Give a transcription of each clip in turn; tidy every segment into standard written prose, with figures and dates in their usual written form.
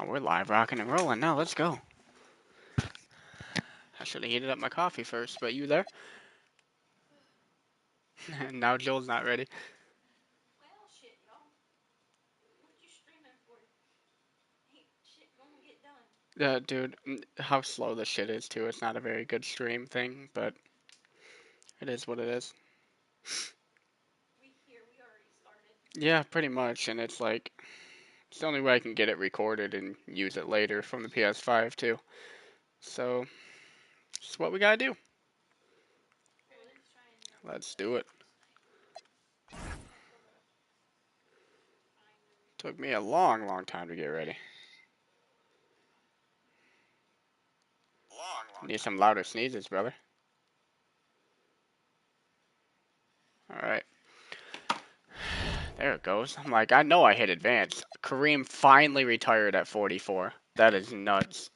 Oh, we're live rocking and rolling now. Let's go. I should have heated up my coffee first, but you there? Now Joel's not ready. Well, shit, y'all. What you streaming for? Ain't shit gonna get done. Dude, how slow this shit is too. It's not a very good stream thing, but it is what it is. We here, we already started. Yeah, pretty much, and it's like it's the only way I can get it recorded and use it later from the PS5 too. So, it's what we gotta do. Well, let's try and Let's do it. Took me a long, long time to get ready. Need some louder sneezes, brother. Alright. There it goes. I'm like, I know I hit advance. Kareem finally retired at 44. That is nuts.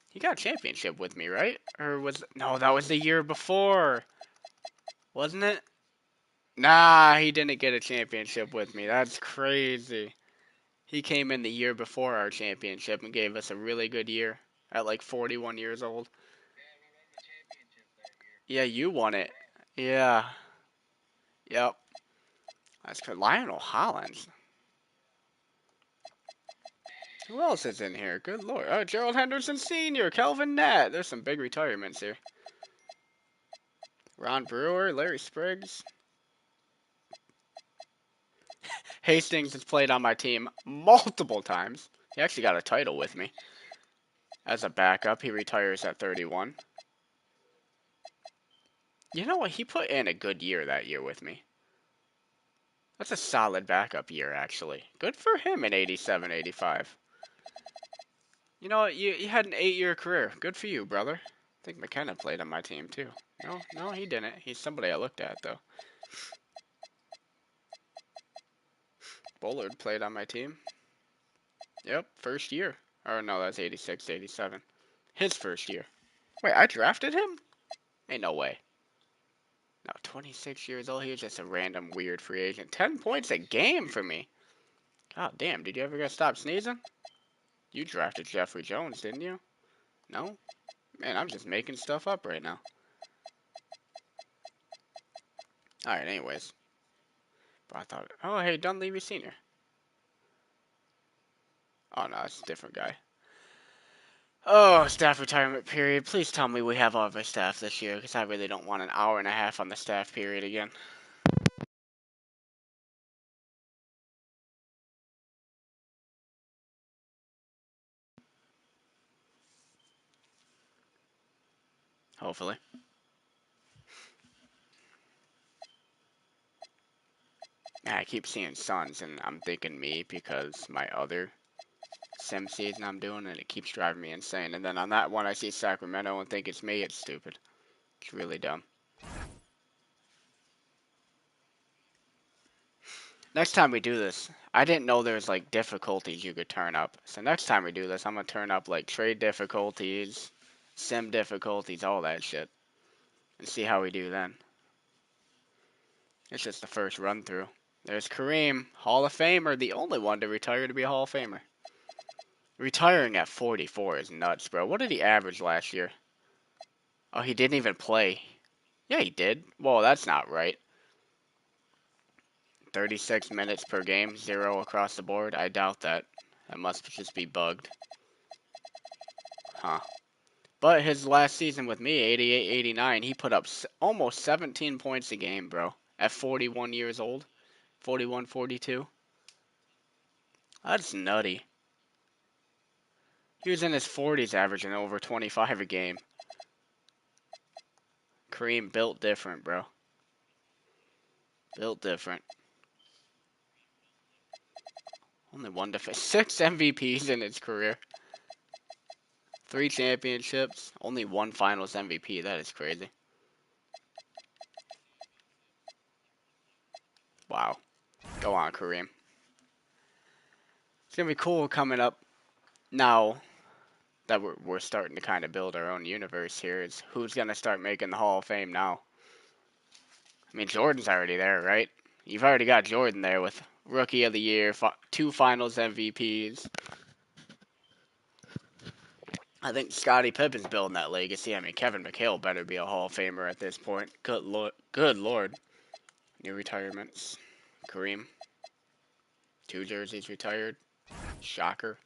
He got a championship with me, right? Or was... No, that was the year before. Wasn't it? Nah, he didn't get a championship with me. That's crazy. He came in the year before our championship and gave us a really good year at like 41 years old. Yeah, you won it. Yeah. Yep. That's good. Lionel Hollins. Who else is in here? Good lord. Oh, Gerald Henderson Sr., Kelvin Nat. There's some big retirements here. Ron Brewer, Larry Spriggs. Hastings has played on my team multiple times. He actually got a title with me. As a backup, he retires at 31. You know what? He put in a good year that year with me. That's a solid backup year, actually. Good for him in 87, 85. You know what? You had an 8-year career. Good for you, brother. I think McKenna played on my team, too. No, he didn't. He's somebody I looked at, though. Bullard played on my team. Yep, first year. Or no, that's 86, 87. His first year. Wait, I drafted him? Ain't no way. No, 26 years old. He was just a random weird free agent. 10 points a game for me. God damn, did you ever get stop sneezing? You drafted Jeffrey Jones, didn't you? No? Man, I'm just making stuff up right now. Alright, anyways. But I thought, oh, hey, Dunleavy Sr. Oh, no, it's a different guy. Oh, staff retirement period. Please tell me we have all of our staff this year, because I really don't want an hour and a half on the staff period again. Hopefully. I keep seeing Suns, and I'm thinking me because my other sim season I'm doing, and it keeps driving me insane. And then on that one, I see Sacramento and think it's me. It's stupid. It's really dumb. Next time we do this, I didn't know there was like difficulties you could turn up. So next time we do this, I'm gonna turn up like trade difficulties, sim difficulties, all that shit, and see how we do then. It's just the first run through. There's Kareem, Hall of Famer, the only one to retire to be a Hall of Famer. Retiring at 44 is nuts, bro. What did he average last year? Oh, he didn't even play. Yeah, he did. Well, that's not right. 36 minutes per game, 0 across the board. I doubt that. That must just be bugged. Huh. But his last season with me, 88, 89, he put up almost 17 points a game, bro. At 41 years old. 41, 42. That's nutty. He was in his 40s averaging over 25 a game. Kareem built different, bro. Built different. Only one defense. 6 MVPs in his career. 3 championships. Only 1 finals MVP. That is crazy. Wow. Go on, Kareem. It's going to be cool coming up now that we're starting to kind of build our own universe here. Is who's going to start making the Hall of Fame now? I mean, Jordan's already there, right? You've already got Jordan there with Rookie of the Year, 2 Finals MVPs. I think Scottie Pippen's building that legacy. I mean, Kevin McHale better be a Hall of Famer at this point. Good lord. Good lord. New retirements. Kareem. 2 jerseys retired. Shocker.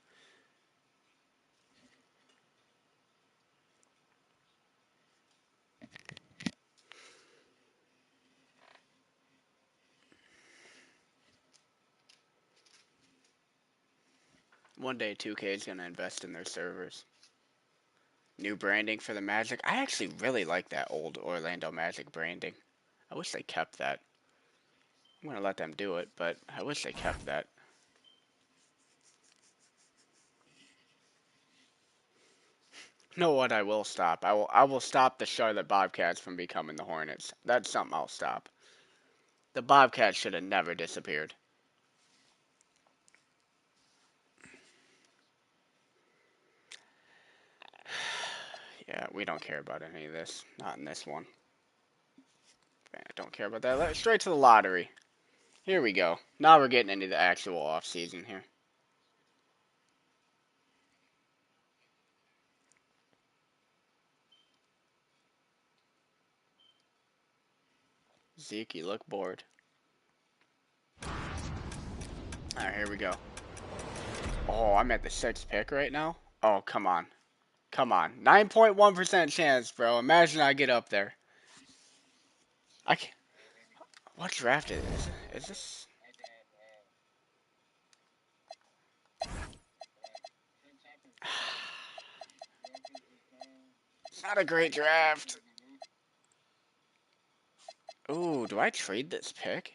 One day 2K is going to invest in their servers. New branding for the Magic. I actually really like that old Orlando Magic branding. I wish they kept that. I'm going to let them do it, but I wish they kept that. Know what I will stop? I will stop the Charlotte Bobcats from becoming the Hornets. That's something I'll stop. The Bobcats should have never disappeared. Yeah, we don't care about any of this. Not in this one. I don't care about that. Let's straight to the lottery. Here we go. Now we're getting into the actual off season here. Zeke, you look bored. Alright, here we go. Oh, I'm at the 6th pick right now? Oh, come on. Come on. 9.1% chance, bro. Imagine I get up there. I can't. What draft is this? It's not a great draft. Ooh, do I trade this pick?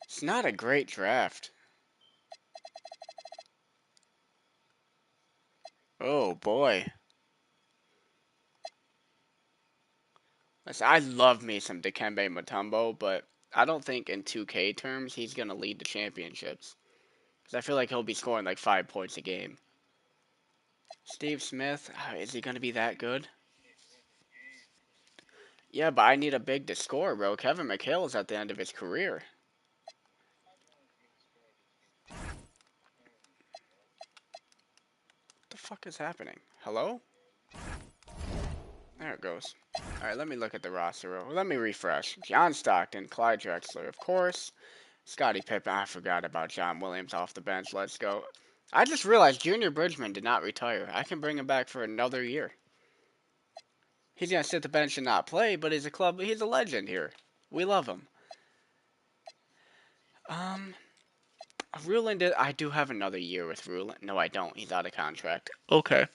It's not a great draft. Oh, boy. Listen, I love me some Dikembe Mutombo, but I don't think in 2K terms he's going to lead the championships. Because I feel like he'll be scoring like 5 points a game. Steve Smith, is he going to be that good? Yeah, but I need a big to score, bro. Kevin McHale is at the end of his career. What the fuck is happening? Hello? There it goes. Alright, let me look at the roster. Let me refresh. John Stockton, Clyde Drexler, of course. Scottie Pippen. I forgot about John Williams off the bench. Let's go. I just realized Junior Bridgman did not retire. I can bring him back for another year. He's gonna sit the bench and not play, but he's a legend here. We love him. Rulin did. I do have another year with Rulin. No, I don't. He's out of contract. Okay.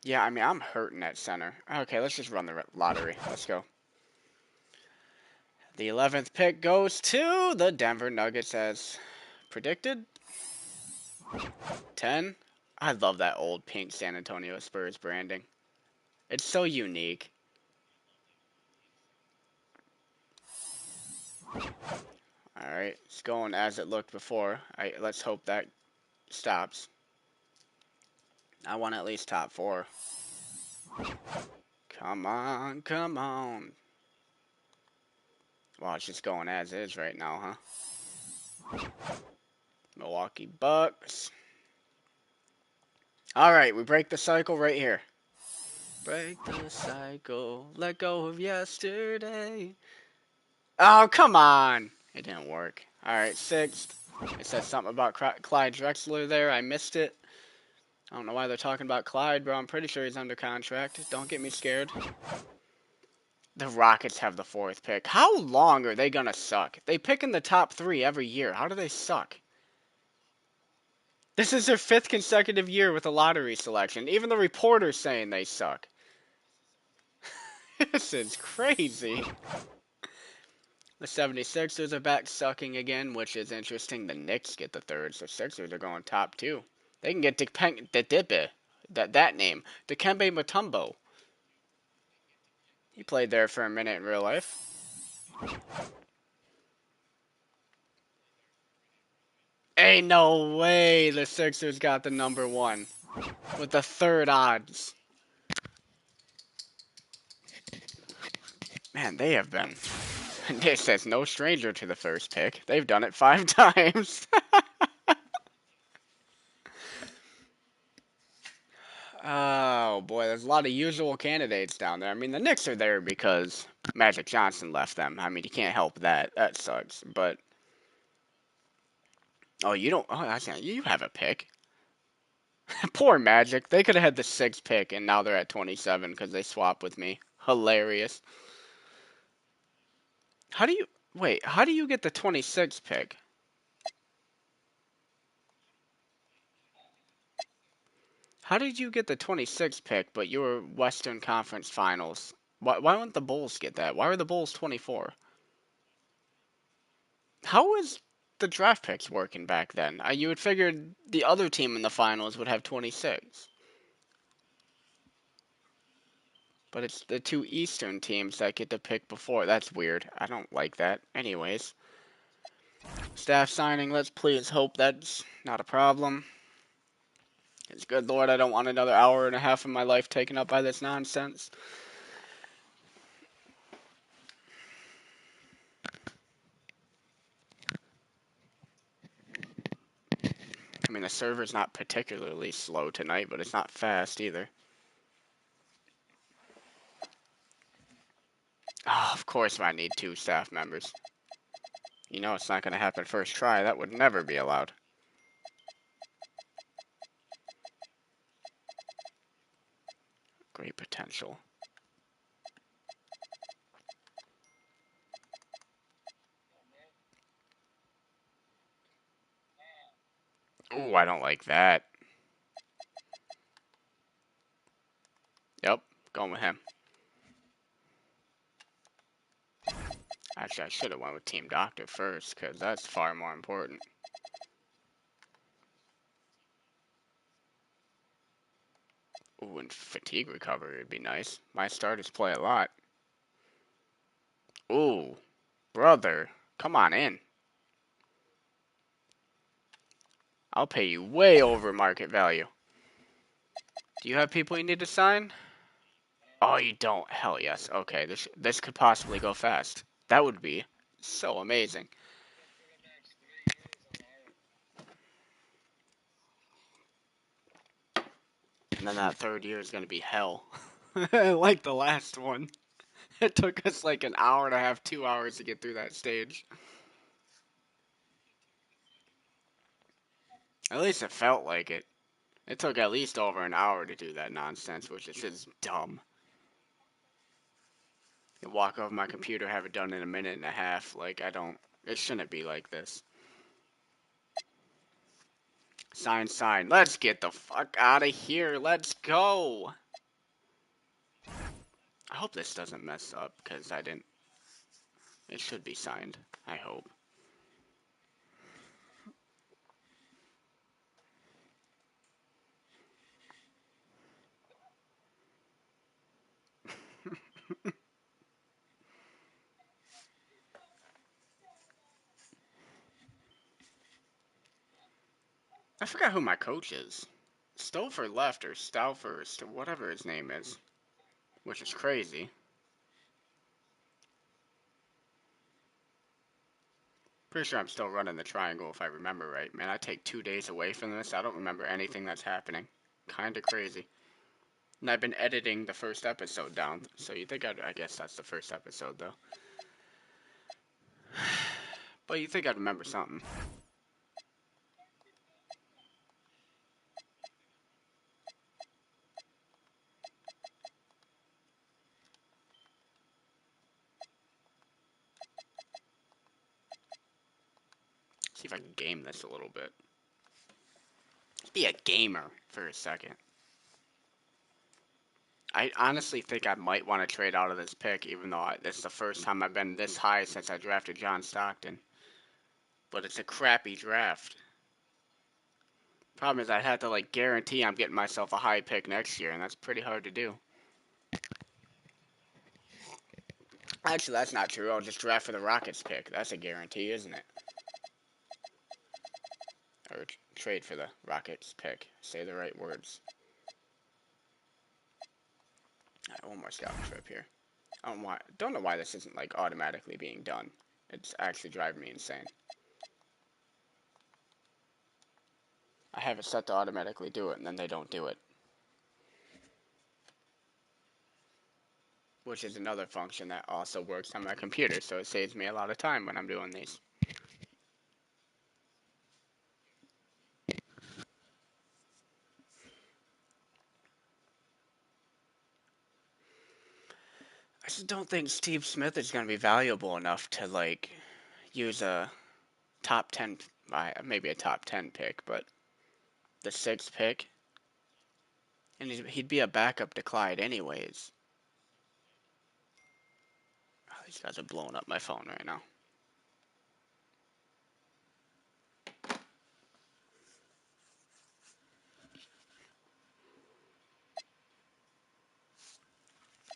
Yeah, I mean, I'm hurting at center. Okay, let's just run the lottery. Let's go. The 11th pick goes to the Denver Nuggets as predicted. 10. I love that old pink San Antonio Spurs branding. It's so unique. Alright, it's going as it looked before. Let's hope that stops. I want at least top 4. Come on, come on. Well, it's just going as is right now, huh? Milwaukee Bucks. Alright, we break the cycle right here. Break the cycle. Let go of yesterday. Oh, come on. It didn't work. Alright, 6th. It said something about Clyde Drexler there. I missed it. I don't know why they're talking about Clyde, bro. I'm pretty sure he's under contract. Don't get me scared. The Rockets have the 4th pick. How long are they gonna suck? They pick in the top 3 every year. How do they suck? This is their 5th consecutive year with a lottery selection. Even the reporter's saying they suck. This is crazy. The 76ers are back sucking again, which is interesting. The Knicks get the 3rd, so Sixers are going top 2. They can get Dikembe, that name, Dikembe Mutombo. He played there for a minute in real life. Ain't no way the Sixers got the number 1 with the 3rd odds. Man, they have been. This says no stranger to the first pick. They've done it 5 times. Oh boy, there's a lot of usual candidates down there. I mean, the Knicks are there because Magic Johnson left them. I mean, you can't help that. That sucks. But oh, you don't. Oh, that's not, you have a pick. Poor Magic. They could have had the sixth pick, and now they're at 27 because they swapped with me. Hilarious. How do you wait? How do you get the 26th pick? How did you get the 26th pick, but you were Western Conference Finals? Why wouldn't the Bulls get that? Why were the Bulls 24? How was the draft picks working back then? You would figure the other team in the finals would have 26. But it's the two Eastern teams that get to pick before. That's weird. I don't like that. Anyways, staff signing. Let's please hope that's not a problem. It's good Lord, I don't want another hour and a half of my life taken up by this nonsense. I mean, the server's not particularly slow tonight, but it's not fast either. Oh, of course I need 2 staff members. You know it's not going to happen first try. That would never be allowed. Great potential. Ooh, I don't like that. Yep, going with him. Actually, I should have went with Team Doctor first, because that's far more important. Ooh, and fatigue recovery would be nice. My starters play a lot. Ooh, brother, come on in. I'll pay you way over market value. Do you have people you need to sign? Oh, you don't? Hell yes. Okay, this could possibly go fast. That would be so amazing. And then that third year is going to be hell. Like the last one. It took us like an hour and a half, 2 hours to get through that stage. At least it felt like it. It took at least over an hour to do that nonsense, which is just dumb. You walk over my computer, have it done in a minute and a half. Like, I don't. It shouldn't be like this. Sign, sign. Let's get the fuck out of here. Let's go. I hope this doesn't mess up, because I didn't. It should be signed. I hope. I forgot who my coach is. Stover left, or Stouffer, or whatever his name is. Which is crazy. Pretty sure I'm still running the triangle if I remember right. Man, I take 2 days away from this. I don't remember anything that's happening. Kinda crazy. And I've been editing the first episode down. So you think I guess that's the first episode though. But you think I'd remember something. See if I can game this a little bit. Be a gamer for a second. I honestly think I might want to trade out of this pick, even though this is the first time I've been this high since I drafted John Stockton. But it's a crappy draft. Problem is, I'd have to like guarantee I'm getting myself a high pick next year, and that's pretty hard to do. Actually, that's not true. I'll just draft for the Rockets pick. That's a guarantee, isn't it? Or trade for the Rockets pick. Say the right words. Alright, one more scouting trip here. Don't know why this isn't like automatically being done. It's actually driving me insane. I have it set to automatically do it, and then they don't do it. Which is another function that also works on my computer, so it saves me a lot of time when I'm doing these. I just don't think Steve Smith is going to be valuable enough to, like, use a top 10, maybe a top 10 pick, but the 6th pick, and he'd be a backup to Clyde anyways. Oh, these guys are blowing up my phone right now.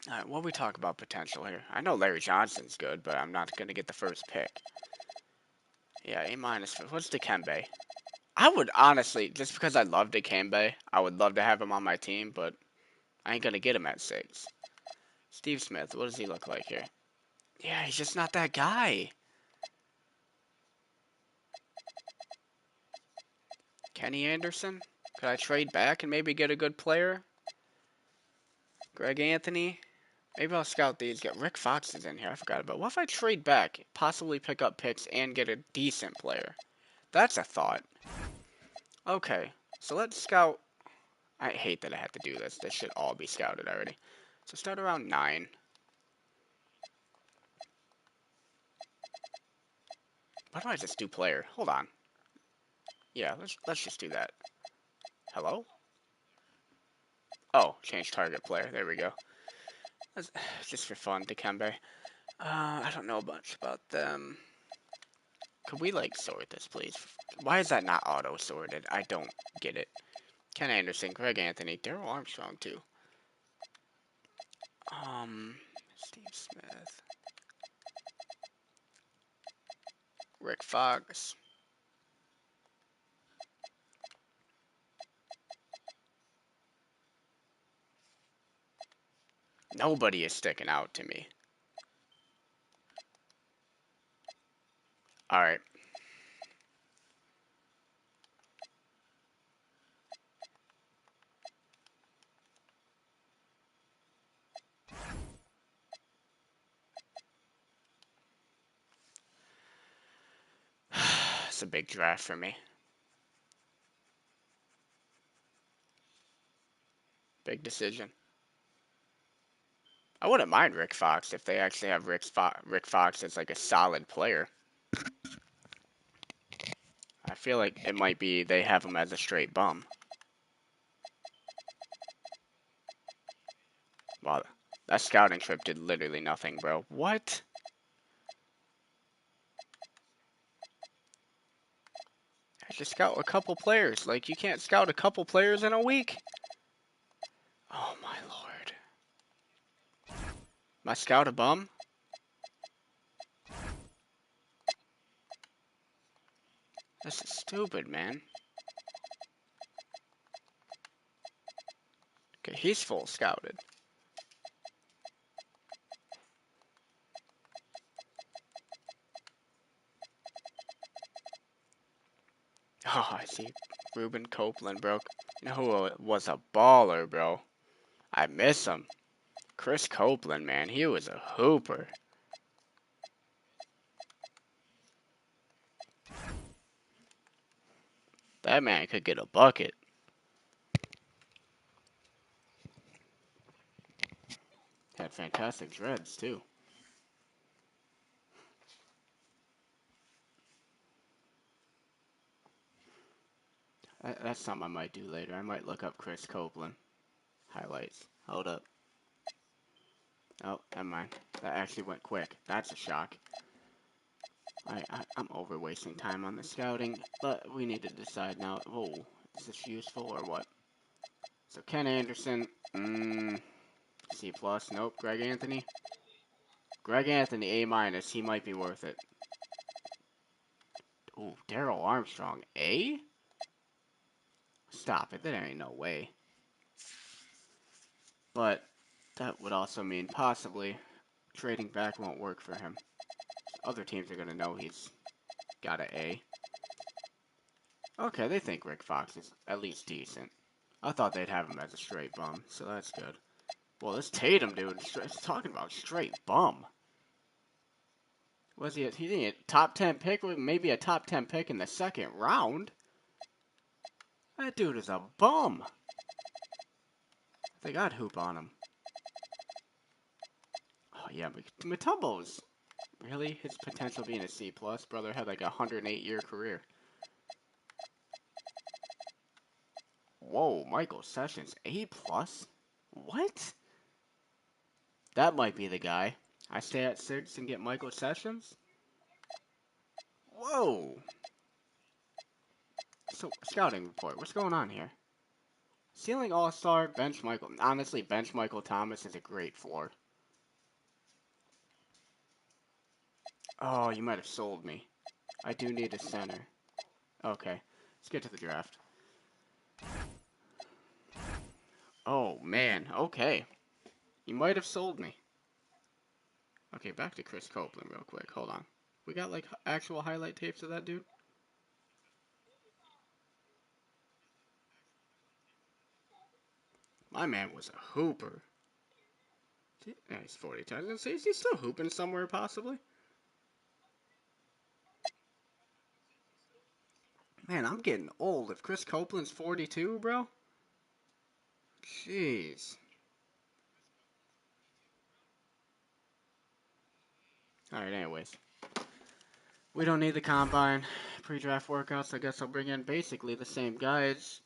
Alright, what we talk about potential here? I know Larry Johnson's good, but I'm not going to get the first pick. Yeah, A minus. What's Dikembe? I would honestly, just because I love Dikembe, I would love to have him on my team, but I ain't going to get him at 6. Steve Smith, what does he look like here? Yeah, he's just not that guy. Kenny Anderson? Could I trade back and maybe get a good player? Greg Anthony? Maybe I'll scout these. Get Rick Fox is in here. I forgot about. What if I trade back, possibly pick up picks and get a decent player? That's a thought. Okay, so let's scout. I hate that I have to do this. This should all be scouted already. So start around 9. Why don't I just do player? Hold on. Yeah, let's just do that. Hello? Oh, change target player. There we go. That's just for fun, Dikembe. I don't know much about them. Could we, like, sort this, please? Why is that not auto-sorted? I don't get it. Ken Anderson, Greg Anthony, Daryl Armstrong, too. Steve Smith. Rick Fox. Nobody is sticking out to me. Alright. It's a big draft for me. Big decision. I wouldn't mind Rick Fox if they actually have Rick Fox as like a solid player. I feel like it might be they have him as a straight bum. Wow, that scouting trip did literally nothing, bro. What? I just scout a couple players. Like, you can't scout a couple players in a week? Oh my lord. My scout a bum? This is stupid, man. Okay, he's full scouted. Oh, I see. Ruben Copeland, bro. You know who was a baller, bro? I miss him. Chris Copeland, man. He was a hooper. That man could get a bucket. Had fantastic dreads, too. That's something I might do later. I might look up Chris Copeland. Highlights. Hold up. Oh, never mind. That actually went quick. That's a shock. I'm over wasting time on the scouting, but we need to decide now. Oh, is this useful or what? So Ken Anderson, C plus. Nope. Greg Anthony. Greg Anthony, A minus. He might be worth it. Ooh, Daryl Armstrong, A? Stop it. There ain't no way. But that would also mean possibly Trading back won't work for him. Other teams are gonna know he's got an A. Okay, they think Rick Fox is at least decent. I thought they'd have him as a straight bum, so that's good. Well, this Tatum dude is talking about straight bum. Was he? He a top 10 pick? Maybe a top 10 pick in the second round. That dude is a bum. They got hoop on him. Oh yeah, Mutombo's really his potential being a C plus. Brother had like a 108-year career. Whoa, Michael Sessions A plus? What? That might be the guy. I stay at 6 and get Michael Sessions? Whoa! So, scouting report. What's going on here? Ceiling all-star, bench Michael. Honestly, bench Michael Thomas is a great floor. Oh, you might have sold me. I do need a center. Okay, let's get to the draft. Oh, man. Okay. You might have sold me. Okay, back to Chris Copeland real quick. Hold on. We got, like, actual highlight tapes of that dude? My man was a hooper. Yeah, he's 42. I was gonna say, is he still hooping somewhere, possibly? Man, I'm getting old. If Chris Copeland's 42, bro? Jeez. Alright, anyways. We don't need the combine. Pre-draft workouts, I guess I'll bring in basically the same guys.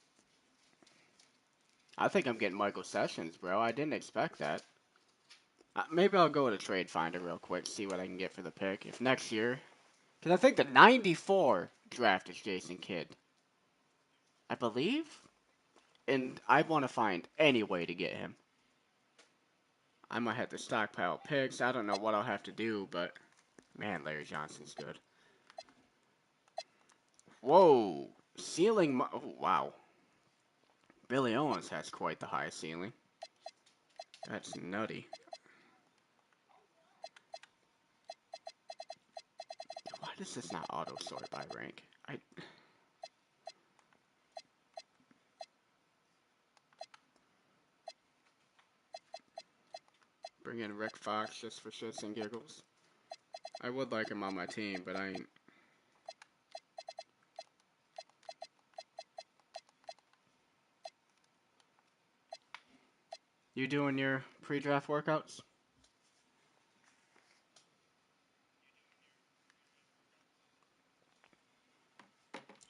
I think I'm getting Michael Sessions, bro. I didn't expect that. Maybe I'll go to Trade Finder real quick, see what I can get for the pick. If next year... Because I think the 94 draft is Jason Kidd. I believe? And I want to find any way to get him. I might have to stockpile picks. I don't know what I'll have to do, but... Man, Larry Johnson's good. Whoa! Ceiling... Oh, wow. Billy Owens has quite the high ceiling. That's nutty. Why does this not auto-sort by rank? Bring in Rick Fox just for shits and giggles. I would like him on my team, but I ain't. You doing your pre-draft workouts?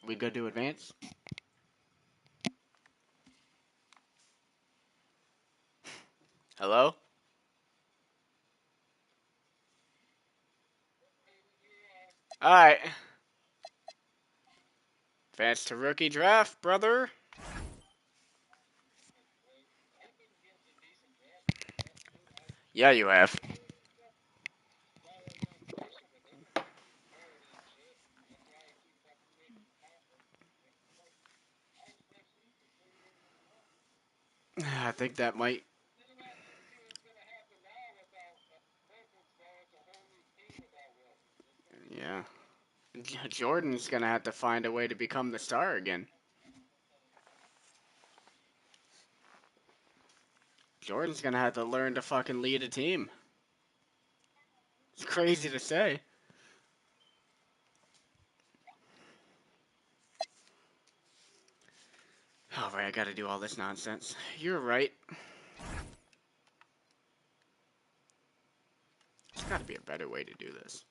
We good to advance? Hello? Alright. Advance to rookie draft, brother. Yeah, you have. I think that might. Yeah. Jordan's gonna have to find a way to become the star again. Jordan's gonna have to learn to fucking lead a team. It's crazy to say. Alright, I gotta do all this nonsense. You're right. There's gotta be a better way to do this.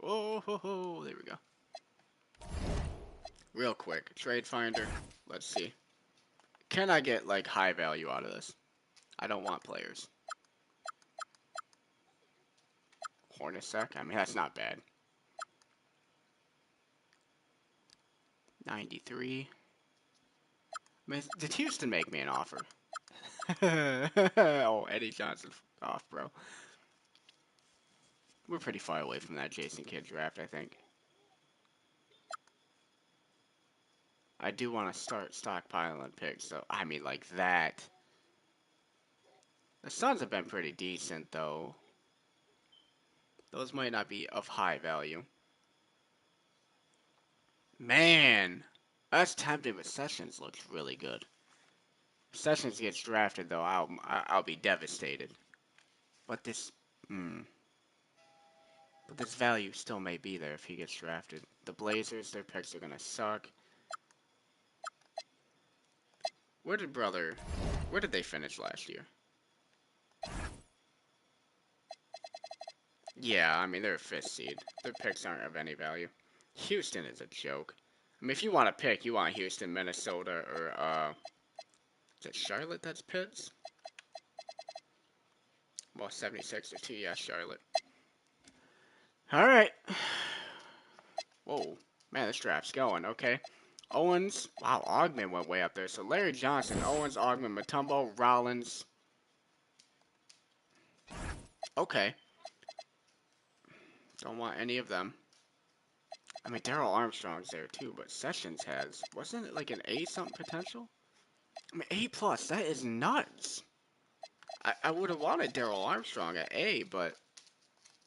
Oh, ho, ho, there we go. Real quick, Trade Finder. Let's see. Can I get, like, high value out of this? I don't want players. Hornacek? I mean, that's not bad. 93. I mean, did Houston make me an offer? Oh, Eddie Johnson off, bro. We're pretty far away from that Jason Kidd draft, I think. I do want to start stockpiling picks, so I mean, like that. The Suns have been pretty decent, though. Those might not be of high value. Man, that's tempting, but Sessions looks really good. If Sessions gets drafted, though, I'll be devastated. But this, hmm. But this value still may be there if he gets drafted. The Blazers, their picks are gonna suck. Where did they finish last year? Yeah, I mean, they're a fifth seed. Their picks aren't of any value. Houston is a joke. I mean, if you want to pick, you want Houston, Minnesota, or, is it Charlotte that's Pitts? Well, 76ers too, yeah, Charlotte. Alright. Whoa. Man, this draft's going, okay. Owens, wow, Ogman went way up there. So Larry Johnson, Owens, Ogman, Mutombo, Rollins. Okay. Don't want any of them. I mean, Daryl Armstrong's there too, but Sessions has, wasn't it like an A something potential? I mean, A plus, that is nuts. I would have wanted Daryl Armstrong at A, but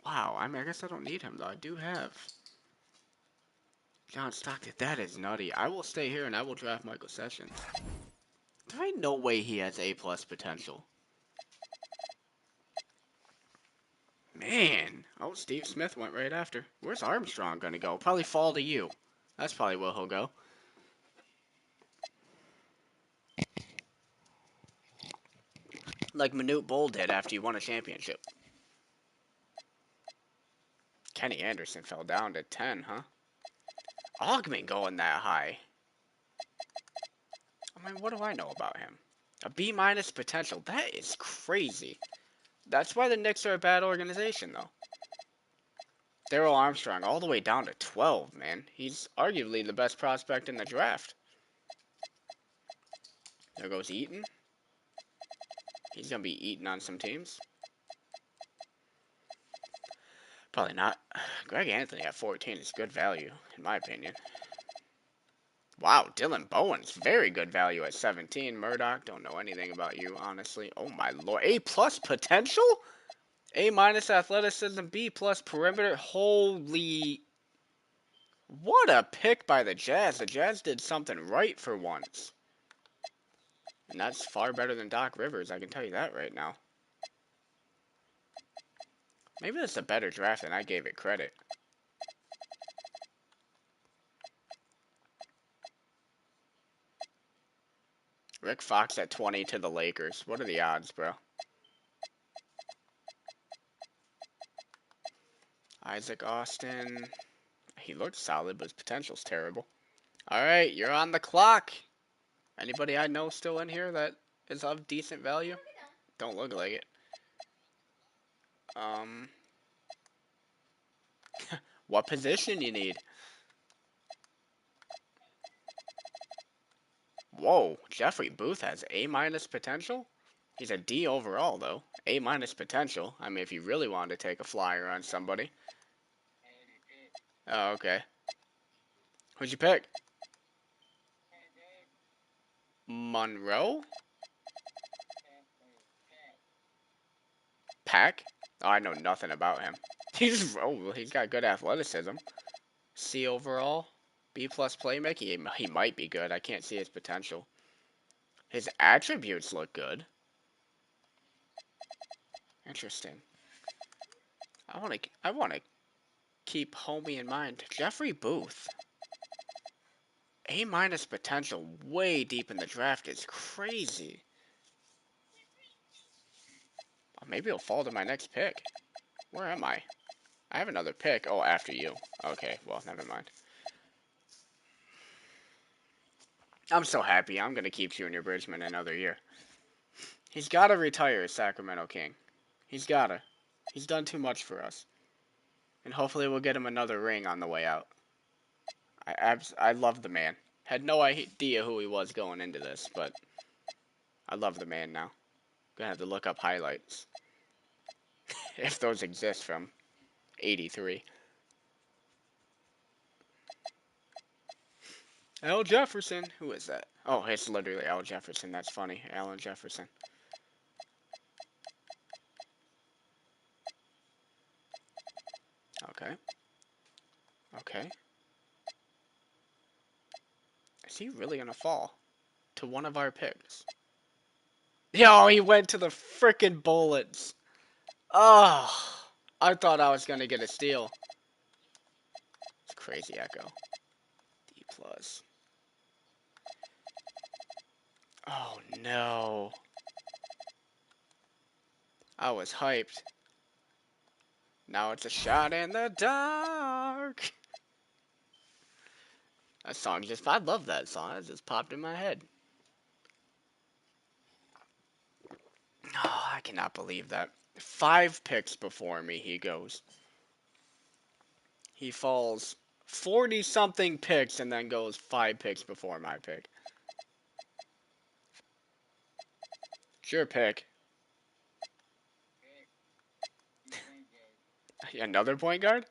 wow, I mean, I guess I don't need him though. I do have John Stockton. That is nutty. I will stay here and I will draft Michael Sessions. There ain't no way he has A plus potential. Man, oh, Steve Smith went right after. Where's Armstrong gonna go? Probably fall to you. That's probably where he'll go. Like Manute Bol did after he won a championship. Kenny Anderson fell down to 10, huh? Ogman going that high. I mean, what do I know about him? A B minus potential. That is crazy. That's why the Knicks are a bad organization, though. Daryl Armstrong all the way down to 12, man. He's arguably the best prospect in the draft. There goes Eaton. He's going to be eating on some teams. Probably not. Greg Anthony at 14 is good value, in my opinion. Wow, Dylan Bowen's very good value at 17. Murdoch, don't know anything about you, honestly. Oh my lord. A plus potential? A minus athleticism, B plus perimeter. Holy. What a pick by the Jazz. The Jazz did something right for once. And that's far better than Doc Rivers, I can tell you that right now. Maybe this is a better draft than I gave it credit. Rick Fox at 20 to the Lakers. What are the odds, bro? Isaac Austin. He looks solid, but his potential's terrible. Alright, you're on the clock. Anybody I know still in here that is of decent value? Don't look like it. What position you need? Whoa, Jeffrey Booth has A minus potential? He's a D overall, though. A minus potential. I mean, if you really wanted to take a flyer on somebody. Oh, okay. Who'd you pick? Monroe? Pack? Oh, I know nothing about him. He's got good athleticism. C overall. B plus playmaking. He might be good. I can't see his potential. His attributes look good. Interesting. I want to keep homie in mind. Jeffrey Booth. A minus potential way deep in the draft is crazy. Oh, maybe he'll fall to my next pick. Where am I? I have another pick. Oh, after you. Okay, well, never mind. I'm so happy. I'm going to keep Junior Bridgman another year. He's got to retire as Sacramento King. He's got to. He's done too much for us. And hopefully we'll get him another ring on the way out. I love the man. Had no idea who he was going into this, but I love the man now. Gonna have to look up highlights. If those exist from 83. Al Jefferson. Who is that? Oh, it's literally Al Jefferson. That's funny. Alan Jefferson. Okay. Okay. Is he really gonna fall to one of our picks? Yo, he went to the frickin' bullets. Oh, I thought I was gonna get a steal. It's crazy echo. D plus. Oh no. I was hyped. Now it's a shot in the dark. That song just, I love that song. It just popped in my head. Oh, I cannot believe that. 5 picks before me, he goes. He falls 40 something picks and then goes 5 picks before my pick. It's your pick. Another point guard?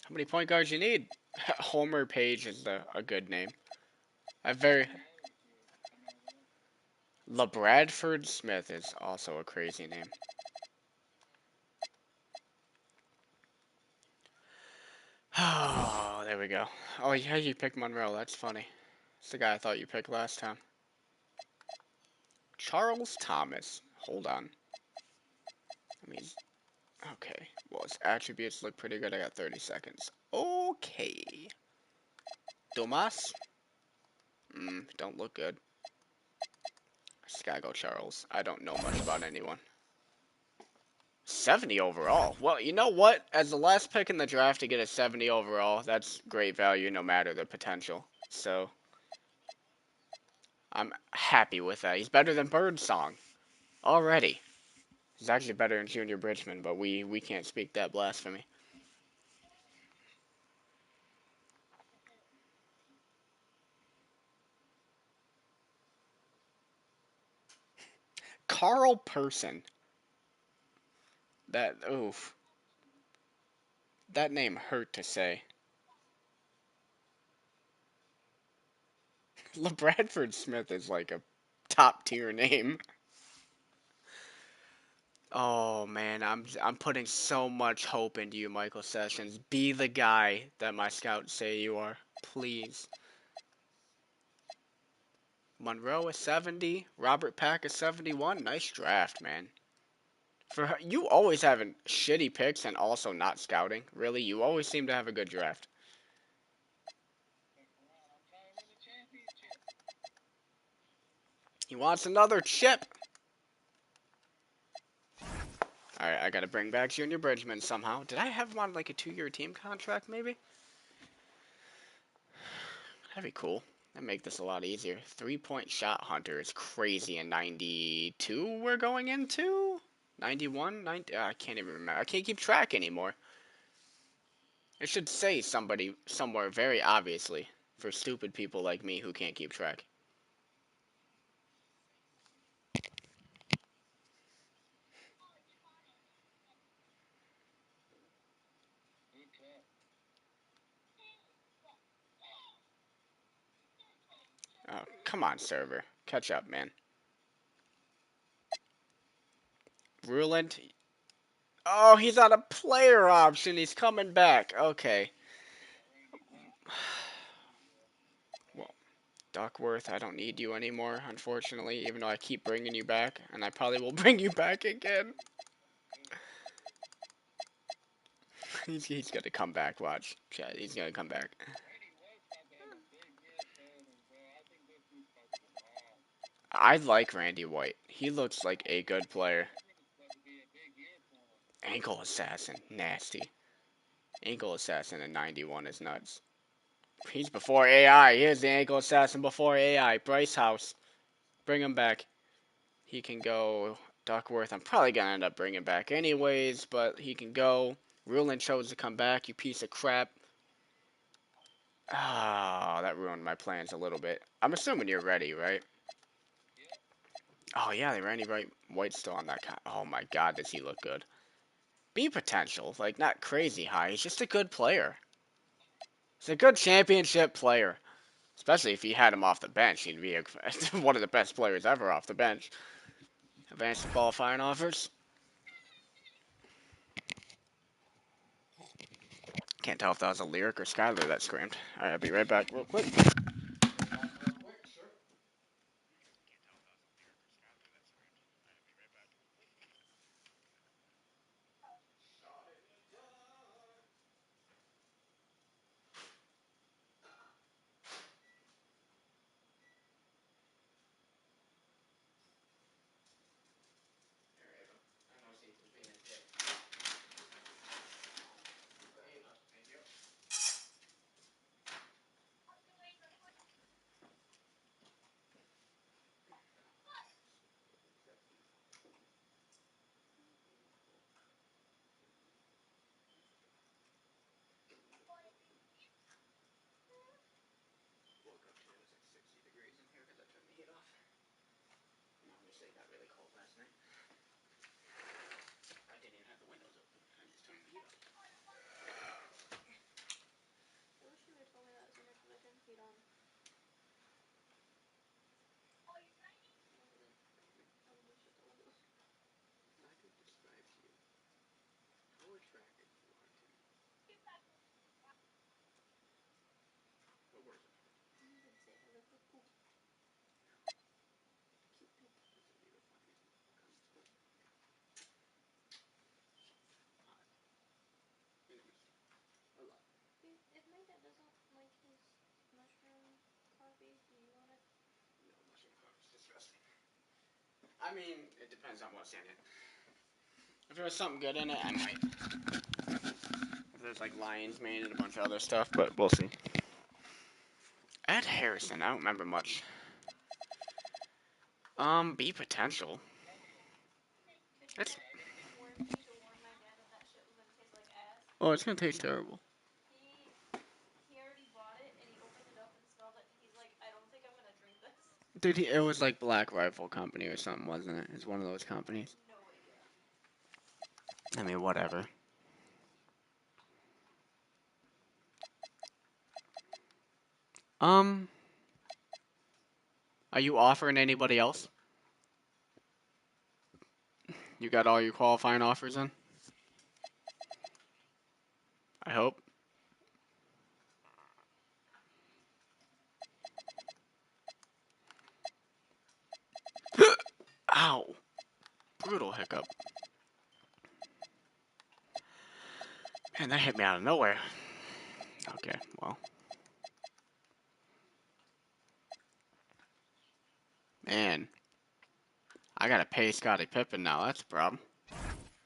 How many point guards you need? Homer Page is a good name. A very LaBradford Smith is also a crazy name. Oh, there we go. Oh yeah, you picked Monroe. That's funny. It's the guy I thought you picked last time. Charles Thomas. Hold on. I mean, okay. Well, his attributes look pretty good. I got 30 seconds. Okay. Dumas? Don't look good. Just gotta go Charles. I don't know much about anyone. 70 overall. Well, you know what? As the last pick in the draft to get a 70 overall, that's great value no matter the potential. So, I'm happy with that. He's better than Birdsong. Already. He's actually better than Junior Bridgman, but we can't speak that blasphemy. Carl Person. That, oof. That name hurt to say. LeBradford Smith is like a top tier name. Oh man, I'm putting so much hope into you, Michael Sessions. Be the guy that my scouts say you are, please. Monroe is 70, Robert Pack is 71. Nice draft, man. For you always having shitty picks and also not scouting. Really, you always seem to have a good draft. He wants another chip. All right, I gotta bring back Junior Bridgman somehow. Did I have him on like a 2-year team contract, maybe? That'd be cool. That'd make this a lot easier. 3-point shot hunter is crazy in 92 we're going into? 91? 90? I can't even remember. I can't keep track anymore. It should say somebody somewhere very obviously for stupid people like me who can't keep track. Oh, come on, server. Catch up, man. Ruland. Oh, he's on a player option. He's coming back. Okay. Well, Duckworth, I don't need you anymore, unfortunately, even though I keep bringing you back, and I probably will bring you back again. He's gonna come back, watch. Yeah, he's gonna come back. I like Randy White. He looks like a good player. Ankle Assassin, nasty. Ankle Assassin in 91 is nuts. He's before AI. Here's the Ankle Assassin before AI. Bryce House. Bring him back. He can go. Duckworth, I'm probably going to end up bringing back anyways, but he can go. Ruland chose to come back, you piece of crap. Ah, that ruined my plans a little bit. I'm assuming you're ready, right? Oh, yeah, Randy White's still on that. Oh, my God, does he look good. B potential. Like, not crazy high. He's just a good player. He's a good championship player. Especially if he had him off the bench. He'd be one of the best players ever off the bench. Advanced qualifying offers. Can't tell if that was a Lyric or Skylar that screamed. Alright, I'll be right back real quick. Woke up today, it was like 60 degrees in here because I turned the heat off. And obviously it got really cold last night. I didn't even have the windows open. I just turned the heat off. I wish you would have told me that sooner because I turned the heat on. No, I didn't. I wouldn't shut the windows. I could describe to you how attractive you are to me. What words of art? You didn't say I look like poop. Cute poop. This would be the funniest comments, but hot. Interesting. A lot. Dude, if my dad doesn't like his mushroom coffee, do you want it? No, mushroom coffee's disgusting. I mean, it depends on what's in it. If there was something good in it, I might. If there's like lion's mane and a bunch of other stuff, but we'll see. Ed Harrison, I don't remember much. B potential. Could you warn me to warn my dad that that shit was gonna taste like ass? Oh, it's gonna taste terrible. He already bought it and he opened it up and smelled it and he's like, I don't think I'm gonna drink this. Dude, it was like Black Rifle Company or something, wasn't it? It's one of those companies. No idea. I mean, whatever. Are you offering anybody else? You got all your qualifying offers in? I hope. Ow. Brutal hiccup. Man, that hit me out of nowhere. Okay, well. Man. I gotta pay Scottie Pippen now. That's a problem.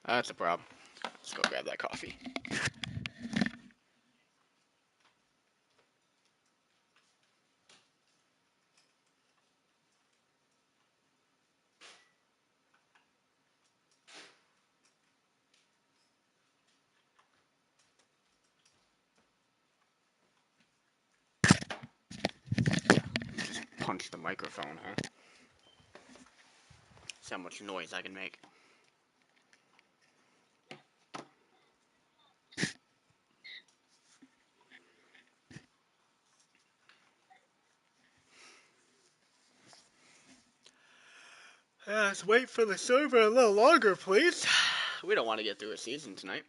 That's a problem. Let's go grab that coffee. Just punch the microphone, huh? See how much noise I can make. Let's wait for the server a little longer, please. We don't want to get through a season tonight.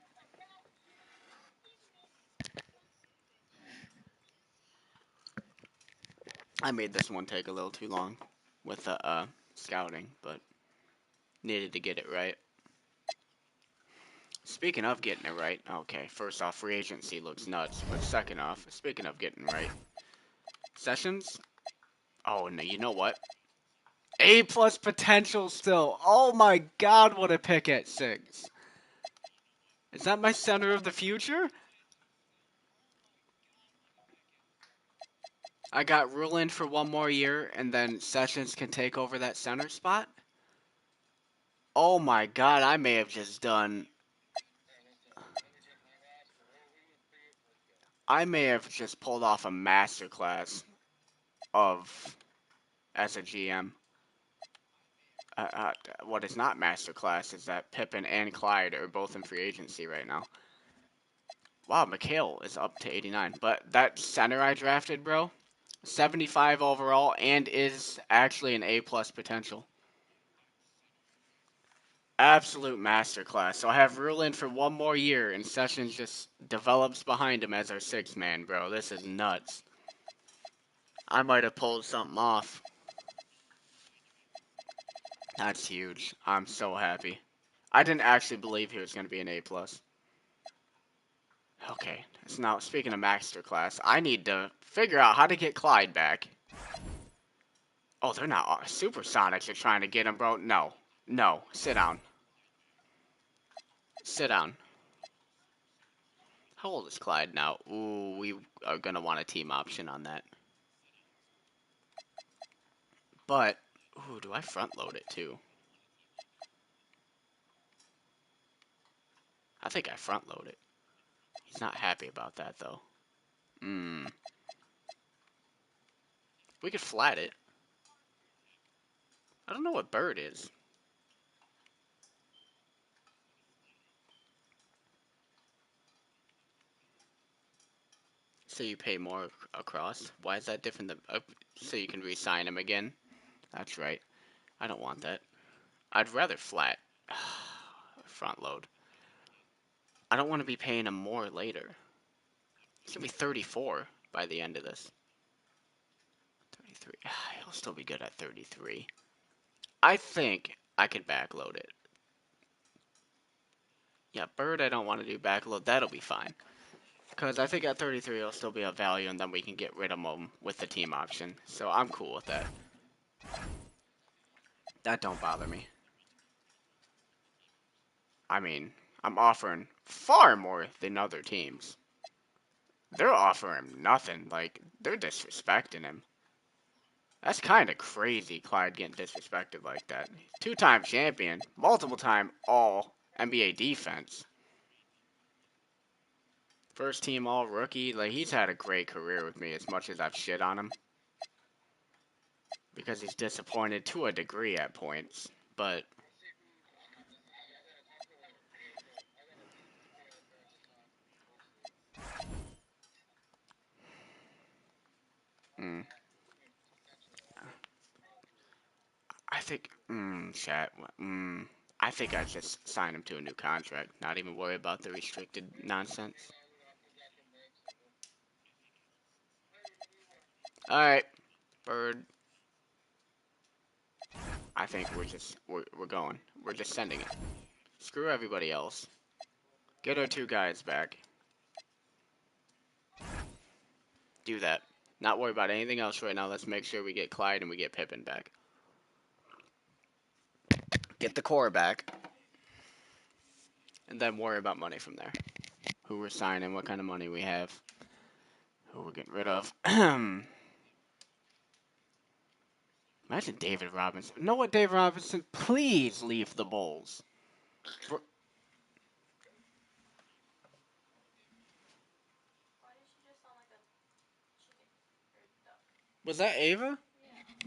I made this one take a little too long with the scouting, but needed to get it right. Speaking of getting it right, okay, first off, free agency looks nuts, but second off, speaking of getting right, Sessions? Oh, no, you know what? A+ potential still. Oh my god, what a pick at 6. Is that my center of the future? I got Ruland for one more year, and then Sessions can take over that center spot? Oh my god, I may have just done... I may have just pulled off a masterclass of... as a GM. What is not masterclass is that Pippen and Clyde are both in free agency right now. Wow, Mikhail is up to 89. But that center I drafted, bro, 75 overall and is actually an A+ potential. Absolute masterclass. So I have Rule in for one more year, and Sessions just develops behind him as our sixth man, bro. This is nuts. I might have pulled something off. That's huge. I'm so happy. I didn't actually believe he was going to be an A+. Okay, so now speaking of masterclass, I need to figure out how to get Clyde back. Oh, they're not. Supersonics are trying to get him, bro. No. No. Sit down. Sit down. How old is Clyde now? Ooh, we are going to want a team option on that. But, ooh, do I front load it too? I think I front load it. He's not happy about that, though. We could flat it. I don't know what bird is. So you pay more across? Why is that different than... so you can re-sign him again? That's right. I don't want that. I'd rather flat. Front load. I don't want to be paying him more later. He's going to be 34 by the end of this. 33. He'll still be good at 33. I think I could backload it. Yeah, bird I don't want to do backload. That'll be fine. Because I think at 33 it'll still be a value, and then we can get rid of him with the team option. So I'm cool with that. That don't bother me. I mean, I'm offering far more than other teams. They're offering nothing. Like, they're disrespecting him. That's kind of crazy, Clyde getting disrespected like that. Two-time champion, multiple-time all NBA defense. First team all rookie. Like, he's had a great career with me as much as I've shit on him. Because he's disappointed to a degree at points. But I think, chat, I think I just sign him to a new contract. Not even worry about the restricted nonsense. Alright, bird. I think we're going. We're just sending it. Screw everybody else. Get our two guys back. Do that. Not worry about anything else right now. Let's make sure we get Clyde and we get Pippen back. Get the core back. And then worry about money from there. Who we're signing, what kind of money we have. Who we're getting rid of. Imagine David Robinson. Know what, David Robinson? Please leave the Bulls. Why did she just sound like a chicken or duck? Was that Ava?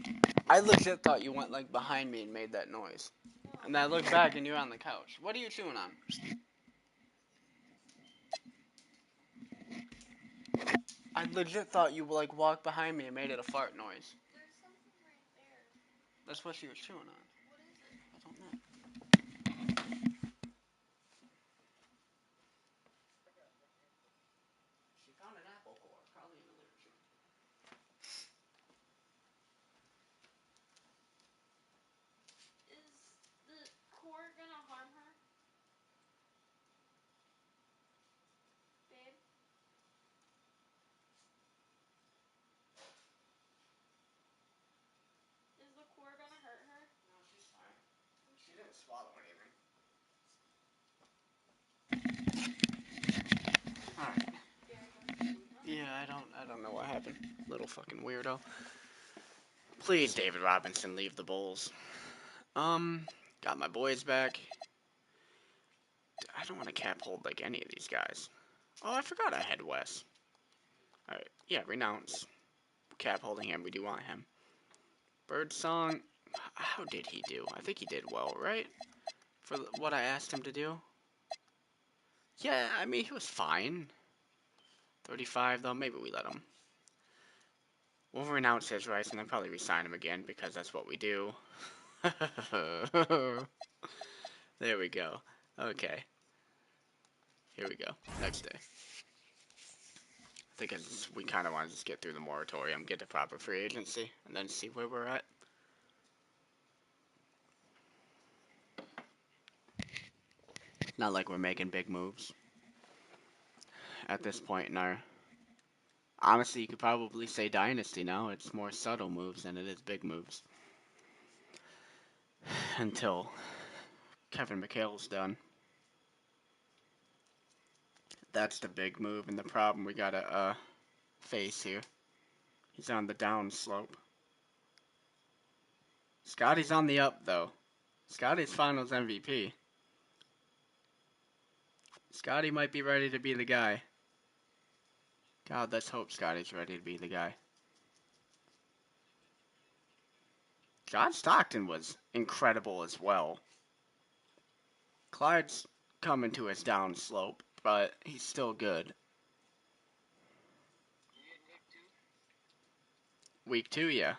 Yeah. I legit thought you went like behind me and made that noise. No. And then I looked back and you're on the couch. What are you chewing on? I legit thought you like walked behind me and made it a fart noise. There's something right there. That's what she was chewing on. What is it? I don't know. She found an apple core, probably in the living room. Is the core gonna harm her? Babe? Is the core gonna hurt her? No, she's fine. She didn't swallow anything. Alright. Yeah, I don't know what happened. Little fucking weirdo. Please, David Robinson, leave the Bulls. Got my boys back. I don't want to cap hold like any of these guys. Oh, I forgot I had Wes. Alright, yeah, renounce. Cap holding him, we do want him. Birdsong, how did he do? I think he did well, right? For what I asked him to do? Yeah, I mean, he was fine. 35, though, maybe we let him. We'll renounce his rights and then probably resign him again, because that's what we do. There we go. Okay. Here we go. Next day. I think we kind of want to just get through the moratorium, get to proper free agency, and then see where we're at. Not like we're making big moves at this point in our. Honestly, you could probably say dynasty now. It's more subtle moves than it is big moves. Until Kevin McHale's done. That's the big move and the problem we gotta face here. He's on the down slope. Scotty's on the up though. Scotty's finals MVP. Scotty might be ready to be the guy. God, let's hope Scotty's ready to be the guy. John Stockton was incredible as well. Clyde's coming to his down slope, but he's still good. Week 2, yeah.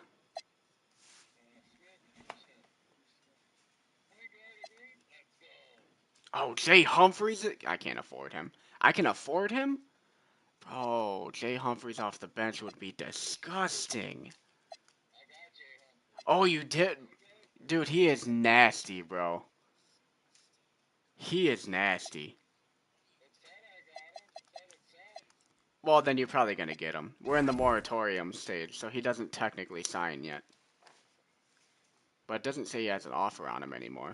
Oh, Jay Humphries? I can't afford him. I can afford him? Oh, Jay Humphries off the bench would be disgusting. Oh, you did? Dude, he is nasty, bro. He is nasty. Well, then you're probably going to get him. We're in the moratorium stage, so he doesn't technically sign yet. But it doesn't say he has an offer on him anymore.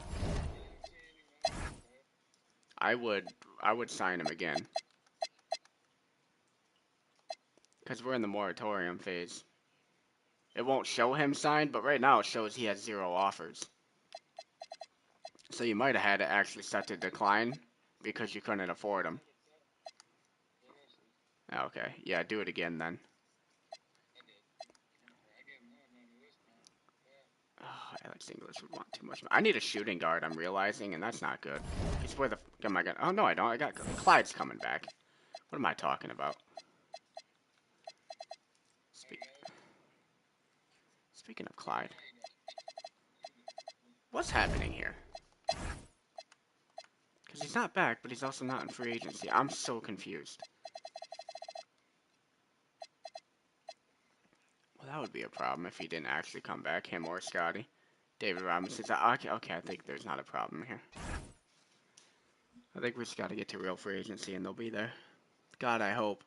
I would sign him again. Because we're in the moratorium phase. It won't show him signed, but right now it shows he has 0 offers. So you might have had it actually set to decline because you couldn't afford him. Okay, yeah, do it again then. Oh, Alex English would want too much. I need a shooting guard, I'm realizing, and that's not good. It's where the am I gonna? Oh no, I don't. I got Clyde's coming back. What am I talking about? Speaking of Clyde, what's happening here? Because he's not back, but he's also not in free agency. I'm so confused. Well, that would be a problem if he didn't actually come back, him or Scotty. David Robinson's okay, I think there's not a problem here. I think we just got to get to real free agency and they'll be there. God, I hope.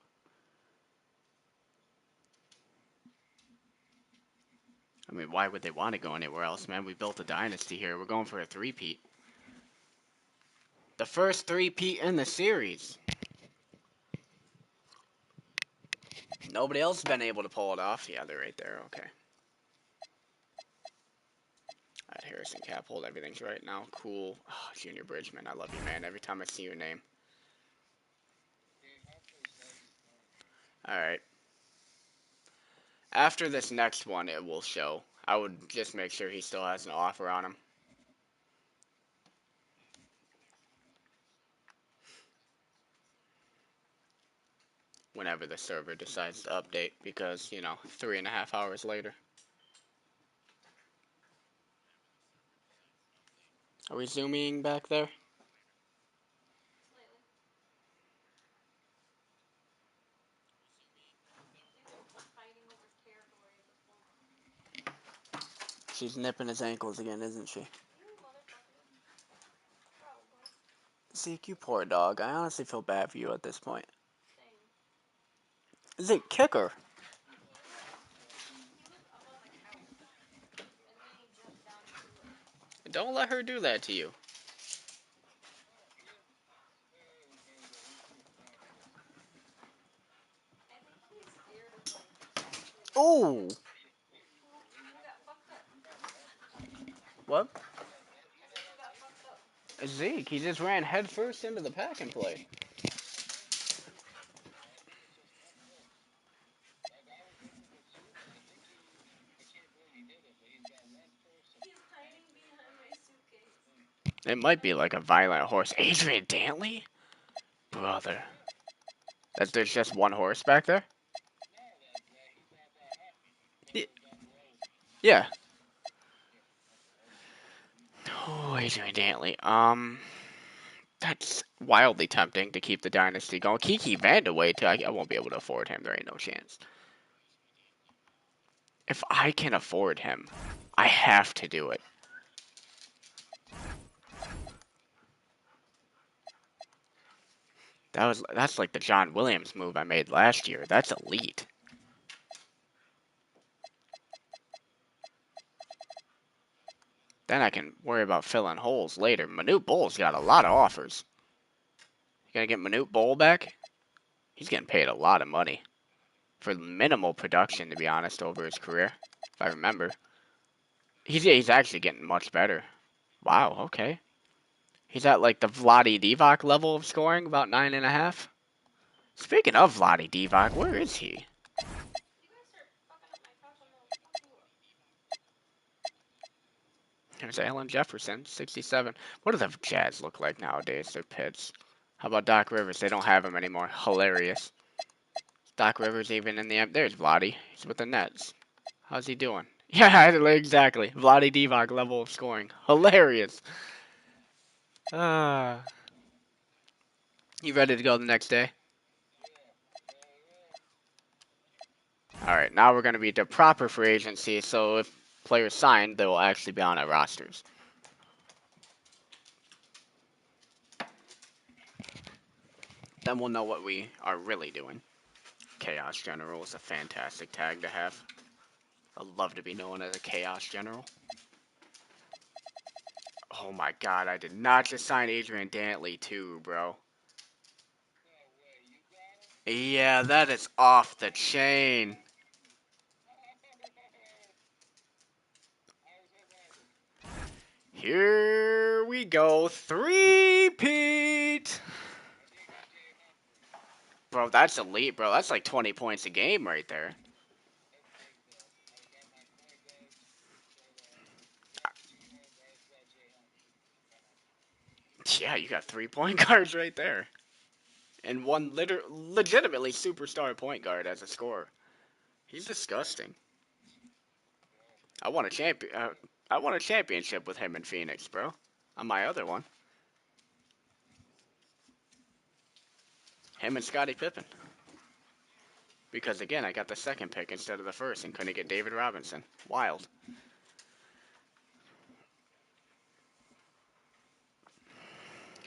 I mean, why would they want to go anywhere else, man? We built a dynasty here. We're going for a three-peat. The first three-peat in the series. Nobody else has been able to pull it off. Yeah, they're right there. Okay. Alright, Harrison Cap, hold everything's right now. Cool. Oh, Junior Bridgman, I love you, man. Every time I see your name. Alright. After this next one, it will show. I would just make sure he still has an offer on him. Whenever the server decides to update, because, you know, 3.5 hours later. Are we zooming back there? She's nipping his ankles again, isn't she? Zeke, you poor dog. I honestly feel bad for you at this point. Zeke, kick her. Don't let her do that to you. Oh! What? Zeke, he just ran headfirst into the pack and play. It might be like a violent horse. Adrian Dantley? Brother. There's just one horse back there? Yeah. Oh, Adrian Dantley. That's wildly tempting to keep the dynasty going. Kiki Vandeweghe, too. I won't be able to afford him. There ain't no chance. If I can afford him, I have to do it. That's like the John Williams move I made last year. That's elite. Then I can worry about filling holes later. Manute Bol's got a lot of offers. You gonna get Manute Bol back? He's getting paid a lot of money for minimal production, to be honest, over his career. If I remember, he's actually getting much better. Wow. Okay. He's at like the Vlade Divac level of scoring, about 9.5. Speaking of Vlade Divac, where is he? You guys start fucking up my couch, I'm gonna fuck you up. There's Allen Jefferson, 67. What do the Jazz look like nowadays? Their pits. How about Doc Rivers? They don't have him anymore. Hilarious. Doc Rivers even in the end. There's Vlade. He's with the Nets. How's he doing? Yeah, exactly. Vlade Divac level of scoring. Hilarious. You ready to go the next day? Alright, now we're going to be the proper free agency, so if players sign, they will actually be on our rosters. Then we'll know what we are really doing. Chaos General is a fantastic tag to have. I'd love to be known as a Chaos General. Oh my god, I did not just sign Adrian Dantley too, bro. Yeah, that is off the chain. Here we go. 3-peat. Bro, that's elite, bro. That's like 20 points a game right there. Yeah, you got 3 point guards right there. And one legitimately superstar point guard as a scorer. He's disgusting. I won a I won a championship with him in Phoenix, bro. On my other one. Him and Scottie Pippen. Because again, I got the second pick instead of the first and couldn't get David Robinson. Wild.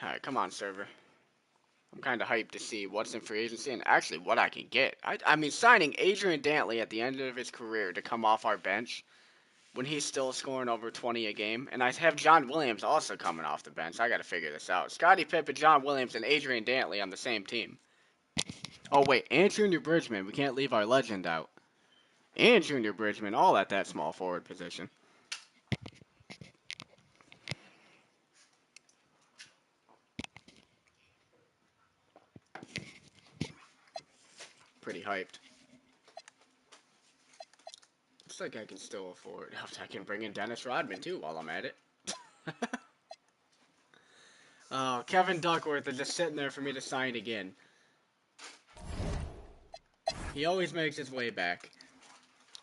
Alright, come on, server. I'm kind of hyped to see what's in free agency and actually what I can get. I mean, signing Adrian Dantley at the end of his career to come off our bench when he's still scoring over 20 a game. And I have John Williams also coming off the bench. I got to figure this out. Scottie Pippen, John Williams, and Adrian Dantley on the same team. Oh, wait, and Junior Bridgman. We can't leave our legend out. And Junior Bridgman, all at that small forward position. Pretty hyped. Looks like I can still afford. I can bring in Dennis Rodman, too, while I'm at it. Oh, Kevin Duckworth is just sitting there for me to sign again. He always makes his way back.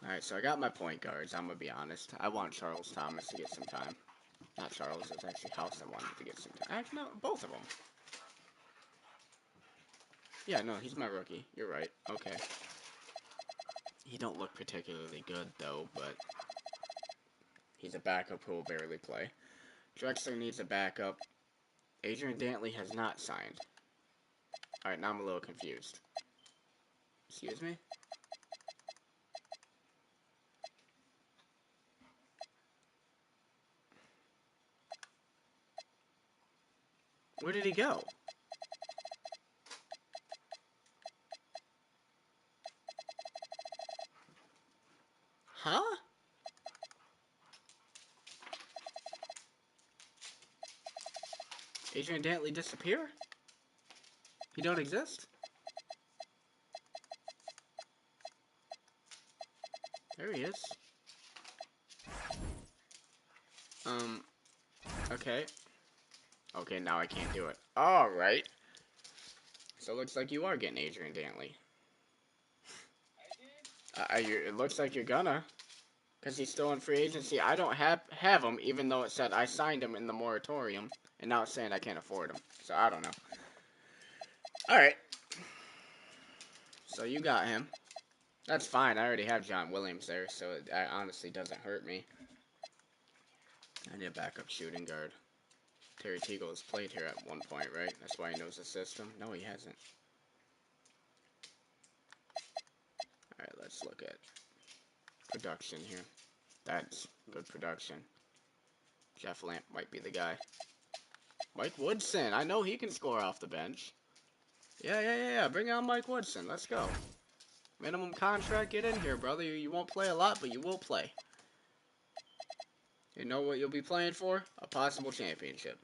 Alright, so I got my point guards, I'm gonna be honest. I want Charles Thomas to get some time. Not Charles, it's actually House that wanted to get some time. Actually, no, both of them. Yeah, no, he's my rookie. You're right. Okay. He don't look particularly good, though, but he's a backup who will barely play. Drexler needs a backup. Adrian Dantley has not signed. Alright, now I'm a little confused. Excuse me? Where did he go? Huh? Adrian Dantley disappear? He don't exist? There he is. Okay. Okay, now I can't do it. Alright. So it looks like you are getting Adrian Dantley. It looks like you're gonna. Because he's still in free agency. I don't have him, even though it said I signed him in the moratorium. And now it's saying I can't afford him. So I don't know. Alright. So you got him. That's fine. I already have John Williams there, so it honestly doesn't hurt me. I need a backup shooting guard. Terry Teagle has played here at one point, right? That's why he knows the system. No, he hasn't. Alright, let's look at production here. That's good production. Jeff Lamp might be the guy. Mike Woodson. I know he can score off the bench. Yeah. Bring on Mike Woodson. Let's go. Minimum contract. Get in here, brother. You won't play a lot, but you will play. You know what you'll be playing for? A possible championship.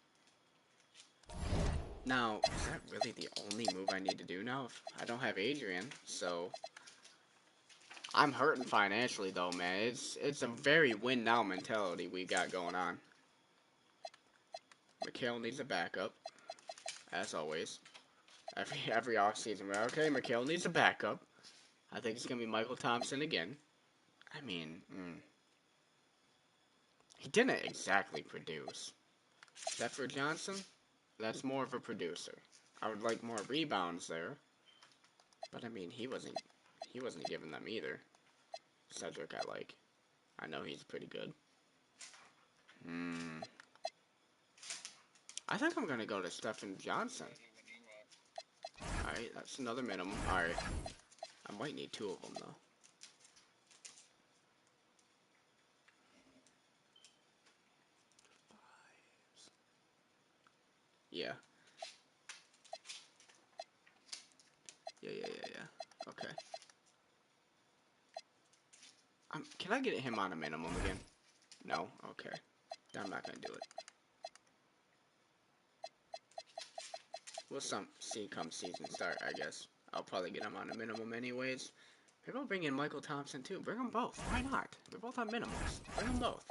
Now, is that really the only move I need to do now? I don't have Adrian, so... I'm hurting financially, though, man. It's a very win-now mentality we got going on. Mikhail needs a backup, as always. Every offseason, we're okay, Mikhail needs a backup. I think it's going to be Michael Thompson again. I mean, he didn't exactly produce. Stepford Johnson, that's more of a producer. I would like more rebounds there. But I mean, he wasn't giving them either. Cedric I like. I know he's pretty good. I think I'm going to go to Stephen Johnson. Alright, that's another minimum. Alright. I might need two of them, though. Yeah. Yeah. Okay. Can I get him on a minimum again? No? Okay. I'm not going to do it. We'll see come season start, I guess. I'll probably get him on a minimum anyways. Maybe I'll bring in Michael Thompson, too. Bring them both. Why not? They're both on minimums. Bring them both.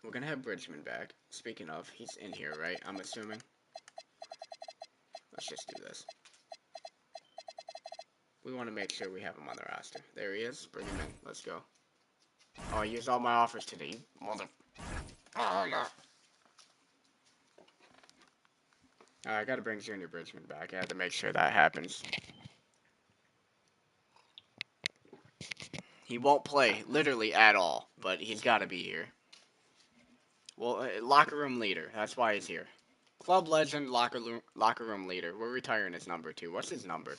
We're going to have Bridgman back. Speaking of, he's in here, right? I'm assuming. Let's just do this. We want to make sure we have him on the roster. There he is. Bring him in. Let's go. Oh, I used all my offers today. Mother... Oh, no. I gotta bring Junior Bridgman back. I had to make sure that happens. He won't play, literally, at all. But he's gotta be here. Well, locker room leader. That's why he's here. Club legend, locker room leader. We're retiring his number, too. What's his number?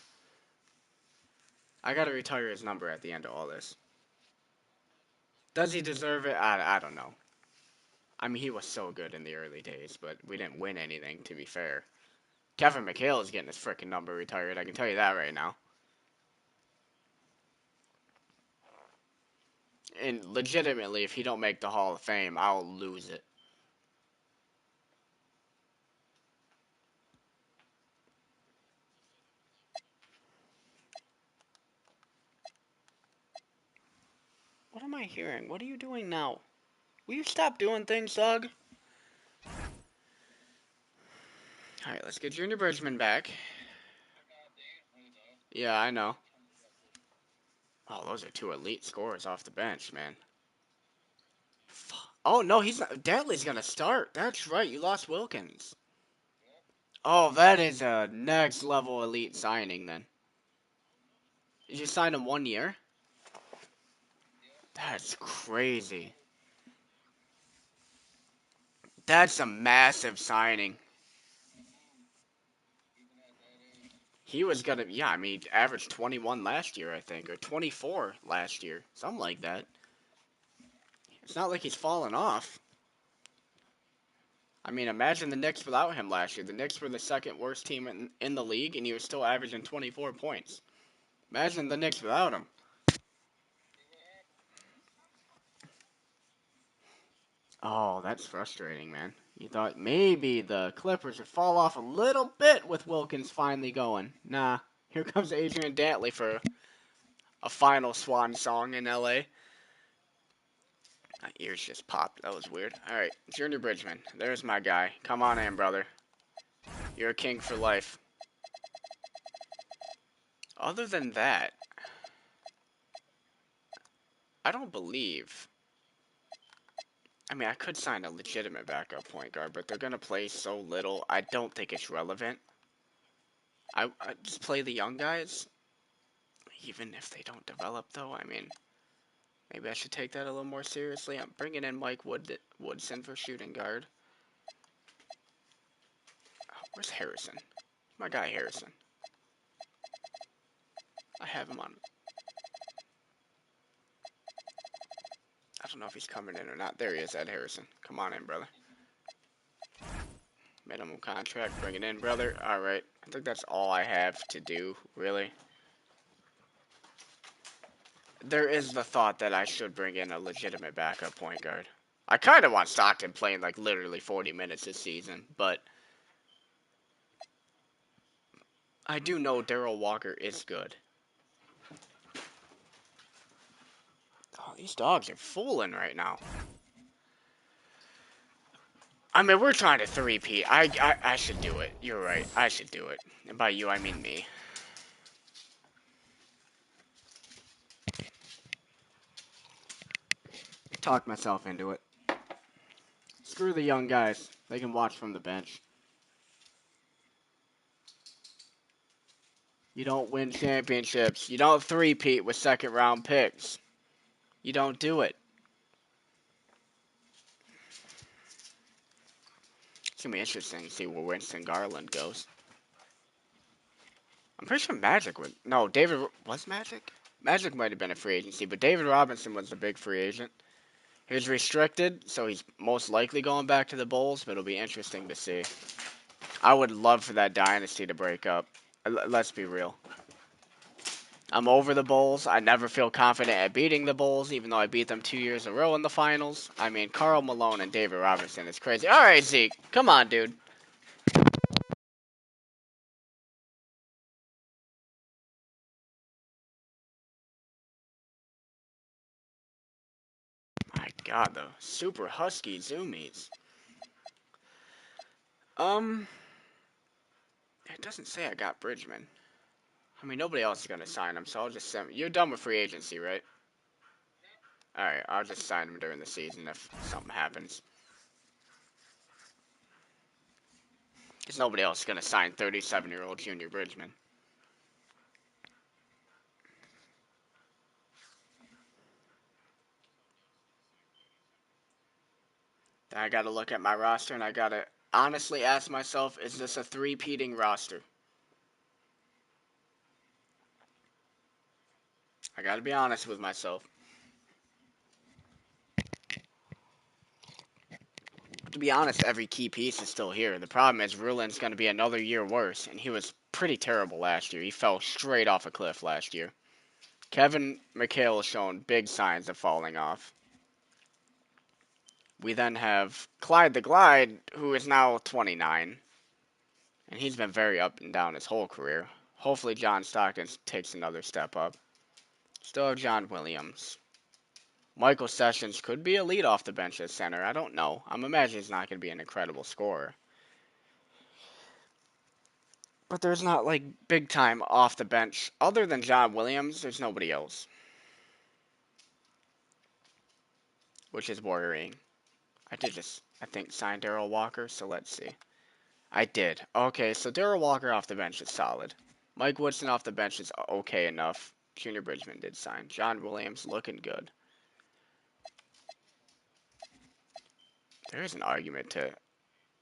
I gotta retire his number at the end of all this. Does he deserve it? I don't know. I mean, he was so good in the early days, but we didn't win anything, to be fair. Kevin McHale is getting his freaking number retired. I can tell you that right now. And legitimately, if he don't make the Hall of Fame, I'll lose it. What am I hearing? What are you doing now? Will you stop doing things, dog? Alright, let's get Junior Bridgman back. Yeah, I know. Oh, those are two elite scorers off the bench, man. Oh, no, he's not. Dantley's gonna start. That's right, you lost Wilkins. Oh, that is a next level elite signing, then. Did you sign him 1 year? That's crazy. That's a massive signing. He was gonna, yeah, I mean, averaged 21 last year, I think, or 24 last year, something like that. It's not like he's fallen off. I mean, imagine the Knicks without him last year. The Knicks were the second worst team in the league, and he was still averaging 24 points. Imagine the Knicks without him. Oh, that's frustrating, man. You thought maybe the Clippers would fall off a little bit with Wilkins finally going. Nah, here comes Adrian Dantley for a final swan song in LA. My ears just popped. That was weird. Alright, Junior Bridgman. There's my guy. Come on in, brother. You're a king for life. Other than that, I don't believe. I mean, I could sign a legitimate backup point guard, but they're gonna play so little. I don't think it's relevant. I just play the young guys, even if they don't develop. Though, I mean, maybe I should take that a little more seriously. I'm bringing in Mike Woodson for shooting guard. Oh, where's Harrison? My guy Harrison. I have him on. I don't know if he's coming in or not. There he is, Ed Harrison. Come on in, brother. Minimum contract, bring it in, brother. Alright, I think that's all I have to do, really. There is the thought that I should bring in a legitimate backup point guard. I kind of want Stockton playing like literally 40 minutes this season, but I do know Darrell Walker is good. Oh, these dogs are fooling right now. I mean, we're trying to three-peat. I should do it. You're right. I should do it. And by you, I mean me. Talk myself into it. Screw the young guys. They can watch from the bench. You don't win championships. You don't three-peat with second-round picks. You don't do it. It's going to be interesting to see where Winston Garland goes. I'm pretty sure Magic would. No, David. Was Magic? Magic might have been a free agency, but David Robinson was the big free agent. He was restricted, so he's most likely going back to the Bulls, but it'll be interesting to see. I would love for that dynasty to break up. Let's be real. I'm over the Bulls. I never feel confident at beating the Bulls, even though I beat them 2 years in a row in the finals. I mean, Karl Malone and David Robinson is crazy. All right, Zeke. Come on, dude. My God, the super husky zoomies. It doesn't say I got Bridgman. I mean, nobody else is going to sign him, so I'll just send him. You're done with free agency, right? Alright, I'll just sign him during the season if something happens. Because nobody else is going to sign 37-year-old Junior Bridgman. Then I got to look at my roster, and I got to honestly ask myself, is this a three-peating roster? I got to be honest with myself. To be honest, every key piece is still here. The problem is Rulin's going to be another year worse, and he was pretty terrible last year. He fell straight off a cliff last year. Kevin McHale has shown big signs of falling off. We then have Clyde the Glide, who is now 29, and he's been very up and down his whole career. Hopefully John Stockton takes another step up. Still have John Williams. Michael Sessions could be a lead off the bench at center. I don't know. I'm imagining he's not going to be an incredible scorer. But there's not, like, big time off the bench. Other than John Williams, there's nobody else. Which is worrying. I did just, I think, sign Darrell Walker, so let's see. I did. Okay, so Darrell Walker off the bench is solid. Mike Woodson off the bench is okay enough. Junior Bridgman did sign. John Williams looking good. There is an argument to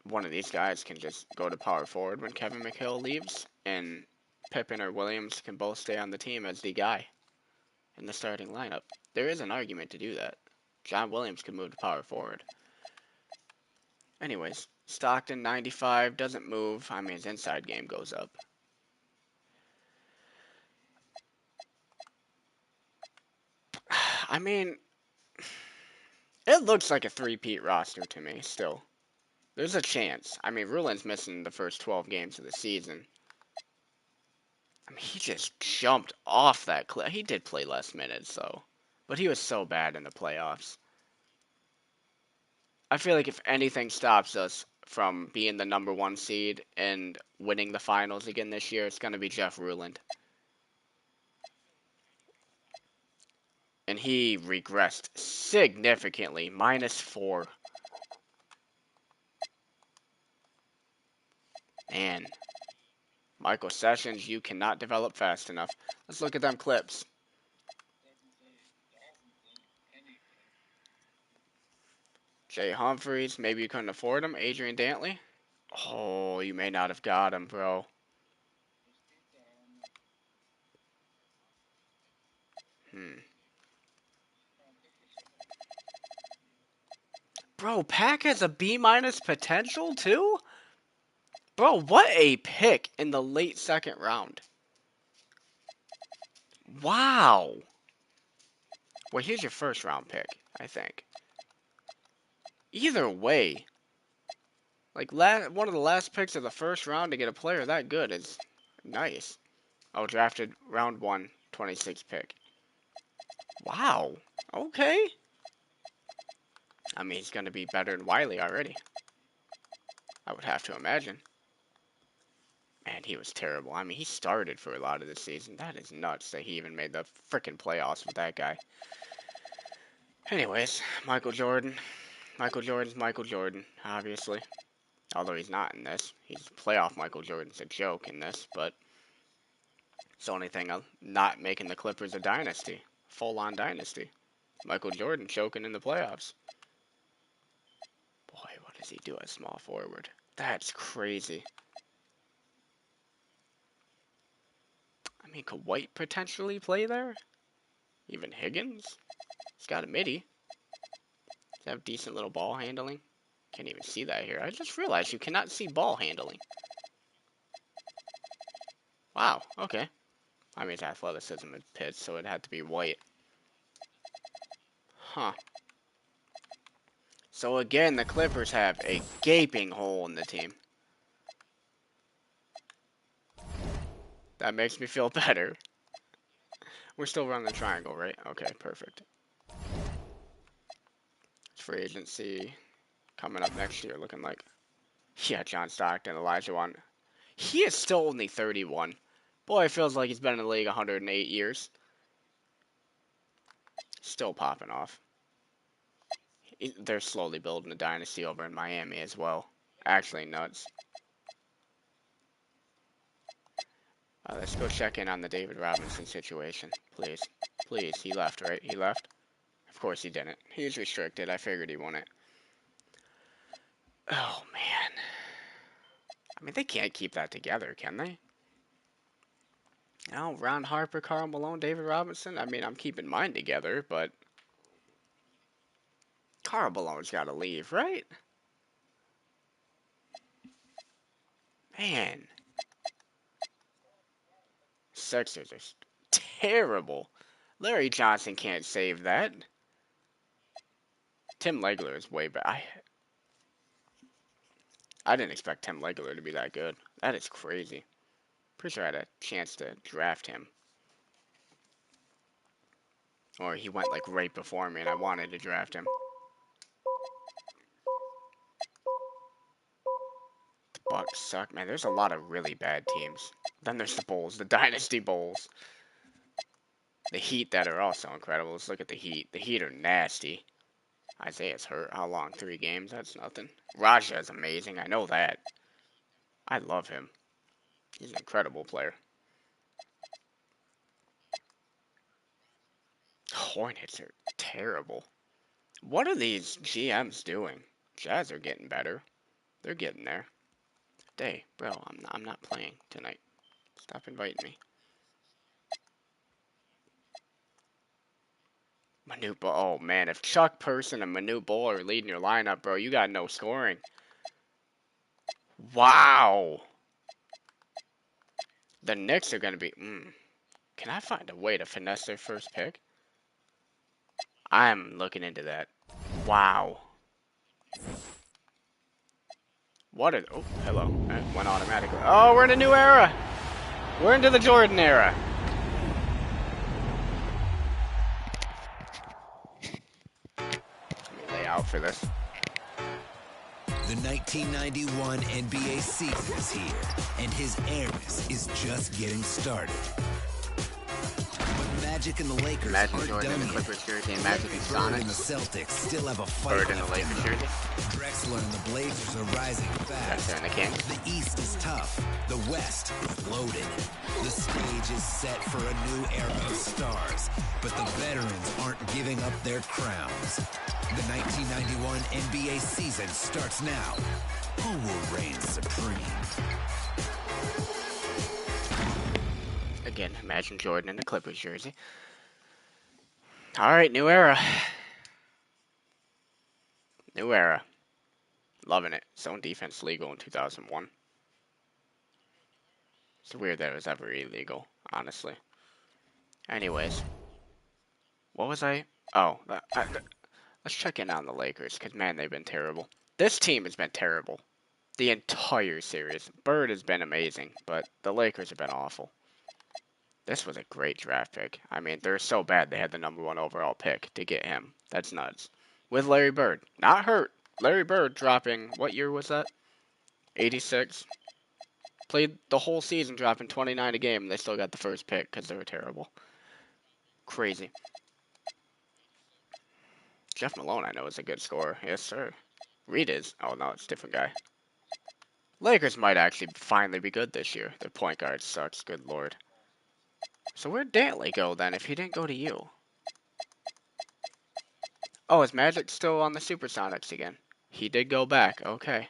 one of these guys can just go to power forward when Kevin McHale leaves, and Pippen or Williams can both stay on the team as the guy in the starting lineup. There is an argument to do that. John Williams could move to power forward. Anyways, Stockton 95 doesn't move. I mean, his inside game goes up. I mean, it looks like a three-peat roster to me still. There's a chance. I mean, Rulin's missing the first 12 games of the season. I mean, he just jumped off that cliff. He did play less minutes, though. But he was so bad in the playoffs. I feel like if anything stops us from being the number one seed and winning the finals again this year, it's going to be Jeff Ruland. And he regressed significantly. -4. Man. Michael Sessions, you cannot develop fast enough. Let's look at them clips. Jay Humphries, maybe you couldn't afford him. Adrian Dantley. Oh, you may not have got him, bro. Bro, Pack has a B- potential too? Bro, what a pick in the late second round. Wow. Well, here's your first round pick, I think. Either way, like one of the last picks of the first round to get a player that good is nice. Oh, drafted round 1, 26 pick. Wow. Okay. I mean, he's going to be better than Wiley already. I would have to imagine. Man, he was terrible. I mean, he started for a lot of the season. That is nuts that he even made the freaking playoffs with that guy. Anyways, Michael Jordan. Michael Jordan's Michael Jordan, obviously. Although he's not in this. He's playoff Michael Jordan's a joke in this, but it's the only thing of not making the Clippers a dynasty. Full-on dynasty. Michael Jordan choking in the playoffs. Boy, what does he do at small forward? That's crazy. I mean, could White potentially play there? Even Higgins? He's got a midi. Does have decent little ball handling? Can't even see that here. I just realized you cannot see ball handling. Wow, okay. I mean, it's athleticism and pitch, so it had to be White. Huh. So again, the Clippers have a gaping hole in the team. That makes me feel better. We're still running the triangle, right? Okay, perfect. Free agency coming up next year, looking like. Yeah, John Stockton, Elijah Wan. He is still only 31. Boy, it feels like he's been in the league 108 years. Still popping off. They're slowly building a dynasty over in Miami as well. Actually nuts. Let's go check in on the David Robinson situation, please. Please, he left, right? He left? Of course he didn't. He's restricted. I figured he wouldn't. Oh, man. I mean, they can't keep that together, can they? You know, Ron Harper, Karl Malone, David Robinson. I mean, I'm keeping mine together, but Karl Malone's got to leave, right? Man. Sixers are terrible. Larry Johnson can't save that. Tim Legler is way better. I didn't expect Tim Legler to be that good. That is crazy. Pretty sure I had a chance to draft him. Or he went like right before me and I wanted to draft him. The Bucks suck, man. There's a lot of really bad teams. Then there's the Bulls, the Dynasty Bulls. The Heat that are also incredible. Let's look at the Heat. The Heat are nasty. Isaiah's hurt. How long? 3 games? That's nothing. Raja is amazing. I know that. I love him. He's an incredible player. Hornets are terrible. What are these GMs doing? Jazz are getting better. They're getting there. Day, bro, I'm not playing tonight. Stop inviting me. Manute Bol. Oh, man. If Chuck Person and Manute Bol are leading your lineup, bro, you got no scoring. Wow. The Knicks are going to be... Can I find a way to finesse their first pick? I'm looking into that. Wow. What is... Oh, hello. That went automatically. Oh, we're in a new era. We're into the Jordan era. Let me lay out for this. The 1991 NBA season is here, and his heiress is just getting started. But Magic and the Lakers Magic aren't Jordan done in the yet. Clippers jersey and Magic and Bird Sonic. and the Celtics still have a fight Bird in the left in Lakers them. jersey. Drexler and the Blazers are rising fast. Drexler and the Kings. The East is tough. The West loaded. The stage is set for a new era of stars, but the veterans aren't giving up their crowns. The 1991 NBA season starts now. Who will reign supreme? Again, imagine Jordan in the Clippers jersey. All right, new era. New era. Loving it. Zone defense legal in 2001. It's weird that it was ever illegal, honestly. Anyways. What was I? Oh, let's check in on the Lakers, because, man, they've been terrible. This team has been terrible. The entire series. Bird has been amazing, but the Lakers have been awful. This was a great draft pick. I mean, they're so bad they had the #1 overall pick to get him. That's nuts. With Larry Bird. Not hurt. Larry Bird dropping, what year was that? 86. Played the whole season dropping 29 a game, and they still got the first pick because they were terrible. Crazy. Jeff Malone, I know, is a good scorer. Yes, sir. Reed is. Oh, no, it's a different guy. Lakers might actually finally be good this year. Their point guard sucks, good lord. So where'd Dantley go then if he didn't go to you? Oh, is Magic still on the Supersonics again? He did go back. Okay.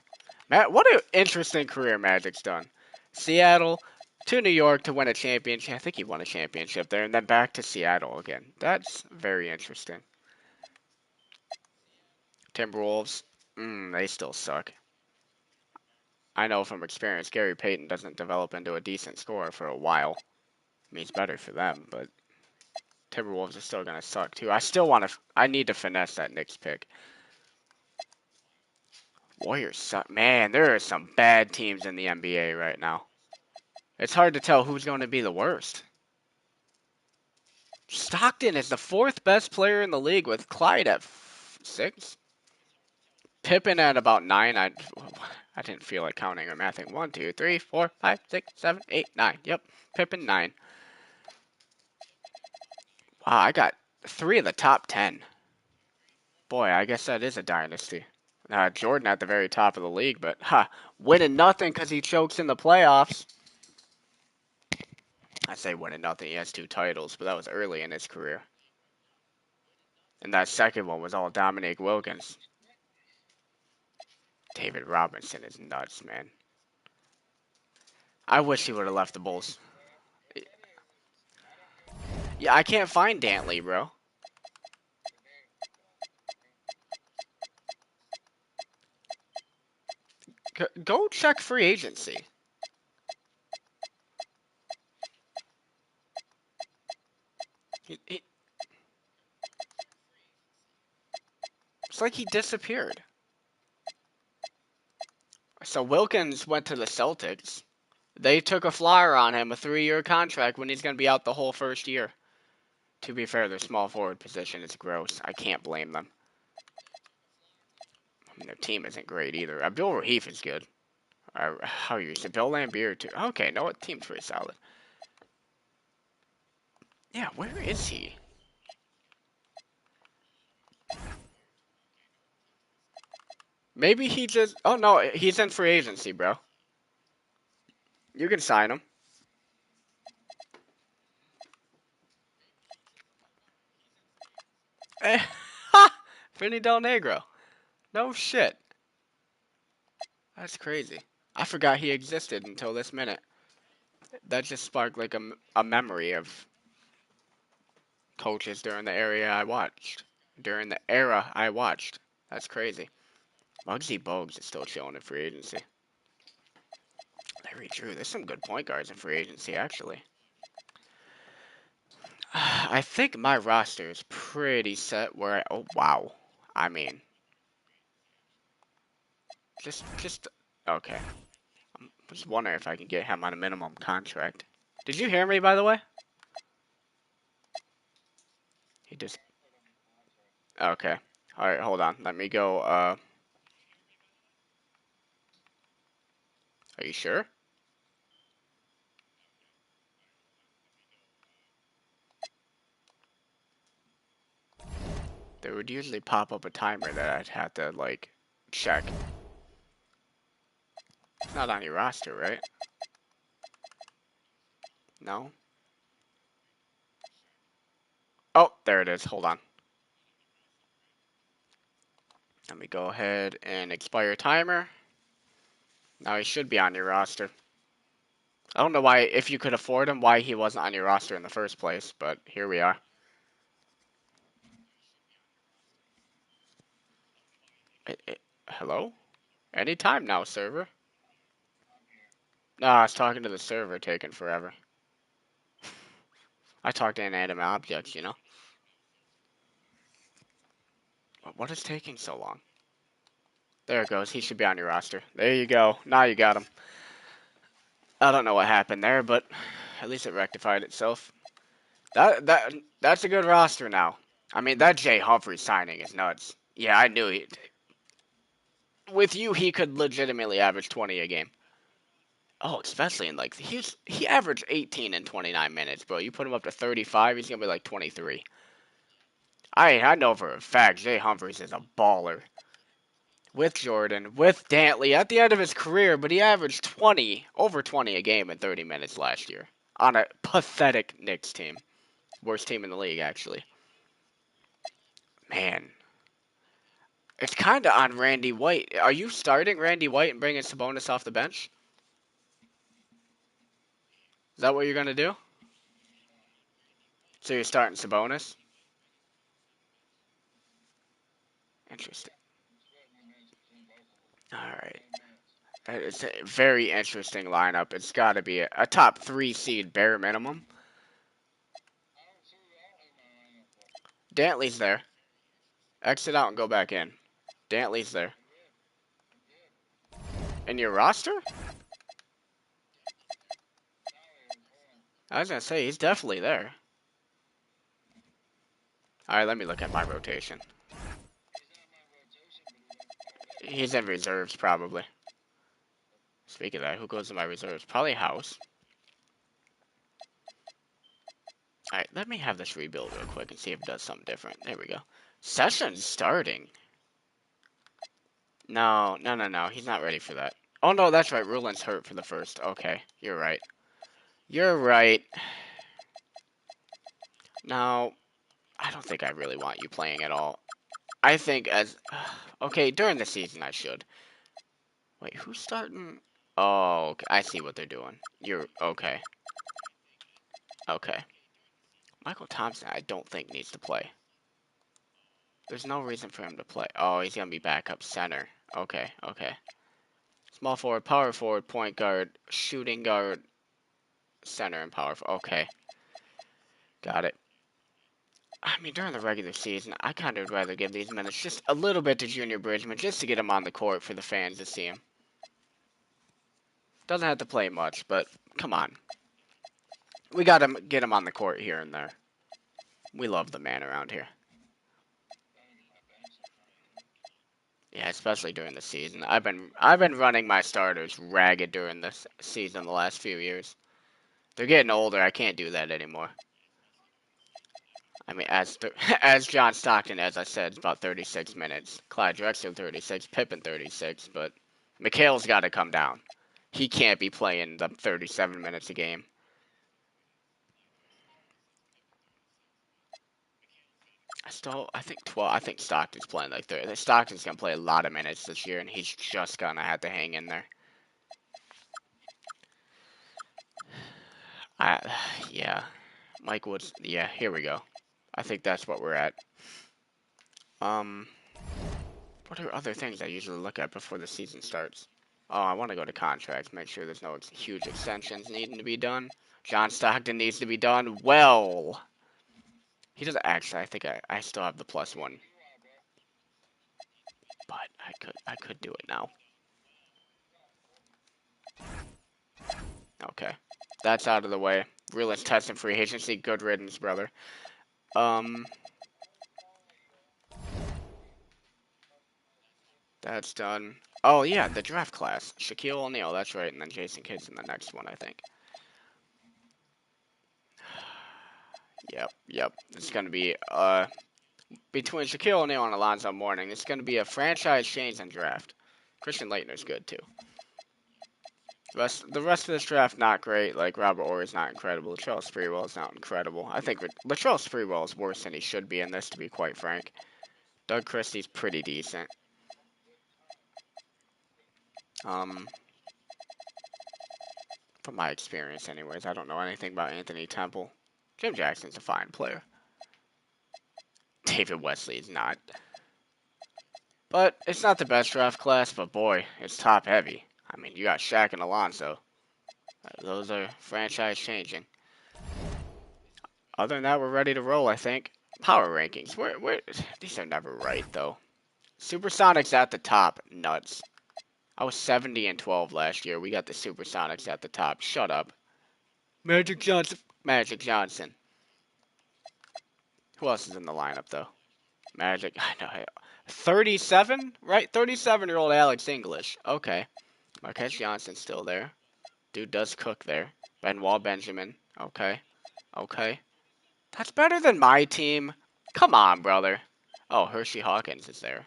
What an interesting career Magic's done. Seattle to New York to win a championship. I think he won a championship there, and then back to Seattle again. That's very interesting. Timberwolves, they still suck. I know from experience, Gary Payton doesn't develop into a decent scorer for a while. I mean, it's better for them, but Timberwolves are still gonna suck too. I need to finesse that Knicks pick. Warriors suck. Man, there are some bad teams in the NBA right now. It's hard to tell who's going to be the worst. Stockton is the 4th best player in the league with Clyde at 6. Pippen at about 9. I didn't feel like counting or mathing. 1, 2, 3, 4, 5, 6, 7, 8, 9. Yep, Pippen 9. Wow, I got 3 of the top 10. Boy, I guess that is a dynasty. Jordan at the very top of the league, but winning nothing because he chokes in the playoffs. I say winning nothing. He has 2 titles, but that was early in his career. And that second one was all Dominique Wilkins. David Robinson is nuts, man. I wish he would have left the Bulls. Yeah, I can't find Dantley, bro. Go check free agency. It's like he disappeared. So Wilkins went to the Celtics. They took a flyer on him, a 3-year contract, when he's going to be out the whole first year. To be fair, their small forward position is gross. I can't blame them. I mean, their team isn't great either. Bill Rahif is good. How are you? So Bill Laimbeer too. Okay, no, what team's pretty solid. Yeah, where is he? Maybe he just... Oh, no, he's in free agency, bro. You can sign him. Ha! Vinny Del Negro. No shit. That's crazy. I forgot he existed until this minute. That just sparked like a memory of coaches during the era I watched. That's crazy. Muggsy Bogues is still chilling in free agency. Larry Drew. There's some good point guards in free agency, actually. I think my roster is pretty set where oh, wow. I mean. Just, okay. I'm just wondering if I can get him on a minimum contract. Did you hear me, by the way? He just... Okay. Alright, hold on. Let me go, Are you sure? would usually pop up a timer that I'd have to, like, check. It's not on your roster, right? No? Oh, there it is. Hold on. Let me go ahead and expire timer. Now he should be on your roster. I don't know why, if you could afford him, why he wasn't on your roster in the first place, but here we are. Hello? Anytime now, server. No, I was talking to the server, taking forever. I talk to inanimate objects, you know? What is taking so long? There it goes. He should be on your roster. There you go. Now you got him. I don't know what happened there, but at least it rectified itself. That's a good roster now. I mean, that Jay Humphrey signing is nuts. Yeah, I knew he. With you, he could legitimately average 20 a game. Oh, especially in like he averaged 18 in 29 minutes, bro. You put him up to 35, he's gonna be like 23. I know for a fact Jay Humphries is a baller. With Jordan, with Dantley at the end of his career, but he averaged over 20 a game in 30 minutes last year on a pathetic Knicks team. Worst team in the league, actually. Man. It's kind of on Randy White. Are you starting Randy White and bringing Sabonis off the bench? Is that what you're going to do? So you're starting Sabonis? Interesting. Alright. It's a very interesting lineup. It's got to be a top 3 seed bare minimum. Dantley's there. Exit out and go back in. Dantley's there. In your roster? I was going to say, he's definitely there. Alright, let me look at my rotation. He's in reserves, probably. Speaking of that, who goes in my reserves? Probably House. Alright, let me have this rebuild real quick and see if it does something different. There we go. Sessions starting. No. He's not ready for that. Oh, no, that's right. Rulin's hurt for the first. Okay, you're right. You're right. No, I don't think I really want you playing at all. I think as... Okay, during the season I should. Wait, who's starting? Oh, okay. I see what they're doing. You're... Okay. Okay. Michael Thompson, I don't think needs to play. There's no reason for him to play. Oh, he's going to be backup center. Okay. Small forward, power forward, point guard, shooting guard, center, and power forward. Okay. Got it. I mean, during the regular season, I kind of would rather give these minutes just a little bit to Junior Bridgman, just to get him on the court for the fans to see him. Doesn't have to play much, but come on. We got to get him on the court here and there. We love the man around here. Yeah, especially during the season. I've been running my starters ragged during this season the last few years. They're getting older. I can't do that anymore. I mean, as John Stockton, as I said, it's about 36 minutes. Clyde Drexler 36, Pippen 36, but McHale's got to come down. He can't be playing the 37 minutes a game. I think 12. I think Stockton's playing like 30. Stockton's gonna play a lot of minutes this year, and he's just gonna have to hang in there. Yeah. Mike Woods. Yeah, here we go. I think that's what we're at. What are other things I usually look at before the season starts? Oh, I want to go to contracts, make sure there's no huge extensions needing to be done. John Stockton needs to be done. Well, he doesn't actually. I think I still have the +1, but I could do it now. Okay, that's out of the way. Realist testing free agency. Good riddance, brother. That's done. Oh, yeah, the draft class. Shaquille O'Neal, that's right, and then Jason Kidd's in the next one, I think. Yep. It's going to be between Shaquille O'Neal and Alonzo Mourning, it's going to be a franchise change and draft. Christian Leitner's good too. The rest of this draft not great. Like Robert Ory's not incredible. Latrell Sprewell's not incredible. I think Latrell Sprewell is worse than he should be in this, to be quite frank. Doug Christie's pretty decent. From my experience, anyways, I don't know anything about Anthony Temple. Jim Jackson's a fine player. David Wesley is not. But it's not the best draft class, but boy, it's top heavy. I mean, you got Shaq and Alonzo. Those are franchise changing. Other than that, we're ready to roll, I think. Power rankings. These are never right, though. Supersonics at the top. Nuts. I was 70 and 12 last year. We got the Supersonics at the top. Shut up. Magic Johnson. Magic Johnson. Who else is in the lineup, though? Magic. I know. 37? Right? 37-year-old Alex English. Okay. Marquez Johnson's still there. Dude does cook there. Benoit Benjamin. Okay. Okay. That's better than my team. Come on, brother. Oh, Hershey Hawkins is there.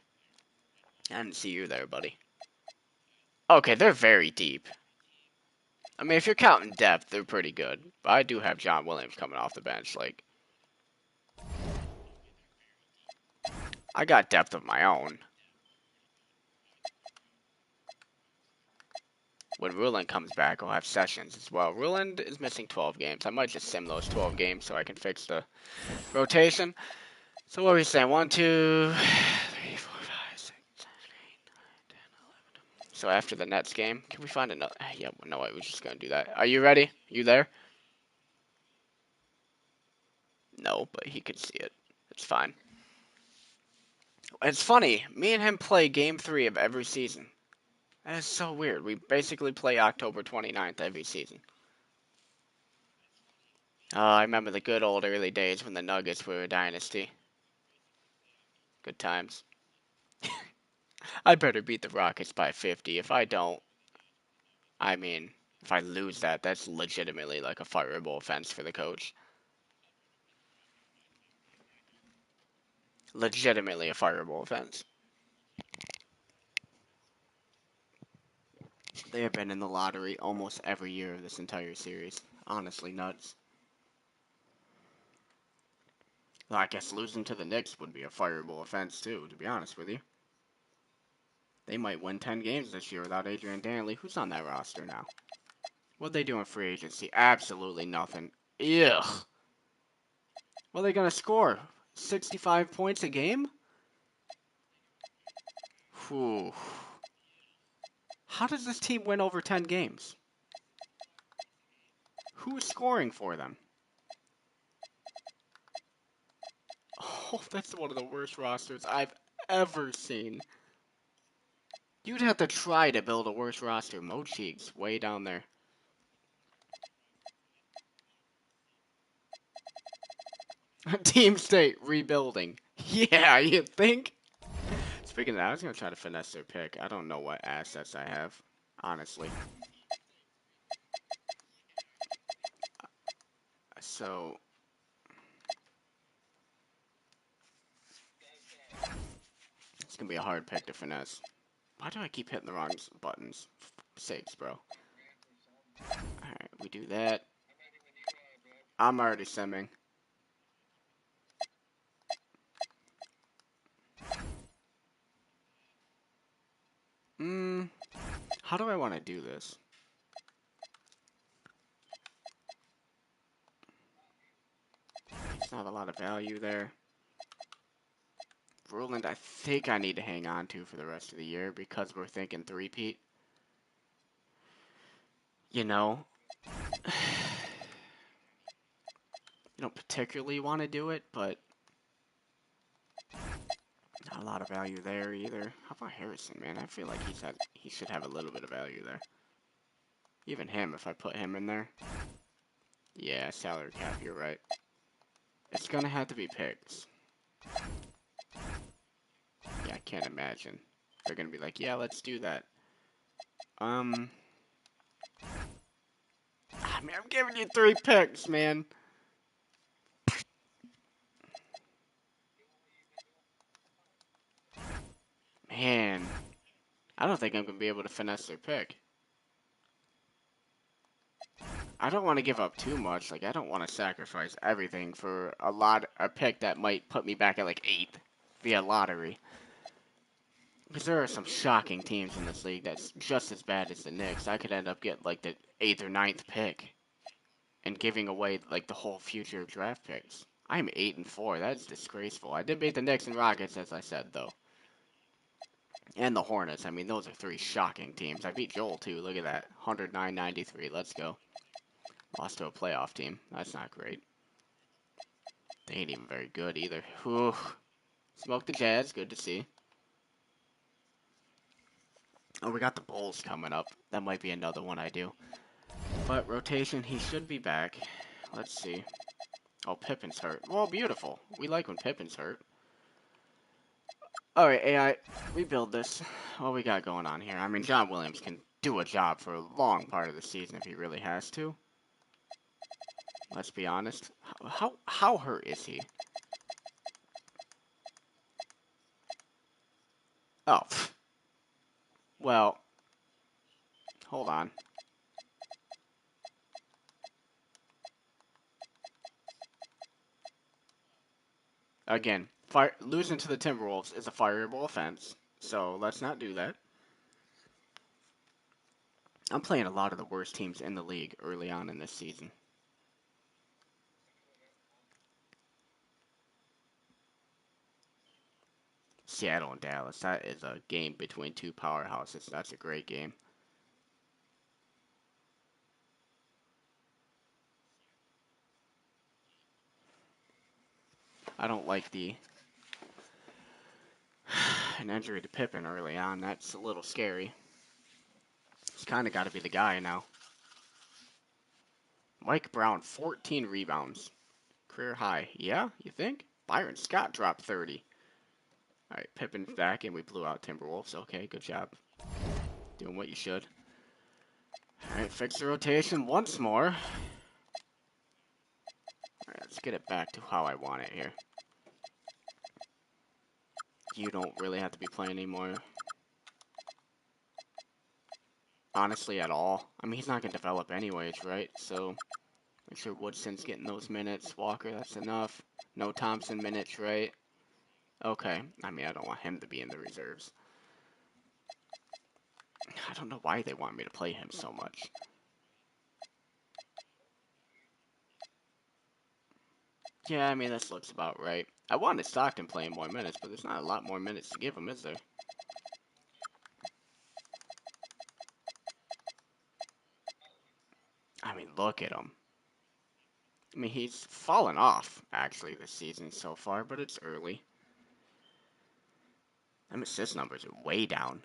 I didn't see you there, buddy. Okay, they're very deep. I mean, if you're counting depth, they're pretty good. But I do have John Williams coming off the bench. Like, I got depth of my own. When Ruland comes back, I'll have Sessions as well. Ruland is missing 12 games. I might just sim those 12 games so I can fix the rotation. So what are we saying? 1, 2, 3, 4, 5, 6, 7, 8, 9, 10, 11. So after the Nets game, can we find another? Yeah, no, we're just going to do that. Are you ready? You there? No, but he can see it. It's fine. It's funny. Me and him play game 3 of every season. That is so weird. We basically play October 29th every season. I remember the good old early days when the Nuggets were a dynasty. Good times. I better beat the Rockets by 50. If I don't, I mean, if I lose that, that's legitimately like a fireable offense for the coach. Legitimately a fireable offense. They have been in the lottery almost every year of this entire series. Honestly, nuts. Well, I guess losing to the Knicks would be a fireable offense too, to be honest with you. They might win 10 games this year without Adrian Dantley. Who's on that roster now? What they do in free agency? Absolutely nothing. Ugh. What are they going to score? 65 points a game? Whew. How does this team win over 10 games? Who's scoring for them? Oh, that's one of the worst rosters I've ever seen. You'd have to try to build a worse roster. Mo Cheeks, way down there. Team State, rebuilding. Yeah, you think? Speaking of that, I was going to try to finesse their pick. I don't know what assets I have, honestly. So, it's going to be a hard pick to finesse. Why do I keep hitting the wrong buttons? Sakes, bro. Alright, we do that. I'm already simming. How do I want to do this? There's not a lot of value there. Ruland, I think I need to hang on to for the rest of the year because we're thinking three-peat. You know, you don't particularly want to do it, but not a lot of value there either. How about Harrison, man? I feel like he should have a little bit of value there. Even him, if I put him in there. Yeah, salary cap, you're right. It's gonna have to be picks. Yeah, I can't imagine. They're gonna be like, yeah, let's do that. I mean, I'm giving you 3 picks, man. Man, I don't think I'm going to be able to finesse their pick. I don't want to give up too much. Like, I don't want to sacrifice everything for a pick that might put me back at like 8th via lottery. Because there are some shocking teams in this league that's just as bad as the Knicks. I could end up getting like the 8th or 9th pick and giving away like the whole future draft picks. I'm 8-4. That's disgraceful. I did beat the Knicks and Rockets, as I said, though. And the Hornets. I mean, those are 3 shocking teams. I beat Joel, too. Look at that. 109-93. Let's go. Lost to a playoff team. That's not great. They ain't even very good, either. Whew. Smoke the Jazz. Good to see. Oh, we got the Bulls coming up. That might be another one I do. But rotation, he should be back. Let's see. Oh, Pippen's hurt. Well, beautiful. We like when Pippen's hurt. Alright, AI, rebuild this. What we got going on here? I mean, John Williams can do a job for a long part of the season if he really has to. Let's be honest. How hurt is he? Oh. Well. Hold on. Again, losing to the Timberwolves is a fireable offense, so let's not do that. I'm playing a lot of the worst teams in the league early on in this season. Seattle and Dallas, that is a game between 2 powerhouses. That's a great game. I don't like an injury to Pippen early on. That's a little scary. He's kind of got to be the guy now. Mike Brown, 14 rebounds. Career high. Yeah, you think? Byron Scott dropped 30. All right, Pippen's back, and we blew out Timberwolves. Okay, good job. Doing what you should. All right, fix the rotation once more. All right, let's get it back to how I want it here. You don't really have to be playing anymore. Honestly, at all. I mean, he's not going to develop anyways, right? So, make sure Woodson's getting those minutes. Walker, that's enough. No Thompson minutes, right? Okay. I mean, I don't want him to be in the reserves. I don't know why they want me to play him so much. Yeah, I mean, this looks about right. I wanted Stockton playing more minutes, but there's not a lot more minutes to give him, is there? I mean, look at him. I mean, he's fallen off, actually, this season so far, but it's early. Them assist numbers are way down.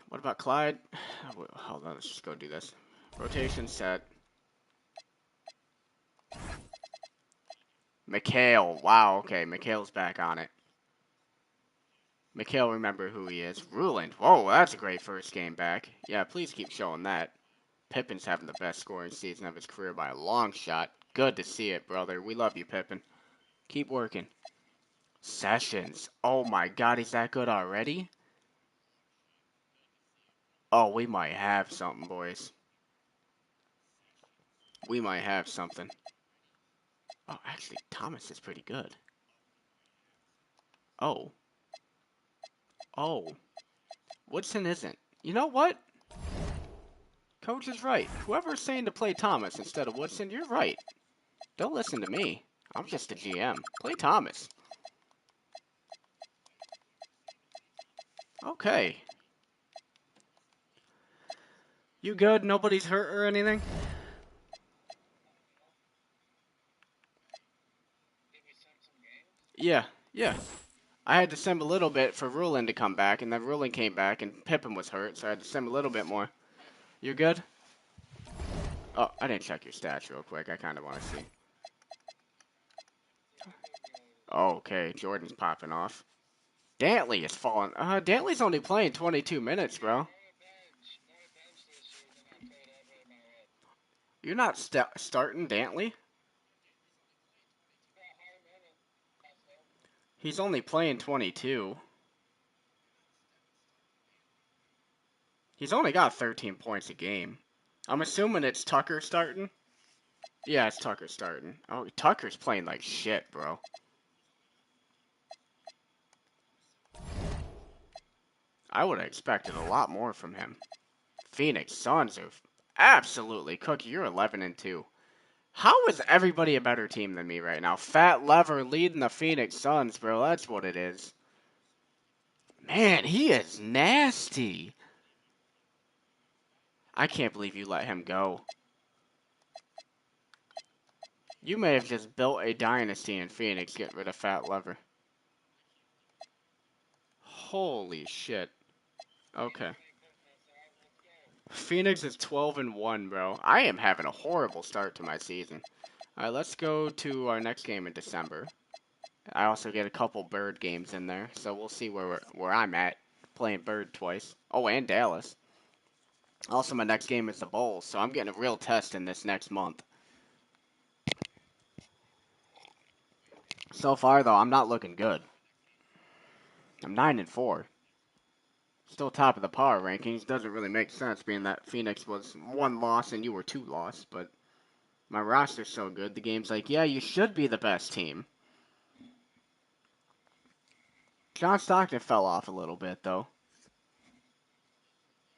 What about Clyde? Hold on, let's just go do this. Rotation set. Mikhail. Wow, okay, Mikhail's back on it. Mikhail, remember who he is. Ruland. Whoa, that's a great first game back. Yeah, please keep showing that. Pippen's having the best scoring season of his career by a long shot. Good to see it, brother. We love you, Pippen. Keep working. Sessions. Oh my god, he's that good already? Oh, we might have something, boys. We might have something. Oh, actually, Thomas is pretty good. Oh. Oh. Woodson isn't. You know what? Coach is right. Whoever's saying to play Thomas instead of Woodson, you're right. Don't listen to me. I'm just a GM. Play Thomas. Okay. You good? Nobody's hurt or anything? Yeah, yeah. I had to sim a little bit for Ruland to come back, and then Ruland came back, and Pippen was hurt, so I had to sim a little bit more. You good? Oh, I didn't check your stats real quick. I kind of want to see. Oh, okay, Jordan's popping off. Dantley is falling. Dantley's only playing 22 minutes, bro. You're not starting Dantley? He's only playing 22. He's only got 13 points a game. I'm assuming it's Tucker starting. Yeah, it's Tucker starting. Oh, Tucker's playing like shit, bro. I would have expected a lot more from him. Phoenix Suns are absolutely cooking. You're 11-2. How is everybody a better team than me right now? Fat Lever leading the Phoenix Suns, bro. That's what it is. Man, he is nasty. I can't believe you let him go. You may have just built a dynasty in Phoenix getting rid of Fat Lever. Holy shit. Okay. Phoenix is 12-1, bro. I am having a horrible start to my season. Alright, let's go to our next game in December. I also get a couple Bird games in there, so we'll see where I'm at. Playing Bird twice. Oh, and Dallas. Also, my next game is the Bulls, so I'm getting a real test in this next month. So far, though, I'm not looking good. I'm 9-4. Still top of the power rankings. Doesn't really make sense, being that Phoenix was 1 loss and you were 2 loss, but my roster's so good, the game's like, yeah, you should be the best team. John Stockton fell off a little bit, though.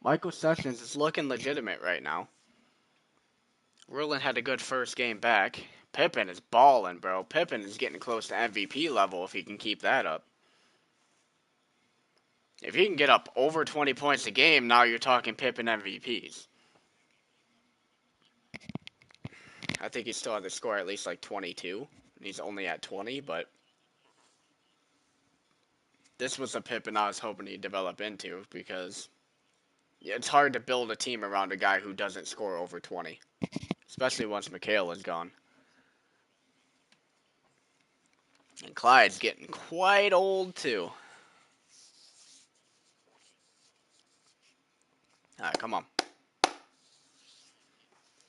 Michael Sessions is looking legitimate right now. Rulin had a good first game back. Pippen is balling, bro. Pippen is getting close to MVP level if he can keep that up. If he can get up over 20 points a game, now you're talking Pippen MVPs. I think he still had to score at least like 22. He's only at 20, but this was a Pippen I was hoping he'd develop into, because it's hard to build a team around a guy who doesn't score over 20. Especially once McHale is gone. And Clyde's getting quite old, too. Alright, come on.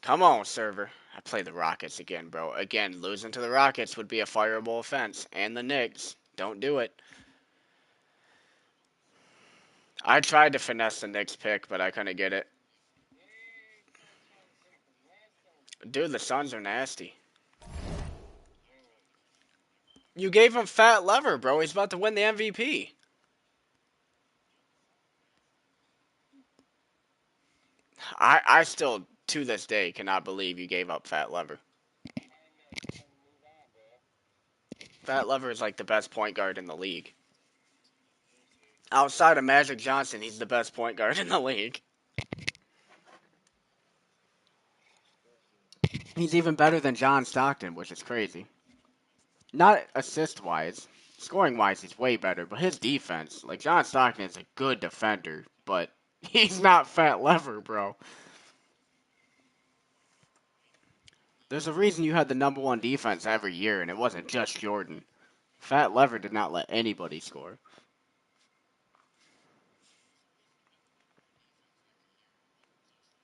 Come on, server. I play the Rockets again, bro. Again, losing to the Rockets would be a fireable offense. And the Knicks. Don't do it. I tried to finesse the Knicks pick, but I couldn't get it. Dude, the Suns are nasty. You gave him Fat Lever, bro. He's about to win the MVP. I still, to this day, cannot believe you gave up Fat Lever. Fat Lever is like the best point guard in the league. Outside of Magic Johnson, he's the best point guard in the league. He's even better than John Stockton, which is crazy. Not assist-wise. Scoring-wise, he's way better, but his defense, like, John Stockton is a good defender, but he's not Fat Lever, bro. There's a reason you had the #1 defense every year, and it wasn't just Jordan. Fat Lever did not let anybody score.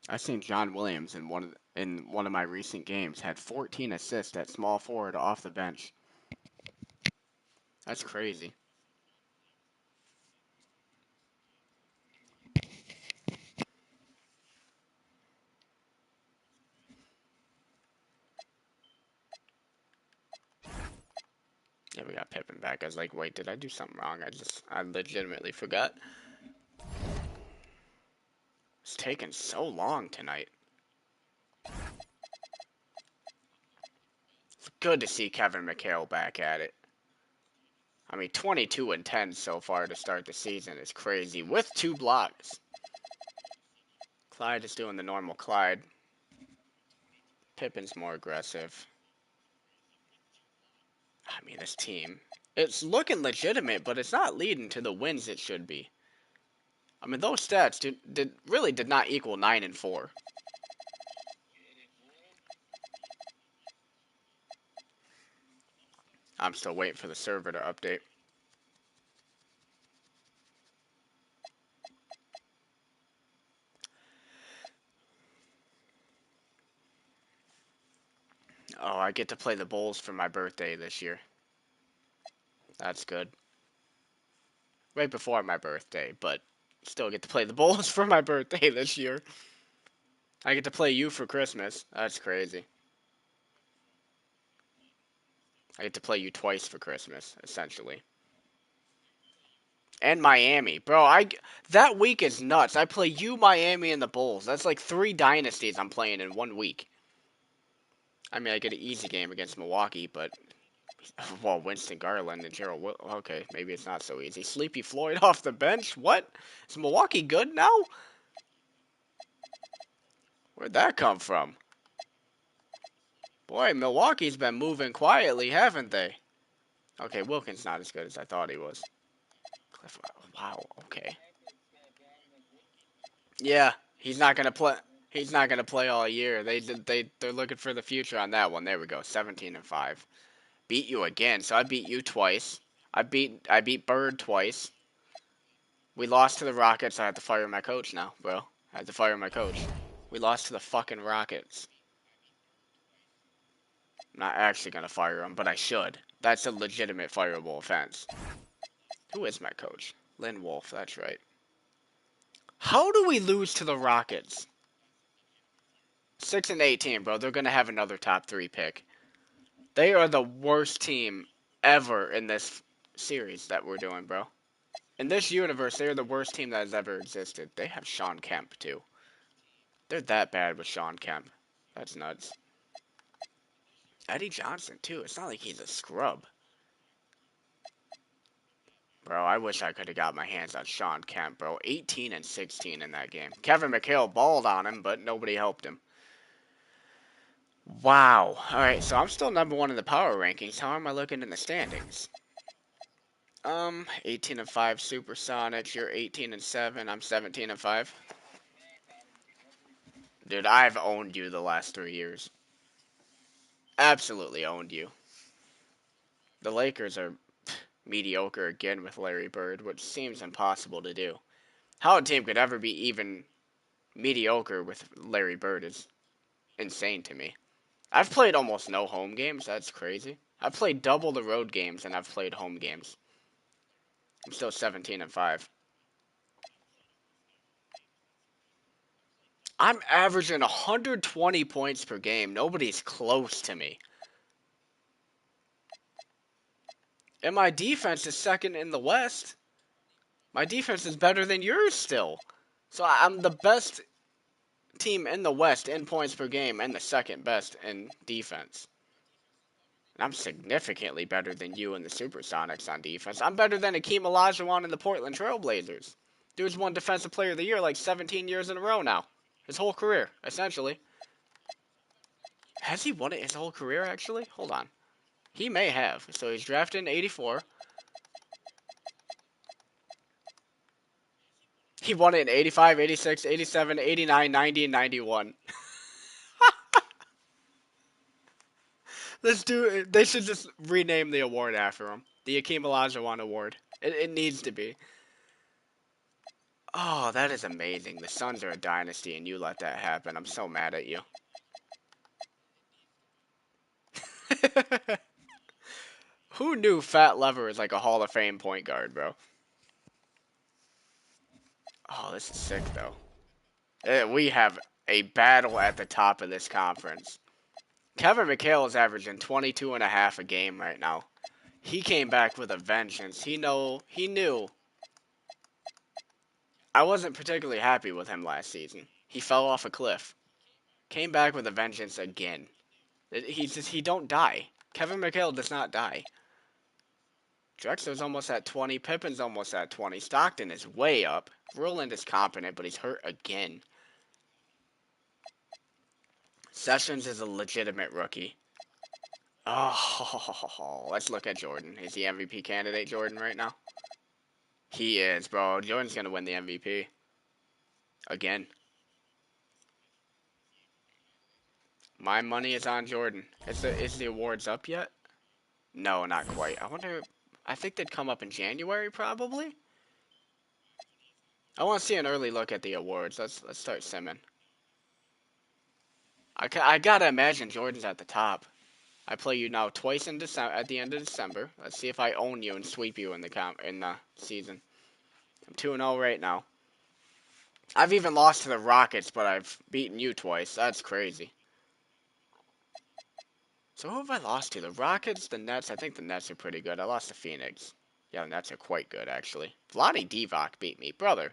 I seen John Williams in one of my recent games had 14 assists at small forward off the bench. That's crazy. Yeah, we got Pippen back. I was like, wait, did I do something wrong? I legitimately forgot. It's taking so long tonight. It's good to see Kevin McHale back at it. I mean, 22-10 so far to start the season is crazy, with 2 blocks. Clyde is doing the normal Clyde. Pippen's more aggressive. I mean, this team, it's looking legitimate, but it's not leading to the wins it should be. I mean, those stats really did not equal 9-4. I'm still waiting for the server to update. Oh, I get to play the Bulls for my birthday this year. That's good. Right before my birthday, but Still get to play the Bulls for my birthday this year. I get to play you for Christmas. That's crazy. I get to play you twice for Christmas, essentially. And Miami. Bro, that week is nuts. I play you, Miami, and the Bulls. That's like 3 dynasties I'm playing in 1 week. I mean, I get an easy game against Milwaukee, but... Well, Winston Garland and Gerald Will... Okay, maybe it's not so easy. Sleepy Floyd off the bench? What? Is Milwaukee good now? Where'd that come from? Boy, Milwaukee's been moving quietly, haven't they? Okay, Wilkins not as good as I thought he was. Cliff, wow, okay. Yeah, he's not gonna play. He's not gonna play all year. They're looking for the future on that one. There we go. 17-5. Beat you again. So I beat you twice. I beat Bird twice. We lost to the Rockets. I had to fire my coach now, bro. I had to fire my coach. We lost to the fucking Rockets. I'm not actually gonna fire him, but I should. That's a legitimate fireable offense. Who is my coach? Lynn Wolf. That's right. How do we lose to the Rockets? 6-18, bro. They're gonna have another top 3 pick. They are the worst team ever in this series that we're doing, bro. In this universe, they are the worst team that has ever existed. They have Shawn Kemp, too. They're that bad with Shawn Kemp. That's nuts. Eddie Johnson, too. It's not like he's a scrub. Bro, I wish I could have got my hands on Shawn Kemp, bro. 18-16 in that game. Kevin McHale balled on him, but nobody helped him. Wow. Alright, so I'm still number 1 in the power rankings. How am I looking in the standings? 18-5 Supersonics. You're 18-7. I'm 17-5. Dude, I've owned you the last 3 years. Absolutely owned you. The Lakers are mediocre again with Larry Bird, which seems impossible to do. How a team could ever be even mediocre with Larry Bird is insane to me. I've played almost no home games. That's crazy. I've played double the road games, and I've played home games. I'm still 17-5. I'm averaging 120 points per game. Nobody's close to me. And my defense is second in the West. My defense is better than yours still. So I'm the best team in the West in points per game and the second best in defense. And I'm significantly better than you and the Supersonics on defense. I'm better than Akeem Olajuwon and the Portland Trailblazers. Dude's won Defensive Player of the Year like 17 years in a row now. His whole career, essentially. Has he won it his whole career, actually? Hold on. He may have. So he's drafted in 84. He won it in 85, 86, 87, 89, 90, and 91. They should just rename the award after him. The Akeem Olajuwon Award. It needs to be. Oh, that is amazing. The Suns are a dynasty and you let that happen. I'm so mad at you. Who knew Fat Lever is like a Hall of Fame point guard, bro? Oh, this is sick, though. We have a battle at the top of this conference. Kevin McHale is averaging 22.5 a game right now. He came back with a vengeance. He knew. I wasn't particularly happy with him last season. He fell off a cliff. Came back with a vengeance again. He don't die. Kevin McHale does not die. Drexler's almost at 20. Pippen's almost at 20. Stockton is way up. Roland is competent, but he's hurt again. Sessions is a legitimate rookie. Oh, let's look at Jordan. Is he MVP candidate, Jordan, right now? He is, bro. Jordan's going to win the MVP. Again. My money is on Jordan. Is the awards up yet? No, not quite. I think they'd come up in January, probably? I want to see an early look at the awards. Let's start simming. I gotta imagine Jordan's at the top. I play you now twice in December, at the end of December. Let's see if I own you and sweep you in the season. I'm 2-0 right now. I've even lost to the Rockets, but I've beaten you twice. That's crazy. So who have I lost to? The Rockets, the Nets. I think the Nets are pretty good. I lost to Phoenix. Yeah, the Nets are quite good, actually. Vlade Divac beat me. Brother.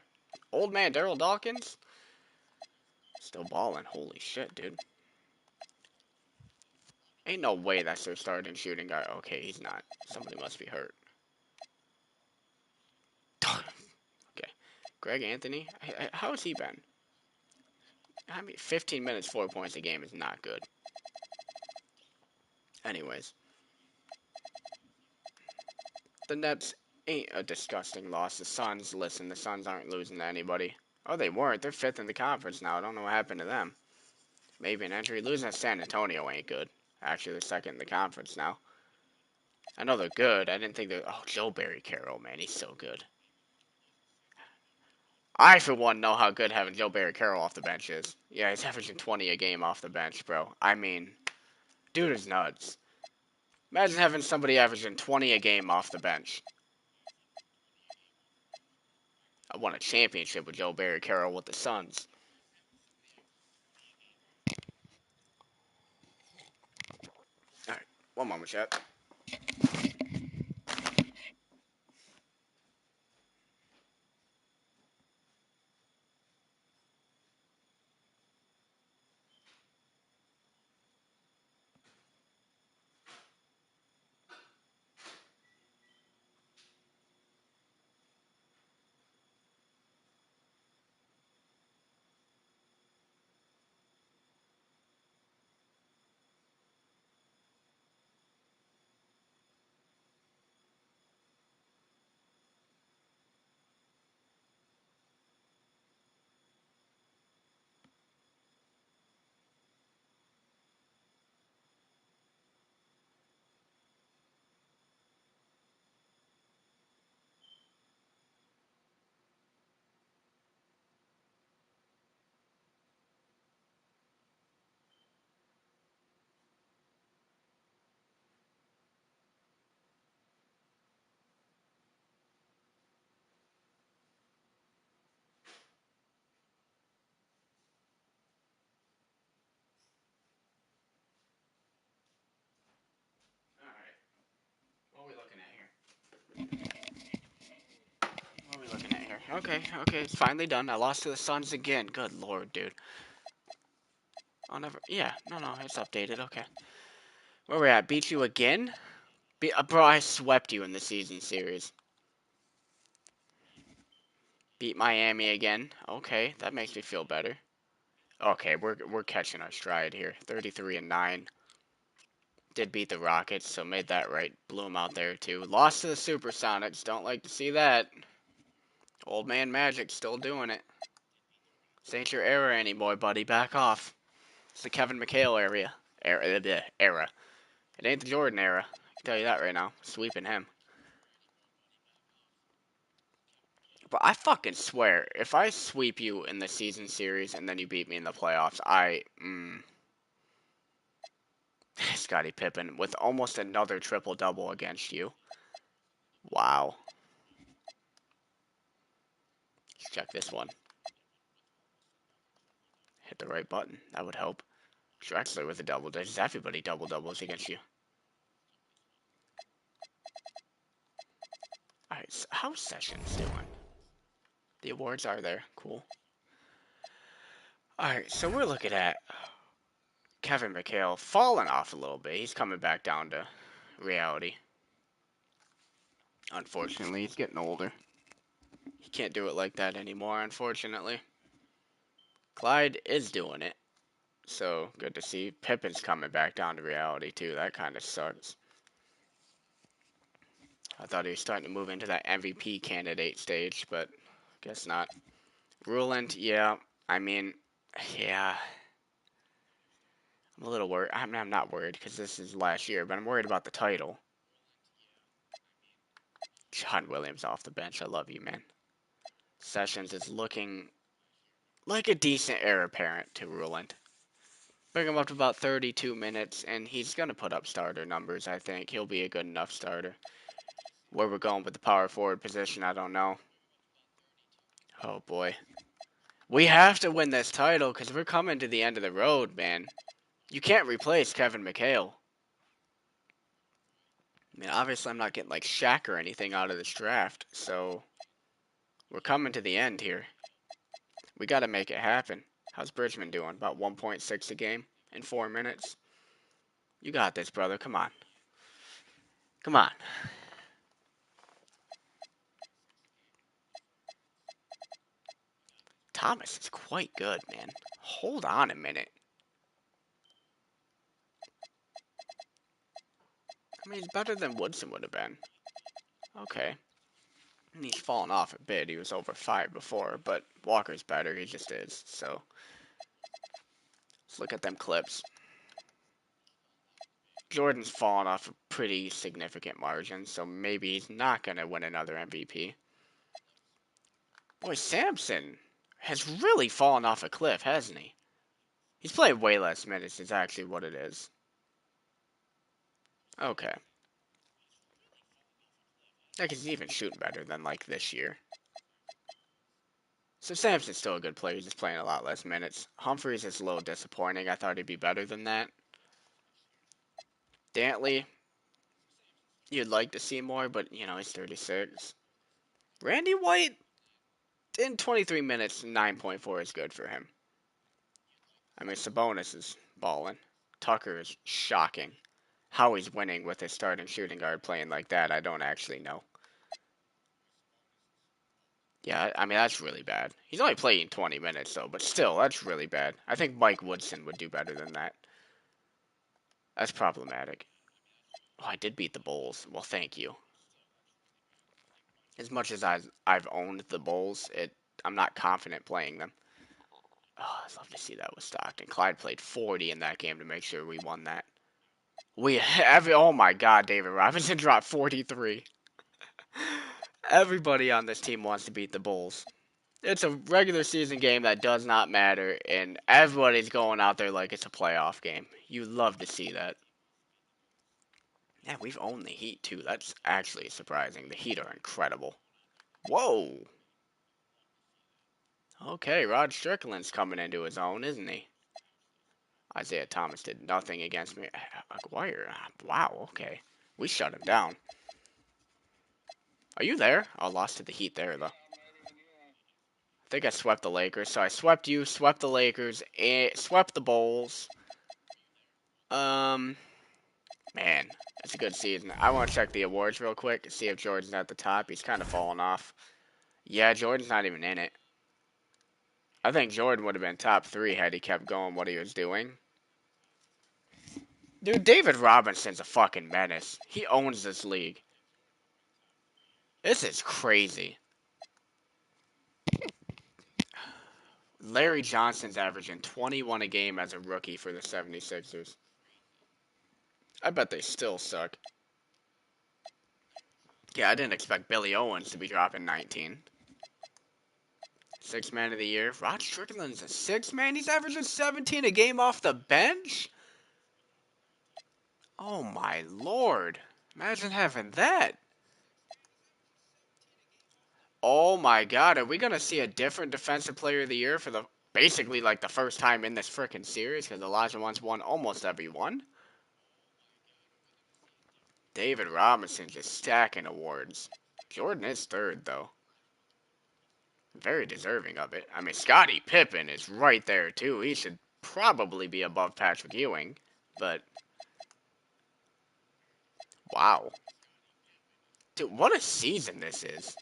Old man Daryl Dawkins? Still balling. Holy shit, dude. Ain't no way that's their starting shooting guard. Okay, he's not. Somebody must be hurt. Okay. Greg Anthony? How has he been? I mean, 15 minutes, 4 points a game is not good. Anyways. The Nets ain't a disgusting loss. The Suns, listen, the Suns aren't losing to anybody. Oh, they weren't. They're 5th in the conference now. I don't know what happened to them. Maybe an injury. Losing to San Antonio ain't good. Actually, they're 2nd in the conference now. I know they're good. I didn't think they're... Oh, Joe Barry Carroll, man. He's so good. I, for one, know how good having Joe Barry Carroll off the bench is. Yeah, he's averaging 20 a game off the bench, bro. I mean, dude is nuts. Imagine having somebody averaging 20 a game off the bench. I won a championship with Joe Barry Carroll with the Suns. Alright, one moment, chat. Alright, what are we looking at here? What are we looking at here? Okay, it's finally done. I lost to the Suns again. Good lord, dude. I'll never... Yeah, no, it's updated, okay. Where we at? Beat you again? Bro, I swept you in the season series. Beat Miami again. Okay, that makes me feel better. Okay, we're catching our stride here. 33-9. Did beat the Rockets, so made that right. Blew them out there too. Lost to the Supersonics. Don't like to see that. Old man Magic still doing it. This ain't your era anymore, buddy. Back off. It's the Kevin McHale era. It ain't the Jordan era. I can tell you that right now. Sweeping him. But I fucking swear, if I sweep you in the season series and then you beat me in the playoffs, Scottie Pippen with almost another triple-double against you. Wow. Let's check this one. Hit the right button. That would help. Drexler with a double digits. Everybody double-doubles against you. Alright, so how's Sessions doing? The awards are there. Cool. Alright, so we're looking at Kevin McHale falling off a little bit. He's coming back down to reality. Unfortunately, he's getting older. He can't do it like that anymore, unfortunately. Clyde is doing it. So, good to see. Pippen's coming back down to reality, too. That kind of sucks. I thought he was starting to move into that MVP candidate stage, but guess not. Ruland, yeah. I mean, yeah. I'm a little worried. I'm not worried because this is last year, but I'm worried about the title. John Williams off the bench. I love you, man. Sessions is looking like a decent heir apparent to Ruland. Bring him up to about 32 minutes, and he's going to put up starter numbers, I think. He'll be a good enough starter. Where we're going with the power forward position, I don't know. Oh, boy. We have to win this title because we're coming to the end of the road, man. You can't replace Kevin McHale. I mean, obviously, I'm not getting like Shaq or anything out of this draft, so we're coming to the end here. We got to make it happen. How's Bridgman doing? About 1.6 a game in 4 minutes. You got this, brother. Come on. Come on. Thomas is quite good, man. Hold on a minute. I mean, he's better than Woodson would have been. Okay. And he's fallen off a bit. He was over 5 before, but Walker's better. He just is. So, let's look at them clips. Jordan's fallen off a pretty significant margin, so maybe he's not going to win another MVP. Boy, Sampson has really fallen off a cliff, hasn't he? He's played way less minutes is actually what it is. Okay. Yeah, because he's even shooting better than, like, this year. So Sampson's still a good player. He's just playing a lot less minutes. Humphries is a little disappointing. I thought he'd be better than that. Dantley, you'd like to see more, but, you know, he's 36. Randy White, in 23 minutes, 9.4 is good for him. I mean, Sabonis is balling. Tucker is shocking. How he's winning with his starting shooting guard playing like that, I don't actually know. Yeah, I mean, that's really bad. He's only playing 20 minutes, though, but still, that's really bad. I think Mike Woodson would do better than that. That's problematic. Oh, I did beat the Bulls. Well, thank you. As much as I've owned the Bulls, I'm not confident playing them. Oh, I'd love to see that with Stockton. Clyde played 40 in that game to make sure we won that. Oh my God, David Robinson dropped 43. Everybody on this team wants to beat the Bulls. It's a regular season game that does not matter, and everybody's going out there like it's a playoff game. You love to see that. Yeah, we've owned the Heat too. That's actually surprising. The Heat are incredible. Whoa. Okay, Rod Strickland's coming into his own, isn't he? Isaiah Thomas did nothing against me. Aguirre, wow, okay. We shut him down. Are you there? I lost to the Heat there, though. I think I swept the Lakers. So I swept you, swept the Lakers, and swept the Bulls. Man, it's a good season. I want to check the awards real quick to see if Jordan's at the top. He's kind of fallen off. Yeah, Jordan's not even in it. I think Jordan would have been top 3 had he kept going what he was doing. Dude, David Robinson's a fucking menace. He owns this league. This is crazy. Larry Johnson's averaging 21 a game as a rookie for the 76ers. I bet they still suck. Yeah, I didn't expect Billy Owens to be dropping 19. 6th man of the year. Rod Strickland's a 6th man? He's averaging 17 a game off the bench? Oh my lord. Imagine having that. Oh my god, are we gonna see a different defensive player of the year for basically like the first time in this frickin' series? Because Olajuwon's won almost every one. David Robinson just stacking awards. Jordan is 3rd though. Very deserving of it. I mean, Scottie Pippen is right there too. He should probably be above Patrick Ewing, but wow. Dude, what a season this is.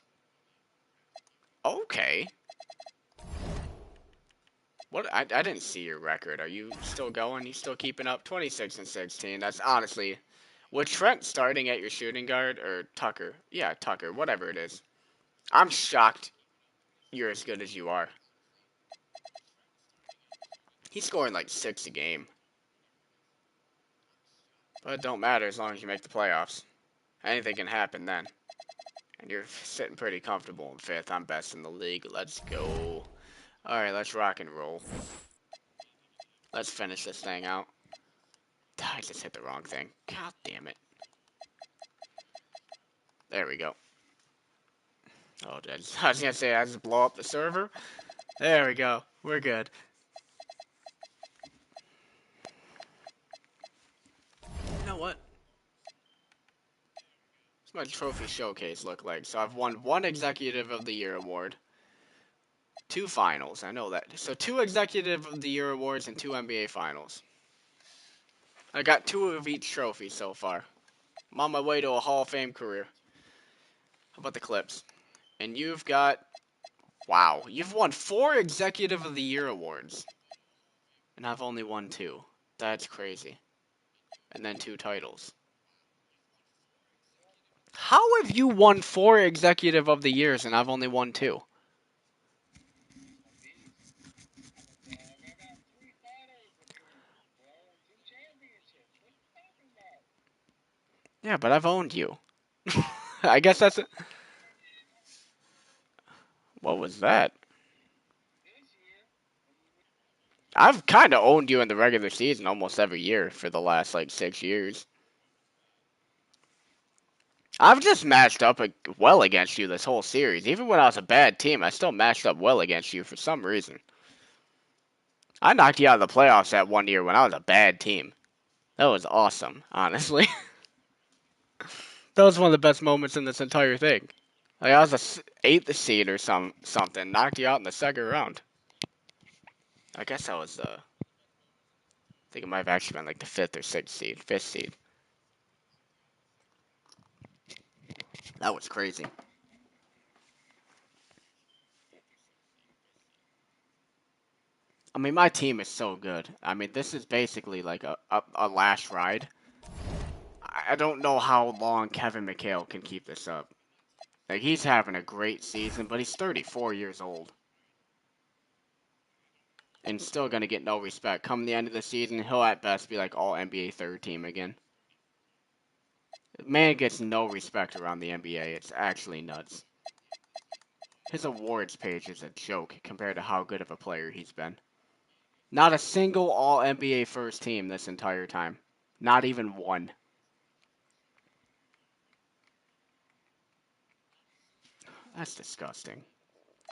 Okay. What? I didn't see your record. Are you still going? You still keeping up? 26 and 16. That's honestly, with Trent starting at your shooting guard, or Tucker. Yeah, Tucker, whatever it is. I'm shocked you're as good as you are. He's scoring like 6 a game. But it don't matter as long as you make the playoffs. Anything can happen then. And you're sitting pretty comfortable in 5th. I'm best in the league. Let's go. Alright, let's rock and roll. Let's finish this thing out. I just hit the wrong thing. God damn it. There we go. Oh, I was gonna say I just blow up the server. There we go. We're good. You know what? What's my trophy showcase look like? So I've won 1 Executive of the Year award, 2 finals. I know that. So 2 Executive of the Year awards and 2 NBA finals. I got 2 of each trophy so far. I'm on my way to a Hall of Fame career. How about the Clips? And you've got, wow, you've won 4 Executive of the Year awards. And I've only won 2. That's crazy. And then 2 titles. How have you won 4 Executive of the Years and I've only won 2? Yeah, but I've owned you. I guess that's it. What was that? I've kind of owned you in the regular season almost every year for the last like 6 years. I've just matched up well against you this whole series. Even when I was a bad team, I still matched up well against you for some reason. I knocked you out of the playoffs that one year when I was a bad team. That was awesome, honestly. That was one of the best moments in this entire thing. Like I was a 8th seed or something, knocked you out in the second round. I guess I was I think it might have actually been like the 5th or 6th seed, 5th seed. That was crazy. I mean, my team is so good. I mean, this is basically like a last ride. I don't know how long Kevin McHale can keep this up. Like, he's having a great season, but he's 34 years old. And still going to get no respect. Come the end of the season, he'll at best be like all NBA third team again. The man gets no respect around the NBA. It's actually nuts. His awards page is a joke compared to how good of a player he's been. Not a single all NBA first team this entire time. Not even one. That's disgusting.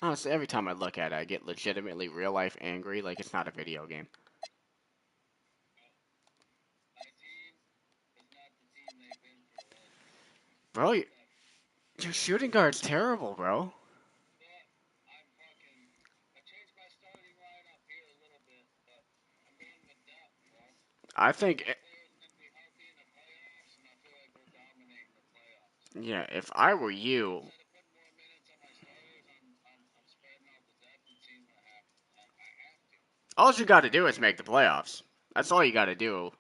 Honestly, every time I look at it, I get legitimately real life angry like it's not a video game. Bro, your shooting guard's terrible, bro. I think, yeah, if I were you, all you got to do is make the playoffs. That's all you got to do.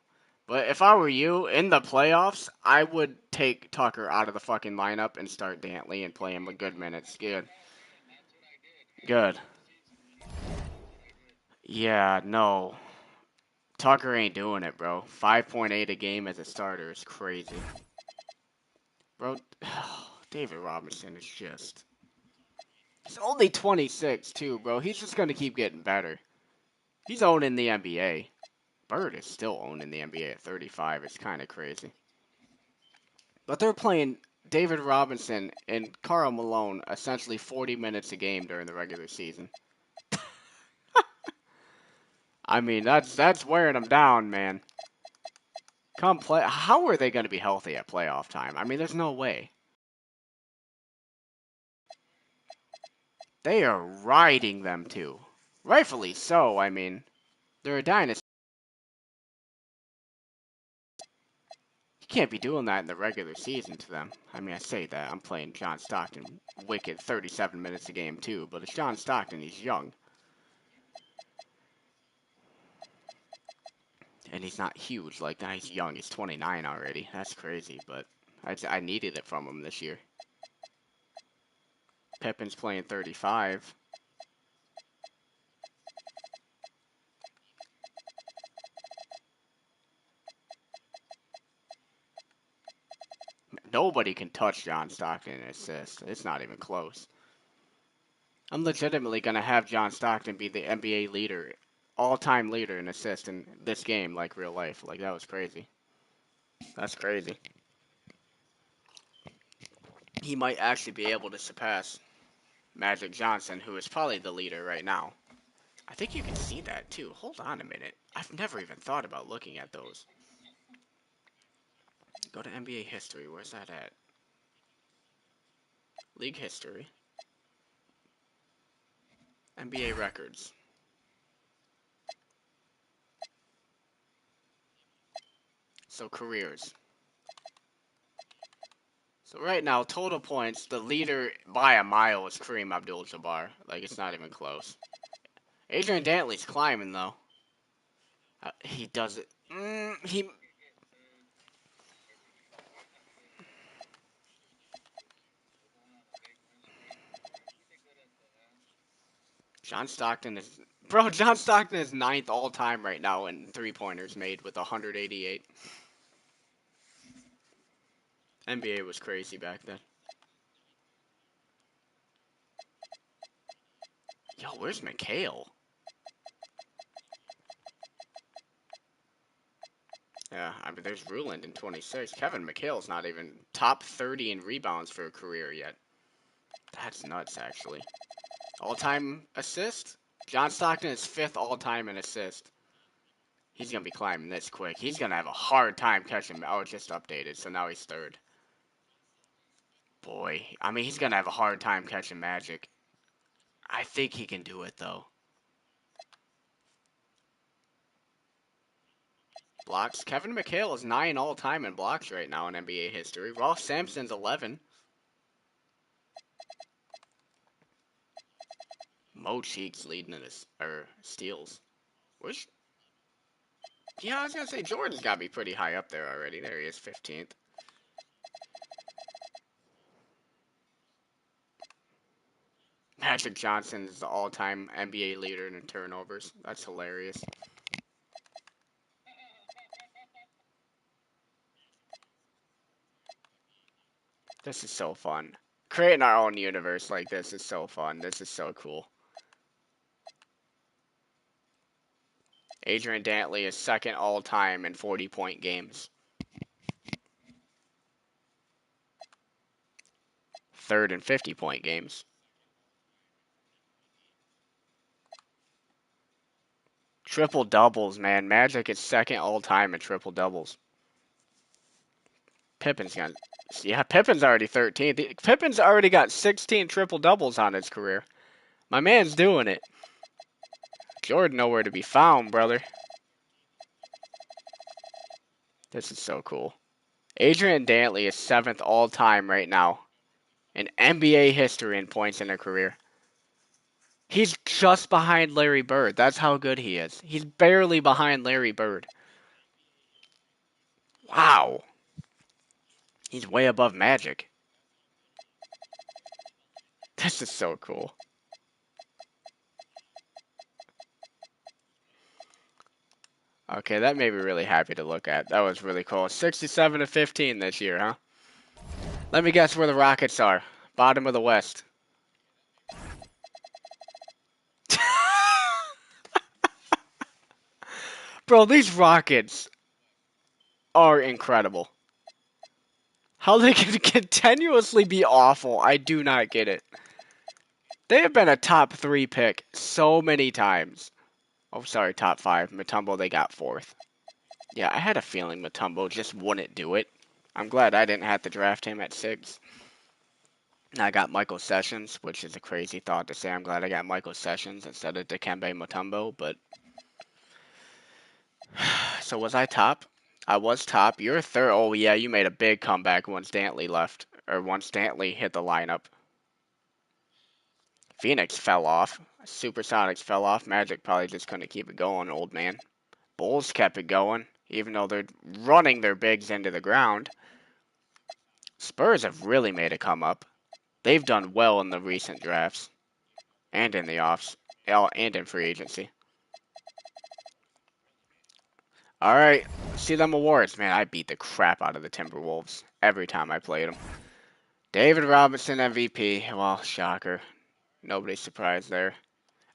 But if I were you in the playoffs, I would take Tucker out of the fucking lineup and start Dantley and play him a good minutes. Good. Good. Yeah, no. Tucker ain't doing it, bro. 5.8 a game as a starter is crazy. Bro, David Robinson is just... He's only 26, too, bro. He's just going to keep getting better. He's owning the NBA. Bird is still owning the NBA at 35. It's kind of crazy. But they're playing David Robinson and Karl Malone essentially 40 minutes a game during the regular season. I mean, that's wearing them down, man. Come play. How are they going to be healthy at playoff time? I mean, there's no way. They are riding them too. Rightfully so. I mean, they're a dynasty. You can't be doing that in the regular season to them. I mean, I say that. I'm playing John Stockton wicked 37 minutes a game too, but it's John Stockton. He's young. And he's not huge like that. He's young. He's 29 already. That's crazy, but I needed it from him this year. Pippen's playing 35. Nobody can touch John Stockton in assists. It's not even close. I'm legitimately going to have John Stockton be the NBA leader, all-time leader in assists in this game, like real life. Like, that was crazy. That's crazy. He might actually be able to surpass Magic Johnson, who is probably the leader right now. I think you can see that too. Hold on a minute. I've never even thought about looking at those. Go to NBA history. Where's that at? League history. NBA records. So careers. So right now, total points, the leader by a mile is Kareem Abdul-Jabbar. Like, it's not even close. Adrian Dantley's climbing, though. He does it. John Stockton is... Bro, John Stockton is 9th all-time right now in three-pointers made with 188. NBA was crazy back then. Yo, where's McHale? Yeah, I mean, there's Ruland in 26. Kevin McHale's not even top 30 in rebounds for a career yet. That's nuts, actually. All-time assist? John Stockton is 5th all-time in assist. He's going to be climbing this quick. He's going to have a hard time catching... Oh, it just updated, so now he's 3rd. Boy, I mean, he's going to have a hard time catching Magic. I think he can do it, though. Blocks. Kevin McHale is 9 all-time in blocks right now in NBA history. Ross Sampson's 11. Mo Cheeks leading in his, steals. Which... Yeah, I was going to say, Jordan's got to be pretty high up there already. There he is, 15th. Magic Johnson is the all-time NBA leader in turnovers. That's hilarious. This is so fun. Creating our own universe like this is so fun. This is so cool. Adrian Dantley is 2nd all-time in 40-point games. 3rd in 50-point games. Triple doubles, man. Magic is 2nd all-time in triple doubles. Pippen's already 13th. Pippen's already got 16 triple doubles on his career. My man's doing it. Jordan nowhere to be found, brother. This is so cool. Adrian Dantley is 7th all-time right now in NBA history in points in a career. He's just behind Larry Bird. That's how good he is. He's barely behind Larry Bird. Wow. He's way above Magic. This is so cool. Okay, that made me really happy to look at. That was really cool. 67-15 this year, huh? Let me guess where the Rockets are. Bottom of the West. Bro, these Rockets are incredible. How they can continuously be awful, I do not get it. They have been a top 3 pick so many times. Oh, sorry, top 5. Mutombo, they got 4th. Yeah, I had a feeling Mutombo just wouldn't do it. I'm glad I didn't have to draft him at 6. I got Michael Sessions, which is a crazy thought to say. I'm glad I got Michael Sessions instead of Dikembe Mutombo, but... So was I top? I was top. You're 3rd. Oh, yeah, you made a big comeback once Dantley left. Or once Dantley hit the lineup. Phoenix fell off. Supersonics fell off. Magic probably just couldn't keep it going, old man. Bulls kept it going, even though they're running their bigs into the ground. Spurs have really made a come up. They've done well in the recent drafts. And in the offs. And in free agency. Alright, see them awards. Man, I beat the crap out of the Timberwolves every time I played them. David Robinson MVP. Well, shocker. Nobody's surprised there.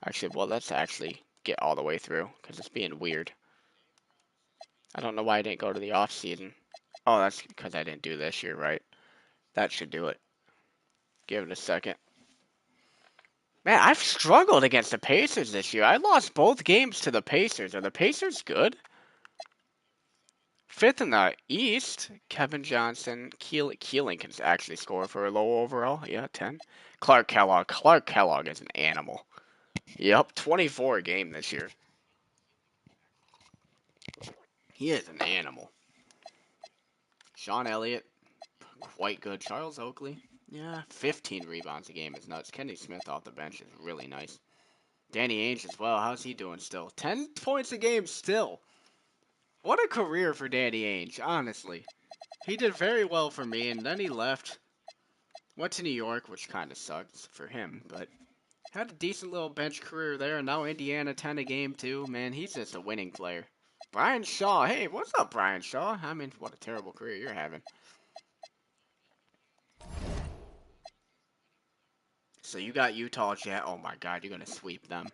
Actually, well, let's actually get all the way through, because it's being weird. I don't know why I didn't go to the off season. Oh, that's because I didn't do this year, right? That should do it. Give it a second. Man, I've struggled against the Pacers this year. I lost both games to the Pacers. Are the Pacers good? Fifth in the East, Kevin Johnson. Keeling can actually score for a low overall. Yeah, 10. Clark Kellogg. Clark Kellogg is an animal. Yep, 24 a game this year. He is an animal. Sean Elliott, quite good. Charles Oakley, yeah, 15 rebounds a game is nuts. Kenny Smith off the bench is really nice. Danny Ainge as well. How's he doing still? 10 points a game still. What a career for Danny Ainge, honestly. He did very well for me, and then he left. Went to New York, which kind of sucks for him, but had a decent little bench career there, and now Indiana 10 a game too. Man, he's just a winning player. Brian Shaw. Hey, what's up, Brian Shaw? I mean, what a terrible career you're having. So you got Utah Jazz. Oh my God, you're going to sweep them.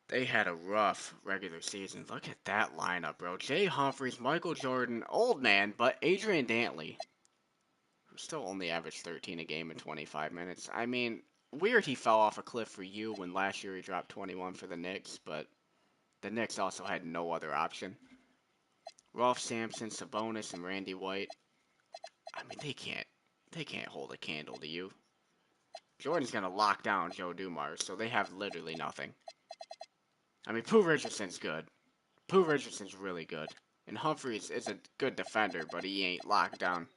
They had a rough regular season. Look at that lineup, bro. Jay Humphries, Michael Jordan, old man, but Adrian Dantley, who still only averaged 13 a game in 25 minutes. I mean, weird he fell off a cliff for you when last year he dropped 21 for the Knicks, but the Knicks also had no other option. Rolf Sampson, Sabonis, and Randy White. I mean, they can't hold a candle to you. Jordan's gonna lock down Joe Dumars, so they have literally nothing. I mean, Pooh Richardson's good. Pooh Richardson's really good. And Humphries is a good defender, but he ain't locked down.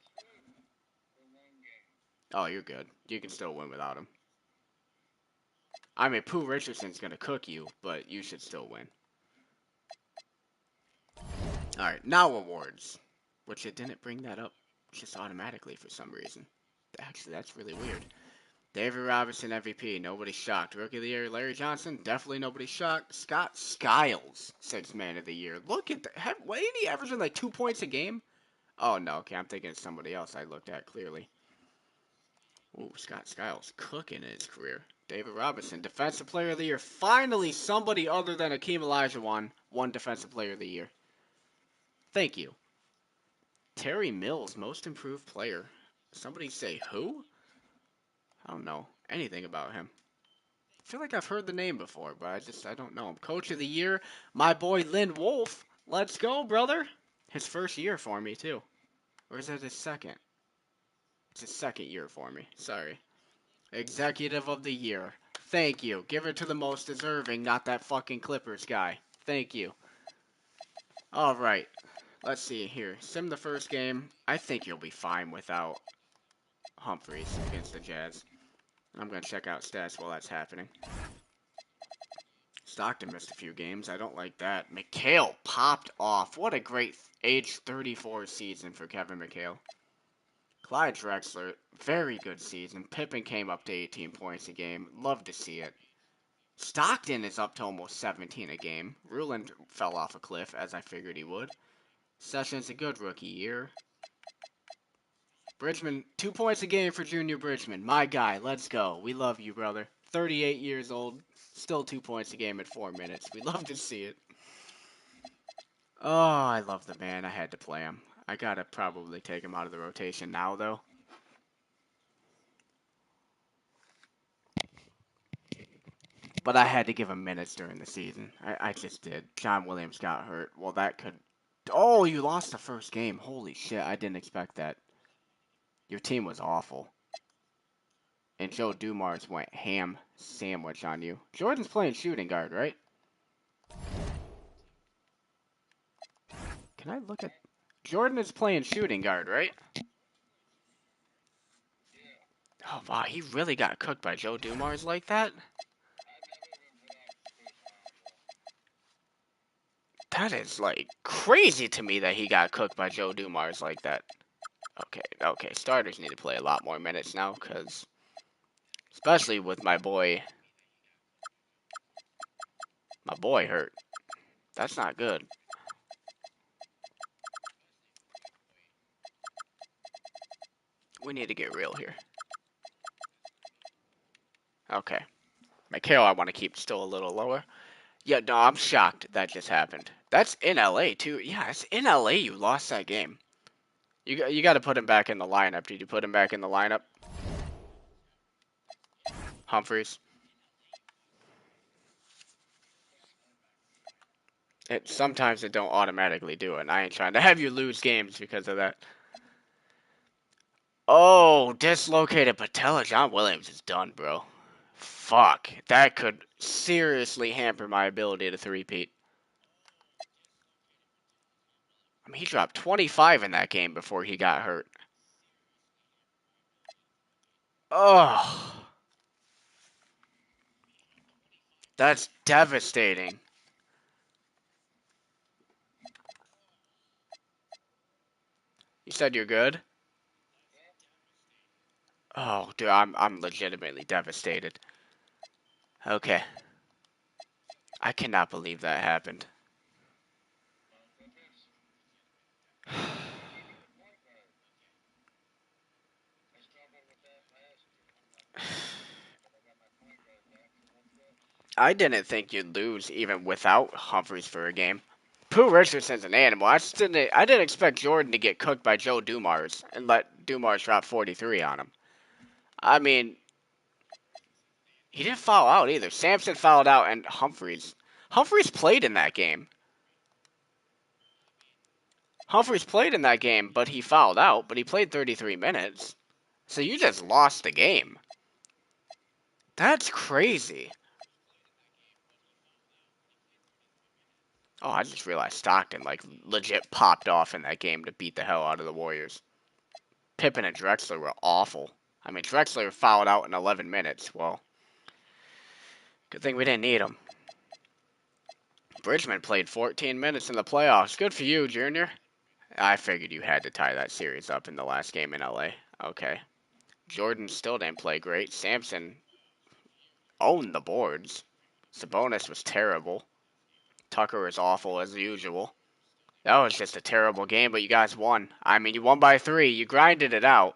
Oh, you're good. You can still win without him. I mean, Pooh Richardson's gonna cook you, but you should still win. Alright, now awards. Which it didn't bring that up just automatically for some reason. Actually, that's really weird. David Robinson MVP, nobody shocked. Rookie of the Year, Larry Johnson, definitely nobody shocked. Scott Skiles, Sixth Man of the Year. Look at that. What, ain't he averaging like 2 points a game? Oh, no, okay, I'm thinking of somebody else I looked at clearly. Ooh, Scott Skiles cooking in his career. David Robinson, Defensive Player of the Year. Finally, somebody other than Akeem Olajuwon won Defensive Player of the Year. Thank you. Terry Mills, Most Improved Player. Somebody say who? I don't know anything about him. I feel like I've heard the name before, but I don't know him. Coach of the Year, my boy Lynn Wolf. Let's go, brother. His first year for me, too. Or is that his second? It's his second year for me. Sorry. Executive of the Year. Thank you. Give it to the most deserving, not that fucking Clippers guy. Thank you. Alright. Let's see here. Sim the first game. I think you'll be fine without Humphries against the Jazz. I'm going to check out stats while that's happening. Stockton missed a few games. I don't like that. McHale popped off. What a great age 34 season for Kevin McHale. Clyde Drexler, very good season. Pippen came up to 18 points a game. Love to see it. Stockton is up to almost 17 a game. Ruland fell off a cliff, as I figured he would. Sessions a good rookie year. Bridgman, 2 points a game for Junior Bridgman. My guy, let's go. We love you, brother. 38 years old, still 2 points a game in 4 minutes. We love to see it. Oh, I love the man. I had to play him. I gotta probably take him out of the rotation now, though. But I had to give him minutes during the season. I just did. John Williams got hurt. Well, that could... Oh, you lost the first game. Holy shit, I didn't expect that. Your team was awful. And Joe Dumars went ham sandwich on you. Jordan's playing shooting guard, right? Can I look at... Jordan is playing shooting guard, right? Oh, wow, he really got cooked by Joe Dumars like that? That is, like, crazy to me that he got cooked by Joe Dumars like that. Okay, starters need to play a lot more minutes now, because... Especially with my boy... My boy hurt. That's not good. We need to get real here. Okay. McHale I want to keep still a little lower. Yeah, no, I'm shocked that just happened. That's in LA, too. Yeah, it's in LA you lost that game. You got to put him back in the lineup. Did you put him back in the lineup? Humphries. Sometimes it don't automatically do it. And I ain't trying to have you lose games because of that. Oh, dislocated patella. John Williams is done, bro. Fuck. That could seriously hamper my ability to three-peat. I mean, he dropped 25 in that game before he got hurt. Oh. That's devastating. You said you're good? Oh, dude, I'm legitimately devastated. Okay. I cannot believe that happened. I didn't think you'd lose even without Humphries for a game. Pooh Richardson's an animal. I didn't expect Jordan to get cooked by Joe Dumars and let Dumars drop 43 on him. I mean, he didn't foul out either. Sampson fouled out and Humphries played in that game. Humphries played in that game, but he fouled out, but he played 33 minutes. So you just lost the game. That's crazy. Oh, I just realized Stockton, like, legit popped off in that game to beat the hell out of the Warriors. Pippen and Drexler were awful. I mean, Drexler fouled out in 11 minutes. Well, good thing we didn't need him. Bridgman played 14 minutes in the playoffs. Good for you, Junior. I figured you had to tie that series up in the last game in LA. Okay. Jordan still didn't play great. Sampson owned the boards. Sabonis was terrible. Tucker was awful as usual. That was just a terrible game, but you guys won. I mean, you won by 3. You grinded it out.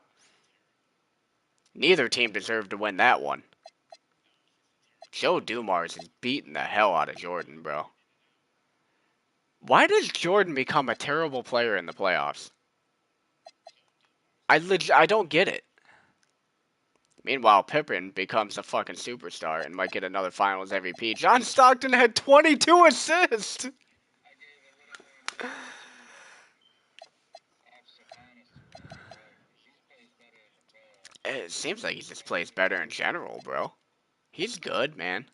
Neither team deserved to win that one. Joe Dumars is beating the hell out of Jordan, bro. Why does Jordan become a terrible player in the playoffs? I don't get it. Meanwhile, Pippen becomes a fucking superstar and might get another Finals MVP. John Stockton had 22 assists. It seems like he just plays better in general, bro. He's good, man.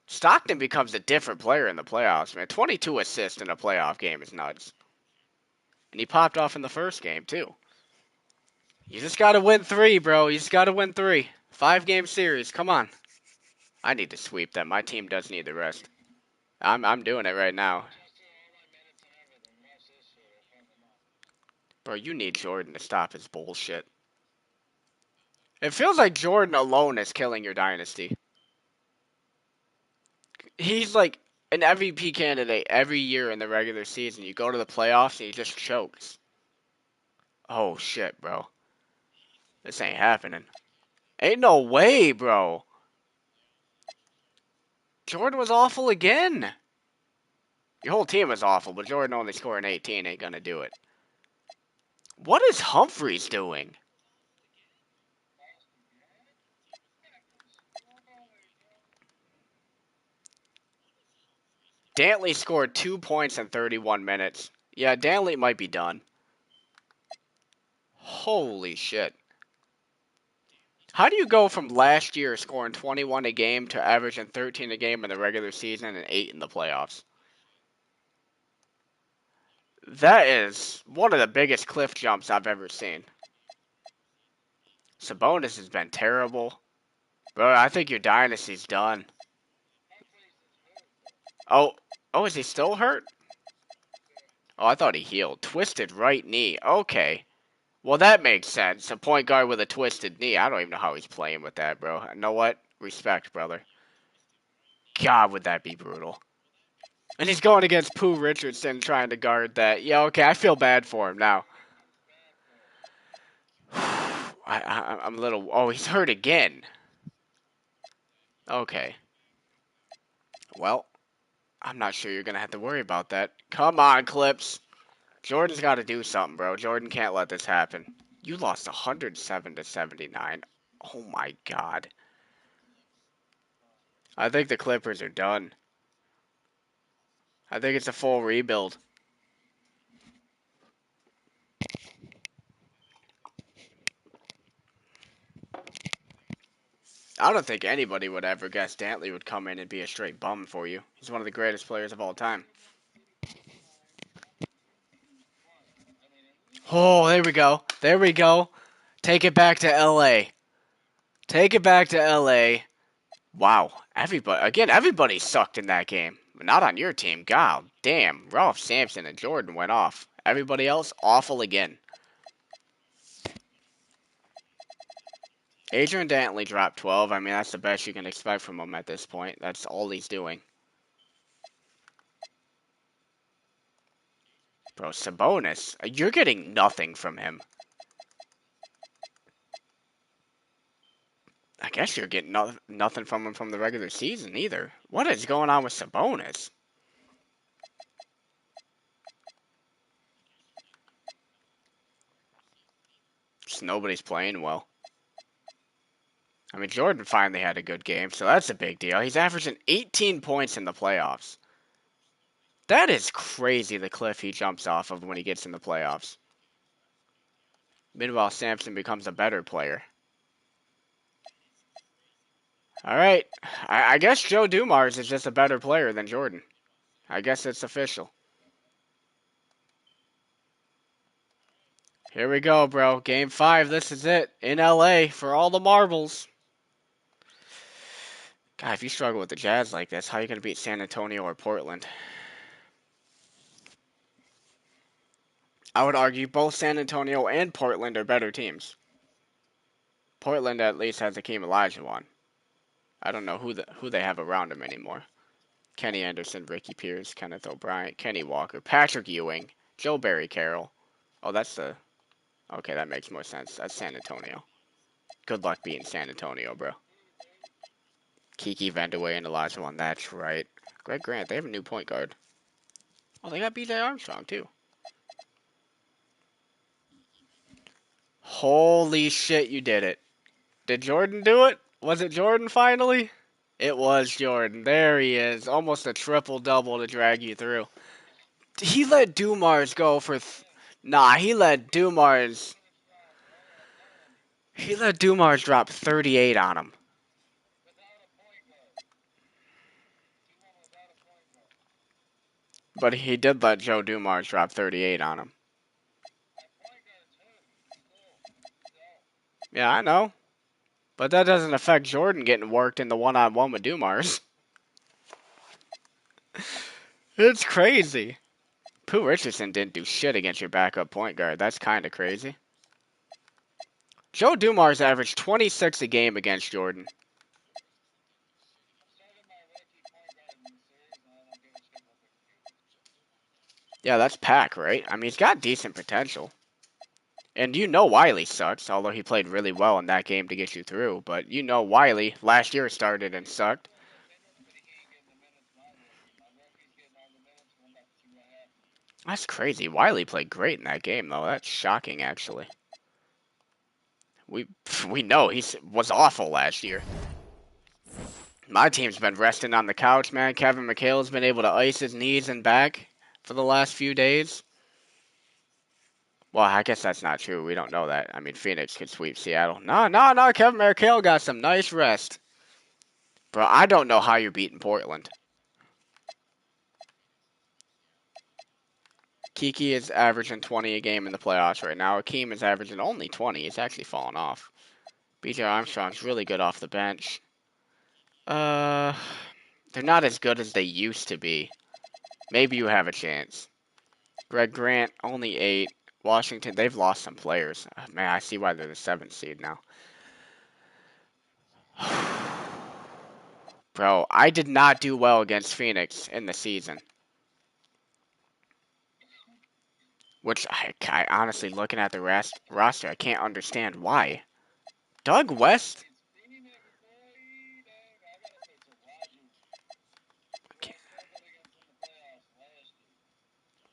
Stockton becomes a different player in the playoffs, man. 22 assists in a playoff game is nuts. And he popped off in the first game, too. You just gotta win 3, bro. You just gotta win 3. 5-game series. Come on. I need to sweep them. My team does need the rest. I'm doing it right now. Bro, you need Jordan to stop his bullshit. It feels like Jordan alone is killing your dynasty. He's like an MVP candidate every year in the regular season. You go to the playoffs and he just chokes. Oh shit, bro. This ain't happening. Ain't no way, bro. Jordan was awful again. Your whole team was awful, but Jordan only scoring 18 ain't gonna do it. What is Humphries doing? Dantley scored 2 points in 31 minutes. Yeah, Dantley might be done. Holy shit. How do you go from last year scoring 21 a game to averaging 13 a game in the regular season and 8 in the playoffs? That is one of the biggest cliff jumps I've ever seen. Sabonis has been terrible. Bro, I think your dynasty's done. Oh, is he still hurt? Oh, I thought he healed. Twisted right knee. Okay. Well, that makes sense. A point guard with a twisted knee. I don't even know how he's playing with that, bro. You know what? Respect, brother. God, would that be brutal. And he's going against Pooh Richardson trying to guard that. Yeah, okay, I feel bad for him now. I'm a little... Oh, he's hurt again. Okay. Well, I'm not sure you're going to have to worry about that. Come on, Clips. Jordan's got to do something, bro. Jordan can't let this happen. You lost 107 to 79. Oh, my God. I think the Clippers are done. I think it's a full rebuild. I don't think anybody would ever guess Dantley would come in and be a straight bum for you. He's one of the greatest players of all time. Oh, there we go. There we go. Take it back to LA. Take it back to LA. Wow. Everybody sucked in that game. Not on your team. God damn. Ralph Sampson and Jordan went off. Everybody else, awful again. Adrian Dantley dropped 12. I mean, that's the best you can expect from him at this point. That's all he's doing. Bro, Sabonis, you're getting nothing from him. I guess you're getting nothing from him from the regular season either. What is going on with Sabonis? Just nobody's playing well. I mean, Jordan finally had a good game, so that's a big deal. He's averaging 18 points in the playoffs. That is crazy, the cliff he jumps off of when he gets in the playoffs. Meanwhile, Sampson becomes a better player. All right. I guess Joe Dumars is just a better player than Jordan. I guess it's official. Here we go, bro. Game 5. This is it. In LA for all the marbles. God, if you struggle with the Jazz like this, how are you going to beat San Antonio or Portland? I would argue both San Antonio and Portland are better teams. Portland at least has Hakeem Olajuwon. I don't know who they have around him anymore. Kenny Anderson, Ricky Pierce, Kenneth O'Brien, Kenny Walker, Patrick Ewing, Joe Barry Carroll. Oh, that's the... Okay, that makes more sense. That's San Antonio. Good luck beating San Antonio, bro. Kiki Vandeweghe and Olajuwon, that's right. Greg Grant, they have a new point guard. Oh, they got BJ Armstrong, too. Holy shit, you did it. Did Jordan do it? Was it Jordan finally? It was Jordan. There he is. Almost a triple-double to drag you through. He let Dumars go for... he let Dumars... He let Dumars drop 38 on him. But he did let Joe Dumars drop 38 on him. Yeah, I know. But that doesn't affect Jordan getting worked in the one-on-one with Dumars. It's crazy. Pooh Richardson didn't do shit against your backup point guard. That's kind of crazy. Joe Dumars averaged 26 a game against Jordan. Yeah, that's Pack, right? I mean, he's got decent potential. And you know Wiley sucks, although he played really well in that game to get you through. But you know Wiley last year started and sucked. That's crazy. Wiley played great in that game, though. That's shocking, actually. We know he was awful last year. My team's been resting on the couch, man. Kevin McHale's been able to ice his knees and back for the last few days. Well, I guess that's not true. We don't know that. I mean, Phoenix could sweep Seattle. No. Kevin McHale got some nice rest. Bro, I don't know how you're beating Portland. Kiki is averaging 20 a game in the playoffs right now. Hakeem is averaging only 20. He's actually fallen off. BJ Armstrong's really good off the bench. They're not as good as they used to be. Maybe you have a chance. Greg Grant, only 8. Washington, they've lost some players. Man, I see why they're the 7th seed now. Bro, I did not do well against Phoenix in the season. Which, I honestly, looking at the roster, I can't understand why. Doug West?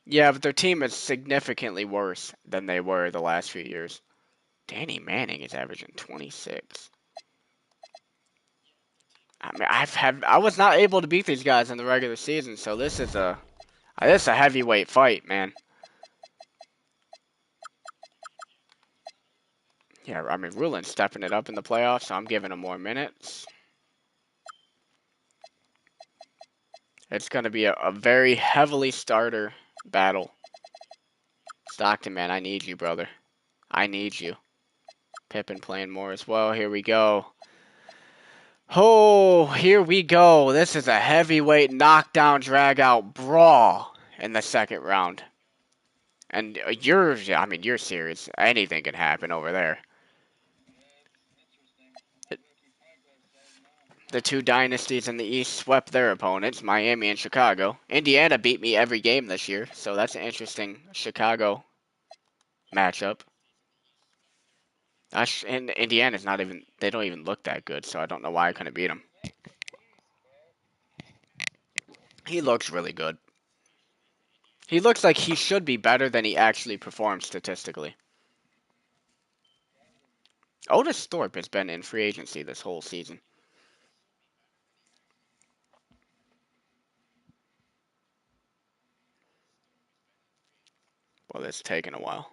Yeah, but their team is significantly worse than they were the last few years. Danny Manning is averaging 26. I mean, I was not able to beat these guys in the regular season, so this is a heavyweight fight, man. Yeah, I mean, Rulin's stepping it up in the playoffs, so I'm giving him more minutes. It's going to be a very heavily starter battle. Stockton, man, I need you, brother. I need you. Pippen playing more as well. Here we go. Oh, here we go. This is a heavyweight knockdown, drag-out brawl in the second round. And you're serious. Anything can happen over there. The two dynasties in the East swept their opponents, Miami and Chicago. Indiana beat me every game this year, so that's an interesting Chicago matchup. And Indiana's not even, they don't even look that good, so I don't know why I couldn't beat them. He looks really good. He looks like he should be better than he actually performs statistically. Otis Thorpe has been in free agency this whole season. Well, it's taken a while.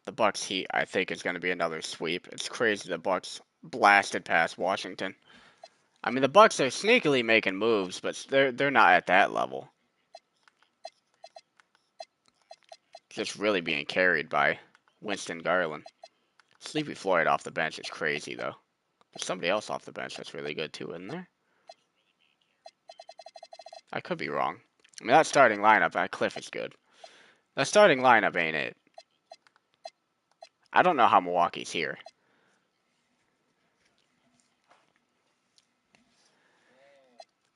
The Bucks Heat, I think, is going to be another sweep. It's crazy the Bucks blasted past Washington. I mean, the Bucks are sneakily making moves, but they're not at that level. Just really being carried by Winston Garland. Sleepy Floyd off the bench is crazy, though. There's somebody else off the bench that's really good, too, isn't there? I could be wrong. I mean, that starting lineup, Cliff is good. That starting lineup ain't it. I don't know how Milwaukee's here.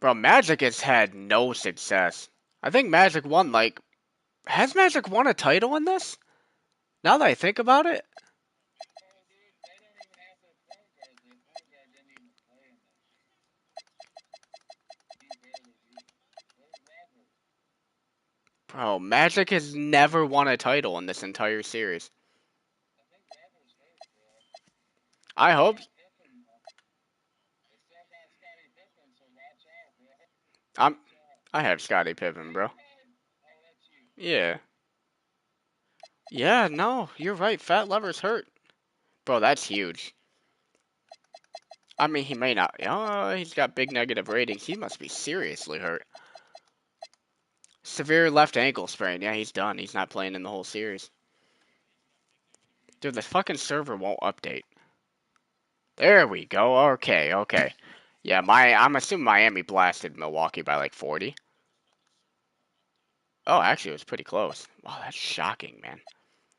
Bro, Magic has had no success. I think Magic won, like... Has Magic won a title in this? Now that I think about it? Bro, Magic has never won a title in this entire series. I hope... I have Scottie Pippen, bro. Yeah. Yeah, no, you're right. Fat Lever's hurt. Bro, that's huge. I mean, he may not. Oh, he's got big negative ratings. He must be seriously hurt. Severe left ankle sprain. Yeah, he's done. He's not playing in the whole series. Dude, the fucking server won't update. There we go. Okay, okay. Yeah, I'm assuming Miami blasted Milwaukee by like 40. Oh, actually, it was pretty close. Wow, that's shocking, man.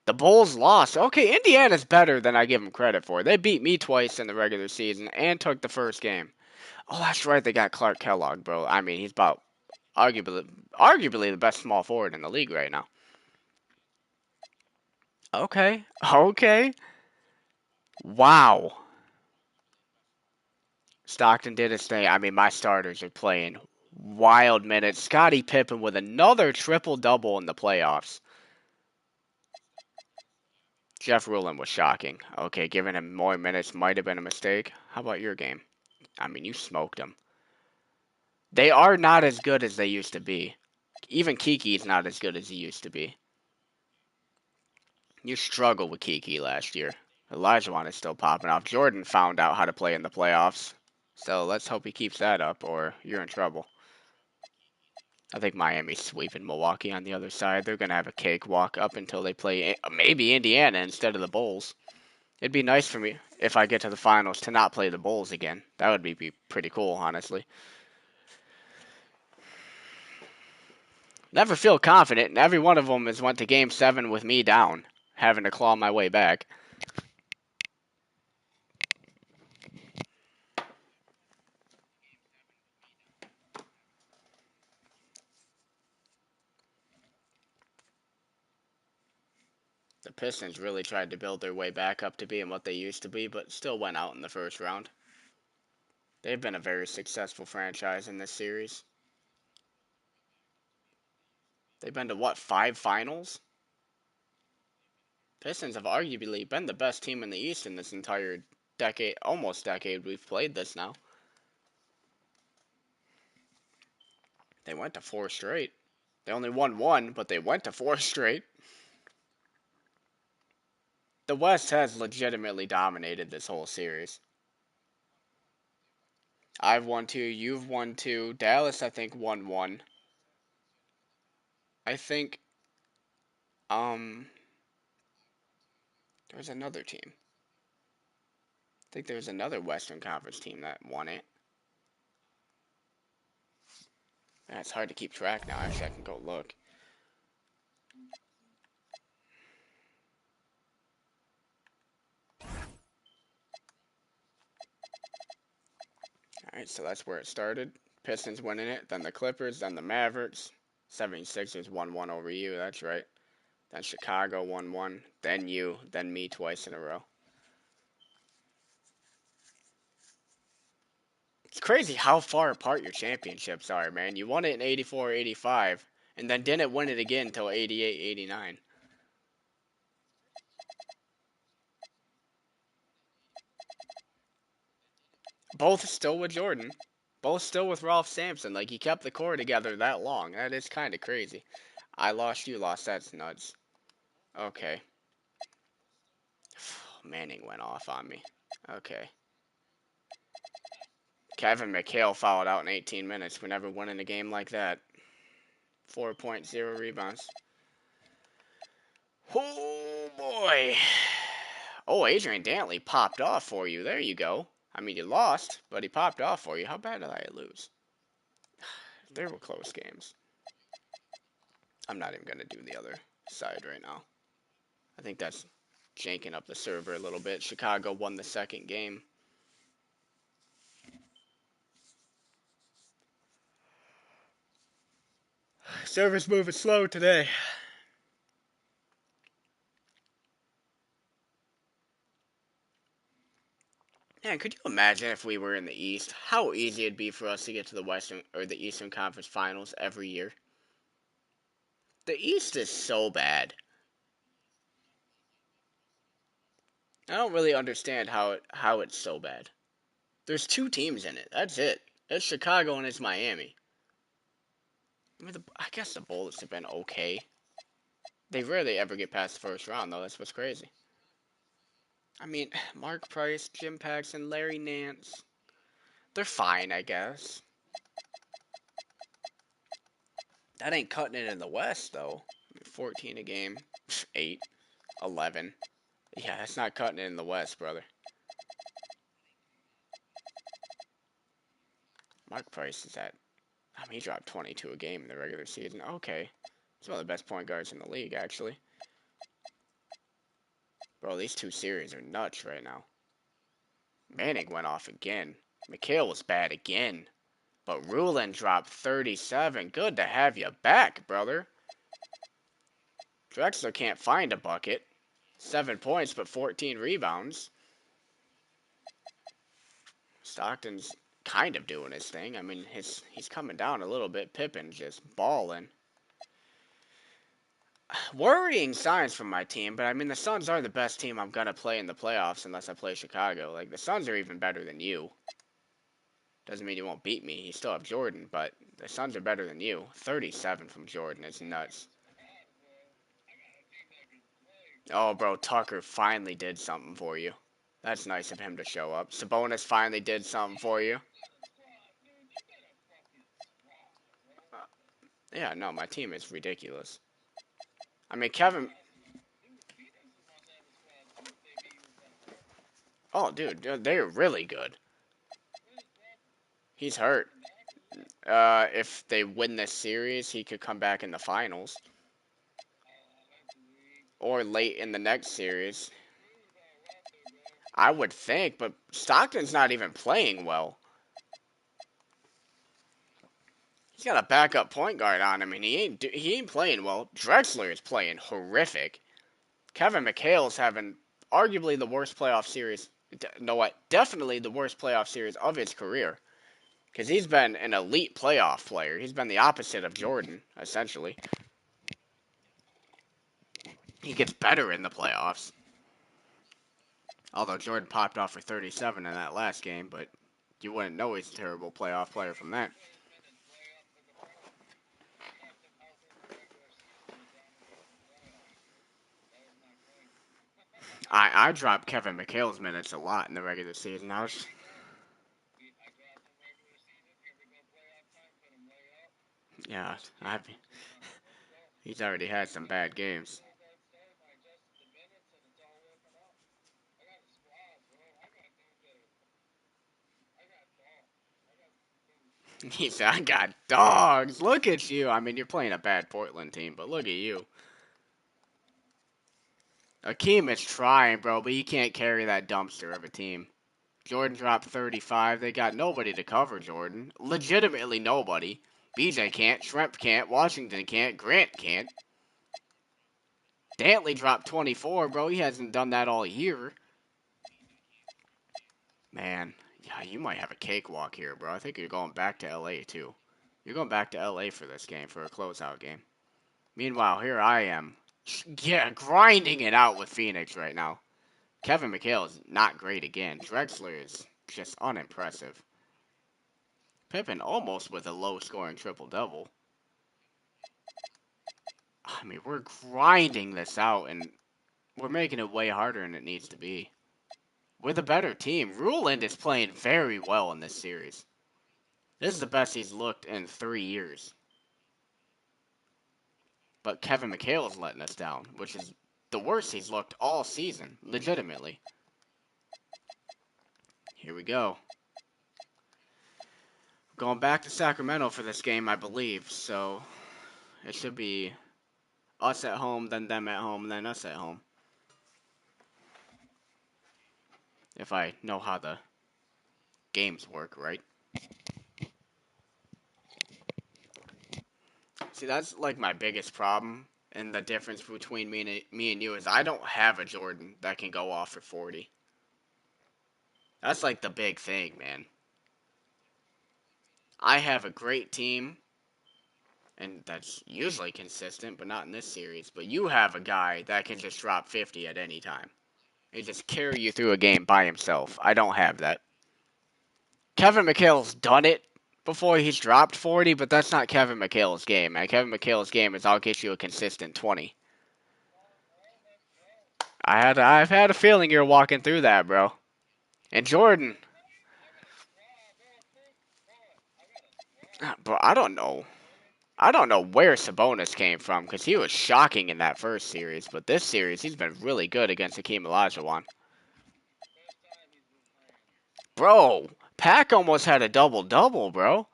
The Bulls lost. Okay, Indiana's better than I give them credit for. They beat me twice in the regular season and took the first game. Oh, that's right. They got Clark Kellogg, bro. I mean, he's about arguably the best small forward in the league right now. Okay. Okay. Wow. Stockton did his thing. I mean, my starters are playing wild minutes. Scottie Pippen with another triple-double in the playoffs. Jeff Rulin was shocking. Okay, giving him more minutes might have been a mistake. How about your game? I mean, you smoked them. They are not as good as they used to be. Even Kiki's not as good as he used to be. You struggled with Kiki last year. Olajuwon is still popping off. Jordan found out how to play in the playoffs. So let's hope he keeps that up or you're in trouble. I think Miami's sweeping Milwaukee on the other side. They're going to have a cakewalk up until they play maybe Indiana instead of the Bulls. It'd be nice for me if I get to the finals to not play the Bulls again. That would be pretty cool, honestly. Never feel confident, and every one of them has went to Game 7 with me down, having to claw my way back. The Pistons really tried to build their way back up to being what they used to be, but still went out in the first round. They've been a very successful franchise in this series. They've been to, what, 5 finals? Pistons have arguably been the best team in the East in this entire decade, almost decade we've played this now. They went to 4 straight. They only won 1, but they went to 4 straight. The West has legitimately dominated this whole series. I've won 2, you've won 2. Dallas, I think, won 1. I think, there's another team. I think there's another Western Conference team that won it. It's hard to keep track now. Actually, I can go look. Alright, so that's where it started. Pistons winning it, then the Clippers, then the Mavericks. 76ers 1-1 over you, that's right. Then Chicago 1-1, then you, then me twice in a row. It's crazy how far apart your championships are, man. You won it in 84, 85, and then didn't win it again until 88, 89. Both still with Jordan. Both still with Ralph Sampson. Like, he kept the core together that long. That is kind of crazy. I lost, you lost. That's nuts. Okay. Manning went off on me. Okay. Kevin McHale fouled out in 18 minutes. We never won in a game like that. 4.0 rebounds. Oh, boy. Oh, Adrian Dantley popped off for you. There you go. I mean, you lost, but he popped off for you. How bad did I lose? There were close games. I'm not even going to do the other side right now. I think that's janking up the server a little bit. Chicago won the second game. Server's moving slow today. Man, could you imagine if we were in the East? How easy it'd be for us to get to the Western or the Eastern Conference Finals every year. The East is so bad. I don't really understand how it's so bad. There's 2 teams in it. That's it. It's Chicago and it's Miami. I mean, I guess the Bullets have been okay. They rarely ever get past the first round, though. That's what's crazy. I mean, Mark Price, Jim Paxson, Larry Nance. They're fine, I guess. That ain't cutting it in the West, though. 14 a game. 8. 11. Yeah, that's not cutting it in the West, brother. Mark Price is at... I mean, he dropped 22 a game in the regular season. Okay. He's one of the best point guards in the league, actually. Bro, these 2 series are nuts right now. Manning went off again. McHale was bad again. But Rulin dropped 37. Good to have you back, brother. Drexler can't find a bucket. 7 points, but 14 rebounds. Stockton's kind of doing his thing. I mean, he's coming down a little bit. Pippen's just balling. Worrying signs from my team, but I mean, the Suns are the best team I'm going to play in the playoffs unless I play Chicago. Like, the Suns are even better than you. Doesn't mean you won't beat me. You still have Jordan, but the Suns are better than you. 37 from Jordan. It's nuts. Oh, bro, Tucker finally did something for you. That's nice of him to show up. Sabonis finally did something for you. Yeah, no, my team is ridiculous. I mean, Kevin... Oh, dude, they're really good. He's hurt. If they win this series, he could come back in the finals. Or late in the next series. I would think, but Stockton's not even playing well. He's got a backup point guard on him, and he ain't playing well. Drexler is playing horrific. Kevin McHale's having arguably the worst playoff series. No, what? Definitely the worst playoff series of his career. Because he's been an elite playoff player. He's been the opposite of Jordan, essentially. He gets better in the playoffs. Although Jordan popped off for 37 in that last game, but you wouldn't know he's a terrible playoff player from that. I dropped Kevin McHale's minutes a lot in the regular season. Yeah, he's already had some bad games. He said, I got dogs. Look at you. I mean, you're playing a bad Portland team, but look at you. Akeem is trying, bro, but he can't carry that dumpster of a team. Jordan dropped 35. They got nobody to cover Jordan. Legitimately nobody. BJ can't. Shrimp can't. Washington can't. Grant can't. Dantley dropped 24, bro. He hasn't done that all year. Man, yeah, you might have a cakewalk here, bro. I think you're going back to LA, too. You're going back to LA for this game, for a closeout game. Meanwhile, here I am. Yeah, grinding it out with Phoenix right now. Kevin McHale is not great again. Drexler is just unimpressive. Pippen almost with a low-scoring triple-double. I mean, we're grinding this out, and we're making it way harder than it needs to be. We're the better team. Ruland is playing very well in this series. This is the best he's looked in 3 years. But Kevin McHale is letting us down, which is the worst he's looked all season, legitimately. Here we go. Going back to Sacramento for this game, I believe, so it should be us at home, then them at home, then us at home. If I know how the games work, right? See, that's like my biggest problem, and the difference between me and you is I don't have a Jordan that can go off for 40. That's like the big thing, man. I have a great team, and that's usually consistent, but not in this series. But you have a guy that can just drop 50 at any time. He just carry you through a game by himself. I don't have that. Kevin McHale's done it before. He's dropped 40, but that's not Kevin McHale's game, man. Kevin McHale's game is I'll get you a consistent 20. I've had a feeling you're walking through that, bro. And Jordan, bro, I don't know. I don't know where Sabonis came from because he was shocking in that first series, but this series he's been really good against Hakeem Olajuwon. Bro, Pack almost had a double-double, bro.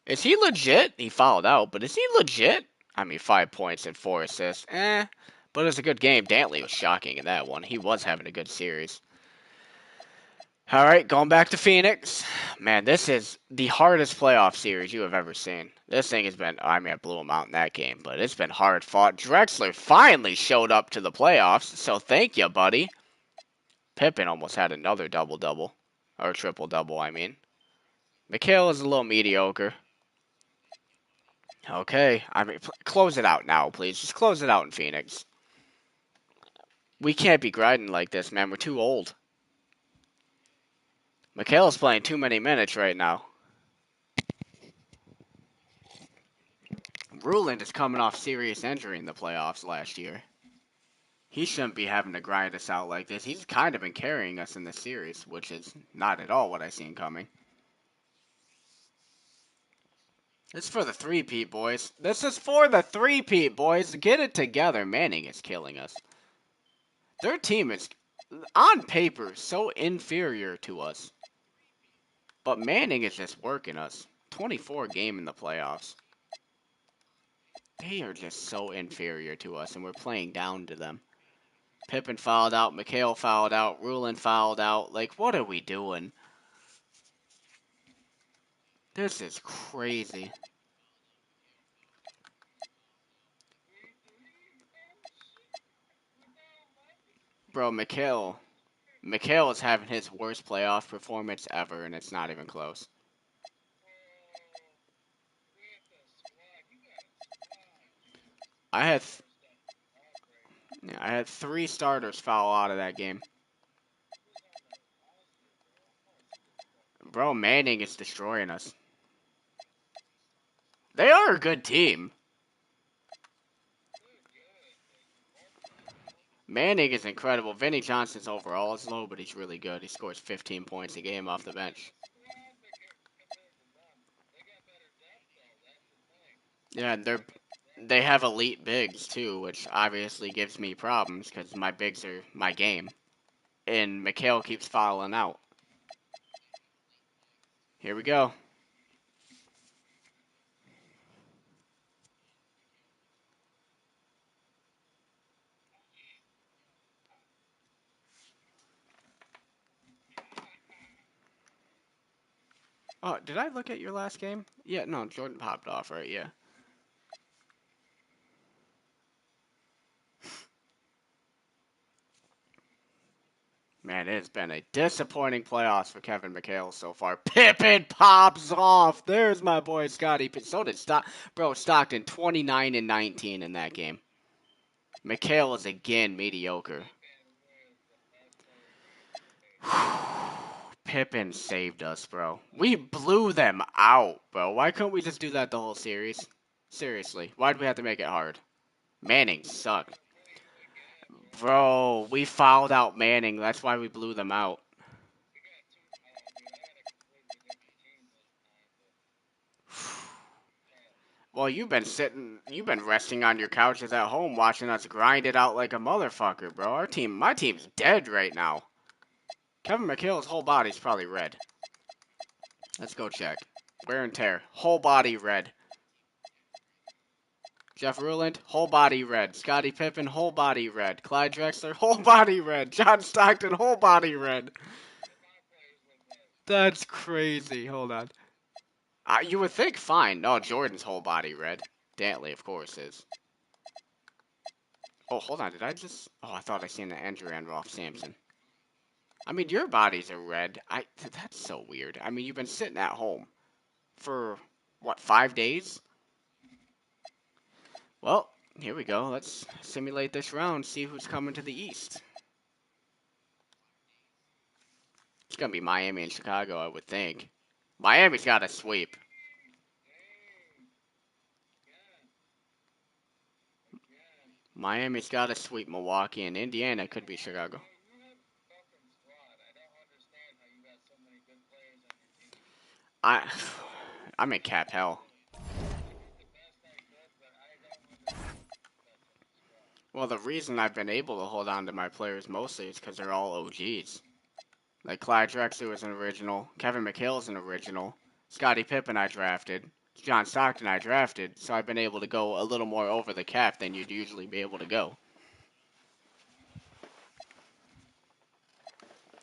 Is he legit? He fouled out, but is he legit? I mean, 5 points and 4 assists. But it was a good game. Dantley was shocking in that one. He was having a good series. All right, going back to Phoenix. Man, this is the hardest playoff series you have ever seen. This thing has been, I mean, I blew him out in that game, but it's been hard fought. Drexler finally showed up to the playoffs, so thank you, buddy. Pippen almost had another double-double. Or triple-double, I mean. McHale is a little mediocre. Okay, I mean, close it out now, please. Just close it out in Phoenix. We can't be grinding like this, man. We're too old. McHale's playing too many minutes right now. Ruland is coming off serious injury in the playoffs last year. He shouldn't be having to grind us out like this. He's kind of been carrying us in this series, which is not at all what I seen coming. This is for the three-peat, boys. This is for the three-peat, boys. Get it together. Manning is killing us. Their team is, on paper, so inferior to us. But Manning is just working us. 24 game in the playoffs. They are just so inferior to us, and we're playing down to them. Pippen fouled out, McHale fouled out, Ruland fouled out. Like, what are we doing? This is crazy. Bro, McHale is having his worst playoff performance ever, and it's not even close. Yeah, I had 3 starters foul out of that game. Bro, Manning is destroying us. They are a good team. Manning is incredible. Vinny Johnson's overall is low, but he's really good. He scores 15 points a game off the bench. Yeah, they have elite bigs too, which obviously gives me problems because my bigs are my game. And Mikhail keeps fouling out. Here we go. Oh, did I look at your last game? Yeah, no, Jordan popped off, right? Yeah. Man, it's been a disappointing playoffs for Kevin McHale so far. Pippen pops off. There's my boy Scotty. So did Stockton 29 and 19 in that game. McHale is again mediocre. Pippen saved us, bro. We blew them out, bro. Why couldn't we just do that the whole series? Seriously, why'd we have to make it hard? Manning sucked. Bro, we fouled out Manning. That's why we blew them out. Well, you've been resting on your couches at home watching us grind it out like a motherfucker, bro. My team's dead right now. Kevin McHale's whole body's probably red. Let's go check. Wear and tear. Whole body red. Jeff Ruland, whole body red. Scottie Pippen, whole body red. Clyde Drexler, whole body red. John Stockton, whole body red. That's crazy. Hold on. You would think fine. No, Jordan's whole body red. Dantley, of course, is. Oh, hold on. Did I just... Oh, I thought I seen the Andrew Randolph Sampson. I mean, your bodies are red. That's so weird. I mean, you've been sitting at home for, what, 5 days? Well, here we go. Let's simulate this round, see who's coming to the East. It's going to be Miami and Chicago, I would think. Miami's got a sweep. Miami's got to sweep Milwaukee, and Indiana could be Chicago. I'm in cap hell. Well, the reason I've been able to hold on to my players mostly is because they're all OGs. Like Clyde Drexler was an original, Kevin McHale's an original, Scottie Pippen I drafted, John Stockton I drafted, so I've been able to go a little more over the cap than you'd usually be able to go.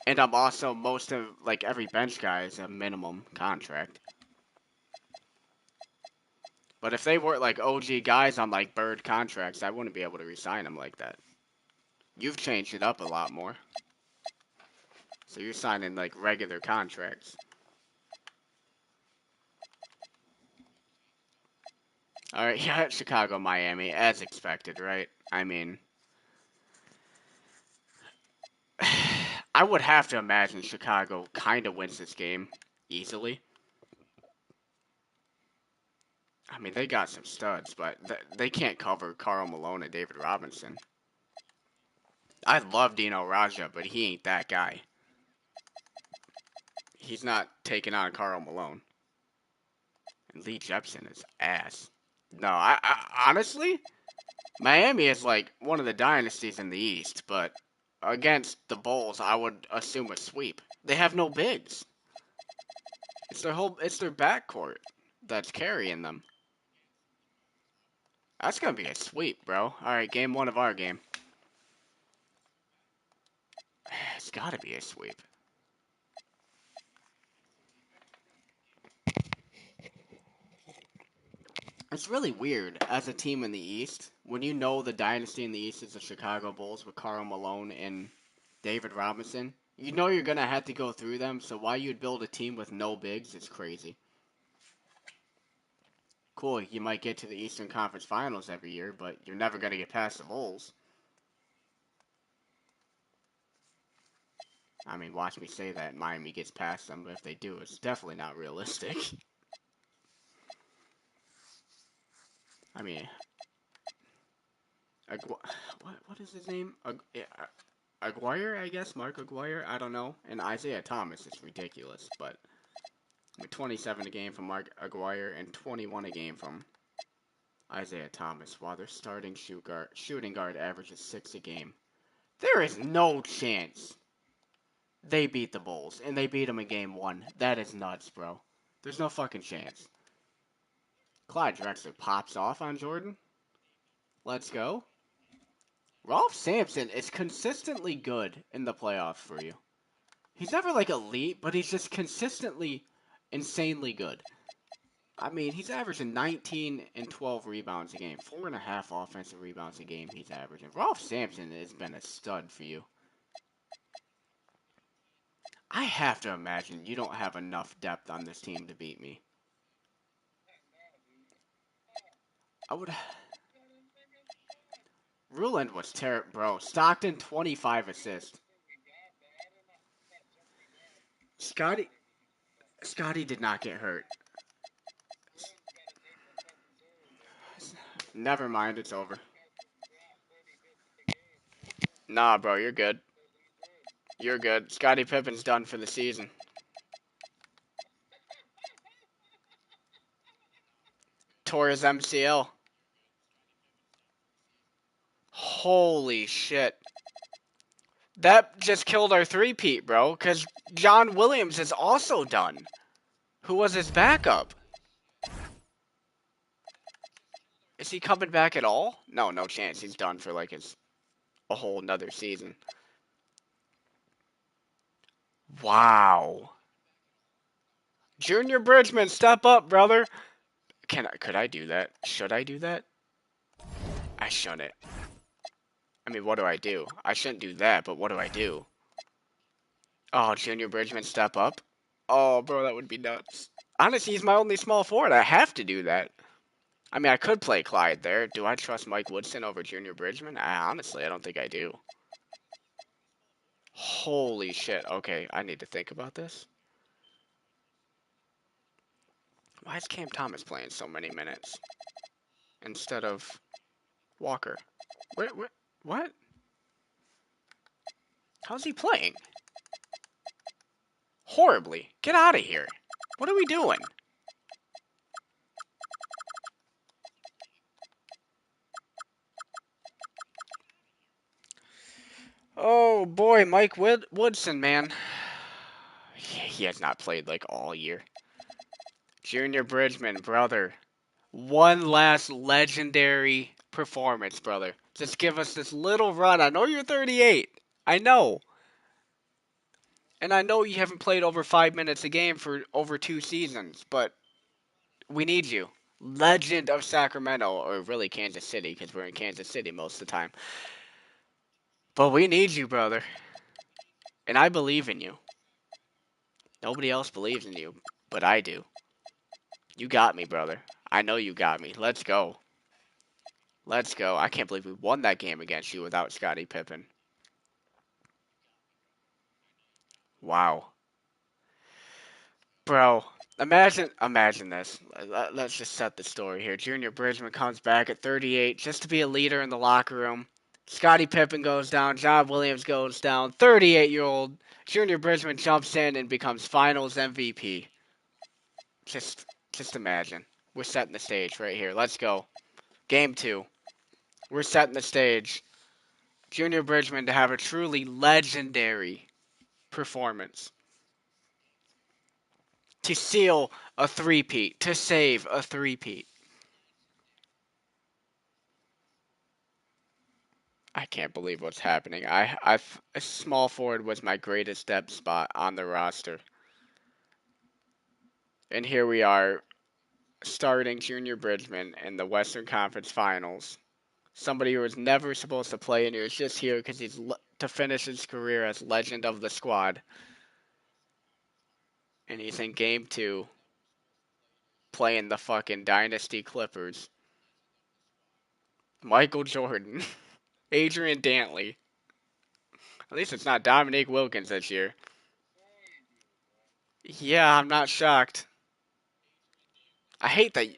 And I'm also most of, like, every bench guy is a minimum contract. But if they were, like, OG guys on, like, bird contracts, I wouldn't be able to re-sign them like that. You've changed it up a lot more. So you're signing, like, regular contracts. Alright, yeah, Chicago, Miami, as expected, right? I mean... I would have to imagine Chicago kind of wins this game easily. I mean, they got some studs, but they can't cover Karl Malone and David Robinson. I love Dino Raja, but he ain't that guy. He's not taking on Karl Malone. And Lee Jepson is ass. No, I honestly, Miami is like one of the dynasties in the East, but against the Bulls, I would assume a sweep. They have no bigs. It's their backcourt that's carrying them. That's gonna be a sweep, bro. Alright, game 1 of our game. It's gotta be a sweep. It's really weird as a team in the East, when you know the dynasty in the East is the Chicago Bulls with Karl Malone and David Robinson. You know you're gonna have to go through them, so why you'd build a team with no bigs is crazy. Cool, you might get to the Eastern Conference Finals every year, but you're never gonna get past the Bulls. I mean, watch me say that Miami gets past them, but if they do, it's definitely not realistic. I mean, what is his name? Aguirre, I guess, Mark Aguirre. I don't know. And Isaiah Thomas is ridiculous, but I mean, 27 a game from Mark Aguirre and 21 a game from Isaiah Thomas, while their starting shooting guard averages 6 a game. There is no chance they beat the Bulls, and they beat them in game 1. That is nuts, bro. There's no fucking chance. Clyde Drexler pops off on Jordan. Let's go. Ralph Sampson is consistently good in the playoffs for you. He's never like elite, but he's just consistently insanely good. I mean, he's averaging 19 and 12 rebounds a game. 4.5 offensive rebounds a game he's averaging. Ralph Sampson has been a stud for you. I have to imagine you don't have enough depth on this team to beat me. I would... Ruland was terrible, bro. Stockton, 25 assists. Scotty did not get hurt. Never mind, it's over. Nah, bro, you're good. You're good. Scottie Pippen's done for the season. Tore his MCL. Holy shit. That just killed our three-peat, bro, because John Williams is also done. Who was his backup? Is he coming back at all? No chance. He's done for like a whole nother season. Wow. Junior Bridgman, step up, brother. Could I do that? Should I do that? I shouldn't. I mean, what do I do? I shouldn't do that, but what do I do? Oh, Junior Bridgman, step up? Oh, bro, that would be nuts. Honestly, he's my only small forward. I have to do that. I mean, I could play Clyde there. Do I trust Mike Woodson over Junior Bridgman? Honestly, I don't think I do. Holy shit. Okay, I need to think about this. Why is Cam Thomas playing so many minutes instead of Walker? What? How's he playing? Horribly. Get out of here. What are we doing? Oh boy, Mike Woodson, man. He has not played like all year. Junior Bridgman, brother. One last legendary performance, brother. Just give us this little run. I know you're 38. I know. And I know you haven't played over 5 minutes a game for over 2 seasons, but we need you. Legend of Sacramento, or really Kansas City, because we're in Kansas City most of the time. But we need you, brother. And I believe in you. Nobody else believes in you, but I do. You got me, brother. I know you got me. Let's go. Let's go. I can't believe we won that game against you without Scottie Pippen. Wow. Bro, imagine this. Let's just set the story here. Junior Bridgman comes back at 38 just to be a leader in the locker room. Scottie Pippen goes down. John Williams goes down. 38-year-old Junior Bridgman jumps in and becomes Finals MVP. Just imagine. We're setting the stage right here. Let's go. Game 2. We're setting the stage. Junior Bridgman to have a truly legendary performance. To seal a three-peat. To save a three-peat. I can't believe what's happening. A small forward was my greatest depth spot on the roster. And here we are, starting Junior Bridgman in the Western Conference Finals. Somebody who was never supposed to play, and he was just here because he's to finish his career as legend of the squad. And he's in Game 2, playing the fucking Dynasty Clippers. Michael Jordan. Adrian Dantley. At least it's not Dominique Wilkins this year. Yeah, I'm not shocked. I hate that.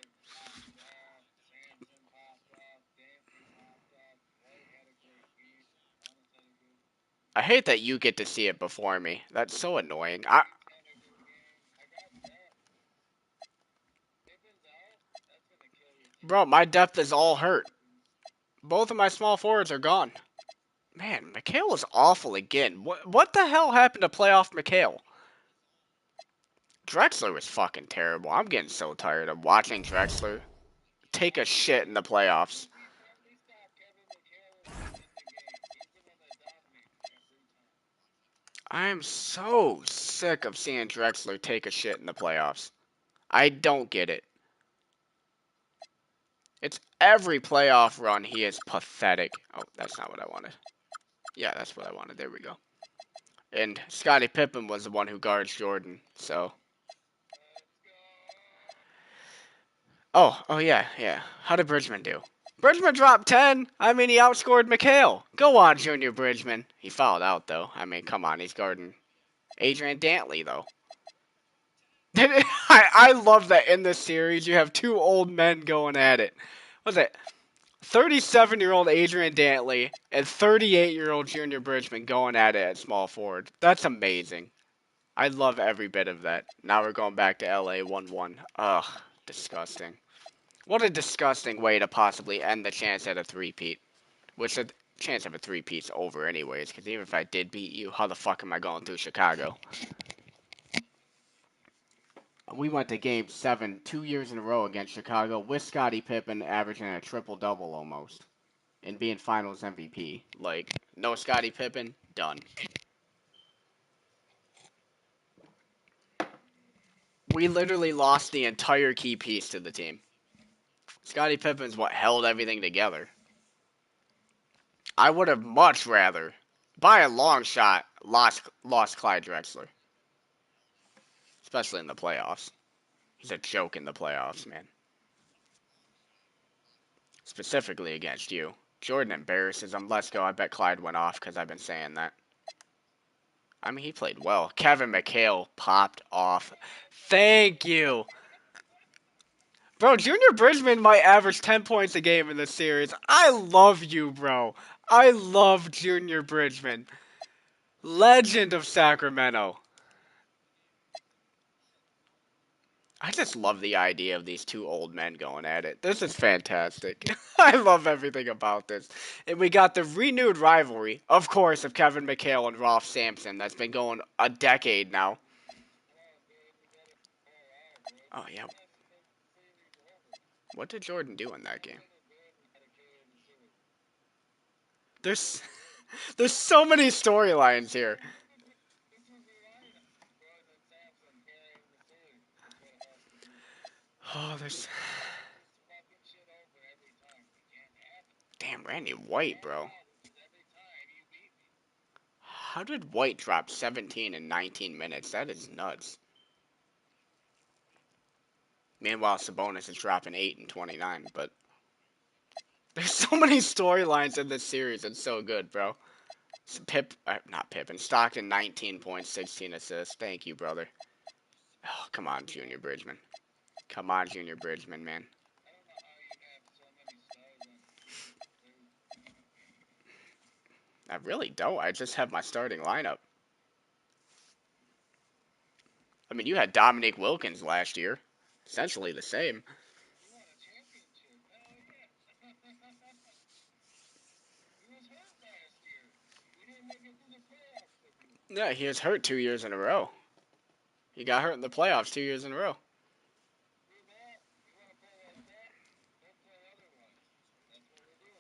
I hate that you get to see it before me. That's so annoying. Bro, my depth is all hurt. Both of my small forwards are gone. Man, McHale was awful again. What the hell happened to playoff McHale? Drexler was fucking terrible. I'm getting so tired of watching Drexler take a shit in the playoffs. I am so sick of seeing Drexler take a shit in the playoffs. I don't get it. It's every playoff run he is pathetic. Oh, that's not what I wanted. Yeah, that's what I wanted. There we go. And Scottie Pippen was the one who guards Jordan, so. Oh yeah. How did Bridgman do? Bridgman dropped 10. I mean, he outscored McHale. Go on, Junior Bridgman. He fouled out, though. I mean, come on, he's guarding Adrian Dantley, though. I love that in this series you have two old men going at it. What's it? 37-year-old Adrian Dantley and 38-year-old Junior Bridgman going at it at small forward. That's amazing. I love every bit of that. Now we're going back to LA 1-1. Ugh, disgusting. What a disgusting way to possibly end the chance at a three-peat. Which the chance of a three-peat's over anyways, because even if I did beat you, how the fuck am I going through Chicago? We went to Game 7 2 years in a row against Chicago with Scottie Pippen averaging a triple-double almost. And being finals MVP. Like, no Scottie Pippen, done. We literally lost the entire key piece to the team. Scottie Pippen's what held everything together. I would have much rather, by a long shot, lost Clyde Drexler. Especially in the playoffs. He's a joke in the playoffs, man. Specifically against you. Jordan embarrasses him. Let's go. I bet Clyde went off because I've been saying that. I mean, he played well. Kevin McHale popped off. Thank you. Bro, Junior Bridgman might average 10 points a game in this series. I love you, bro. I love Junior Bridgman. Legend of Sacramento. I just love the idea of these two old men going at it. This is fantastic. I love everything about this. And we got the renewed rivalry, of course, of Kevin McHale and Rolf Sampson that's been going a decade now. Oh, yeah. What did Jordan do in that game? There's so many storylines here. Oh, there's... Damn, Randy White, bro. How did White drop 17 in 19 minutes? That is nuts. Meanwhile, Sabonis is dropping 8 in 29, but... There's so many storylines in this series. It's so good, bro. Not Pippen. Stockton, 19 points, 16 assists. Thank you, brother. Oh, come on, Junior Bridgman. Come on, Junior Bridgman, man. I really don't. I just have my starting lineup. I mean, you had Dominique Wilkins last year. Essentially the same. Yeah, he was hurt 2 years in a row. He got hurt in the playoffs 2 years in a row.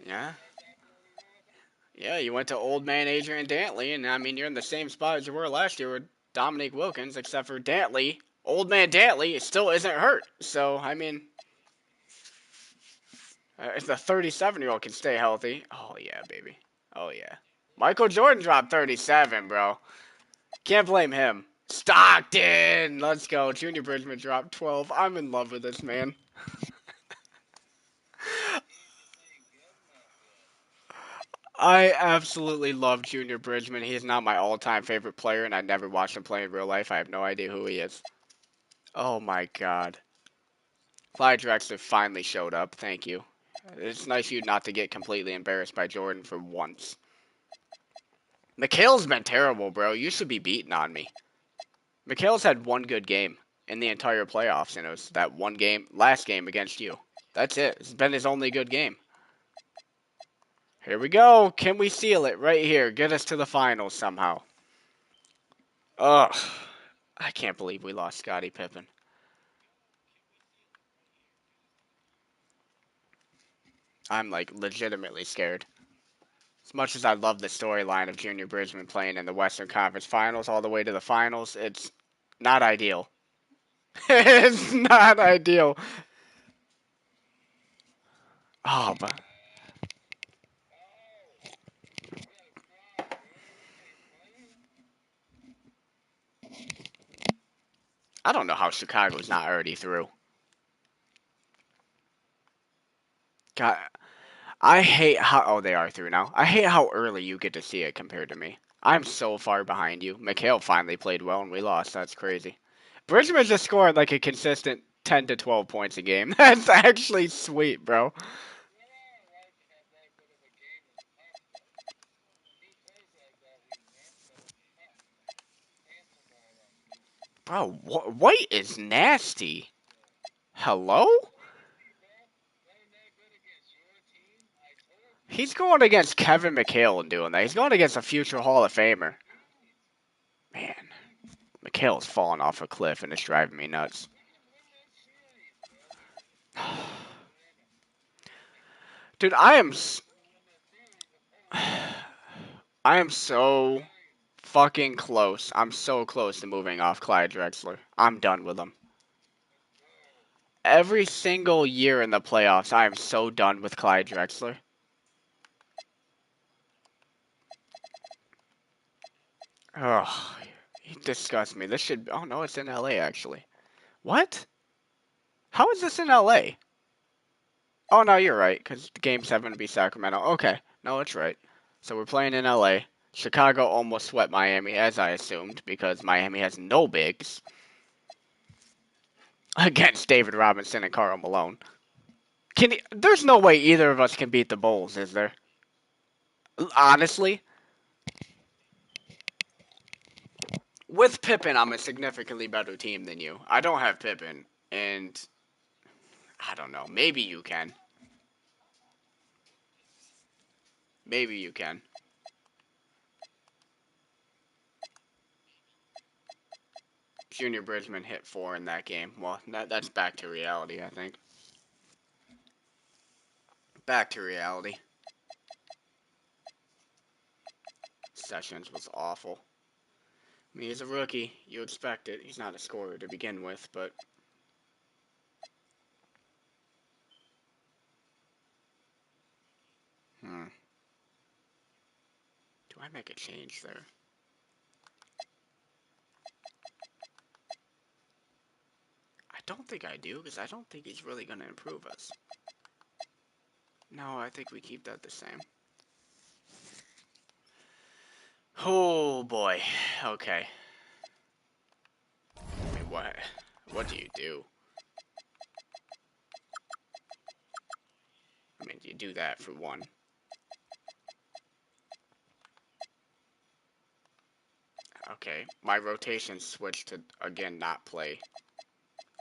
Yeah. Yeah, you went to old man Adrian Dantley, and I mean, you're in the same spot as you were last year with Dominique Wilkins, except for Dantley. Old man Dantley still isn't hurt. So, I mean, if the 37-year-old can stay healthy, oh yeah, baby. Oh yeah. Michael Jordan dropped 37, bro. Can't blame him. Stockton! Let's go. Junior Bridgman dropped 12. I'm in love with this man. I absolutely love Junior Bridgman. He is not my all-time favorite player, and I never watched him play in real life. I have no idea who he is. Oh my god. Clyde Drexler finally showed up. Thank you. It's nice of you not to get completely embarrassed by Jordan for once. Mikhail's been terrible, bro. You should be beating on me. Mikhail's had one good game in the entire playoffs, and it was that one game, last game against you. That's it. It's been his only good game. Here we go. Can we seal it right here? Get us to the finals somehow. Ugh. I can't believe we lost Scottie Pippen. I'm like legitimately scared. As much as I love the storyline of Junior Bridgman playing in the Western Conference Finals all the way to the finals, it's not ideal. It's not ideal. Oh, but I don't know how Chicago's not already through. God, I hate how. Oh, they are through now. I hate how early you get to see it compared to me. I'm so far behind you. Mikhail finally played well and we lost. That's crazy. Bridgman just scored like a consistent 10 to 12 points a game. That's actually sweet, bro. Bro, White is nasty. Hello? He's going against Kevin McHale and doing that. He's going against a future Hall of Famer. Man, McHale's falling off a cliff and it's driving me nuts. Dude, I am so fucking close. I'm so close to moving off Clyde Drexler. I'm done with him. Every single year in the playoffs, I am so done with Clyde Drexler. Ugh, he disgusts me. This should. Oh no, it's in LA actually. What? How is this in LA? Oh no, you're right. Because Game 7 would be Sacramento. Okay, no, it's right. So we're playing in LA. Chicago almost swept Miami, as I assumed, because Miami has no bigs against David Robinson and Karl Malone. There's no way either of us can beat the Bulls, is there? Honestly, with Pippen, I'm a significantly better team than you. I don't have Pippen, and I don't know. Maybe you can. Maybe you can. Junior Bridgman hit 4 in that game. Well, that's back to reality, I think. Back to reality. Sessions was awful. I mean, he's a rookie. You expect it. He's not a scorer to begin with, but... Do I make a change there? I don't think I do, because I don't think he's really going to improve us. No, I think we keep that the same. Oh, boy. Okay. I mean, what do you do? I mean, you do that for one. Okay, my rotation switched to, again, not play.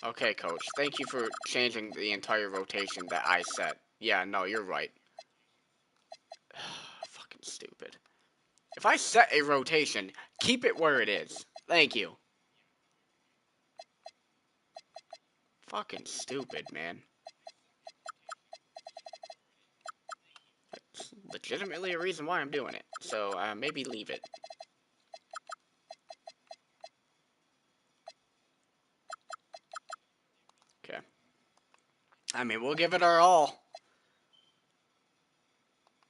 Okay, coach, thank you for changing the entire rotation that I set. Yeah, no, you're right. Fucking stupid. If I set a rotation, keep it where it is. Thank you. Fucking stupid, man. That's legitimately a reason why I'm doing it. So, maybe leave it. Okay. I mean, we'll give it our all.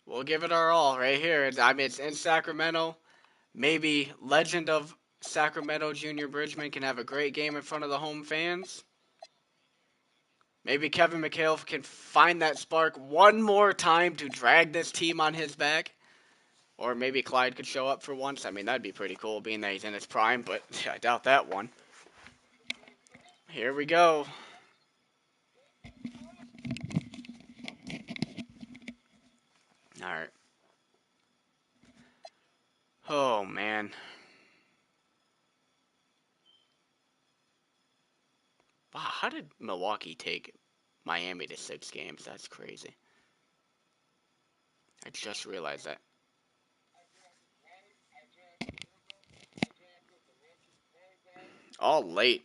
We'll give it our all right here. I mean, it's in Sacramento. Maybe legend of Sacramento Junior Bridgman can have a great game in front of the home fans. Maybe Kevin McHale can find that spark one more time to drag this team on his back. Or maybe Clyde could show up for once. I mean, that'd be pretty cool, being that he's in his prime, but I doubt that one. Here we go. Alright. Oh, man. Wow, how did Milwaukee take Miami to 6 games? That's crazy. I just realized that. All late.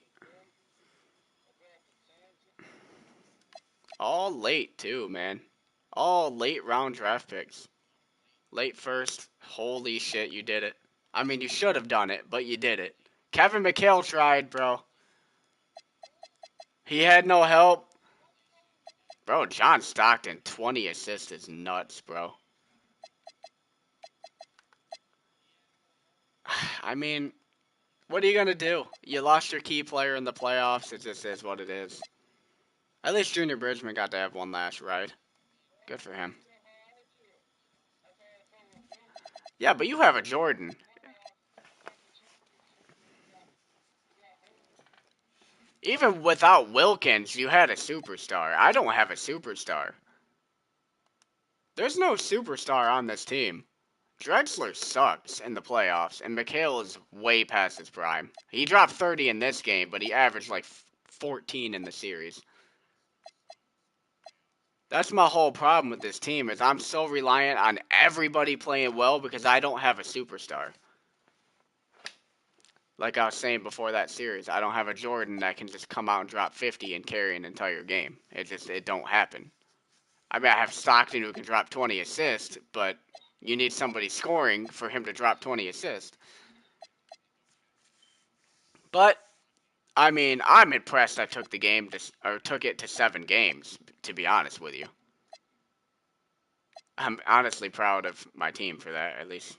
All late, too, man. All late round draft picks. Late first. Holy shit, you did it. I mean, you should have done it, but you did it. Kevin McHale tried, bro. He had no help. Bro, John Stockton, 20 assists is nuts, bro. I mean, what are you going to do? You lost your key player in the playoffs. It just is what it is. At least Junior Bridgman got to have one last ride. Good for him. Yeah, but you have a Jordan. Even without Wilkins, you had a superstar. I don't have a superstar. There's no superstar on this team. Drexler sucks in the playoffs, and McHale is way past his prime. He dropped 30 in this game, but he averaged like 14 in the series. That's my whole problem with this team, is I'm so reliant on everybody playing well because I don't have a superstar. Like I was saying before that series, I don't have a Jordan that can just come out and drop 50 and carry an entire game. It don't happen. I mean, I have Stockton who can drop 20 assists, but you need somebody scoring for him to drop 20 assists. But I mean, I'm impressed I took the game took it to 7 games, to be honest with you. I'm honestly proud of my team for that, at least.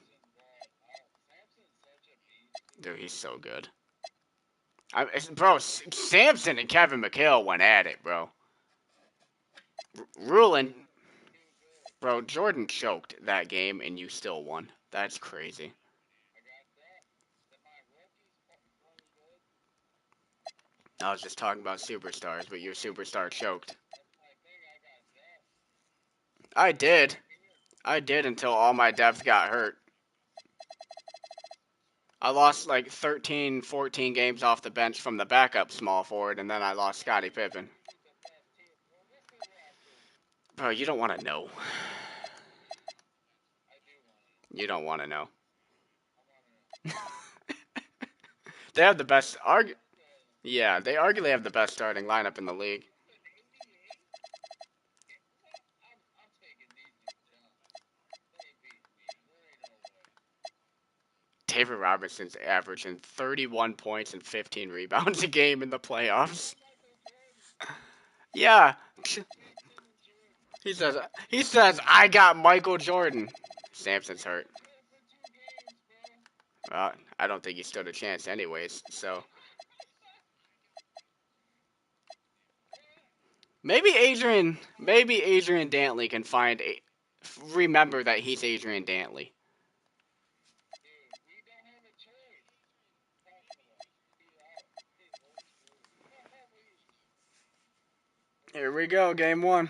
Dude, he's so good. Bro, Sampson and Kevin McHale went at it, bro. Rulin, bro, Jordan choked that game and you still won. That's crazy. I was just talking about superstars, but your superstar choked. I did. I did until all my depth got hurt. I lost like 13, 14 games off the bench from the backup small forward, and then I lost Scottie Pippen. Bro, you don't want to know. You don't want to know. They have the best yeah, they arguably have the best starting lineup in the league. David Robinson's averaging 31 points and 15 rebounds a game in the playoffs. Yeah. He says I got Michael Jordan. Sampson's hurt. Well, I don't think he stood a chance anyways, so maybe Adrian Dantley can remember that he's Adrian Dantley. Here we go, game 1.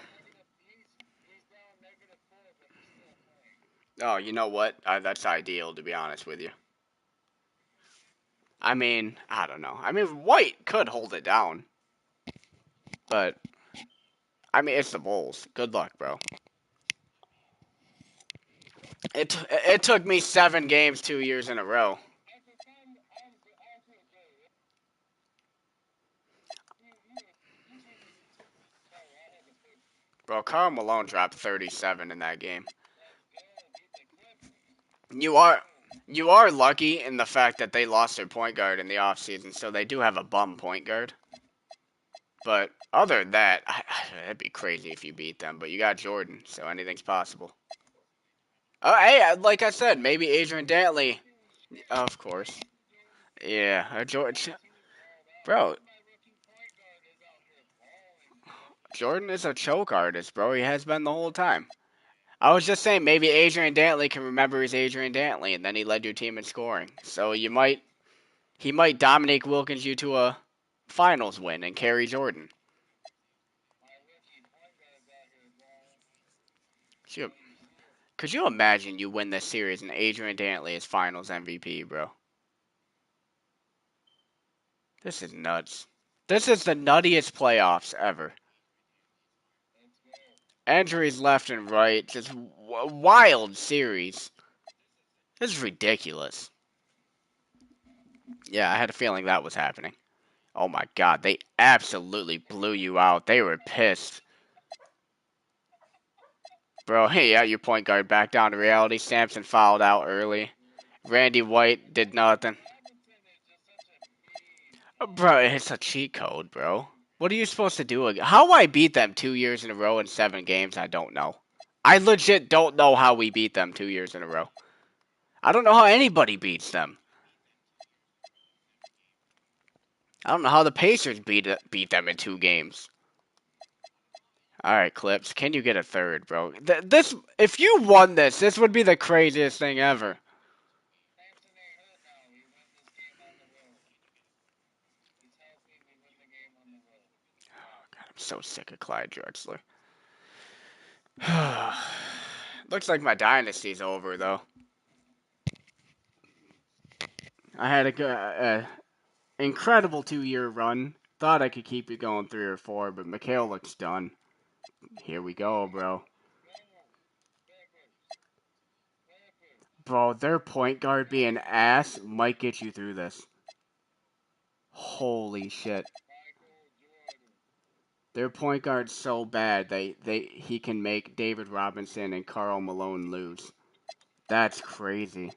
Oh, you know what? That's ideal, to be honest with you. I mean, I don't know. I mean, White could hold it down. But, I mean, it's the Bulls. Good luck, bro. It took me 7 games 2 years in a row. Bro, Karl Malone dropped 37 in that game. You are lucky in the fact that they lost their point guard in the offseason, so they do have a bum point guard. But other than that, it'd be crazy if you beat them. But you got Jordan, so anything's possible. Oh, hey, like I said, maybe Adrian Dantley. Of course. Yeah, George. Bro, Jordan is a choke artist, bro. He has been the whole time. I was just saying maybe Adrian Dantley can remember his Adrian Dantley, and then he led your team in scoring. So he might Dominique Wilkins you to a finals win and carry Jordan. Shoot. Could you imagine you win this series and Adrian Dantley is finals MVP, bro? This is nuts. This is the nuttiest playoffs ever. Injuries left and right. Just wild series. This is ridiculous. Yeah, I had a feeling that was happening. Oh my god, they absolutely blew you out. They were pissed. Bro, hey, yeah, your point guard back down to reality. Sampson fouled out early. Randy White did nothing. Bro, it's a cheat code, bro. What are you supposed to do? How I beat them 2 years in a row in 7 games, I don't know. I legit don't know how we beat them 2 years in a row. I don't know how anybody beats them. I don't know how the Pacers beat them in 2 games. All right, Clips, can you get a third, bro? This, if you won this would be the craziest thing ever. God, I'm so sick of Clyde Drexler. Looks like my dynasty's over, though. I had a incredible 2-year run. Thought I could keep it going 3 or 4, but Mikhail looks done. Here we go, bro. Bro, their point guard being ass might get you through this. Holy shit. Their point guard's so bad he can make David Robinson and Karl Malone lose. That's crazy.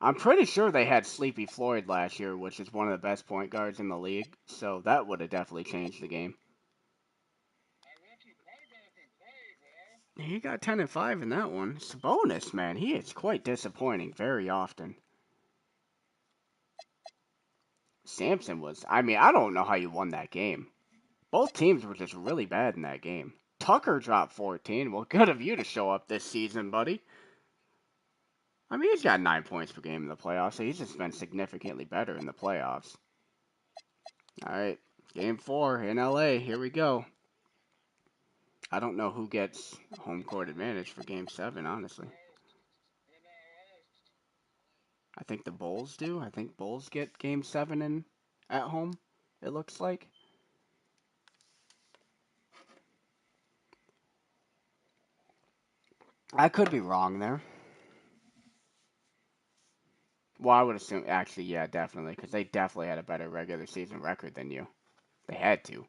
I'm pretty sure they had Sleepy Floyd last year, which is one of the best point guards in the league, so that would have definitely changed the game. He got 10 and 5 in that one. Sabonis, man, he is quite disappointing very often. Sampson was, I don't know how you won that game. Both teams were just really bad in that game. Tucker dropped 14. Well, good of you to show up this season, buddy. He's got 9 points per game in the playoffs, so he's just been significantly better in the playoffs. Alright, game 4 in LA. Here we go. I don't know who gets home court advantage for game 7, honestly. I think the Bulls do. I think Bulls get game 7 at home, it looks like. I could be wrong there. Well, I would assume, actually, yeah, definitely, because they definitely had a better regular season record than you. They had to.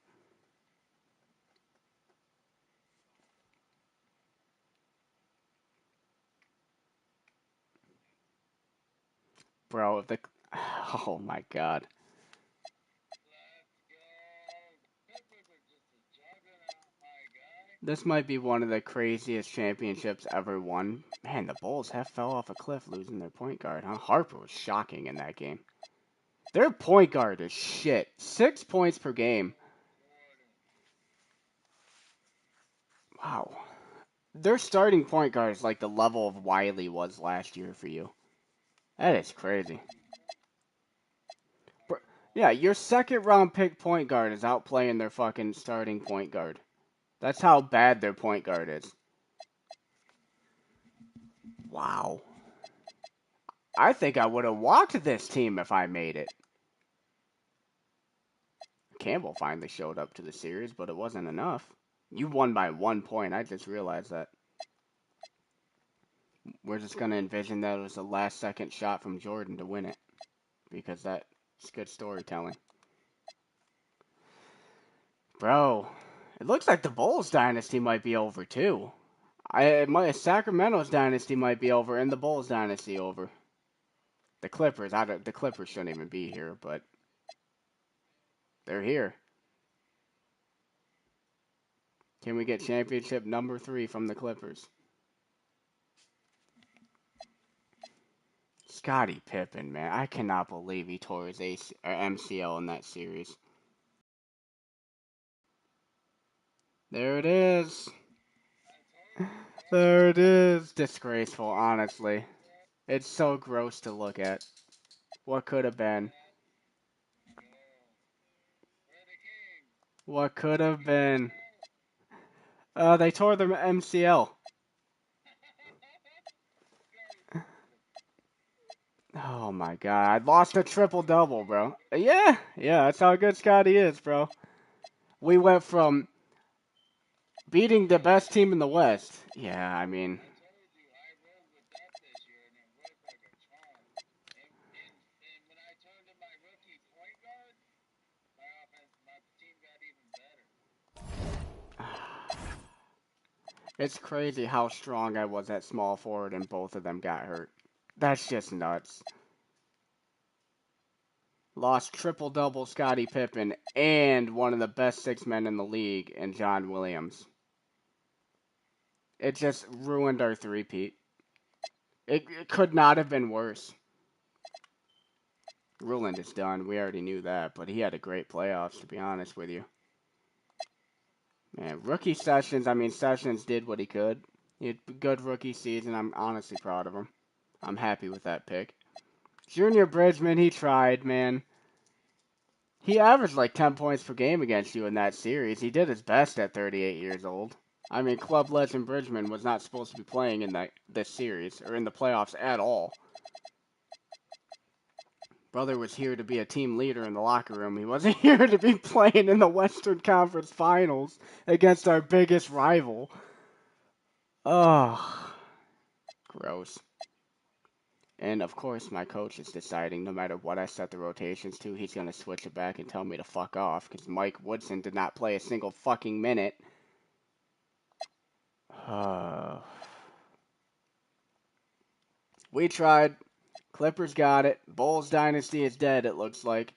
Bro, if the... Oh, my God. This might be one of the craziest championships ever won. Man, the Bulls have fell off a cliff losing their point guard, huh? Harper was shocking in that game. Their point guard is shit. 6 points per game. Wow. Their starting point guard is like the level of Wiley was last year for you. That is crazy. Yeah, your second round pick point guard is outplaying their fucking starting point guard. That's how bad their point guard is. Wow. I think I would have walked this team if I made it. Campbell finally showed up to the series, but it wasn't enough. You won by 1 point. I just realized that. We're just going to envision that it was a last-second shot from Jordan to win it. Because that's good storytelling. Bro, it looks like the Bulls dynasty might be over, too. Sacramento's dynasty might be over, and the Bulls dynasty over. The Clippers, the Clippers shouldn't even be here, but they're here. Can we get championship number 3 from the Clippers? Scottie Pippen, man. I cannot believe he tore his MCL in that series. There it is. There it is. Disgraceful, honestly. It's so gross to look at. What could have been? What could have been? They tore their MCL. Oh my god. I lost a triple-double, bro. Yeah, that's how good Scotty is, bro. We went from beating the best team in the West. Yeah, I mean... It's crazy how strong I was at small forward and both of them got hurt. That's just nuts. Lost triple-double Scottie Pippen and one of the best six men in the league in John Williams. It just ruined our three-peat. It could not have been worse. Ruland is done. We already knew that, but he had a great playoffs, to be honest with you. Man, rookie Sessions, I mean, Sessions did what he could. He had a good rookie season. I'm honestly proud of him. I'm happy with that pick. Junior Bridgman, he tried, man. He averaged like 10 points per game against you in that series. He did his best at 38 years old. I mean, club legend Bridgman was not supposed to be playing in this series or in the playoffs at all. Brother was here to be a team leader in the locker room. He wasn't here to be playing in the Western Conference Finals against our biggest rival. Oh, gross. And of course, my coach is deciding no matter what I set the rotations to, he's going to switch it back and tell me to fuck off because Mike Woodson did not play a single fucking minute. We tried. Clippers got it. Bulls dynasty is dead, it looks like.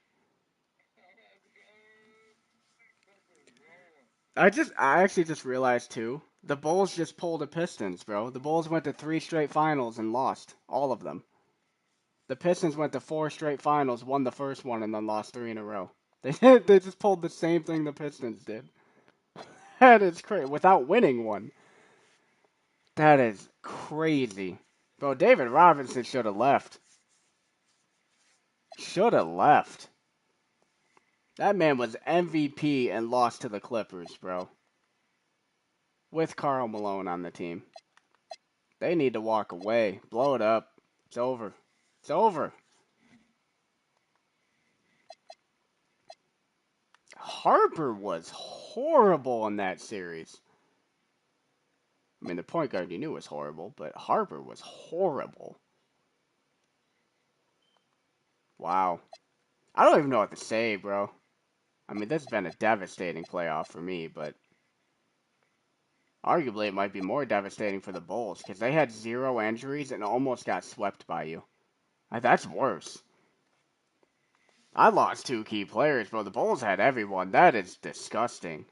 I actually just realized too, the Bulls just pulled the Pistons, bro. The Bulls went to 3 straight finals and lost. All of them. The Pistons went to 4 straight finals, won the first one, and then lost 3 in a row. They just pulled the same thing the Pistons did. That is crazy. Without winning one. That is crazy. Bro, David Robinson should have left. Should have left. That man was MVP and lost to the Clippers, bro. With Karl Malone on the team. They need to walk away. Blow it up. It's over. It's over. Harper was horrible in that series. I mean, the point guard you knew was horrible, but Harper was horrible. Wow. I don't even know what to say, bro. I mean, this has been a devastating playoff for me, but arguably it might be more devastating for the Bulls because they had 0 injuries and almost got swept by you. That's worse. I lost 2 key players, bro. The Bulls had everyone. That is disgusting.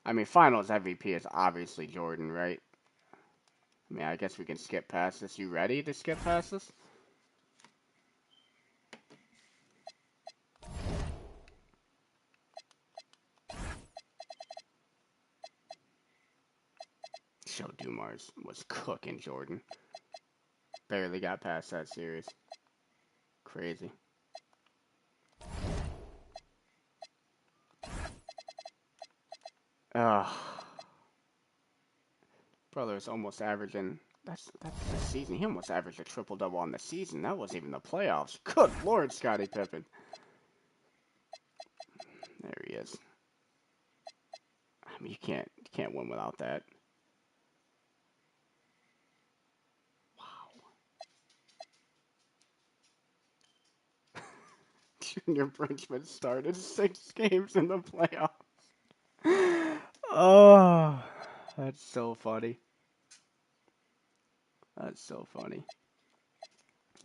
I mean, Finals MVP is obviously Jordan, right? I mean, I guess we can skip past this. You ready to skip past this? Joe Dumars was cooking Jordan. Barely got past that series. Crazy. Ugh. Brother's almost averaging. That's the season. He almost averaged a triple-double on the season. That wasn't even the playoffs. Good Lord, Scottie Pippen. There he is. I mean, you can't win without that. Wow. Junior Bridgman started 6 games in the playoffs. Oh, that's so funny. That's so funny.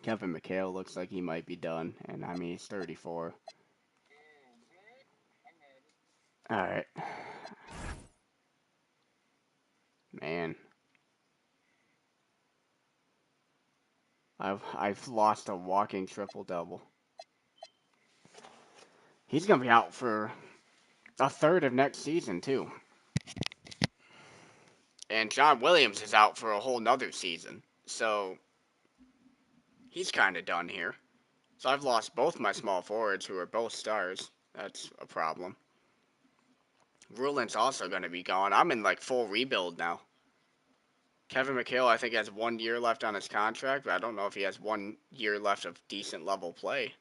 Kevin McHale looks like he might be done, and I mean, he's 34. Alright. Man. I've lost a walking triple-double. He's going to be out for A third of next season, too. And John Williams is out for a whole nother season. So, he's kind of done here. So I've lost both my small forwards, who are both stars. That's a problem. Rulin's also going to be gone. I'm in, like, full rebuild now. Kevin McHale, I think, has 1 year left on his contract, but I don't know if he has 1 year left of decent level play.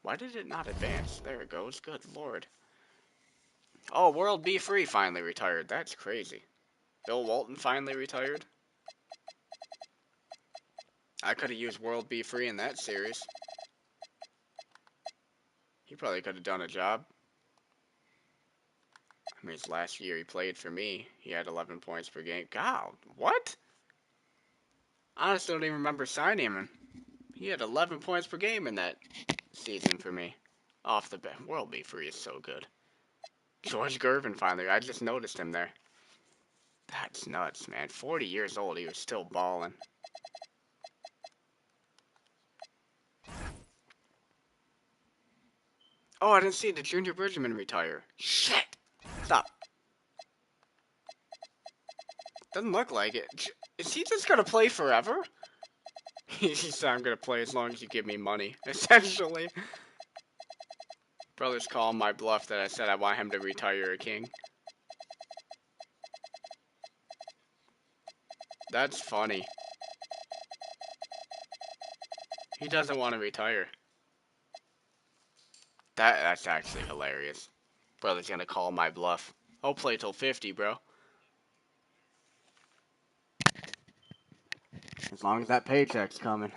Why did it not advance? There it goes. Good lord. Oh, World B. Free finally retired. That's crazy. Bill Walton finally retired. I could have used World B. Free in that series. He probably could have done a job. I mean, his last year he played for me, he had 11 points per game. God, what? I honestly don't even remember signing him. He had 11 points per game in that season for me. Off the bat. World B. Free is so good. George Gervin finally. I just noticed him there. That's nuts, man. 40 years old, he was still balling. Oh, I didn't see the Junior Bridgman retire. Shit! Stop. Doesn't look like it. Is he just gonna play forever? He said, I'm gonna play as long as you give me money, essentially. Brothers call my bluff that I said I want him to retire a king. That's funny. He doesn't want to retire. That's actually hilarious. Brother's gonna call my bluff. I'll play till 50, bro. As long as that paycheck's coming.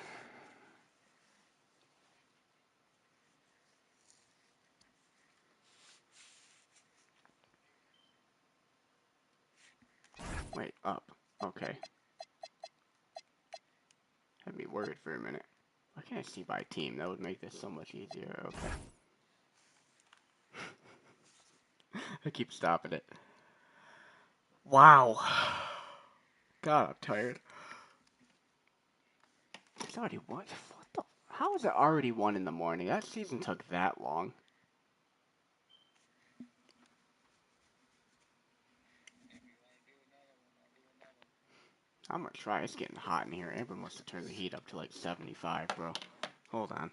Wait, up. Okay. Had me worried for a minute. Why can't I see by team? That would make this so much easier. Okay. I keep stopping it. Wow. God, I'm tired. It's already what? What the? How is it already 1 in the morning? That season took that long. I'm gonna try. It's getting hot in here. Amber must have turned the heat up to like 75, bro. Hold on.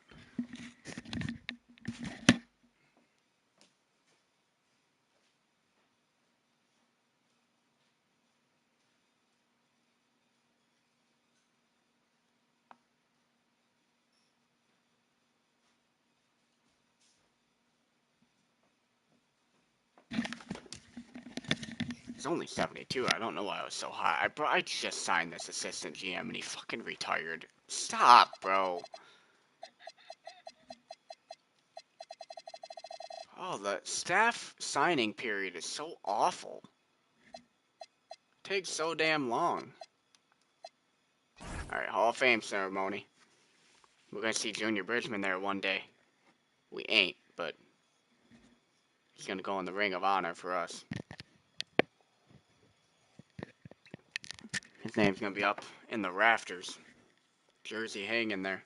It's only 72. I don't know why I was so hot. I just signed this assistant GM and he fucking retired. Stop, bro. Oh, the staff signing period is so awful. It takes so damn long. Alright, Hall of Fame ceremony. We're gonna see Junior Bridgman there one day. We ain't, but he's gonna go in the Ring of Honor for us. His name's gonna be up in the rafters. Jersey hanging there.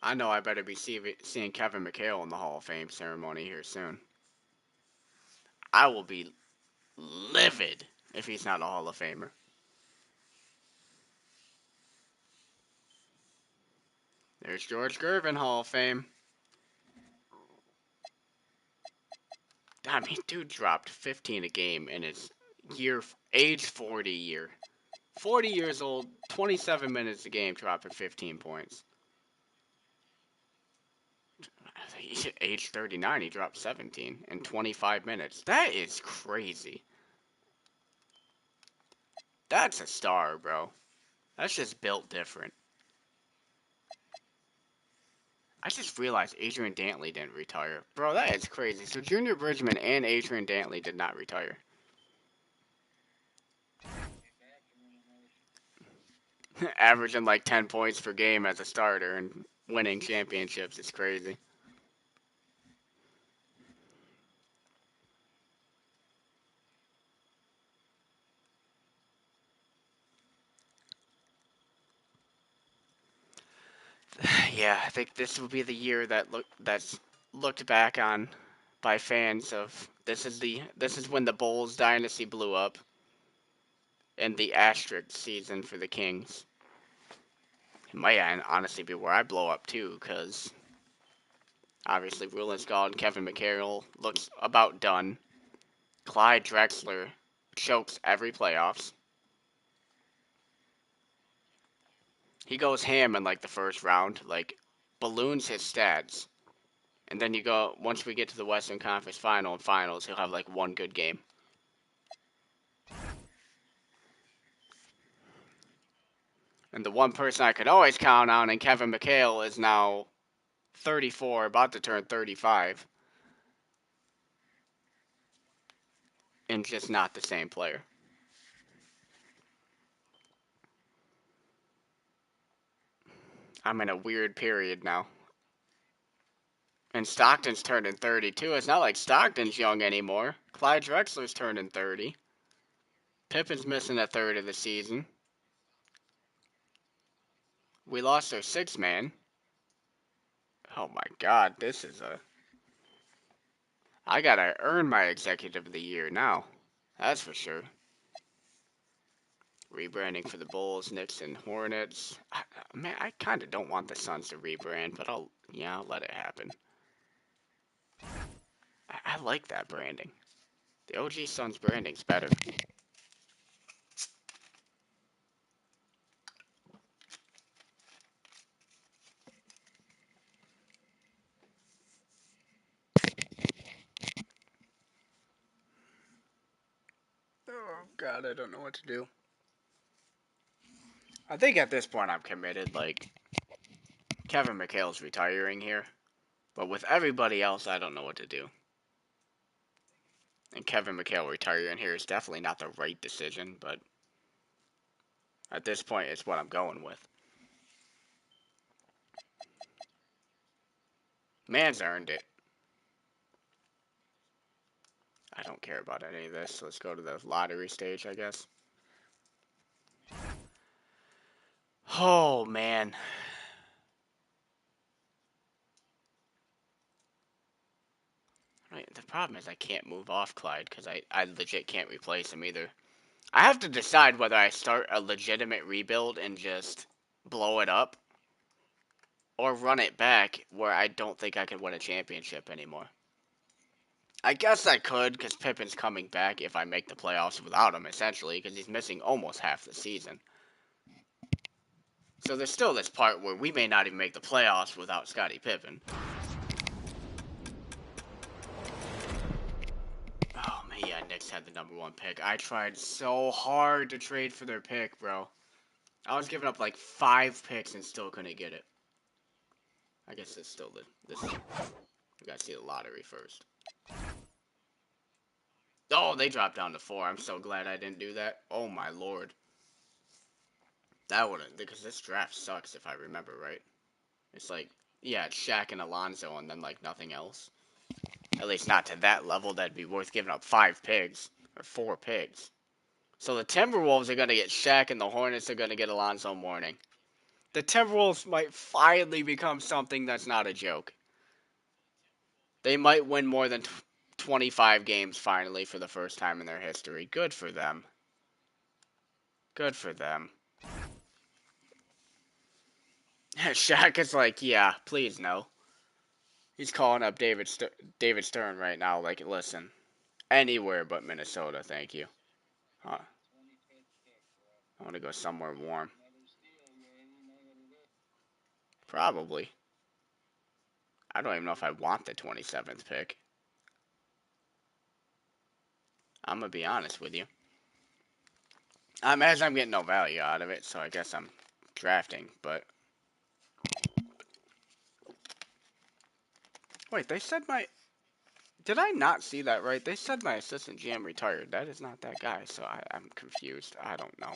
I know I better be seeing Kevin McHale in the Hall of Fame ceremony here soon. I will be livid if he's not a Hall of Famer. There's George Gervin, Hall of Fame. I mean, dude dropped 15 a game in his age 40 year. 40 years old, 27 minutes a game, dropping 15 points. He's at age 39, he dropped 17 in 25 minutes. That is crazy. That's a star, bro. That's just built different. I just realized Adrian Dantley didn't retire. Bro, that is crazy. So Junior Bridgman and Adrian Dantley did not retire. Averaging like 10 points per game as a starter and winning championships is crazy. Yeah, I think this will be the year that's looked back on by fans of this is when the Bulls dynasty blew up and the asterisk season for the Kings. It might honestly be where I blow up too, because obviously Rulin's gone, Kevin McHale looks about done. Clyde Drexler chokes every playoffs. He goes ham in like the first round, like balloons his stats. And then once we get to the Western Conference Final and Finals, he'll have like one good game. And the one person I could always count on, and Kevin McHale, is now 34, about to turn 35. And just not the same player. I'm in a weird period now. And Stockton's turning 32. It's not like Stockton's young anymore. Clyde Drexler's turning 30. Pippen's missing a third of the season. We lost our sixth man. Oh my god, this is I gotta earn my Executive of the Year now. That's for sure. Rebranding for the Bulls, Knicks, and Hornets. Man, I kind of don't want the Suns to rebrand, but I'll let it happen. I like that branding. The OG Suns branding's better. Oh god, I don't know what to do. I think at this point I'm committed. Like, Kevin McHale's retiring here. But with everybody else, I don't know what to do. And Kevin McHale retiring here is definitely not the right decision, but at this point, it's what I'm going with. Man's earned it. I don't care about any of this. Let's go to the lottery stage, I guess. Oh, man. Right, the problem is I can't move off Clyde because I legit can't replace him either. I have to decide whether I start a legitimate rebuild and just blow it up or run it back where I don't think I can win a championship anymore. I guess I could because Pippen's coming back if I make the playoffs without him, essentially, because he's missing almost half the season. So there's still this part where we may not even make the playoffs without Scottie Pippen. Oh man, yeah, Knicks had the #1 pick. I tried so hard to trade for their pick, bro. I was giving up like 5 picks and still couldn't get it. I guess it's still this. We gotta see the lottery first. Oh, they dropped down to 4. I'm so glad I didn't do that. Oh my lord. That would've, because this draft sucks if I remember right. It's like, yeah, it's Shaq and Alonzo and then like nothing else. At least not to that level that'd be worth giving up 5 picks. Or 4 picks. So the Timberwolves are gonna get Shaq and the Hornets are gonna get Alonzo Mourning. The Timberwolves might finally become something that's not a joke. They might win more than 25 games finally for the first time in their history. Good for them. Good for them. Shaq is like, yeah, please no. He's calling up David Stern right now. Like, listen, anywhere but Minnesota, thank you. I want to go somewhere warm. Probably. I don't even know if I want the 27th pick. I'm going to be honest with you. As I'm getting no value out of it, so I guess I'm drafting, but... Wait, they said my... Did I not see that right? They said my assistant GM retired. That is not that guy, so I'm confused. I don't know.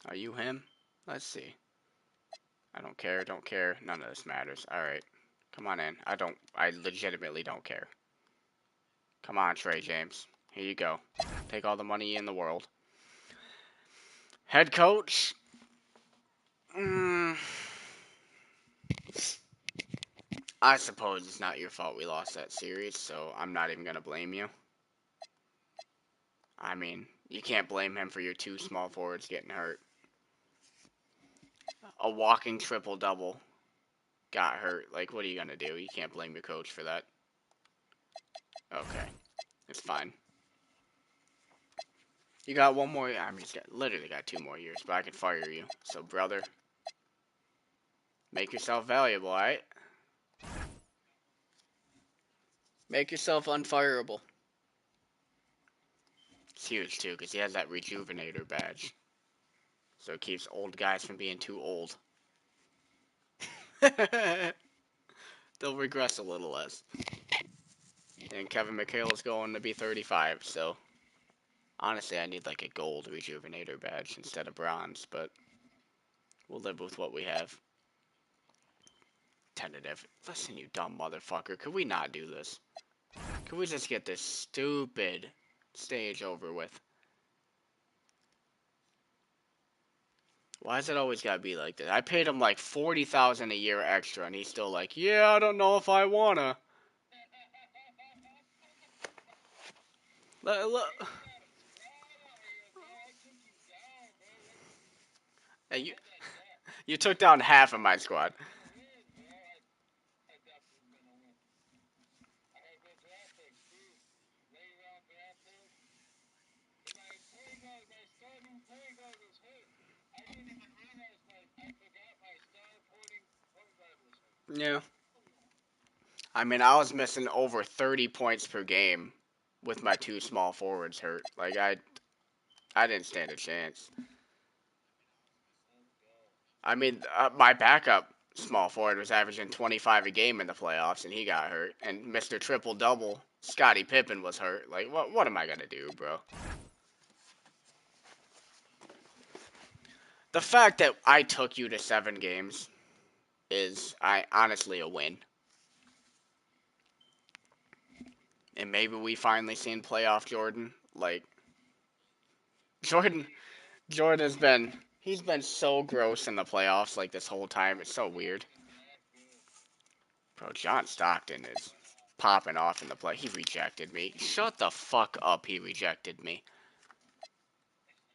Are you him? Let's see. I don't care, don't care. None of this matters. Alright. Come on in. I legitimately don't care. Come on, Trey James. Here you go. Take all the money in the world. Head coach? I suppose it's not your fault we lost that series, so I'm not even going to blame you. I mean, you can't blame him for your two small forwards getting hurt. A walking triple-double got hurt. Like, what are you going to do? You can't blame your coach for that. Okay. It's fine. You got one more. I mean, he's literally got 2 more years, but I can fire you. So, brother, make yourself valuable, alright? Make yourself unfireable. It's huge, too, because he has that Rejuvenator badge. So it keeps old guys from being too old. They'll regress a little less. And Kevin McHale is going to be 35, so honestly, I need like a gold Rejuvenator badge instead of bronze, but we'll live with what we have. Tentative. Listen, you dumb motherfucker. Could we not do this? Could we just get this stupid stage over with? Why is it always gotta be like this? I paid him like $40,000 a year extra, and he's still like, yeah, I don't know if I wanna. Look. Hey, you took down half of my squad. Yeah. I mean, I was missing over 30 points per game with my 2 small forwards hurt. Like, I didn't stand a chance. I mean, my backup small forward was averaging 25 a game in the playoffs, and he got hurt. And Mr. Triple Double, Scottie Pippen, was hurt. Like, what am I gonna do, bro? The fact that I took you to 7 games is, honestly, a win. And maybe we finally seen playoff Jordan. Like, Jordan has been, he's been so gross in the playoffs, like, this whole time. It's so weird. Bro, John Stockton is popping off in the play. He rejected me. Shut the fuck up, he rejected me.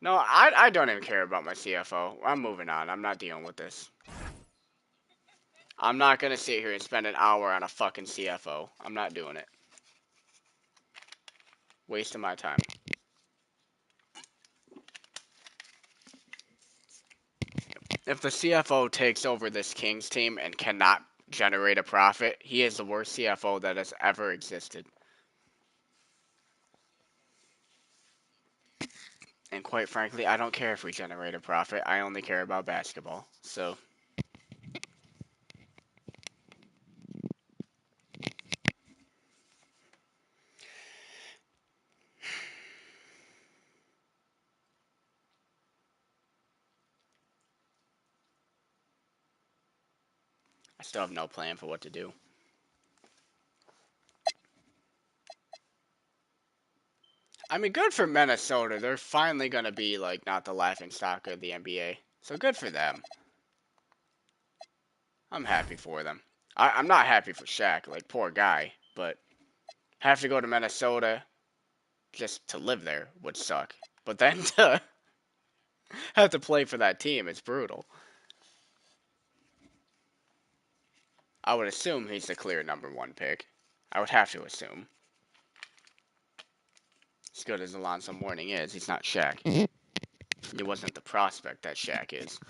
No, I don't even care about my CFO. I'm moving on. I'm not dealing with this. I'm not gonna sit here and spend an hour on a fucking CFO. I'm not doing it. Wasting my time. If the CFO takes over this Kings team and cannot generate a profit, he is the worst CFO that has ever existed. And quite frankly, I don't care if we generate a profit. I only care about basketball. So, I still have no plan for what to do. I mean, good for Minnesota. They're finally going to be, like, not the laughingstock of the NBA. So good for them. I'm happy for them. I'm not happy for Shaq, like, poor guy. But have to go to Minnesota just to live there would suck. But then to have to play for that team, it's brutal. I would assume he's the clear #1 pick. I would have to assume. As good as Alonzo Mourning is, he's not Shaq. He wasn't the prospect that Shaq is.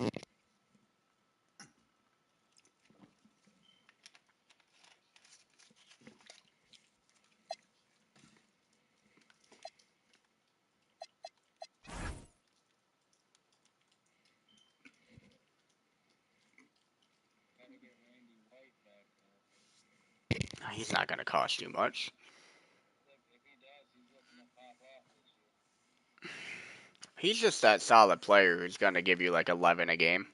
He's not going to cost you much. He's just that solid player who's going to give you like 11 a game.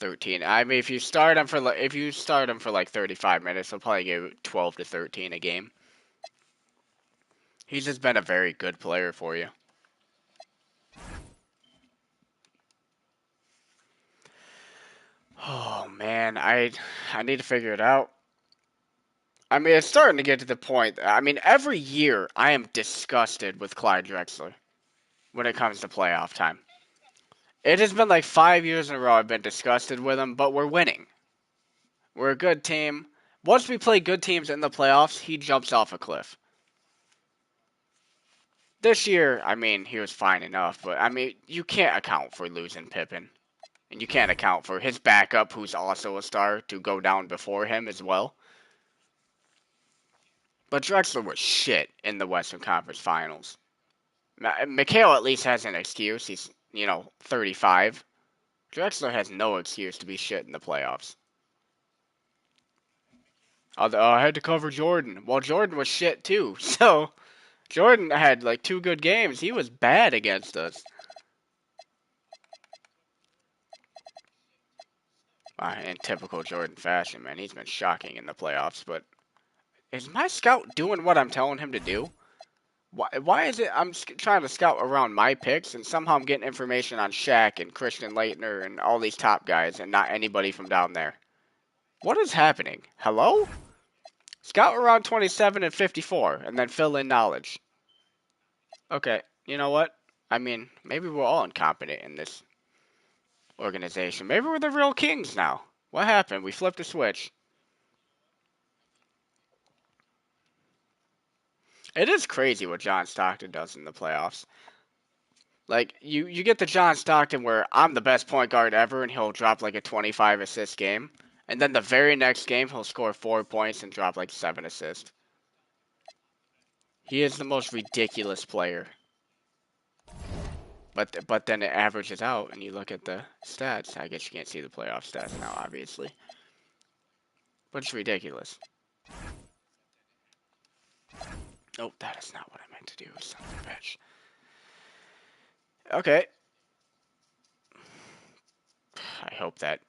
13. I mean, if you start him for like 35 minutes, he'll probably give 12 to 13 a game. He's just been a very good player for you. Oh man, I need to figure it out. I mean, it's starting to get to the point. I mean, every year I am disgusted with Clyde Drexler when it comes to playoff time. It has been like 5 years in a row I've been disgusted with him, but we're winning. We're a good team. Once we play good teams in the playoffs, he jumps off a cliff. This year, I mean, he was fine enough, but I mean, you can't account for losing Pippen. And you can't account for his backup, who's also a star, to go down before him as well. But Drexler was shit in the Western Conference Finals. Mikhail at least has an excuse. He's, 35. Drexler has no excuse to be shit in the playoffs. I had to cover Jordan. Well, Jordan was shit too. So, Jordan had like 2 good games. He was bad against us. In typical Jordan fashion, man, he's been shocking in the playoffs. But is my scout doing what I'm telling him to do? Why is it I'm trying to scout around my picks and somehow I'm getting information on Shaq and Christian Laettner and all these top guys and not anybody from down there? What is happening? Hello? Scout around 27 and 54 and then fill in knowledge. Okay, you know what? I mean, maybe we're all incompetent in this organization. Maybe we're the real kings now. What happened? We flipped a switch. It is crazy what John Stockton does in the playoffs. Like, you get the John Stockton where I'm the best point guard ever and he'll drop like a 25 assist game. And then the very next game he'll score 4 points and drop like 7 assists. He is the most ridiculous player. But then it averages out and you look at the stats. I guess you can't see the playoff stats now, obviously. But it's ridiculous. Nope, that is not what I meant to do, son of a bitch. Okay. I hope that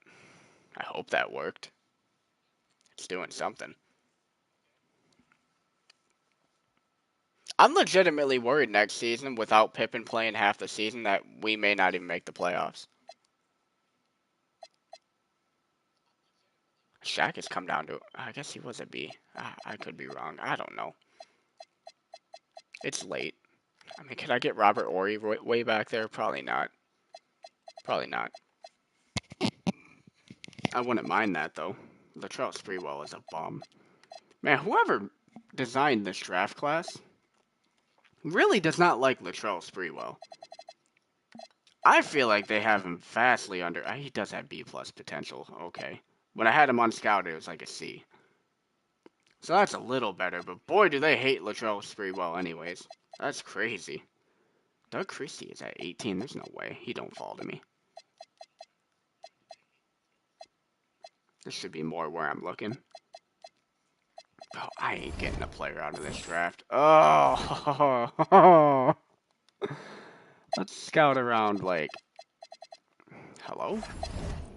worked. It's doing something. I'm legitimately worried next season, without Pippen playing half the season, that we may not even make the playoffs. Shaq has come down to, I guess he was a B. I could be wrong. I don't know. It's late. I mean, can I get Robert Horry way back there? Probably not. Probably not. I wouldn't mind that, though. Latrell Sprewell is a bum. Man, whoever designed this draft class really does not like Latrell Sprewell. I feel like they have him vastly under... He does have B-plus potential. Okay. When I had him unscouted, it was like a C. So that's a little better, but boy, do they hate Latrell Sprewell anyways. That's crazy. Doug Christie is at 18. There's no way. He don't fall to me. There should be more where I'm looking. Oh, I ain't getting a player out of this draft. Oh! Let's scout around, like... Hello?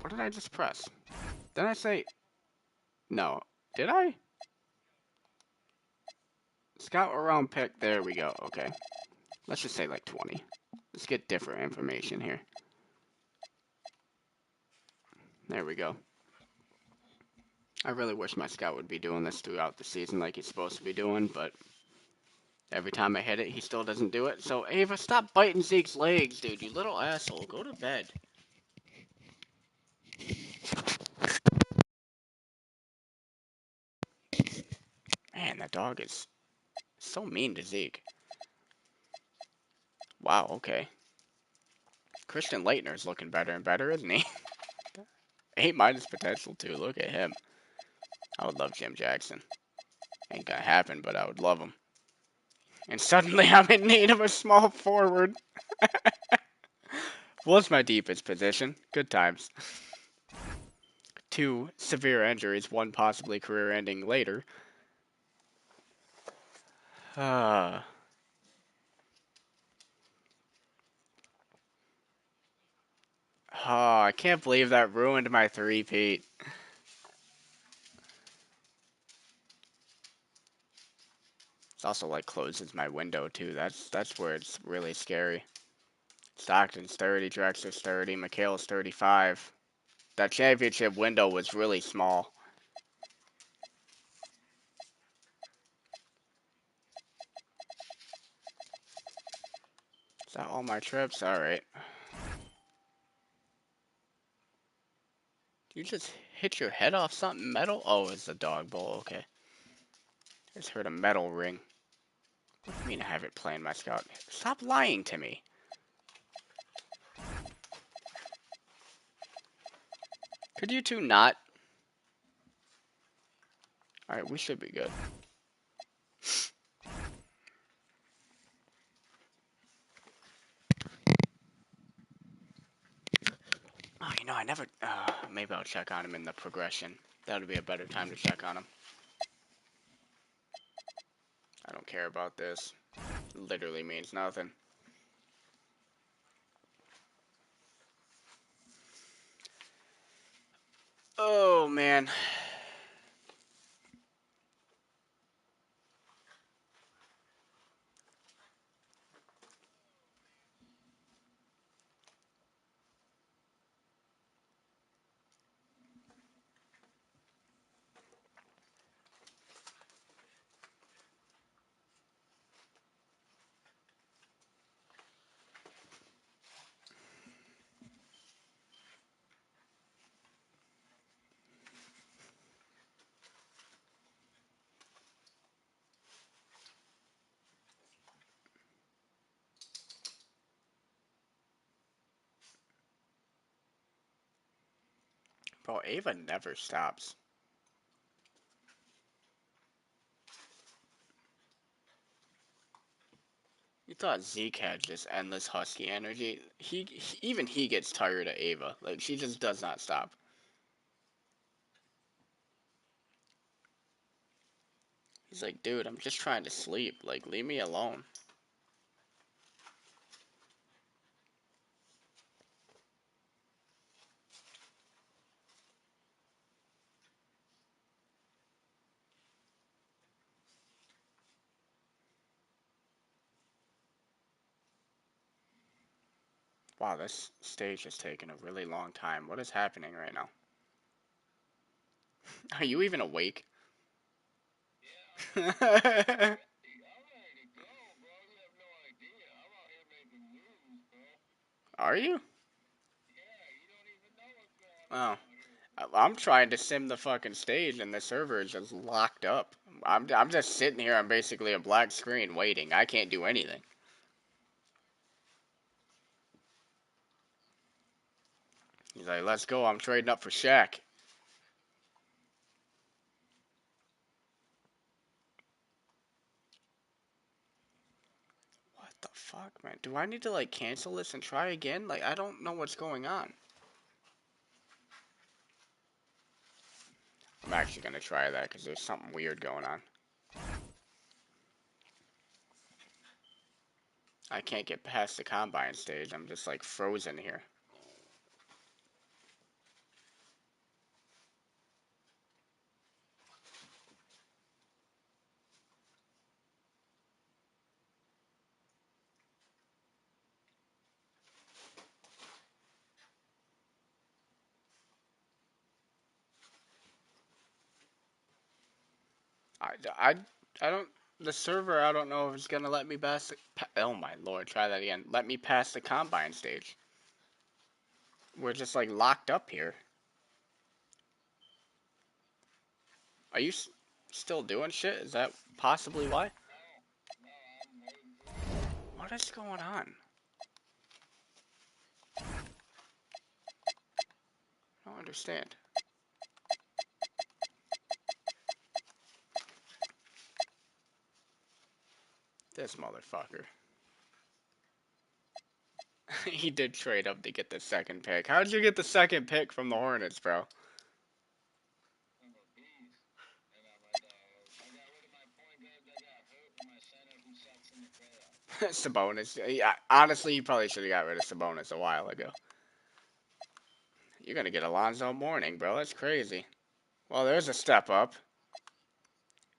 What did I just press? Did I say... No. Did I? Scout around pick. There we go. Okay. Let's just say like 20. Let's get different information here. There we go. I really wish my scout would be doing this throughout the season like he's supposed to be doing, but every time I hit it, he still doesn't do it. So, Ava, stop biting Zeke's legs, dude. You little asshole. Go to bed. Man, that dog is so mean to Zeke. Wow, okay. Christian Laettner's looking better and better, isn't he? 8 minus potential, too. Look at him. I would love Jim Jackson. Ain't gonna happen, but I would love him. And suddenly I'm in need of a small forward. Was my deepest position. Good times. 2 severe injuries, 1 possibly career-ending later. Oh, I can't believe that ruined my three-peat. It's also like closes my window too. That's where it's really scary. Stockton's 30, Drexler's 30, McHale's 35. That championship window was really small. Is that all my trips? Alright. You just hit your head off something metal? Oh, it's a dog bowl, okay. I just heard a metal ring. What do you mean I have it playing my scout? Stop lying to me. Could you two not? Alright, we should be good. Oh, you know, I never... maybe I'll check on him in the progression. That would be a better time to check on him. I don't care about this. It literally means nothing. Oh, man. Bro, Ava never stops. You thought Zeke had just endless husky energy. Even he gets tired of Ava. Like, she just does not stop. He's like, dude, I'm just trying to sleep. Like, leave me alone. Wow, this stage is taking a really long time. What is happening right now? Are you even awake? Are you? Oh. I'm trying to sim the fucking stage and the server is just locked up. I'm just sitting here on basically a black screen waiting. I can't do anything. He's like, let's go. I'm trading up for Shaq. What the fuck, man? Do I need to, like, cancel this and try again? Like, I don't know what's going on. I'm actually gonna try that because there's something weird going on. I can't get past the combine stage. I'm just, like, frozen here. I, I don't... The server, I don't know if it's gonna let me pass the... Oh my lord, try that again. Let me pass the combine stage. We're just, like, locked up here. Are you still doing shit? Is that possibly why? What is going on? I don't understand. This motherfucker. He did trade up to get the second pick. How did you get the second pick from the Hornets, bro? Sabonis. Yeah, honestly, you probably should have got rid of Sabonis a while ago. You're gonna get Alonzo Mourning, bro. That's crazy. Well, there's a step up.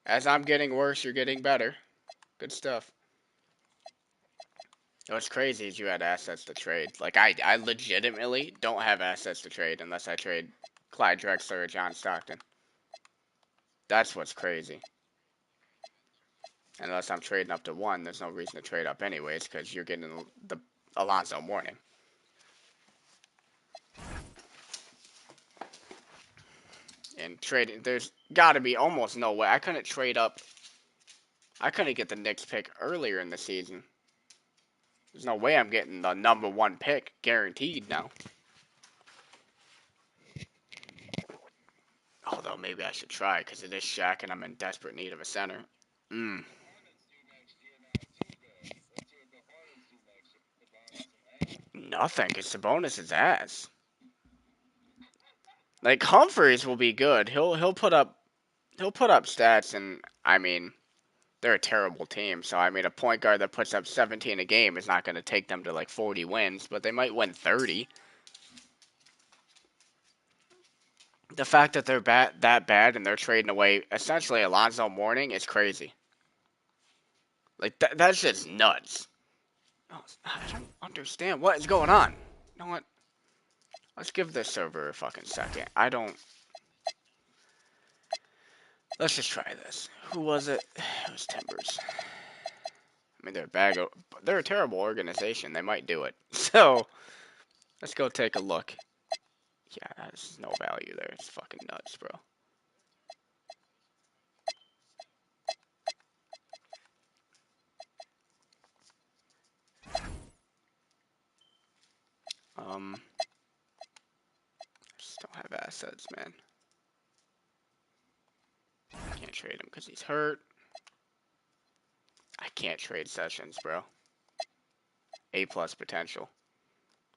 As I'm getting worse, you're getting better. Good stuff. What's crazy is you had assets to trade. Like, I legitimately don't have assets to trade unless I trade Clyde Drexler or John Stockton. That's what's crazy. Unless I'm trading up to 1, there's no reason to trade up anyways, because you're getting the Alonzo Mourning. And trading, there's got to be almost no way. I couldn't trade up. I couldn't get the Knicks pick earlier in the season. There's no way I'm getting the number 1 pick guaranteed now. Although maybe I should try because it is Shaq and I'm in desperate need of a center. Nothing, because Sabonis is ass. Like, Humphries will be good. He'll put up stats, and I mean, they're a terrible team. So I mean, a point guard that puts up 17 a game is not going to take them to like 40 wins, but they might win 30. The fact that they're that bad and they're trading away essentially Alonzo Mourning is crazy. Like that's just nuts. I don't understand what is going on. You know what? Let's give this server a fucking second. Let's just try this. Who was it? It was Timbers. I mean, they're a terrible organization. They might do it. So, let's go take a look. Yeah, there's no value there. It's fucking nuts, bro. Just don't have assets, man. I can't trade him because he's hurt. I can't trade Sessions, bro. A+ potential.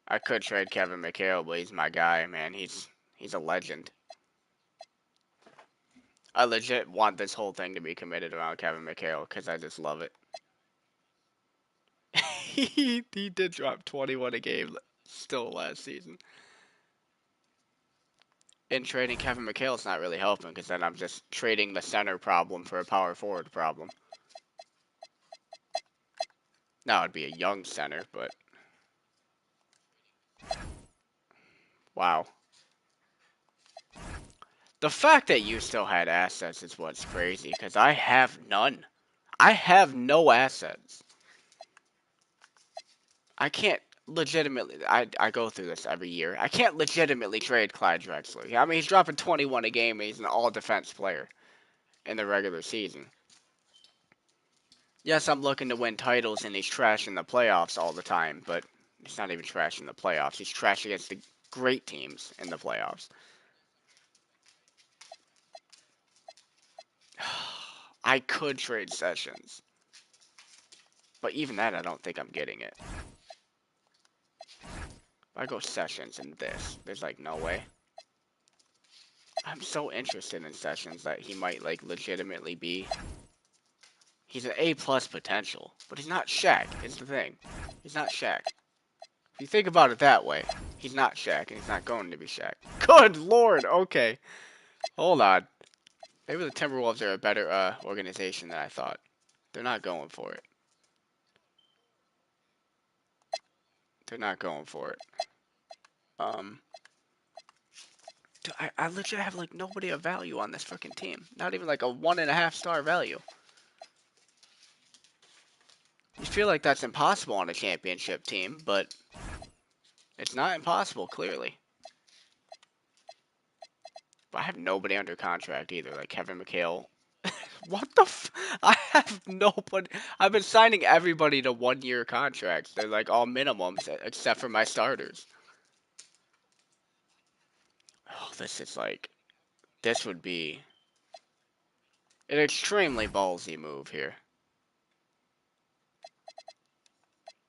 I could trade Kevin McHale, but he's my guy, man. He's a legend. I legit want this whole thing to be committed around Kevin McHale because I just love it. he did drop 21 a game still last season. And trading Kevin McHale is not really helping because then I'm just trading the center problem for a power forward problem. Now it'd be a young center, but wow. The fact that you still had assets is what's crazy because I have none. I have no assets. I can't legitimately. I go through this every year. I can't legitimately trade Clyde Drexler. I mean, he's dropping 21 a game and he's an all-defense player in the regular season. Yes, I'm looking to win titles and he's trash in the playoffs all the time, but he's not even trash in the playoffs. He's trash against the great teams in the playoffs. I could trade Sessions. But even that, I don't think I'm getting it. If I go Sessions and this, there's like no way. I'm so interested in Sessions that he might like legitimately be. He's an A+ potential, but he's not Shaq, is the thing. He's not Shaq. If you think about it that way, he's not Shaq, and he's not going to be Shaq. Good lord, okay. Hold on. Maybe the Timberwolves are a better organization than I thought. They're not going for it. They're not going for it. Dude, I literally have like nobody of value on this freaking team. Not even like a 1.5 star value. You feel like that's impossible on a championship team, but it's not impossible, clearly. But I have nobody under contract either, like Kevin McHale. What the I have nobody. I've been signing everybody to 1-year contracts. They're like all minimums, except for my starters. Oh, this is like... This would be an extremely ballsy move here.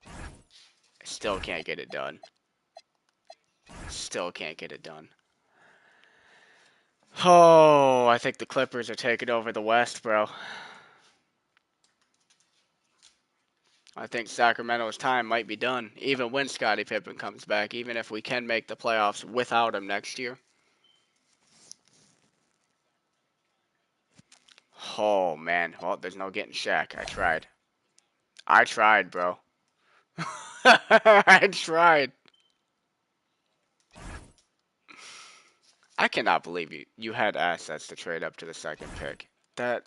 I still can't get it done. Still can't get it done. Oh, I think the Clippers are taking over the West, bro. I think Sacramento's time might be done, even when Scottie Pippen comes back, even if we can make the playoffs without him next year. Oh, man. Well, there's no getting Shaq. I tried. I tried, bro. I tried. I cannot believe you had assets to trade up to the second pick. That's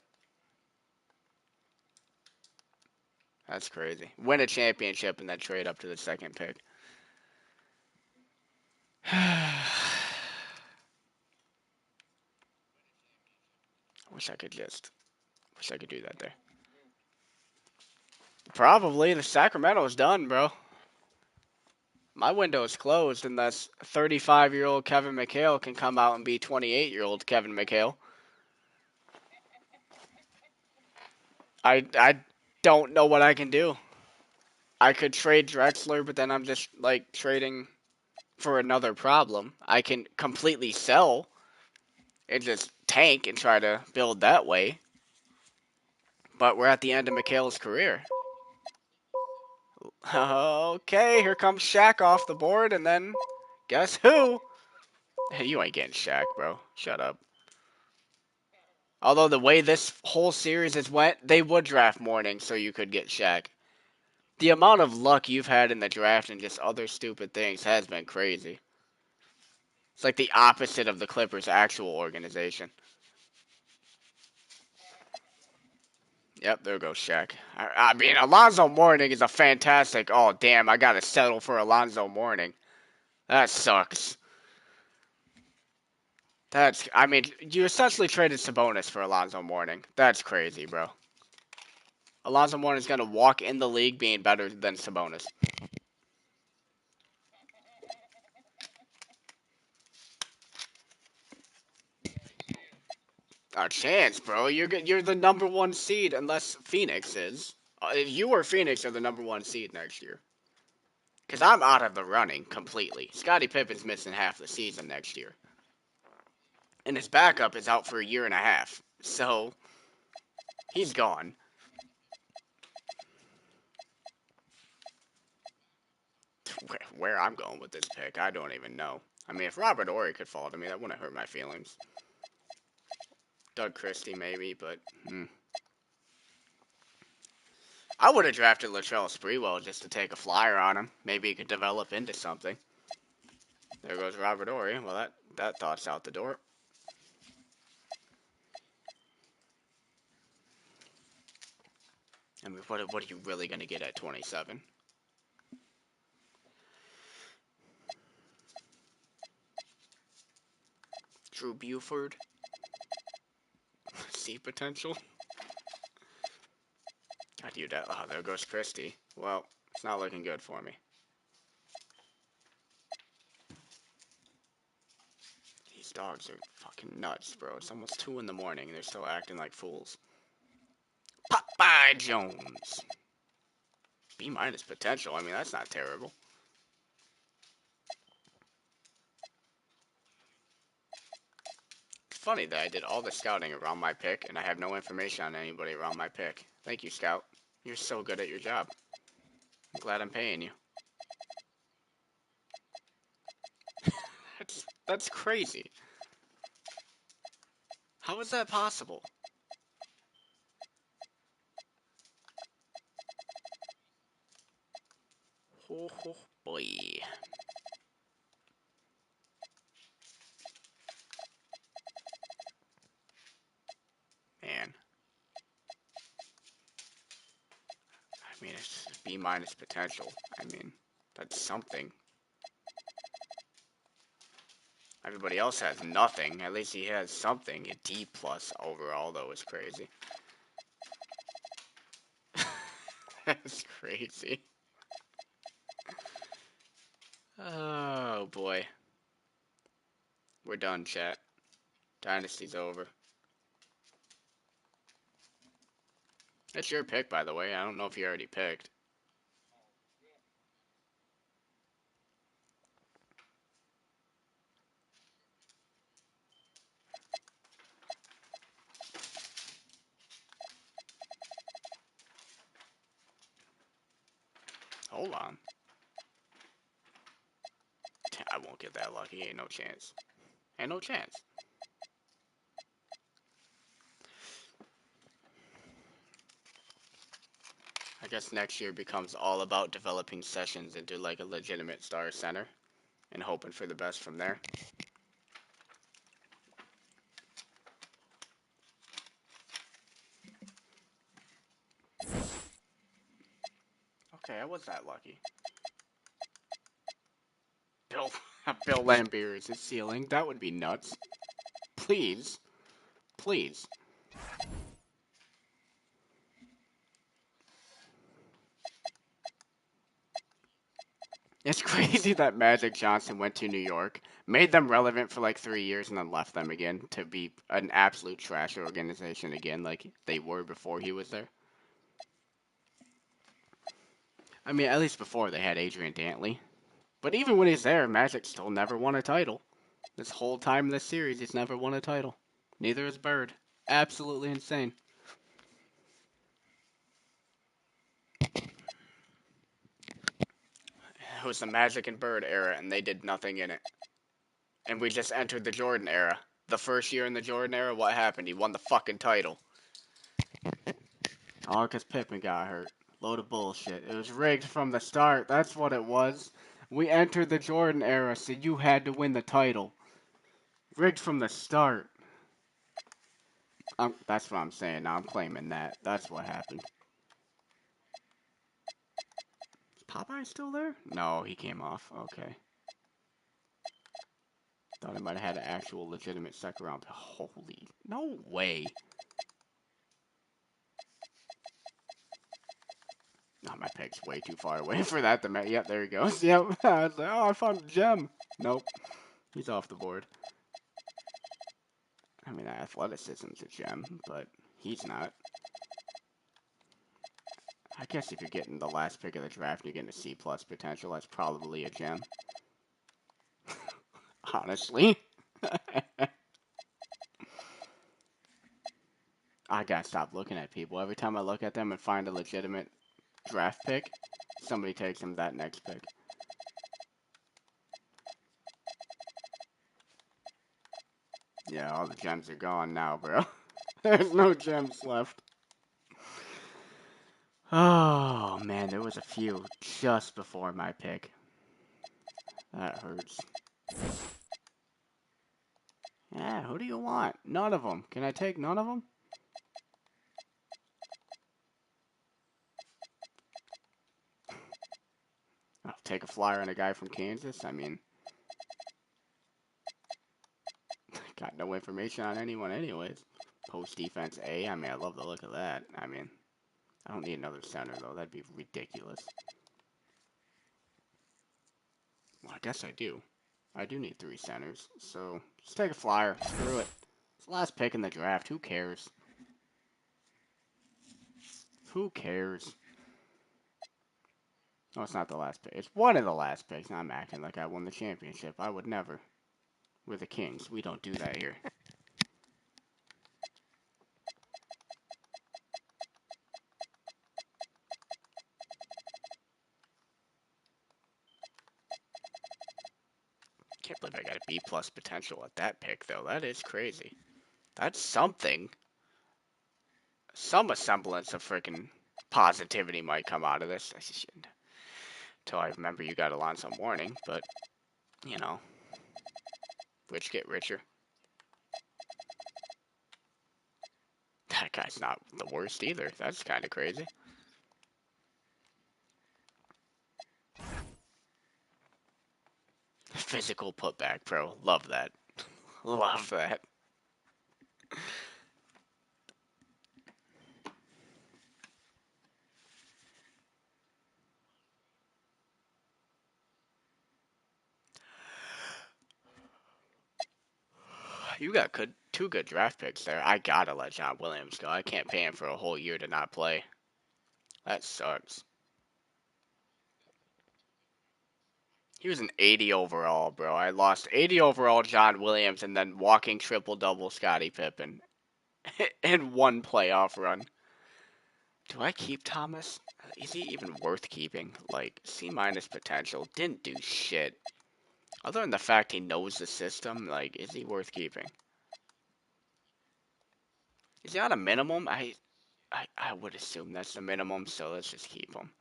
crazy. Win a championship and then trade up to the second pick. Wish I could do that there. Probably the Sacramento's done, bro. My window is closed unless 35-year-old Kevin McHale can come out and be 28-year-old Kevin McHale. I don't know what I can do. I could trade Drexler, but then I'm just like trading for another problem. I can completely sell and just tank and try to build that way. But we're at the end of McHale's career. Okay, here comes Shaq off the board, and then guess who? Hey, you ain't getting Shaq, bro. Shut up. Although the way this whole series has went, they would draft Mourning so you could get Shaq. The amount of luck you've had in the draft and just other stupid things has been crazy. It's like the opposite of the Clippers' actual organization. Yep, there goes Shaq. I mean, Alonzo Mourning is a fantastic. Oh, damn, I gotta settle for Alonzo Mourning. That sucks. I mean, you essentially traded Sabonis for Alonzo Mourning. That's crazy, bro. Alonzo Mourning's gonna walk in the league being better than Sabonis. A chance, bro. You're the number one seed unless Phoenix is. You or Phoenix are the number one seed next year. Because I'm out of the running completely. Scottie Pippen's missing half the season next year. And his backup is out for a year and a half. So, he's gone. Where I'm going with this pick, I don't even know. I mean, if Robert Horry could fall to me, that wouldn't hurt my feelings. Doug Christie, maybe, but... I would have drafted Latrell Sprewell just to take a flyer on him. Maybe he could develop into something. There goes Robert Horry. Well, that thought's out the door. I mean, what are you really going to get at 27? Drew Buford? See potential? I do that. Oh, there goes Christie. Well, it's not looking good for me. These dogs are fucking nuts, bro. It's almost 2 in the morning and they're still acting like fools. Popeye Jones. B- potential. I mean, that's not terrible. It's funny that I did all the scouting around my pick and I have no information on anybody around my pick. Thank you, Scout. You're so good at your job. I'm glad I'm paying you. That's crazy. How is that possible? Oh, oh boy. Man. I mean, it's B- potential. I mean, that's something. Everybody else has nothing. At least he has something. A D+ overall, though, is crazy. That's crazy. Oh, boy. We're done, chat. Dynasty's over. It's your pick, by the way. I don't know if you already picked. Hold on. I won't get that lucky. Ain't no chance. Ain't no chance. I guess next year becomes all about developing Sessions into like a legitimate star center and hoping for the best from there. Okay, I was that lucky. Bill Laimbeer is his ceiling. That would be nuts. Please. Please. It's crazy that Magic Johnson went to New York, made them relevant for like 3 years, and then left them again to be an absolute trash organization again, like they were before he was there. I mean, at least before they had Adrian Dantley. But even when he's there, Magic still never won a title. This whole time in this series, he's never won a title. Neither has Bird. Absolutely insane. It was the Magic and Bird era, and they did nothing in it. And we just entered the Jordan era. The first year in the Jordan era, what happened? He won the fucking title. All because Pippen got hurt. Load of bullshit. It was rigged from the start. That's what it was. We entered the Jordan era, so you had to win the title. Rigged from the start. That's what I'm saying. Now I'm claiming that. That's what happened. Is Popeye still there? No, he came off. Okay. Thought he might have had an actual legitimate second round. Holy. No way. Oh, my pick's way too far away for that to yep, there he goes. Yep. I was like, oh, I found a gem. Nope. He's off the board. I mean, athleticism's a gem, but he's not. I guess if you're getting the last pick of the draft and you're getting a C+ potential, that's probably a gem. Honestly. I gotta stop looking at people. Every time I look at them and find a legitimate draft pick, somebody takes them that next pick. Yeah, all the gems are gone now, bro. There's no gems left. Oh, man, there was a few just before my pick. That hurts. Yeah, who do you want? None of them. Can I take none of them? I'll take a flyer on a guy from Kansas. I mean, got no information on anyone anyways. Post defense A. I mean, I love the look of that. I mean, I don't need another center, though. That'd be ridiculous. Well, I guess I do. I do need 3 centers. So, just take a flyer. Screw it. It's the last pick in the draft. Who cares? Who cares? Oh, it's not the last pick. It's one of the last picks. I'm acting like I won the championship. I would never. We're the Kings. We don't do that here. Can't believe I got a B+ potential at that pick, though. That is crazy. That's something. Some semblance of freaking positivity might come out of this. I shouldn't. Until I remember you got Alonzo Mourning, but, you know. Rich get richer. That guy's not the worst either. That's kind of crazy. Physical putback, bro. Love that. Love that. You got 2 good draft picks there. I gotta let John Williams go. I can't pay him for a whole year to not play. That sucks. He was an 80 overall, bro. I lost 80 overall John Williams and then walking triple-double Scottie Pippen in one playoff run. Do I keep Thomas? Is he even worth keeping? Like, C- potential. Didn't do shit. Other than the fact he knows the system, like, is he worth keeping? Is he on a minimum? I would assume that's the minimum, so let's just keep him.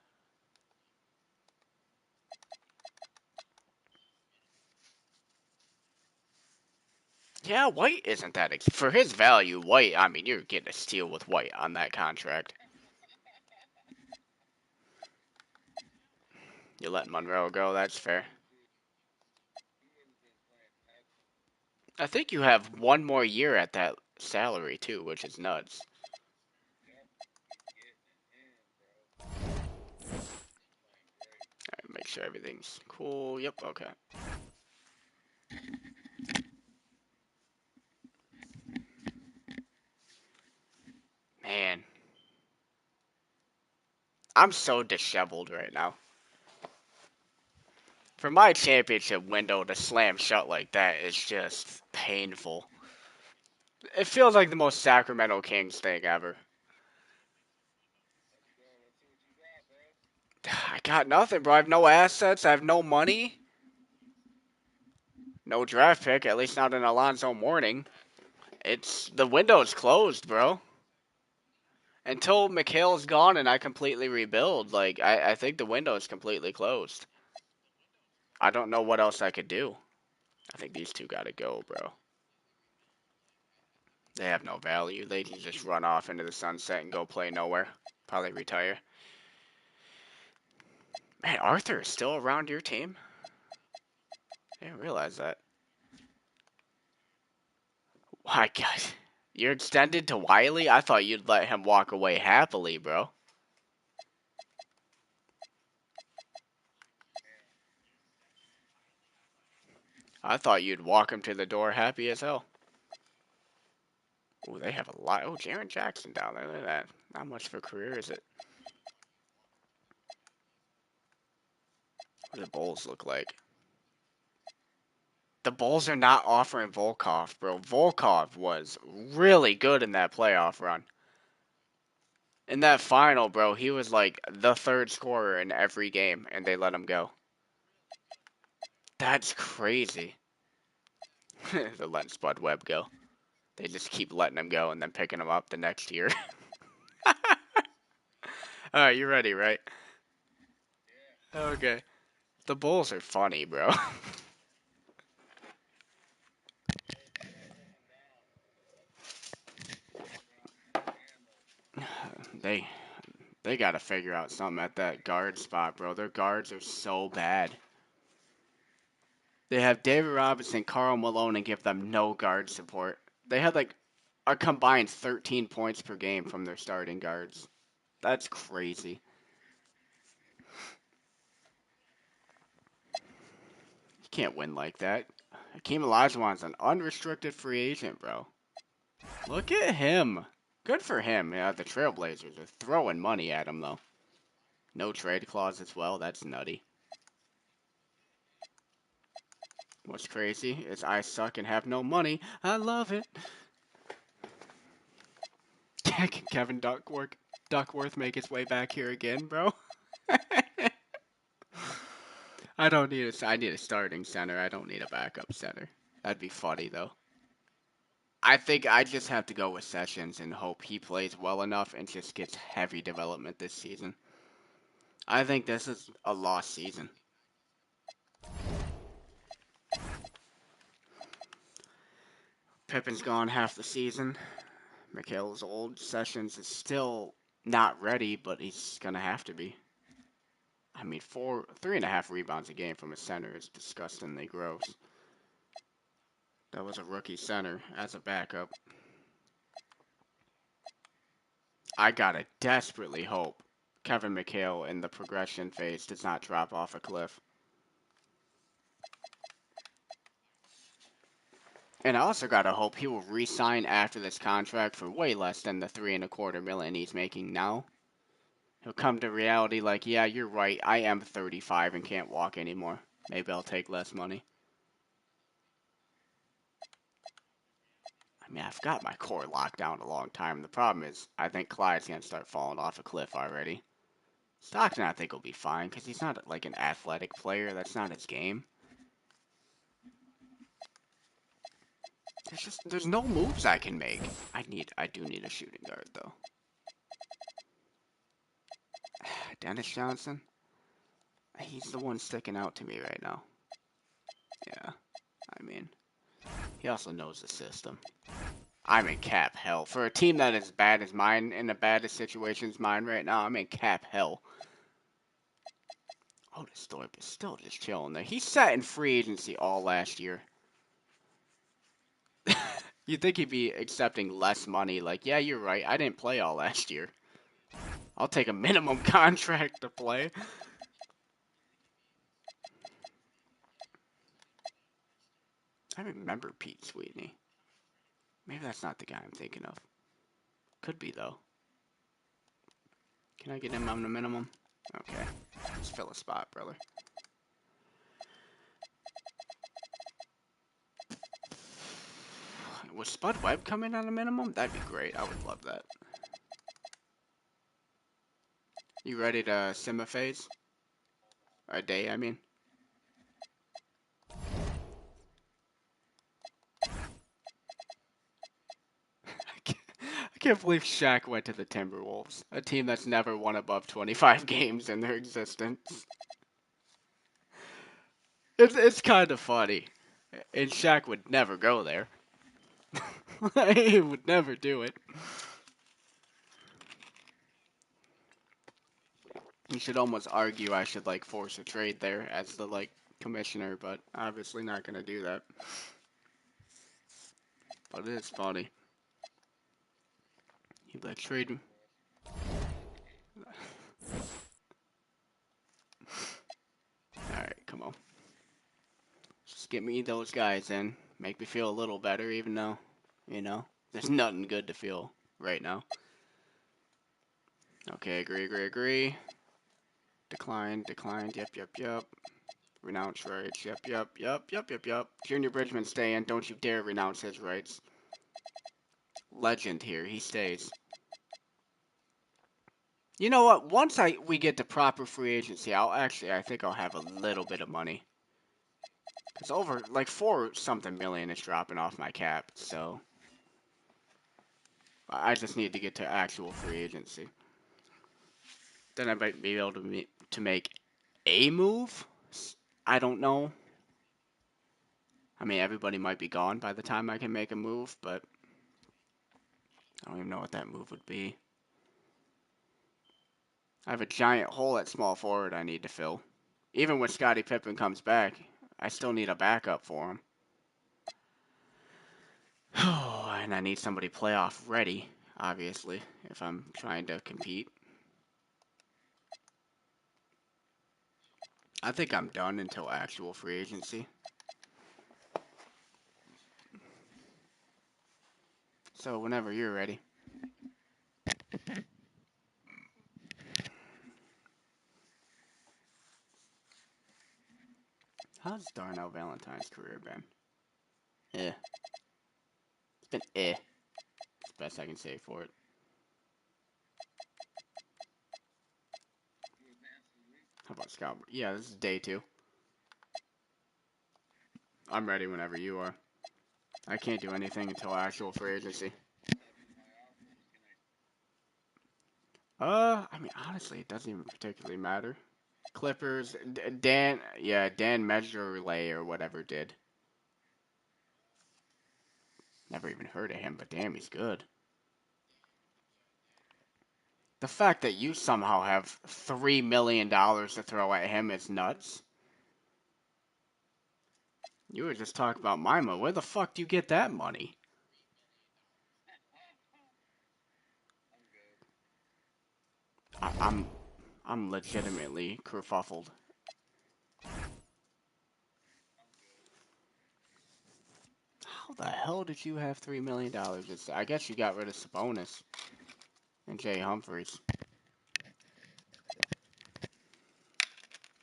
Yeah, White isn't that for his value. White, I mean, you're getting a steal with White on that contract. You let Monroe go, that's fair. I think you have one more year at that salary too, which is nuts. Alright, make sure everything's cool. Yep, okay. Man, I'm so disheveled right now. For my championship window to slam shut like that is just painful. It feels like the most Sacramento Kings thing ever. I got nothing, bro. I have no assets. I have no money. No draft pick, at least not in Alonzo Mourning. The window's closed, bro. Until Mikhail's gone and I completely rebuild, like, I think the window is completely closed. I don't know what else I could do. I think these two gotta go, bro. They have no value. They can just run off into the sunset and go play nowhere. Probably retire. Man, Arthur is still around your team? I didn't realize that. My God. You're extended to Wiley? I thought you'd let him walk away happily, bro. I thought you'd walk him to the door happy as hell. Oh, they have a lot. Oh, Jaren Jackson down there. Look at that. Not much of a career, is it? What do the Bulls look like? The Bulls are not offering Volkov, bro. Volkov was really good in that playoff run. In that final, bro, he was like the third scorer in every game, and they let him go. That's crazy. They're letting Spud Webb go. They just keep letting him go and then picking him up the next year. Alright, you ready, right? Okay. The Bulls are funny, bro. they they gotta figure out something at that guard spot, bro. Their guards are so bad. They have David Robinson, Karl Malone, and give them no guard support. They had like a combined 13 points per game from their starting guards. That's crazy. You can't win like that. Hakeem Olajuwon's an unrestricted free agent, bro. Look at him. Good for him. Yeah, the Trailblazers are throwing money at him, though. No trade clause as well. That's nutty. What's crazy is I suck and have no money. I love it. Can Kevin Duckworth make his way back here again, bro? I don't need I need a starting center. I don't need a backup center. That'd be funny, though. I think I just have to go with Sessions and hope he plays well enough and just gets heavy development this season. I think this is a lost season. Pippen's gone half the season. Mikhail's old. Sessions is still not ready, but he's gonna have to be. I mean, 3.5 rebounds a game from a center is disgustingly gross. That was a rookie center as a backup. I gotta desperately hope Kevin McHale in the progression phase does not drop off a cliff. And I also gotta hope he will re-sign after this contract for way less than the $3.25 million he's making now. He'll come to reality like, yeah, you're right, I am 35 and can't walk anymore. Maybe I'll take less money. I mean, I've got my core locked down a long time. The problem is, I think Clyde's gonna start falling off a cliff already. Stockton, I think, will be fine, because he's not, like, an athletic player. That's not his game. There's no moves I can make. I do need a shooting guard, though. Dennis Johnson? He's the one sticking out to me right now. Yeah, I mean, he also knows the system. I'm in cap hell. For a team that is as bad as mine, in the baddest situations mine right now, I'm in cap hell. Otis Thorpe is still just chilling there. He sat in free agency all last year. You'd think he'd be accepting less money. Like, yeah, you're right. I didn't play all last year. I'll take a minimum contract to play. I remember Pete Sweetney. Maybe that's not the guy I'm thinking of. Could be, though. Can I get him on the minimum? Okay. Let's fill a spot, brother. Was Spud Webb coming on a minimum? That'd be great. I would love that. You ready to sim a phase? Or a day, I mean. I can't believe Shaq went to the Timberwolves, a team that's never won above 25 games in their existence. It's kind of funny. And Shaq would never go there. He would never do it. You should almost argue I should, like, force a trade there as the, like, commissioner, but obviously not gonna do that. But it is funny. He'd like, trade him. Alright, come on. Just get me those guys in. Make me feel a little better, even though, you know, there's nothing good to feel right now. Okay, agree. Declined, yep. Renounce rights, yep. Junior Bridgman staying, don't you dare renounce his rights. Legend here, he stays. You know what, once we get to proper free agency, I think I'll have a little bit of money. Because over, like, 4-something million is dropping off my cap, so I just need to get to actual free agency. Then I might be able to make a move. I don't know. I mean, everybody might be gone by the time I can make a move, but I don't even know what that move would be. I have a giant hole at small forward I need to fill. Even when Scottie Pippen comes back, I still need a backup for him. And I need somebody playoff ready, obviously, if I'm trying to compete. I think I'm done until actual free agency. So whenever you're ready. How's Darnell Valentine's career been? It's been It's the best I can say for it. How about Scott? Yeah, this is day 2. I'm ready whenever you are. I can't do anything until actual free agency. I mean, honestly, it doesn't even particularly matter. Clippers, Dan Medjugorje or whatever did. Never even heard of him, but damn, he's good. The fact that you somehow have $3 million to throw at him is nuts. You were just talking about Mima. Where the fuck do you get that money? I'm legitimately kerfuffled. How the hell did you have $3 million? I guess you got rid of Sabonis and Jay Humphries.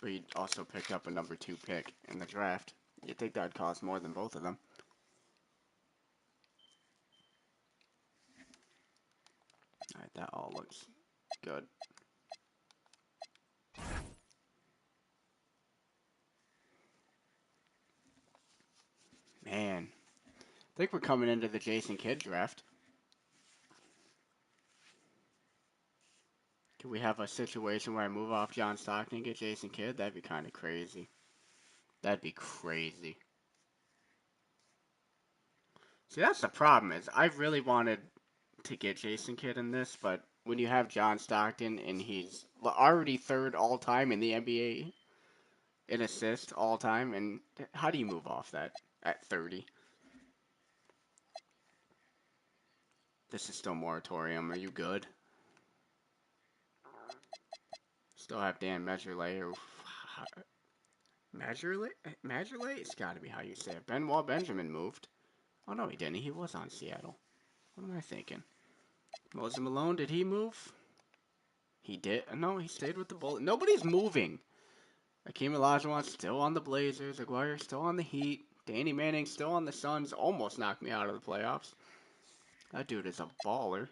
But you also picked up a number 2 pick in the draft. You'd think that'd cost more than both of them. Alright, that all looks good. Man. I think we're coming into the Jason Kidd draft. Can we have a situation where I move off John Stockton and get Jason Kidd? That'd be kind of crazy. That'd be crazy. See, that's the problem is I really wanted to get Jason Kidd in this, but when you have John Stockton and he's already third all time in the NBA in assists all time, and how do you move off that at 30? This is still moratorium. Are you good? Still have Dan Measurelay or Majerle? It's got to be how you say it. Benoit Benjamin moved. Oh no, he didn't. He was on Seattle. What am I thinking? Moses Malone, did he move? He did. No, he stayed with the Bulls. Nobody's moving. Akeem Olajuwon's still on the Blazers. Aguirre's still on the Heat. Danny Manning's still on the Suns. Almost knocked me out of the playoffs. That dude is a baller.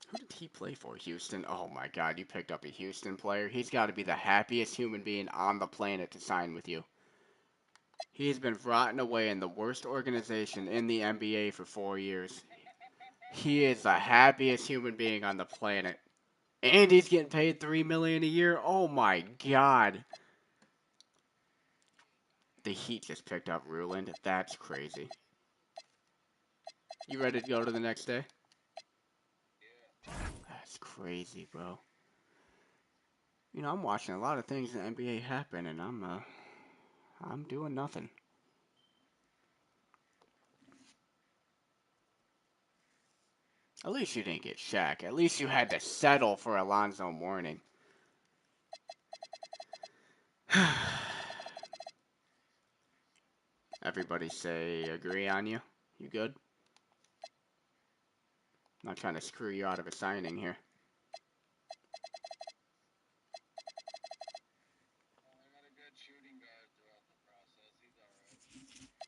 Who did he play for? Houston. Oh my God, you picked up a Houston player. He's got to be the happiest human being on the planet to sign with you. He's been rotting away in the worst organization in the NBA for 4 years. He is the happiest human being on the planet. And he's getting paid $3 million a year. Oh my God. The Heat just picked up Ruland. That's crazy. You ready to go to the next day? That's crazy, bro. You know, I'm watching a lot of things in the NBA happen, and I'm doing nothing. At least you didn't get Shaq. At least you had to settle for Alonzo Mourning. Everybody say agree on you. You good? Not trying to screw you out of a signing here.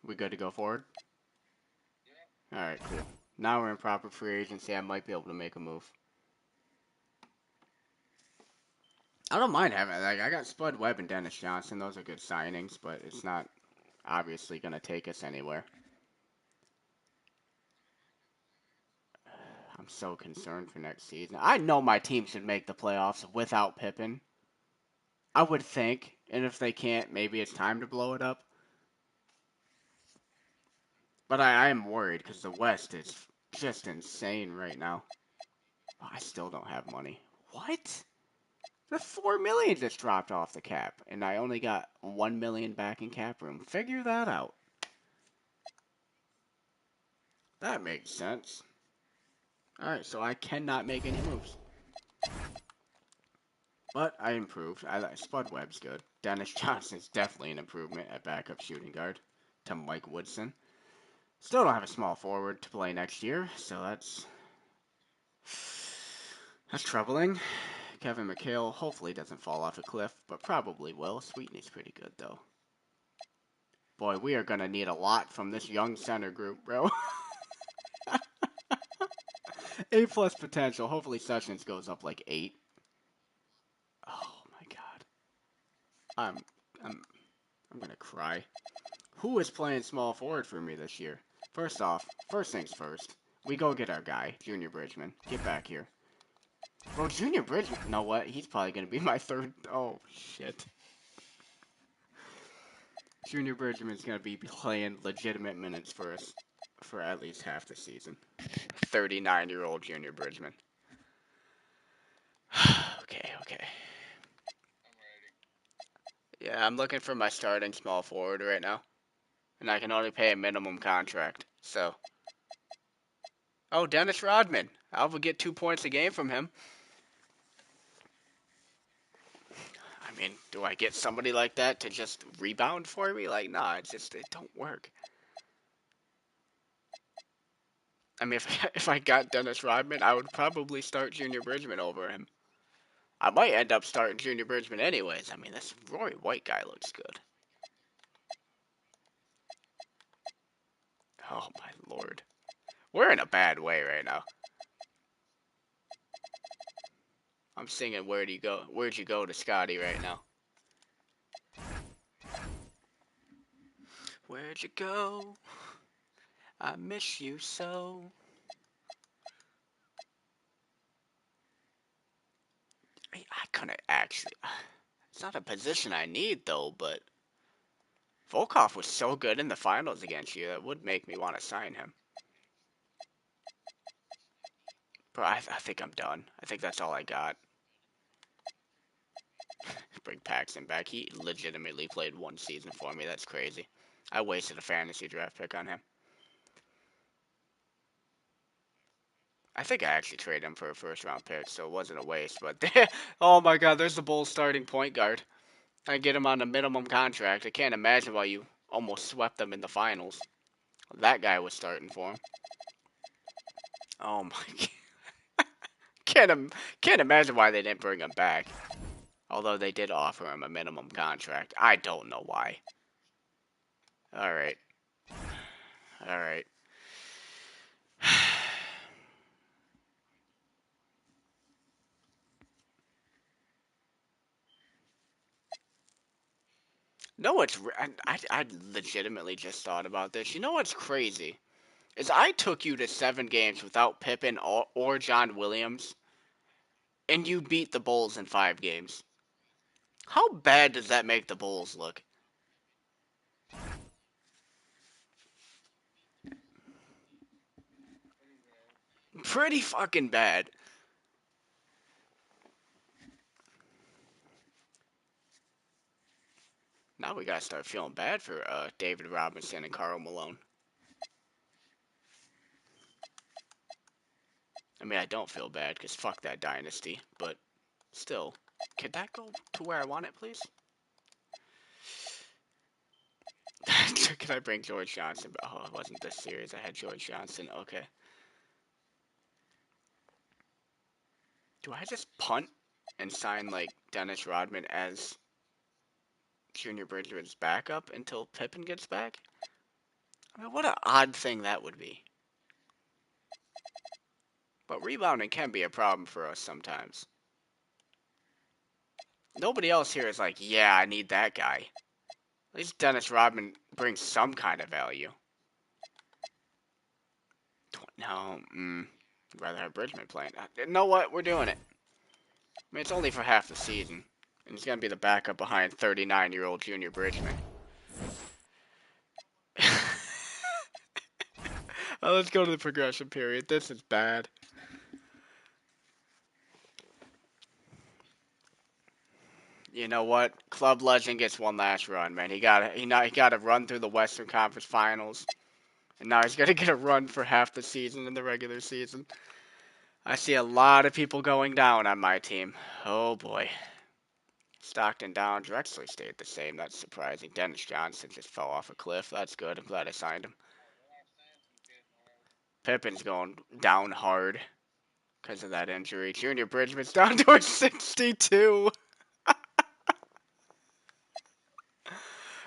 We good to go forward? Alright, cool. Now we're in proper free agency. I might be able to make a move. I don't mind having, like, I got Spud Webb and Dennis Johnson. Those are good signings, but it's not obviously going to take us anywhere. I'm so concerned for next season. I know my team should make the playoffs without Pippen. I would think. And if they can't, maybe it's time to blow it up. But I am worried because the West is just insane right now. Oh, I still don't have money. What? The $4 million just dropped off the cap, and I only got $1 million back in cap room. Figure that out. That makes sense. Alright, so I cannot make any moves. But I improved. Spud Webb's good. Dennis Johnson's definitely an improvement at backup shooting guard to Mike Woodson. Still don't have a small forward to play next year, so that's troubling. Kevin McHale hopefully doesn't fall off a cliff, but probably will. Sweetney's pretty good, though. Boy, we are going to need a lot from this young center group, bro. A+ potential. Hopefully Sessions goes up like 8. Oh my God. I'm going to cry. Who is playing small forward for me this year? First things first. We go get our guy, Junior Bridgman. Get back here. Bro, Junior Bridgman, you know what? He's probably going to be my third. Oh, shit. Junior Bridgman's going to be playing legitimate minutes for us for at least half the season. 39-year-old Junior Bridgman. Okay. Yeah, I'm looking for my starting small forward right now. And I can only pay a minimum contract, so. Oh, Dennis Rodman. I'll get 2 points a game from him. I mean, do I get somebody like that to just rebound for me? Like, nah, it don't work. I mean, if I got Dennis Rodman, I would probably start Junior Bridgman over him. I might end up starting Junior Bridgman anyways. I mean, this Rory White guy looks good. Oh, my Lord. We're in a bad way right now. I'm singing Where'd You Go to Scotty right now. Where'd you go? I miss you so. I couldn't actually. It's not a position I need though, but Volkov was so good in the finals against you that would make me want to sign him. But I think I'm done. I think that's all I got. Bring Paxton back. He legitimately played one season for me. That's crazy. I wasted a fantasy draft pick on him. I think I actually traded him for a first round pick, so it wasn't a waste. But oh my god, there's the Bulls starting point guard. I get him on a minimum contract. I can't imagine why you almost swept them in the finals. That guy was starting for him. Oh my god. Can't imagine why they didn't bring him back. Although they did offer him a minimum contract. I don't know why. Alright. Alright. No, what's I legitimately just thought about this. You know what's crazy? Is I took you to 7 games without Pippen or John Williams, and you beat the Bulls in 5 games. How bad does that make the Bulls look? Pretty fucking bad. Now we gotta start feeling bad for David Robinson and Karl Malone. I mean, I don't feel bad because fuck that dynasty, but still, could that go to where I want it, please? Can I bring George Johnson? Oh, it wasn't this series. I had George Johnson. Okay. Do I just punt and sign like Dennis Rodman as Junior Bridgeman's backup until Pippen gets back? I mean, what an odd thing that would be. But rebounding can be a problem for us sometimes. Nobody else here is like, yeah, I need that guy. At least Dennis Rodman brings some kind of value. No, I'd rather have Bridgman playing. You know what? We're doing it. I mean, it's only for half the season. And he's going to be the backup behind 39-year-old Junior Bridgman. Let's go to the progression period. This is bad. You know what? Club Legend gets one last run, man. He got to run through the Western Conference Finals. And now he's going to get a run for half the season in the regular season. I see a lot of people going down on my team. Oh, boy. Stockton down. Drexler stayed the same. That's surprising. Dennis Johnson just fell off a cliff. That's good. I'm glad I signed him. Pippen's going down hard because of that injury. Junior Bridgman's down to a 62.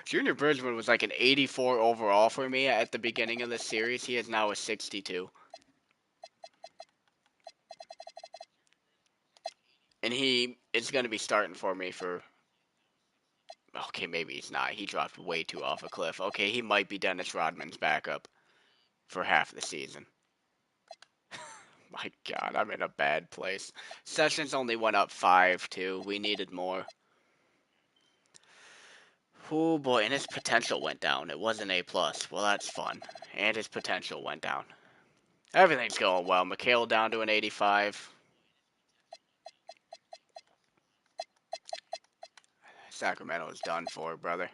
Junior Bridgman was like an 84 overall for me at the beginning of the series. He is now a 62. And he is going to be starting for me for... Okay, maybe he's not. He dropped way too off a cliff. Okay, he might be Dennis Rodman's backup for half the season. My God, I'm in a bad place. Sessions only went up 5, too. We needed more. Oh boy, and his potential went down. It was an A+. Well, that's fun. And his potential went down. Everything's going well. Mikhail down to an 85. Sacramento is done for, brother.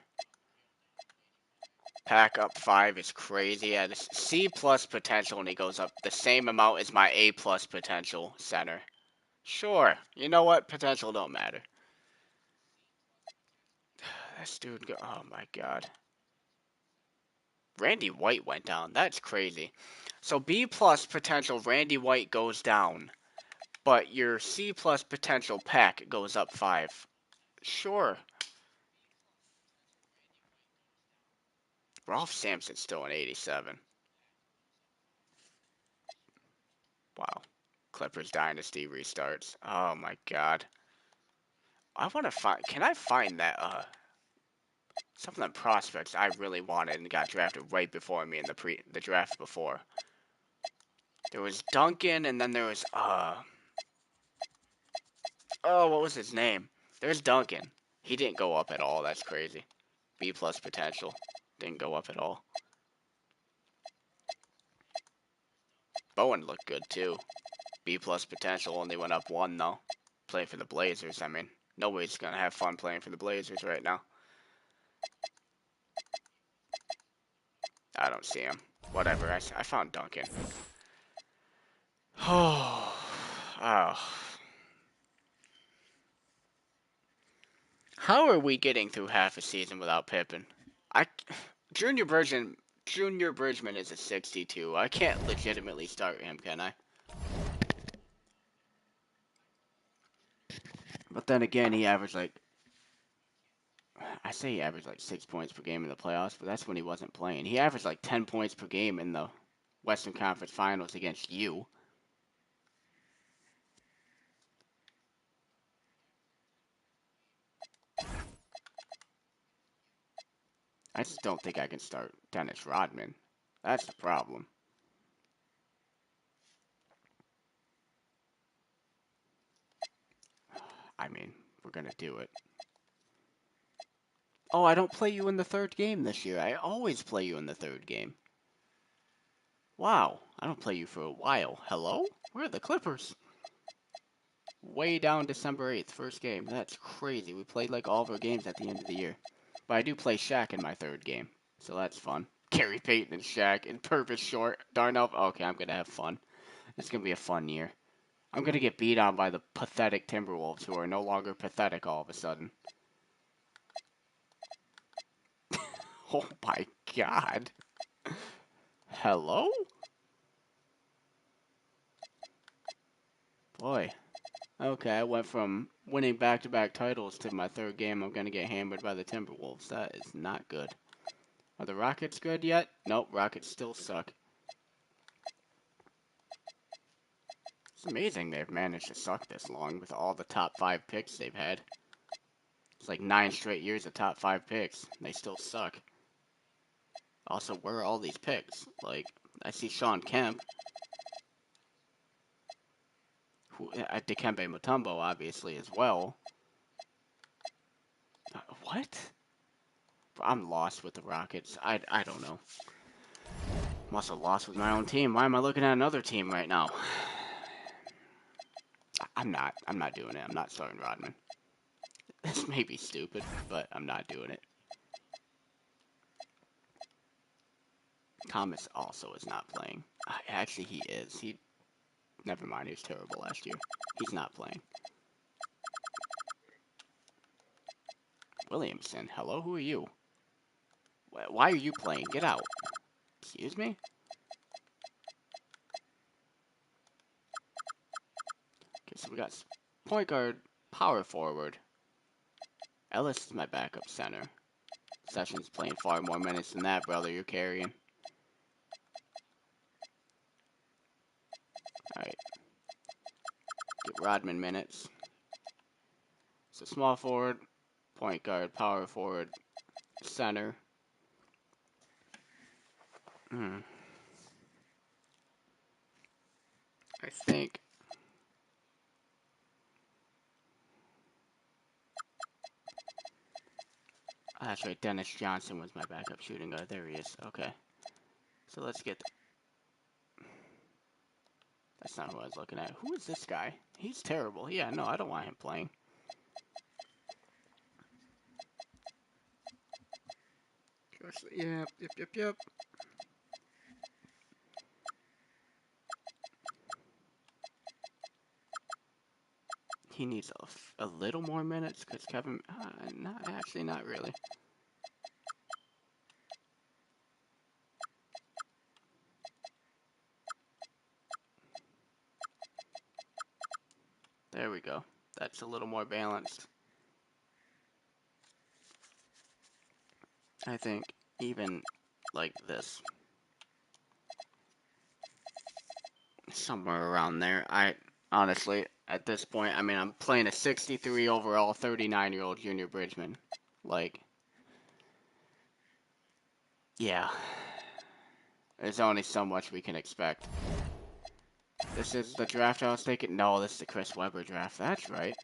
Pack up 5 is crazy. At C+ potential, and he goes up the same amount as my A+ potential center. Sure. You know what? Potential don't matter. This dude oh my God. Randy White went down. That's crazy. So B+ potential Randy White goes down, but your C+ potential pack goes up 5. Sure. Ralph Sampson's still an 87. Wow. Clippers dynasty restarts. Oh my God. I want to find. Can I find that? Some of the prospects I really wanted and got drafted right before me in the draft before. There was Duncan, and then there was Oh, what was his name? There's Duncan. He didn't go up at all. That's crazy. B plus potential. Didn't go up at all. Bowen looked good too. B plus potential, only went up 1 though. Playing for the Blazers, I mean, nobody's gonna have fun playing for the Blazers right now. I don't see him. Whatever, I found Duncan. Oh. How are we getting through half a season without Pippen? Junior Bridgman is a 62. I can't legitimately start him, can I? But then again, he averaged like, I say he averaged like 6 points per game in the playoffs, but that's when he wasn't playing. He averaged like 10 points per game in the Western Conference Finals against you. I just don't think I can start Dennis Rodman. That's the problem. I mean, we're gonna do it. Oh, I don't play you in the third game this year. I always play you in the third game. Wow, I don't play you for a while. Hello? Where are the Clippers? Way down December 8th, first game. That's crazy. We played like all of our games at the end of the year. But I do play Shaq in my third game, so that's fun. Gary Payton and Shaq in Purvis Short. Darnell. Okay, I'm gonna have fun. It's gonna be a fun year. I'm gonna get beat on by the pathetic Timberwolves, who are no longer pathetic all of a sudden. Oh my god. Hello? Boy. Okay, I went from winning back-to-back titles to my third game. I'm gonna get hammered by the Timberwolves. That is not good. Are the Rockets good yet? Nope, Rockets still suck. It's amazing they've managed to suck this long with all the top 5 picks they've had. It's like 9 straight years of top 5 picks. They still suck. Also, where are all these picks? Like, I see Shawn Kemp. Dikembe Mutombo, obviously, as well. What? I'm lost with the Rockets. I don't know. I'm also lost with my own team. Why am I looking at another team right now? I'm not doing it. I'm not starting Rodman. This may be stupid, but I'm not doing it. Thomas also is not playing. Actually, he is. Never mind, he was terrible last year. He's not playing. Williamson, hello? Who are you? Why are you playing? Get out. Excuse me? Okay, so we got point guard, power forward. Ellis is my backup center. Sessions playing far more minutes than that, brother. You're carrying. Alright. Get Rodman minutes. So small forward, point guard, power forward, center. I think. That's right, Dennis Johnson was my backup shooting guard. There he is. Okay. So let's get. That's not who I was looking at. Who is this guy? He's terrible. Yeah, no, I don't want him playing. Yep. He needs a little more minutes because Kevin. Not really. There we go. That's a little more balanced. I think even like this. Somewhere around there. Honestly, at this point, I mean, I'm playing a 63 overall, 39-year-old Junior Bridgman. Like, yeah. There's only so much we can expect. This is the draft I was taking? No, this is the Chris Webber draft. That's right.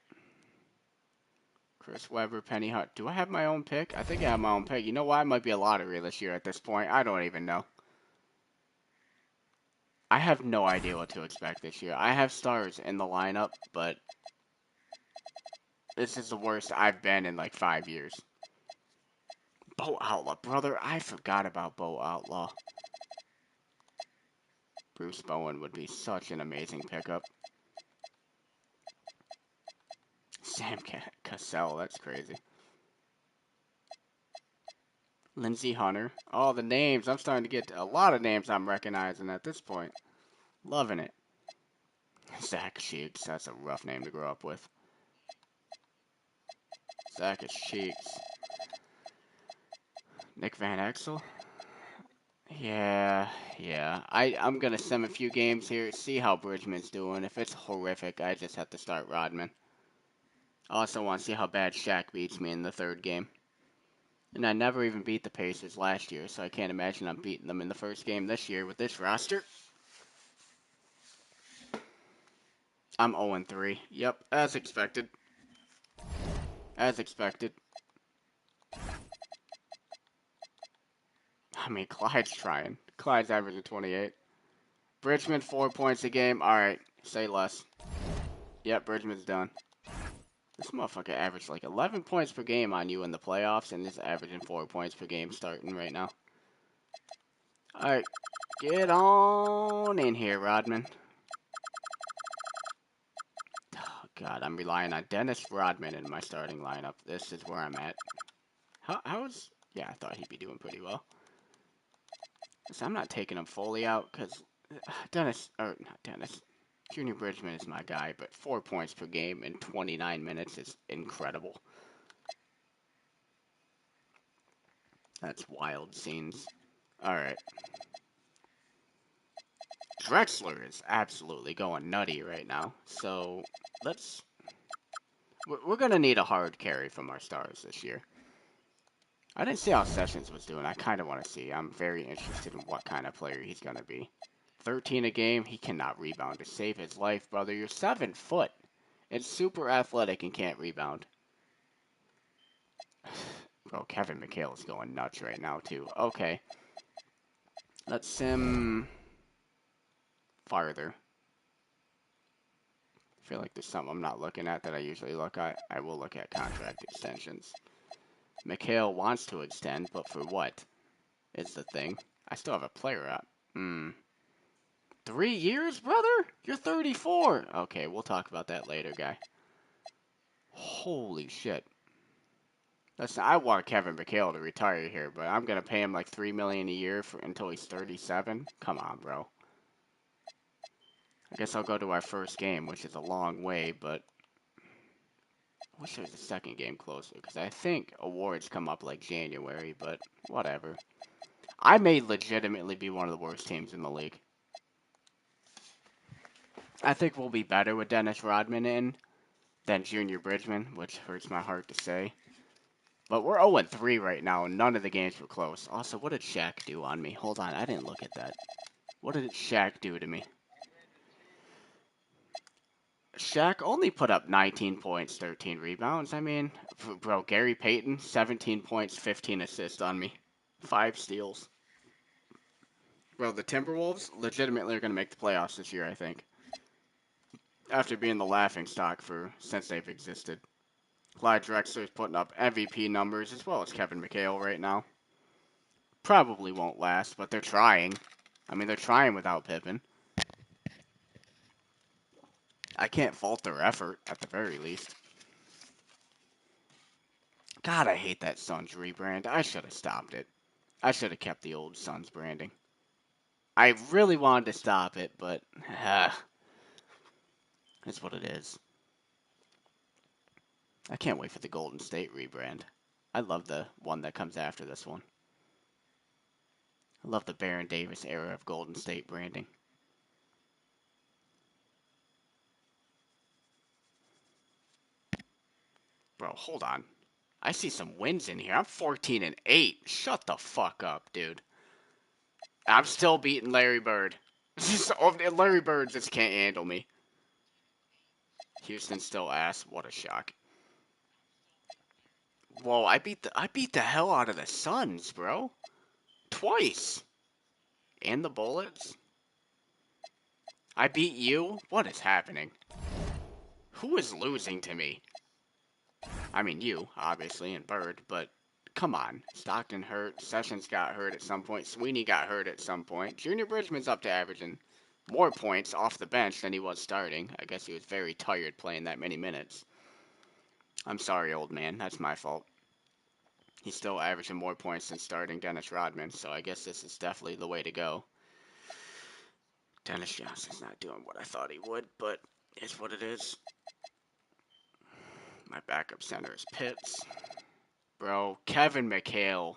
Chris Webber, Penny Hunt. Do I have my own pick? I think I have my own pick. You know why? It might be a lottery this year at this point. I don't even know. I have no idea what to expect this year. I have stars in the lineup, but this is the worst I've been in like 5 years. Bo Outlaw, brother. I forgot about Bo Outlaw. Bruce Bowen would be such an amazing pickup. Sam Cassell, that's crazy. Lindsey Hunter. All the names. I'm starting to get a lot of names I'm recognizing at this point. Loving it. Zach Cheeks. That's a rough name to grow up with. Zach Cheeks. Nick Van Exel. Yeah. I'm going to sim a few games here, see how Bridgman's doing. If it's horrific, I just have to start Rodman. I also want to see how bad Shaq beats me in the third game. And I never even beat the Pacers last year, so I can't imagine I'm beating them in the first game this year with this roster. I'm 0-3. Yep, as expected. As expected. I mean, Clyde's trying. Clyde's averaging 28. Bridgman, 4 points a game. Alright, say less. Yep, Bridgman's done. This motherfucker averaged like 11 points per game on you in the playoffs, and is averaging 4 points per game starting right now. Alright, get on in here, Rodman. Oh, God, I'm relying on Dennis Rodman in my starting lineup. This is where I'm at. How's... Yeah, I thought he'd be doing pretty well. So I'm not taking him fully out, because not Dennis. Junior Bridgman is my guy, but 4 points per game in 29 minutes is incredible. That's wild scenes. Alright. Drexler is absolutely going nutty right now. So, we're going to need a hard carry from our stars this year. I didn't see how Sessions was doing. I kind of want to see. I'm very interested in what kind of player he's going to be. 13 a game. He cannot rebound to save his life, brother. You're 7 foot. It's super athletic and can't rebound. Bro, Kevin McHale is going nuts right now, too. Okay. Let's sim farther. I feel like there's something I'm not looking at that I usually look at. I will look at contract extensions. McHale wants to extend, but for what? Is the thing. I still have a player out. 3 years, brother? You're 34. Okay, we'll talk about that later, guy. Holy shit. Listen, I want Kevin McHale to retire here, but I'm going to pay him like $3 million a year until he's 37? Come on, bro. I guess I'll go to our first game, which is a long way, but I wish there was a second game closer, because I think awards come up like January, but whatever. I may legitimately be one of the worst teams in the league. I think we'll be better with Dennis Rodman in than Junior Bridgman, which hurts my heart to say. But we're 0-3 right now, and none of the games were close. Also, what did Shaq do on me? Hold on, I didn't look at that. What did Shaq do to me? Shaq only put up 19 points, 13 rebounds. I mean, bro, Gary Payton, 17 points, 15 assists on me. 5 steals. Bro, the Timberwolves legitimately are going to make the playoffs this year, I think. After being the laughingstock since they've existed. Clyde Drexler is putting up MVP numbers as well as Kevin McHale right now. Probably won't last, but they're trying. I mean, they're trying without Pippen. I can't fault their effort, at the very least. God, I hate that Suns rebrand. I should have stopped it. I should have kept the old Suns branding. I really wanted to stop it, but it's what it is. I can't wait for the Golden State rebrand. I love the one that comes after this one. I love the Baron Davis era of Golden State branding. Bro, hold on. I see some wins in here. I'm 14-8. Shut the fuck up, dude. I'm still beating Larry Bird. Larry Bird just can't handle me. Houston still ass. What a shock. Whoa, I beat the hell out of the Suns, bro. Twice. And the Bullets. I beat you? What is happening? Who is losing to me? I mean, you, obviously, and Bird, but come on. Stockton hurt. Sessions got hurt at some point. Sweeney got hurt at some point. Junior Bridgman's up to averaging more points off the bench than he was starting. I guess he was very tired playing that many minutes. I'm sorry, old man. That's my fault. He's still averaging more points than starting Dennis Rodman, so I guess this is definitely the way to go. Dennis Johnson's not doing what I thought he would, but it's what it is. My backup center is Pitts. Bro, Kevin McHale.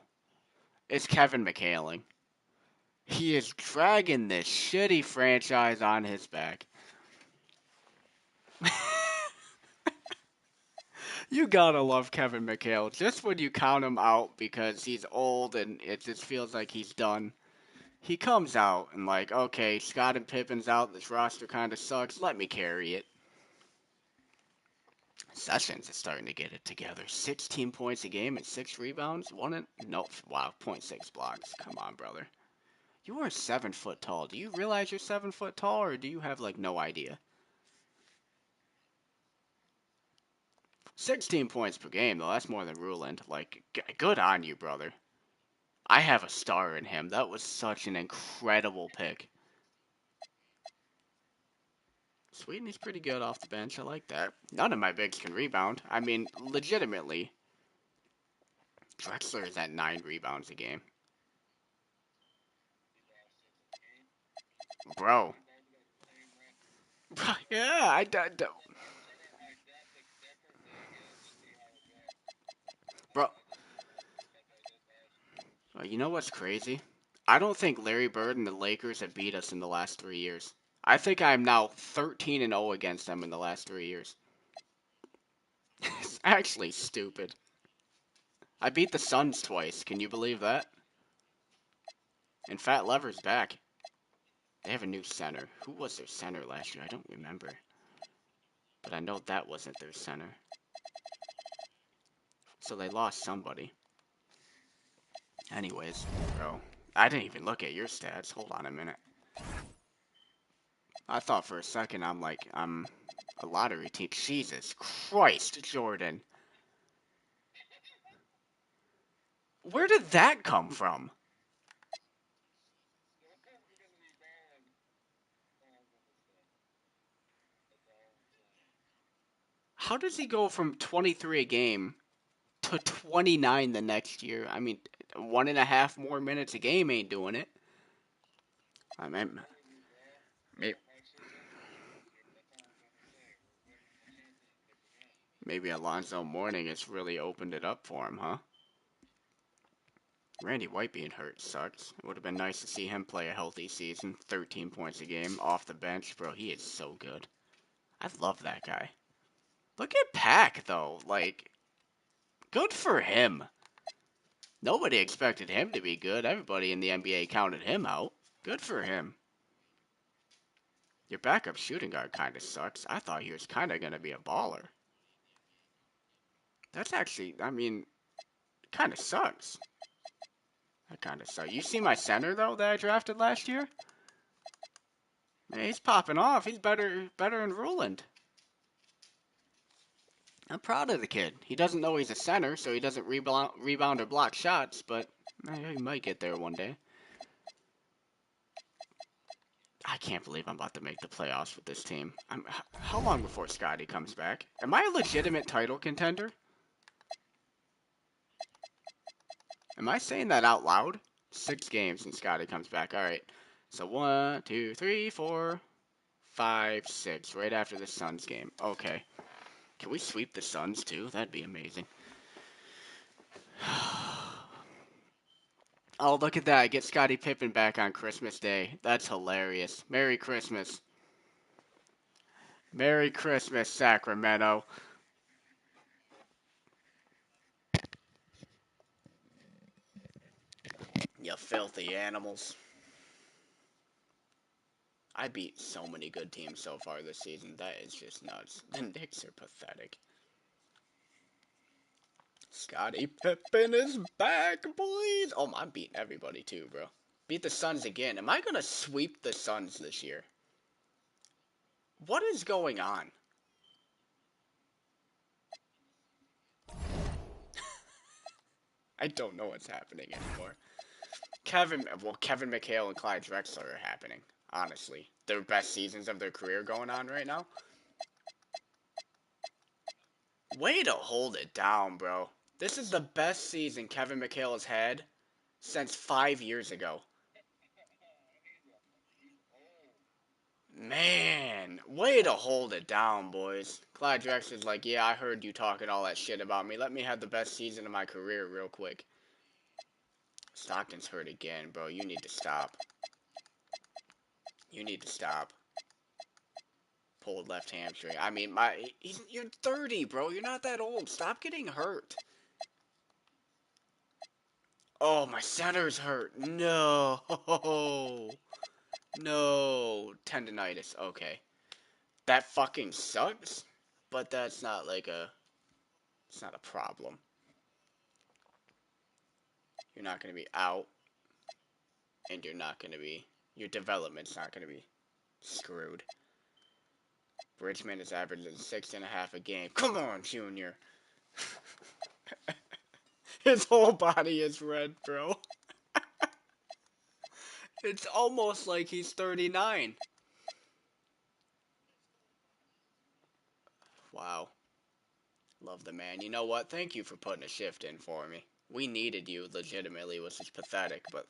It's Kevin McHaling. He is dragging this shitty franchise on his back. You gotta love Kevin McHale. Just when you count him out because he's old and it just feels like he's done, he comes out and like, okay, Scott and Pippen's out. This roster kind of sucks. Let me carry it. Sessions is starting to get it together. 16 points a game and 6 rebounds. No, wow, 0.6 blocks. Come on, brother. You are 7 foot tall. Do you realize you're 7 foot tall, or do you have like no idea? 16 points per game, though. That's more than Ruland. Like, good on you, brother. I have a star in him. That was such an incredible pick. Sweeten's pretty good off the bench. I like that. None of my bigs can rebound. I mean, legitimately. Drexler is at 9 rebounds a game. Bro. Yeah, Bro. You know what's crazy? I don't think Larry Bird and the Lakers have beat us in the last 3 years. I think I'm now 13-0 against them in the last 3 years. It's actually stupid. I beat the Suns twice. Can you believe that? And Fat Lever's back. They have a new center. Who was their center last year? I don't remember. But I know that wasn't their center. So they lost somebody. Anyways, bro. I didn't even look at your stats. Hold on a minute. I thought for a second I'm a lottery team. Jesus Christ, Jordan. Where did that come from? How does he go from 23 a game to 29 the next year? I mean, 1.5 more minutes a game ain't doing it. I mean, maybe Alonzo Mourning has really opened it up for him, huh? Randy White being hurt sucks. It would have been nice to see him play a healthy season. 13 points a game off the bench. Bro, he is so good. I love that guy. Look at Pack, though. Like, good for him. Nobody expected him to be good. Everybody in the NBA counted him out. Good for him. Your backup shooting guard kind of sucks. I thought he was kind of going to be a baller. That's actually, I mean, kind of sucks. That kind of sucks. You see my center, though, that I drafted last year? Man, he's popping off. He's better than Ruland. I'm proud of the kid. He doesn't know he's a center, so he doesn't rebound or block shots, but he might get there one day. I can't believe I'm about to make the playoffs with this team. How long before Scotty comes back? Am I a legitimate title contender? Am I saying that out loud? 6 games and Scotty comes back. All right. So 1, 2, 3, 4, 5, 6. Right after the Suns game. Okay. Can we sweep the Suns too? That'd be amazing. Oh, look at that. I get Scottie Pippen back on Christmas Day. That's hilarious. Merry Christmas. Merry Christmas, Sacramento. You filthy animals. I beat so many good teams so far this season. That is just nuts. The Knicks are pathetic. Scottie Pippen is back, boys. Oh, I'm beating everybody too, bro. Beat the Suns again. Am I gonna sweep the Suns this year? What is going on? I don't know what's happening anymore. Kevin McHale and Clyde Drexler are happening. Honestly, their best seasons of their career going on right now. Way to hold it down, bro. This is the best season Kevin McHale has had since 5 years ago. Man, way to hold it down, boys. Clyde Drexler's like, yeah, I heard you talking all that shit about me. Let me have the best season of my career real quick. Stockton's hurt again, bro. You need to stop. You need to stop. Pulled left hamstring. I mean, you're 30, bro. You're not that old. Stop getting hurt. Oh, my center's hurt. No. No. Tendonitis. Okay. That fucking sucks. But that's not like it's not a problem. You're not going to be out. And you're not going to be, your development's not going to be screwed. Bridgman is averaging 6.5 a game. Come on, Junior. His whole body is red, bro. It's almost like he's 39. Wow. Love the man. You know what? Thank you for putting a shift in for me. We needed you, legitimately, which is pathetic, but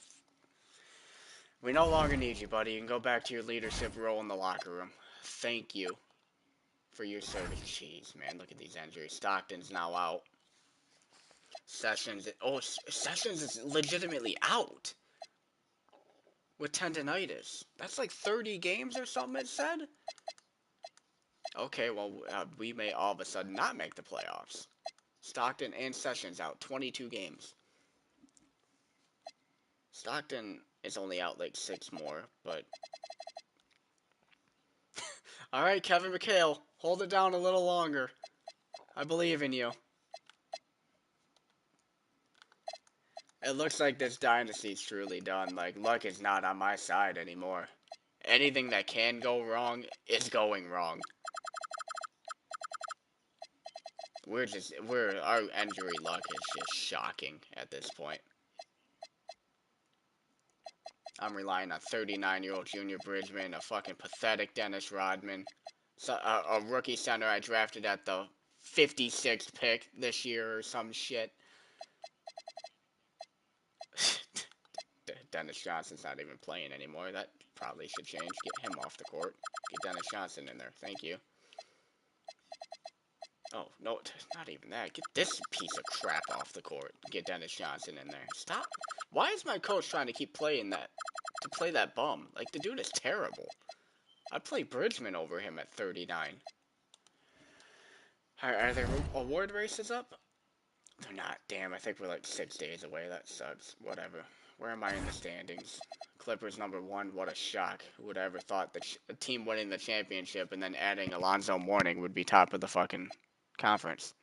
we no longer need you, buddy. You can go back to your leadership role in the locker room. Thank you for your service. Jeez, man, look at these injuries. Stockton's now out. Sessions is legitimately out with tendonitis. That's like 30 games or something it said? Okay, well, we may all of a sudden not make the playoffs. Stockton and Sessions out 22 games. Stockton is only out like 6 more, but... Alright, Kevin McHale, hold it down a little longer. I believe in you. It looks like this dynasty's truly done. Like, luck is not on my side anymore. Anything that can go wrong is going wrong. Our injury luck is just shocking at this point. I'm relying on 39-year-old Junior Bridgman, a fucking pathetic Dennis Rodman, a rookie center I drafted at the 56th pick this year or some shit. Dennis Johnson's not even playing anymore. That probably should change. Get him off the court. Get Dennis Johnson in there. Thank you. Oh, no, not even that. Get this piece of crap off the court. Get Dennis Johnson in there. Stop. Why is my coach trying to keep playing that? To play that bum? Like, the dude is terrible. I'd play Bridgman over him at 39. Are there award races up? They're not. Damn, I think we're like 6 days away. That sucks. Whatever. Where am I in the standings? Clippers #1. What a shock. Who would have ever thought that a team winning the championship and then adding Alonzo Mourning would be top of the fucking conference?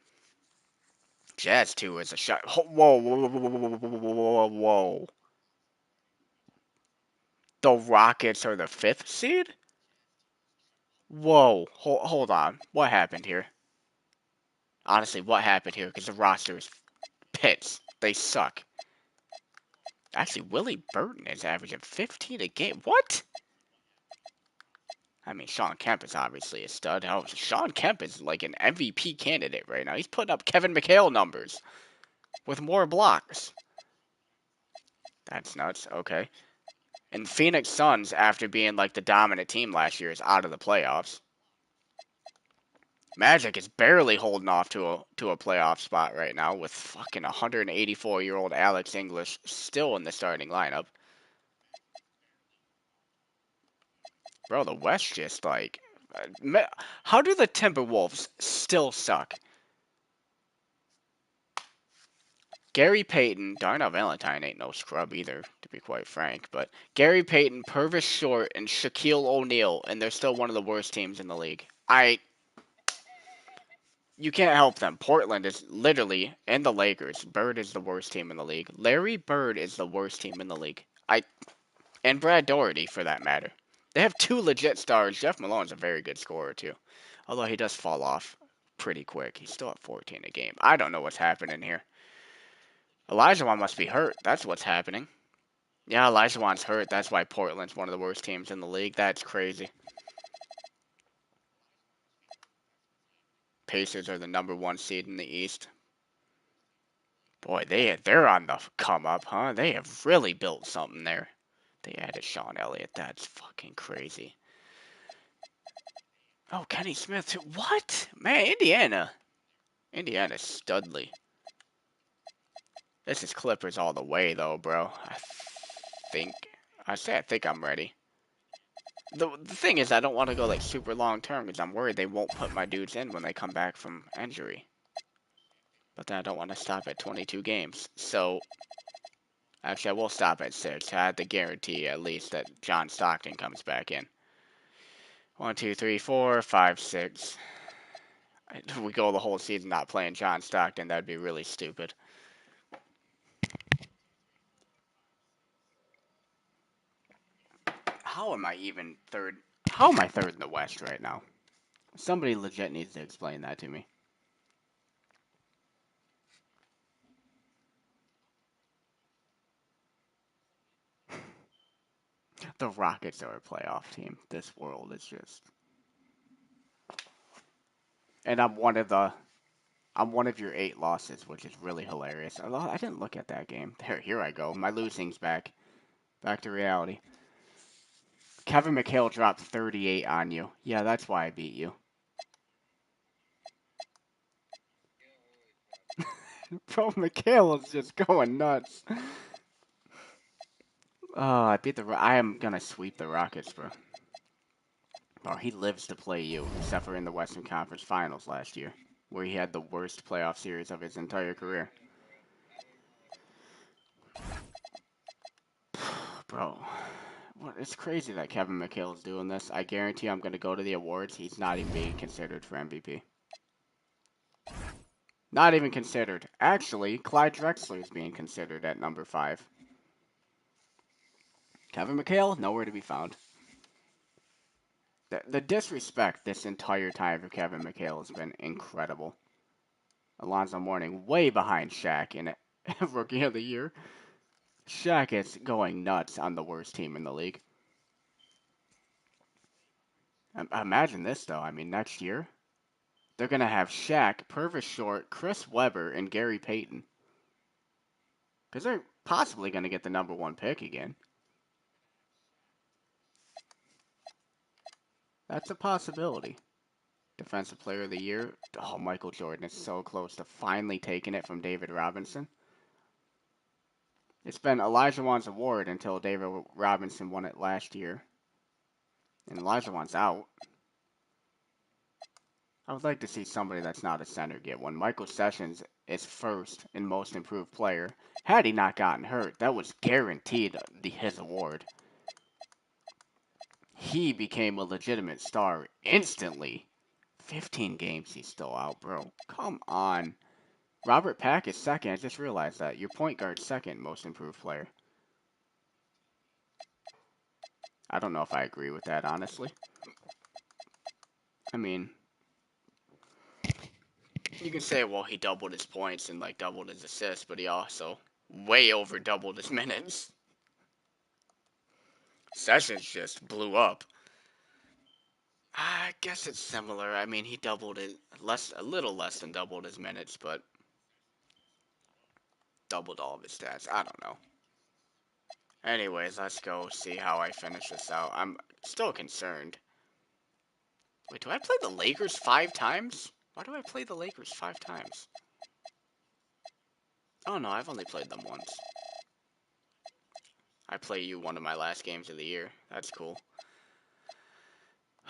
Jazz 2 is a shock. Whoa, whoa, whoa, whoa, whoa, whoa. The Rockets are the 5th seed? Whoa, hold on. What happened here? Honestly, what happened here? Because the roster is pits. They suck. Actually, Willie Burton is averaging 15 a game. What? I mean, Shawn Kemp is obviously a stud. Oh, Shawn Kemp is like an MVP candidate right now. He's putting up Kevin McHale numbers with more blocks. That's nuts. Okay. And Phoenix Suns, after being like the dominant team last year, is out of the playoffs. Magic is barely holding off to a playoff spot right now with fucking 184-year-old Alex English still in the starting lineup. Bro, the West just like... How do the Timberwolves still suck? Gary Payton, Darnell Valentine ain't no scrub either, to be quite frank, but Gary Payton, Purvis Short, and Shaquille O'Neal, and they're still one of the worst teams in the league. You can't help them. Portland is literally, and the Lakers. Bird is the worst team in the league. Larry Bird is the worst team in the league. And Brad Daugherty, for that matter. They have two legit stars. Jeff Malone's a very good scorer too, although he does fall off pretty quick. He's still at 14 a game. I don't know what's happening here. Olajuwon must be hurt. That's what's happening. Yeah, Olajuwon's hurt. That's why Portland's one of the worst teams in the league. That's crazy. Pacers are the #1 seed in the East. Boy, they're on the come up, huh? They have really built something there. They added Sean Elliott. That's fucking crazy. Oh, Kenny Smith too. What? Man, Indiana's studly. This is Clippers all the way, though, bro. I think I'm ready. The thing is, I don't want to go like super long term because I'm worried they won't put my dudes in when they come back from injury. But then I don't want to stop at 22 games. So, actually, I will stop at 6. I have to guarantee at least that John Stockton comes back in. 1, 2, 3, 4, 5, 6. If we go the whole season not playing John Stockton, that'd be really stupid. How am I even third? How am I third in the West right now? Somebody legit needs to explain that to me. The Rockets are a playoff team. This world is just... And I'm one of your 8 losses, which is really hilarious. I didn't look at that game. Here I go. My losing's back. Back to reality. Kevin McHale dropped 38 on you. Yeah, that's why I beat you. Bro, McHale is just going nuts. Oh, I am gonna sweep the Rockets, bro. Bro, he lives to play you, except for in the Western Conference Finals last year, where he had the worst playoff series of his entire career. Bro, it's crazy that Kevin McHale is doing this. I guarantee I'm gonna go to the awards. He's not even being considered for MVP. Not even considered. Actually, Clyde Drexler is being considered at number 5. Kevin McHale, nowhere to be found. The disrespect this entire time for Kevin McHale has been incredible. Alonzo Mourning way behind Shaq in Rookie of the Year. Shaq is going nuts on the worst team in the league. Imagine this, though. I mean, next year, they're going to have Shaq, Purvis Short, Chris Webber, and Gary Payton. Because they're possibly going to get the #1 pick again. That's a possibility. Defensive Player of the Year. Oh, Michael Jordan is so close to finally taking it from David Robinson. It's been Olajuwon's award until David Robinson won it last year. And Olajuwon's out. I would like to see somebody that's not a center get one. Michael Sessions is first in most improved player. Had he not gotten hurt, that was guaranteed his award. He became a legitimate star instantly. 15 games he's still out, bro. Come on. Robert Pack is second. I just realized that. Your point guard's second most improved player. I don't know if I agree with that, honestly. I mean, you can say, well, he doubled his points and, like, doubled his assists, but he also way over doubled his minutes. Sessions just blew up. I guess it's similar. I mean, he doubled it a little less than doubled his minutes, but doubled all of his stats. I don't know. Anyways, let's go see how I finish this out. I'm still concerned. Wait, do I play the Lakers 5 times? Why do I play the Lakers 5 times? Oh no, I've only played them once. I play you one of my last games of the year. That's cool.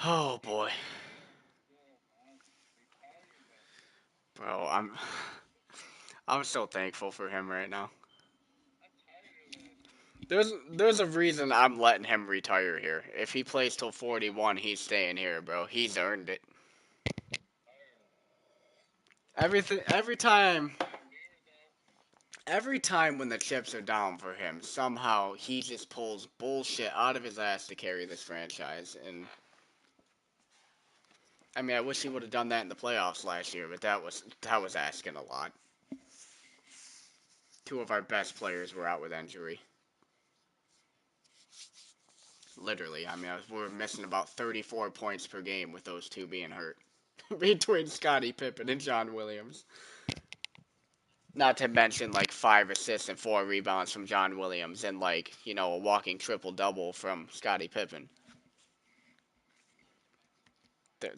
Oh boy. Bro, I'm so thankful for him right now. There's a reason I'm letting him retire here. If he plays till 41, he's staying here, bro. He's earned it. every time when the chips are down for him, somehow he just pulls bullshit out of his ass to carry this franchise. And I mean, I wish he would have done that in the playoffs last year, but that was asking a lot. Two of our best players were out with injury. Literally, I mean, we were missing about 34 points per game with those two being hurt. Between Scottie Pippen and John Williams. Not to mention like 5 assists and 4 rebounds from John Williams and like, a walking triple-double from Scottie Pippen.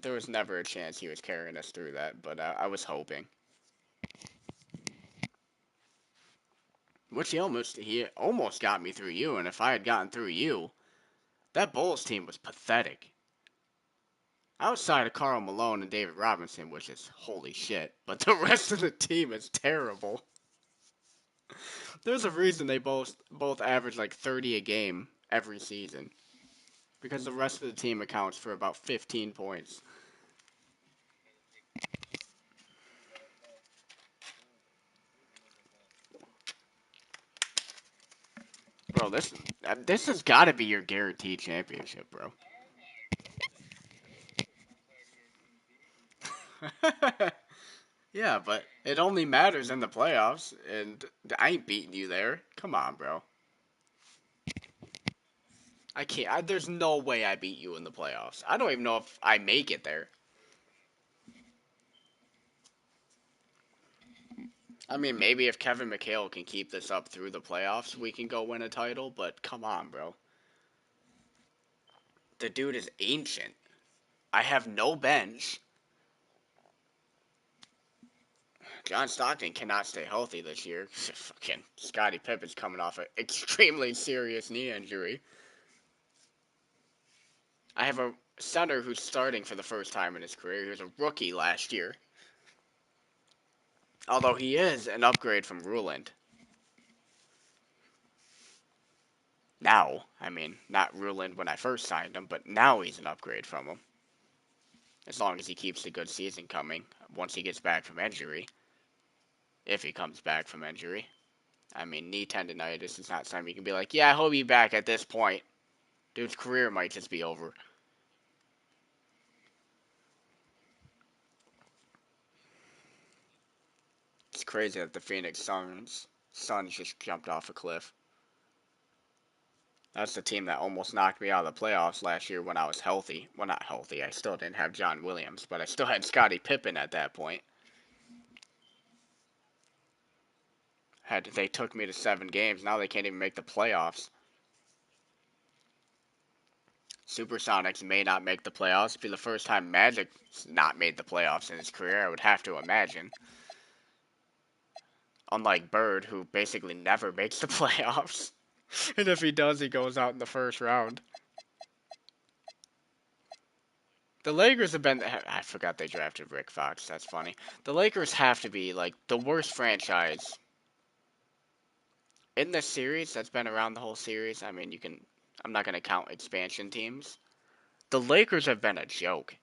There was never a chance he was carrying us through that, but I was hoping. Which he almost got me through you, and if I had gotten through you, that Bulls team was pathetic. Outside of Karl Malone and David Robinson, which is holy shit, but the rest of the team is terrible. There's a reason they both average like 30 a game every season. Because the rest of the team accounts for about 15 points. Bro, this has got to be your guaranteed championship, bro. Yeah, but it only matters in the playoffs, and I ain't beating you there. Come on, bro. I can't. There's no way I beat you in the playoffs. I don't even know if I make it there. I mean, maybe if Kevin McHale can keep this up through the playoffs, we can go win a title, but come on, bro. The dude is ancient. I have no bench. John Stockton cannot stay healthy this year. Fucking Scottie Pippen's coming off an extremely serious knee injury. I have a center who's starting for the first time in his career. He was a rookie last year. Although he is an upgrade from Ruland. Now, I mean, not Ruland when I first signed him, but now he's an upgrade from him. As long as he keeps the good season coming once he gets back from injury. If he comes back from injury. I mean, knee tendonitis is not something you can be like, yeah, he'll be back at this point. Dude's career might just be over. It's crazy that the Phoenix Suns just jumped off a cliff. That's the team that almost knocked me out of the playoffs last year when I was healthy. Well, not healthy. I still didn't have John Williams, but I still had Scottie Pippen at that point. They took me to 7 games. Now they can't even make the playoffs. Supersonics may not make the playoffs. It'd be the first time Magic's not made the playoffs in his career, I would have to imagine. Unlike Bird, who basically never makes the playoffs. And if he does, he goes out in the first round. The Lakers have been... I forgot they drafted Rick Fox. That's funny. The Lakers have to be, like, the worst franchise in this series that's been around the whole series. I mean, I'm not going to count expansion teams. The Lakers have been a joke.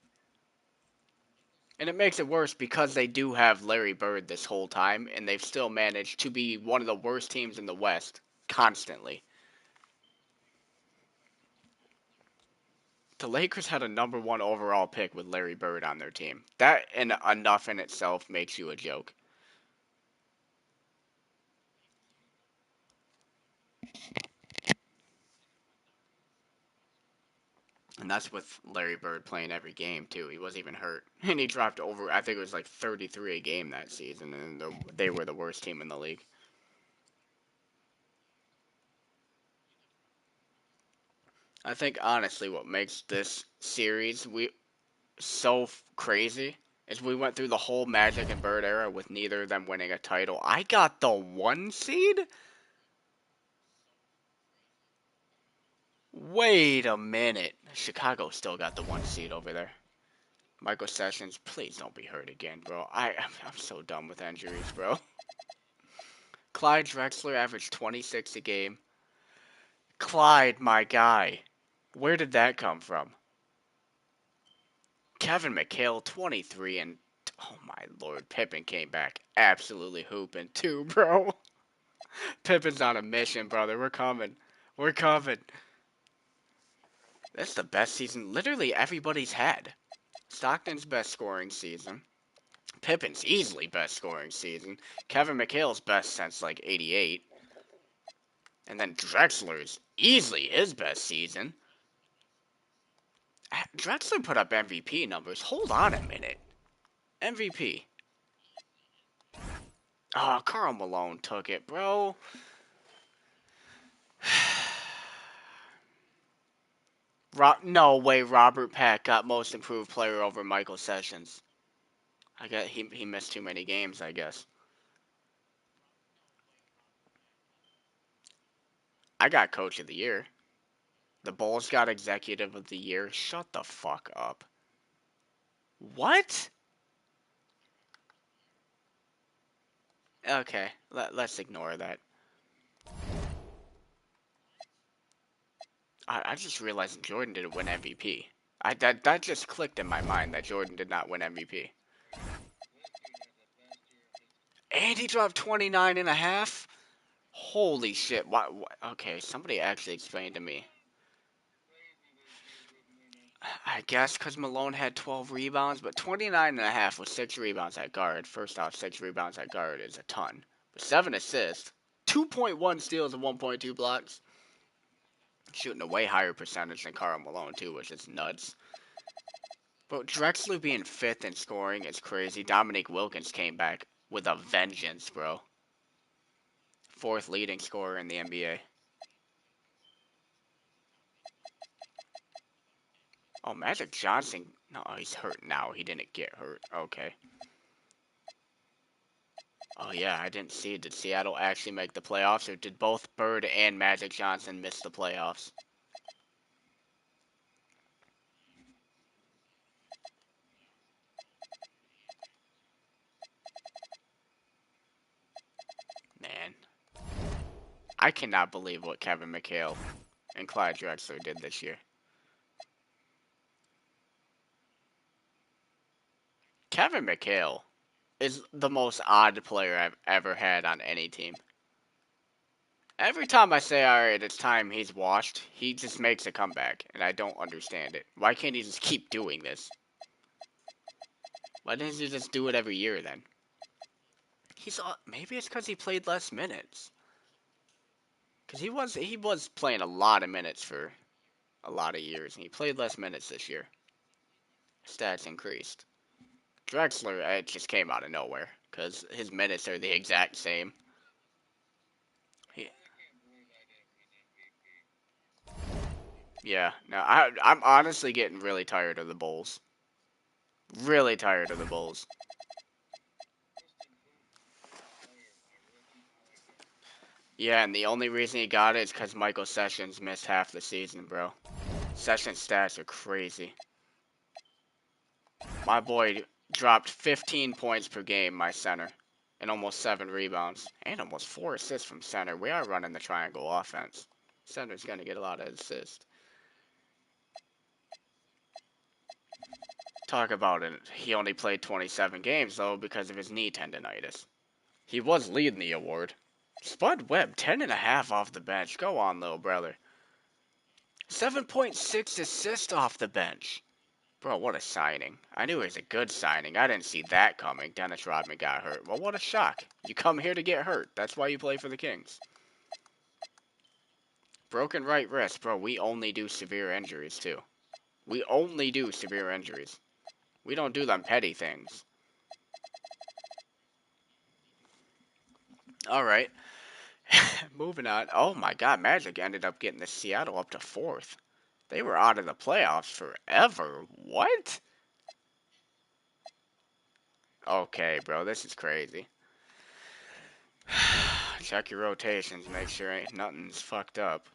And it makes it worse because they do have Larry Bird this whole time, and they've still managed to be one of the worst teams in the West constantly. The Lakers had a number 1 overall pick with Larry Bird on their team. That enough in itself makes you a joke. And that's with Larry Bird playing every game, too. He wasn't even hurt. And he dropped over, I think it was like 33 a game that season, and they were the worst team in the league. I think, honestly, what makes this series so crazy is we went through the whole Magic and Bird era with neither of them winning a title. I got the 1 seed? Wait a minute. Chicago still got the 1 seed over there. Michael Sessions, please don't be hurt again, bro. I'm so done with injuries, bro. Clyde Drexler averaged 26 a game. Clyde, my guy. Where did that come from? Kevin McHale, 23 and Oh my lord, Pippen came back absolutely hooping too, bro. Pippen's on a mission, brother. We're coming. We're coming. That's the best season literally everybody's had. Stockton's best scoring season. Pippen's easily best scoring season. Kevin McHale's best since like 88. And then Drexler's easily his best season. Drexler put up MVP numbers. Hold on a minute. MVP. Oh, Karl Malone took it, bro. No way Robert Peck got most improved player over Michael Sessions. I guess he missed too many games, I guess. I got coach of the year. The Bulls got executive of the year. Shut the fuck up. What? Okay, let's ignore that. I just realized Jordan didn't win MVP. That just clicked in my mind that Jordan did not win MVP. And he dropped 29 and a half? Holy shit. Why, okay, somebody actually explained to me. I guess because Malone had 12 rebounds, but 29 and a half with 6 rebounds at guard. First off, 6 rebounds at guard is a ton. But 7 assists, 2.1 steals, and 1.2 blocks. Shooting a way higher percentage than Karl Malone, too, which is nuts. But Drexler being 5th in scoring is crazy. Dominique Wilkins came back with a vengeance, bro. 4th leading scorer in the NBA. Oh, Magic Johnson. No, he's hurt now. He didn't get hurt. Okay. Oh, yeah, I didn't see it. Did Seattle actually make the playoffs, or did both Bird and Magic Johnson miss the playoffs? Man. I cannot believe what Kevin McHale and Clyde Drexler did this year. Kevin McHale is the most odd player I've ever had on any team. Every time I say, alright, it's time he's washed, he just makes a comeback, and I don't understand it. Why can't he just keep doing this? Why doesn't he just do it every year then? Maybe it's because he played less minutes. Because he was playing a lot of minutes for a lot of years, and he played less minutes this year. Stats increased. Drexler, it just came out of nowhere, because his minutes are the exact same. Yeah, no, I'm honestly getting really tired of the Bulls. Really tired of the Bulls. Yeah, and the only reason he got it is because Michael Sessions missed half the season, bro. Sessions' stats are crazy. My boy dropped 15 points per game, my center, and almost 7 rebounds, and almost 4 assists from center. We are running the triangle offense. Center's going to get a lot of assists. Talk about it. He only played 27 games, though, because of his knee tendonitis. He was leading the award. Spud Webb, 10.5 off the bench. Go on, little brother. 7.6 assists off the bench. Bro, what a signing. I knew it was a good signing. I didn't see that coming. Dennis Rodman got hurt. Well, what a shock. You come here to get hurt. That's why you play for the Kings. Broken right wrist. Bro, we only do severe injuries, too. We only do severe injuries. We don't do them petty things. Alright. Moving on. Oh my god, Magic ended up getting the Seattle up to 4th. They were out of the playoffs forever. What? Okay, bro, this is crazy. Check your rotations, make sure ain't nothing's fucked up.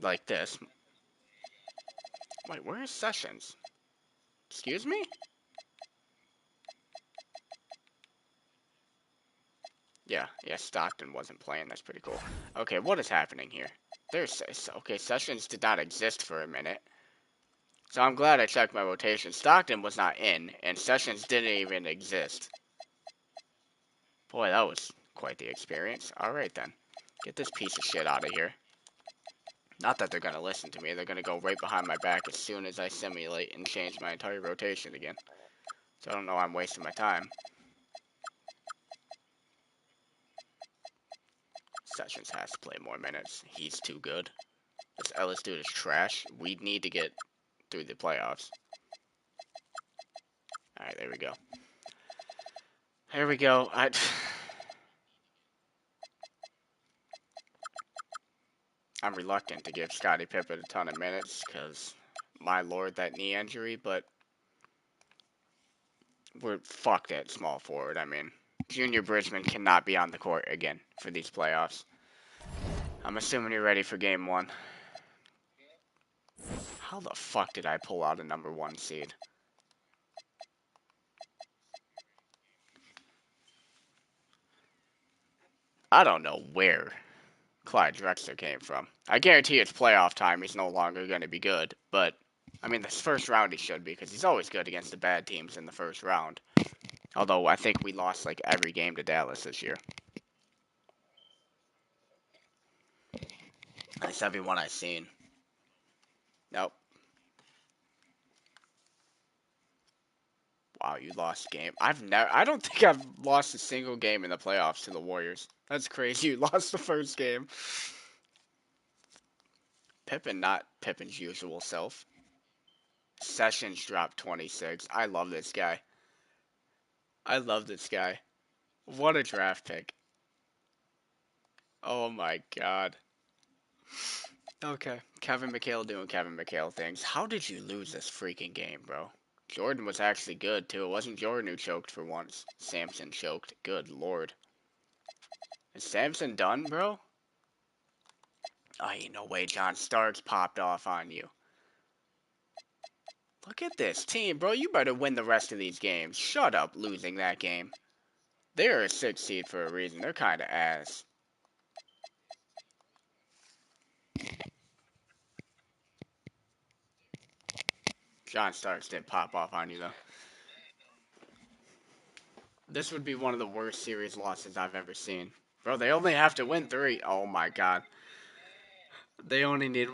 Like this. Wait, where is Sessions? Excuse me? Yeah, Stockton wasn't playing. That's pretty cool. Okay, what is happening here? Okay, Sessions did not exist for a minute. So I'm glad I checked my rotation. Stockton was not in, and Sessions didn't even exist. Boy, that was quite the experience. Alright then. Get this piece of shit out of here. Not that they're gonna listen to me. They're gonna go right behind my back as soon as I simulate and change my entire rotation again. So I don't know I'm wasting my time. Sessions has to play more minutes. He's too good. This Ellis dude is trash. We need to get through the playoffs. Alright, there we go. Here we go. I'm reluctant to give Scottie Pippen a ton of minutes because, my lord, that knee injury, but we're fucked at small forward. I mean, Junior Bridgman cannot be on the court again for these playoffs. I'm assuming you're ready for game one. How the fuck did I pull out a number 1 seed? I don't know where Clyde Drexler came from. I guarantee it's playoff time. He's no longer going to be good. But, I mean, this first round he should be because he's always good against the bad teams in the first round. Although, I think we lost, like, every game to Dallas this year. At least everyone I've seen. Nope. Wow, you lost game. I don't think I've lost a single game in the playoffs to the Warriors. That's crazy. You lost the first game. Pippen, not Pippen's usual self. Sessions dropped 26. I love this guy. I love this guy. What a draft pick. Oh my god. Okay. Kevin McHale doing Kevin McHale things. How did you lose this freaking game, bro? Jordan was actually good, too. It wasn't Jordan who choked for once. Samson choked. Good lord. Is Samson done, bro? Oh, ain't no way John Starks popped off on you. Look at this team, bro. You better win the rest of these games. Shut up losing that game. They're a 6 seed for a reason. They're kind of ass. John Starks did pop off on you, though. This would be one of the worst series losses I've ever seen. Bro, they only have to win 3. Oh my god. They only need...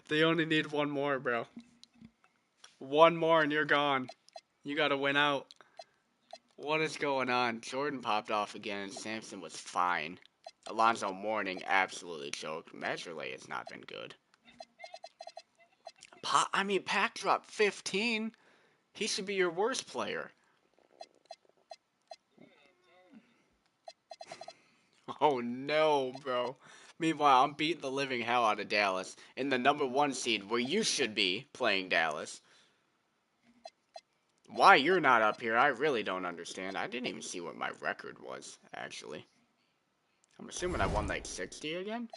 they only need 1 more, bro. 1 more and you're gone. You gotta win out. What is going on? Jordan popped off again and Samson was fine. Alonzo Mourning absolutely choked. Medjugorje has not been good. Pack dropped 15. He should be your worst player. Oh no, bro. Meanwhile, I'm beating the living hell out of Dallas in the number 1 seed where you should be playing Dallas. Why you're not up here, I really don't understand. I didn't even see what my record was, actually. I'm assuming I won like 60 again?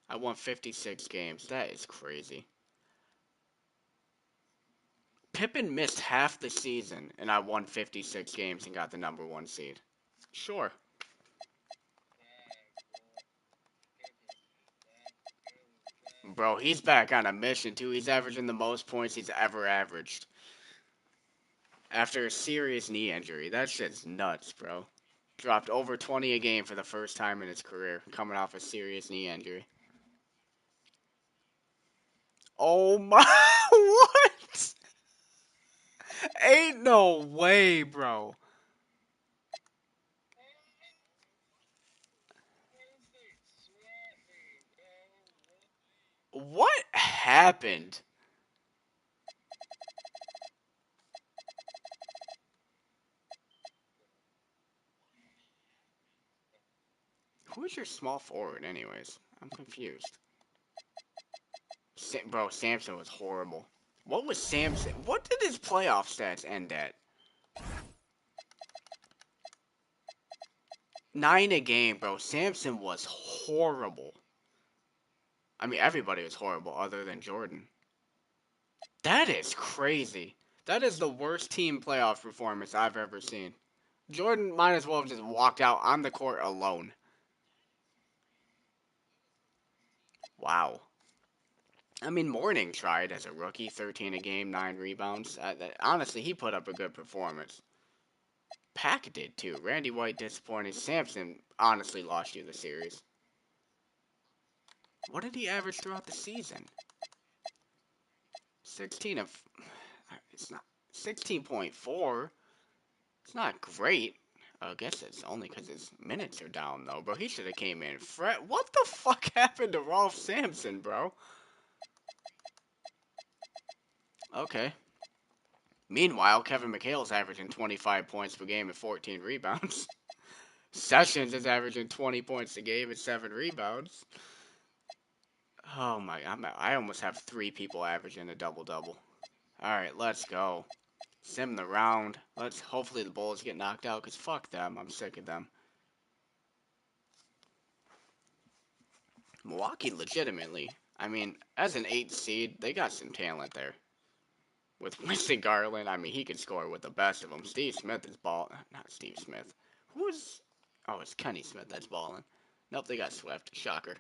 I won 56 games. That is crazy. Pippen missed half the season, and I won 56 games and got the number 1 seed. Sure. Bro, he's back on a mission, too. He's averaging the most points he's ever averaged. After a serious knee injury. That shit's nuts, bro. Dropped over 20 a game for the first time in his career, coming off a serious knee injury. Oh my... What? Ain't no way, bro. What happened? Who is your small forward, anyways? I'm confused. Bro, Samson was horrible. What was Samson? What did his playoff stats end at? 9 a game, bro. Samson was horrible. I mean, everybody was horrible other than Jordan. That is crazy. That is the worst team playoff performance I've ever seen. Jordan might as well have just walked out on the court alone. Wow. I mean, Mourning tried as a rookie, 13 a game, 9 rebounds. Honestly, he put up a good performance. Pack did too. Randy White disappointed. Sampson honestly lost you the series. What did he average throughout the season? 16 of. It's not. 16.4. It's not great. I guess it's only because his minutes are down, though, bro. He should have came in. What the fuck happened to Rolf Sampson, bro? Okay. Meanwhile, Kevin McHale's averaging 25 points per game and 14 rebounds. Sessions is averaging 20 points a game and 7 rebounds. Oh my, I almost have 3 people averaging a double-double. Alright, let's go. Sim the round. Hopefully the Bulls get knocked out, because fuck them. I'm sick of them. Milwaukee legitimately, I mean, as an 8th seed, they got some talent there. With Winston Garland, I mean, he can score with the best of them. Steve Smith is not Steve Smith. Oh, it's Kenny Smith that's balling. Nope, they got swept. Shocker.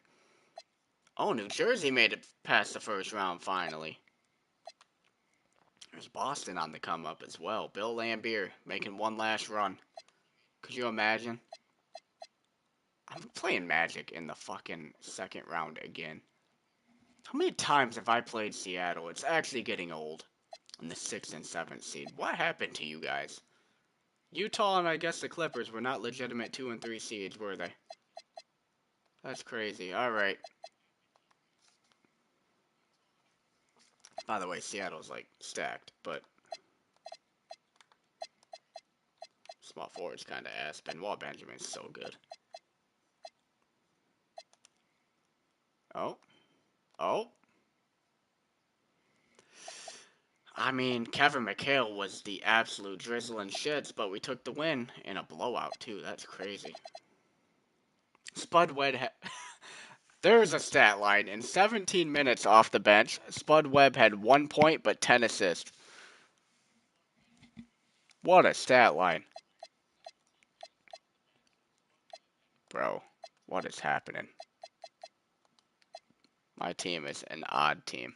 Oh, New Jersey made it past the first round finally. There's Boston on the come up as well. Bill Laimbeer making one last run. Could you imagine? I'm playing Magic in the fucking second round again. How many times have I played Seattle? It's actually getting old. In the 6th and 7th seed. What happened to you guys? Utah and I guess the Clippers were not legitimate 2 and 3 seeds, were they? That's crazy. Alright. By the way, Seattle's like stacked, but small forward's kind of ass. Benoit Benjamin's so good. Oh. Oh. I mean, Kevin McHale was the absolute drizzling shits, but we took the win in a blowout, too. That's crazy. Spud Webb There's a stat line. In 17 minutes off the bench, Spud Webb had 1 point but 10 assists. What a stat line. Bro, what is happening? My team is an odd team.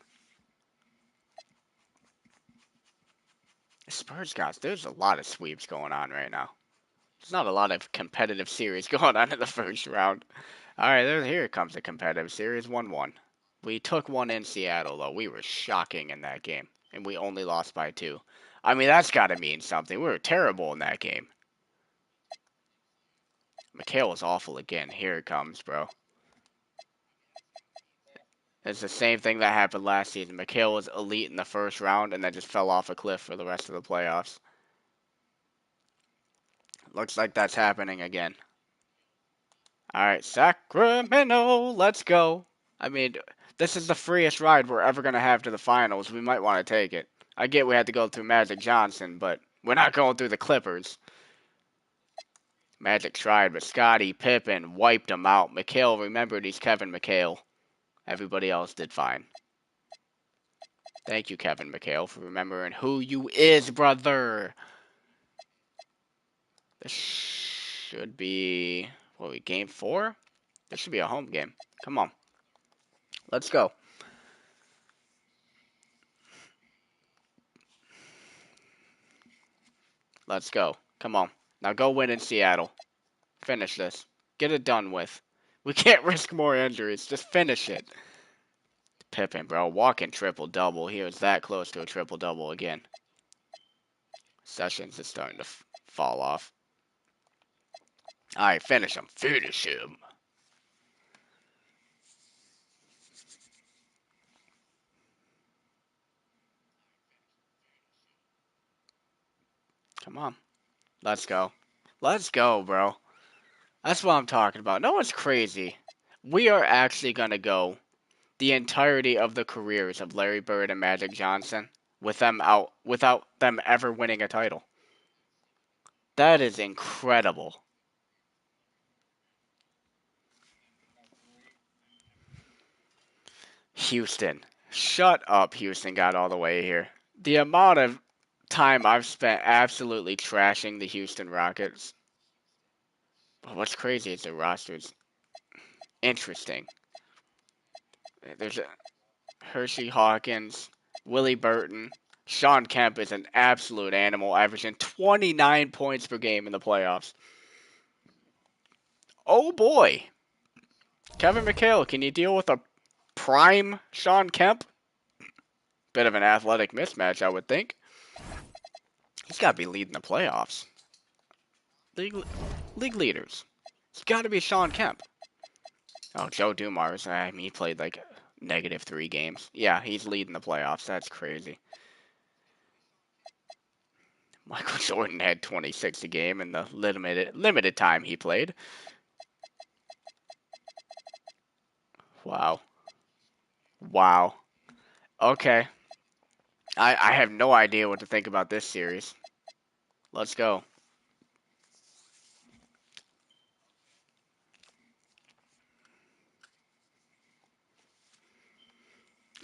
Spurs guys, there's a lot of sweeps going on right now. There's not a lot of competitive series going on in the first round. Alright, here comes a competitive series, 1-1. We took one in Seattle, though. We were shocking in that game. And we only lost by 2. I mean, that's gotta mean something. We were terrible in that game. McHale was awful again. Here it comes, bro. It's the same thing that happened last season. McHale was elite in the first round and then just fell off a cliff for the rest of the playoffs. Looks like that's happening again. Alright, Sacramento, let's go. I mean, this is the freest ride we're ever going to have to the finals. We might want to take it. I get we had to go through Magic Johnson, but we're not going through the Clippers. Magic tried, but Scottie Pippen wiped him out. McHale remembered he's Kevin McHale. Everybody else did fine. Thank you, Kevin McHale, for remembering who you is, brother. This should be, game 4? This should be a home game. Come on. Let's go. Let's go. Come on. Now go win in Seattle. Finish this. Get it done with. We can't risk more injuries. Just finish it. Pippen, bro. Walking triple-double. He was that close to a triple-double again. Sessions is starting to fall off. Alright, finish him. Finish him. Come on. Let's go. Let's go, bro. That's what I'm talking about. No one's crazy. We are actually going to go the entirety of the careers of Larry Bird and Magic Johnson with them out without them ever winning a title. That is incredible. Houston. Shut up, Houston got all the way here. The amount of time I've spent absolutely trashing the Houston Rockets. But what's crazy is their roster's interesting. There's Hershey Hawkins, Willie Burton. Sean Kemp is an absolute animal, averaging 29 points per game in the playoffs. Oh boy. Kevin McHale, can you deal with a prime Sean Kemp? Bit of an athletic mismatch, I would think. He's got to be leading the playoffs. League leaders. It's got to be Sean Kemp. Oh, Joe Dumars. I mean, he played like -3 games. Yeah, he's leading the playoffs. That's crazy. Michael Jordan had 26 a game in the limited time he played. Wow. Wow. Okay. I have no idea what to think about this series. Let's go.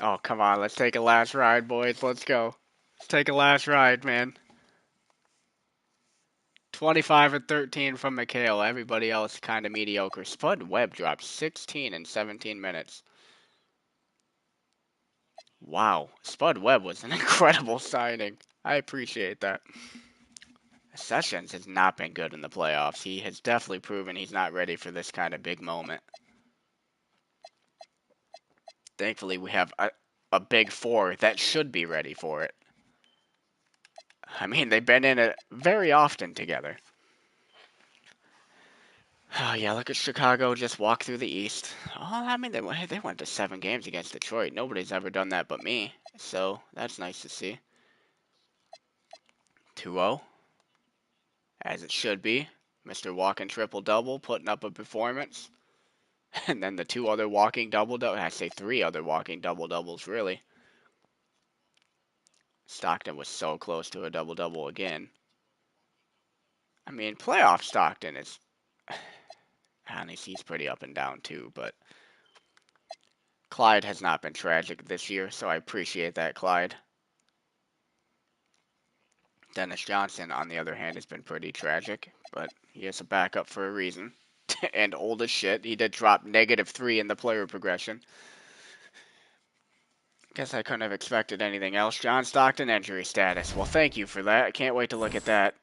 Oh, come on. Let's take a last ride, boys. Let's go. Let's take a last ride, man. 25 and 13 from McHale. Everybody else kind of mediocre. Spud Webb dropped 16 in 17 minutes. Wow. Spud Webb was an incredible signing. I appreciate that. Sessions has not been good in the playoffs. He has definitely proven he's not ready for this kind of big moment. Thankfully, we have a big four that should be ready for it. I mean, they've been in it very often together. Oh, yeah, look at Chicago just walk through the East. Oh, I mean, they went to 7 games against Detroit. Nobody's ever done that but me. So, that's nice to see. 2-0. As it should be. Mr. Walking triple-double, putting up a performance. And then the 2 other walking double-doubles. I say 3 other walking double-doubles, really. Stockton was so close to a double-double again. I mean, playoff Stockton is... Honestly, he's pretty up and down, too, but... Clyde has not been tragic this year, so I appreciate that, Clyde. Dennis Johnson, on the other hand, has been pretty tragic, but he has a backup for a reason. And old as shit. He did drop -3 in the player progression. Guess I couldn't have expected anything else. John Stockton injury status. Well, thank you for that. I can't wait to look at that.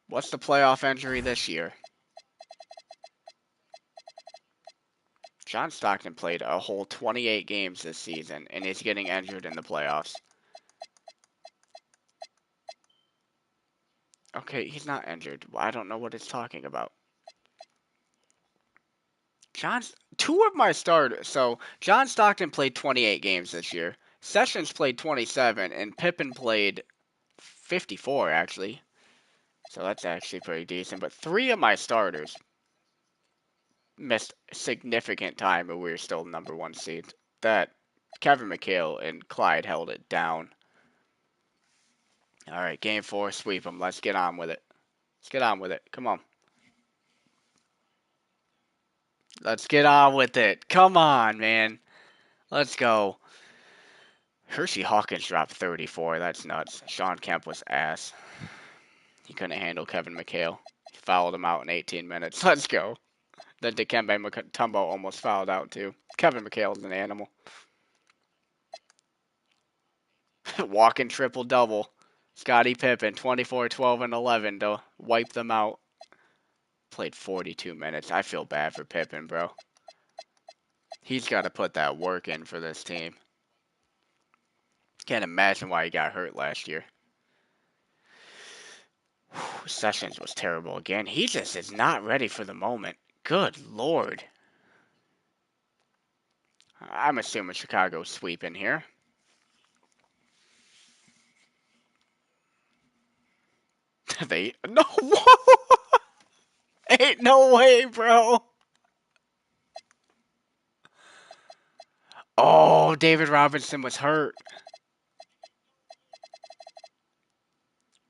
What's the playoff injury this year? John Stockton played a whole 28 games this season, and is getting injured in the playoffs. Okay, he's not injured. I don't know what it's talking about. Two of my starters. So, John Stockton played 28 games this year. Sessions played 27, and Pippen played 54, actually. So that's actually pretty decent. But 3 of my starters missed significant time, and we were still number 1 seed. That Kevin McHale and Clyde held it down. All right, game 4, sweep them. Let's get on with it. Let's get on with it. Come on. Let's get on with it. Come on, man. Let's go. Hershey Hawkins dropped 34. That's nuts. Sean Kemp was ass. He couldn't handle Kevin McHale. He fouled him out in 18 minutes. Let's go. Then Dikembe Mutombo almost fouled out too. Kevin McHale's an animal. Walking triple-double. Scottie Pippen, 24, 12, and 11 to wipe them out. Played 42 minutes. I feel bad for Pippen, bro. He's got to put that work in for this team. Can't imagine why he got hurt last year. Sessions was terrible again. He just is not ready for the moment. Good Lord. I'm assuming Chicago's sweeping here. No. Ain't no way, bro. Oh, David Robinson was hurt.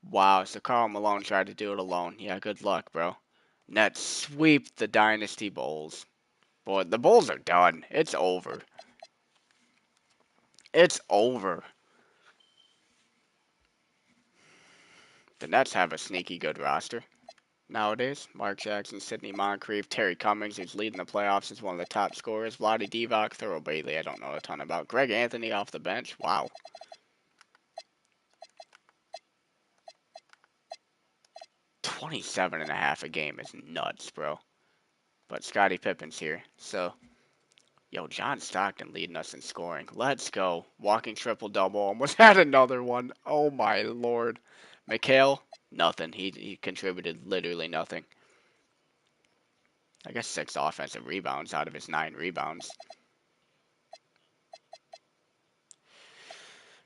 Wow, so Karl Malone tried to do it alone. Yeah, good luck, bro. Nets sweep the Dynasty Bulls. Boy, the Bulls are done. It's over. It's over. The Nets have a sneaky good roster. nowadays. Mark Jackson, Sidney Moncrief, Terry Cummings, who's leading the playoffs, is one of the top scorers. Vlade Divac, Thurl Bailey, I don't know a ton about. Greg Anthony off the bench. Wow. 27.5 a game is nuts, bro. But Scottie Pippen's here, so yo, John Stockton leading us in scoring. Let's go. Walking triple-double. Almost had another one. Oh, my Lord. Mikhail, nothing. He contributed literally nothing. I guess 6 offensive rebounds out of his 9 rebounds.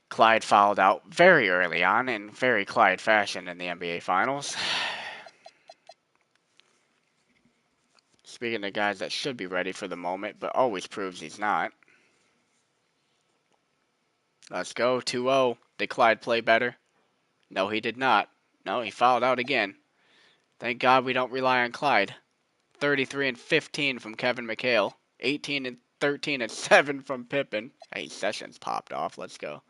Clyde fouled out very early on in very Clyde fashion in the NBA Finals. Speaking of guys that should be ready for the moment, but always proves he's not. Let's go, 2-0. Did Clyde play better? No, he did not. No, he fouled out again. Thank God we don't rely on Clyde. 33 and 15 from Kevin McHale. 18 and 13 and 7 from Pippen. Hey, Sessions popped off. Let's go.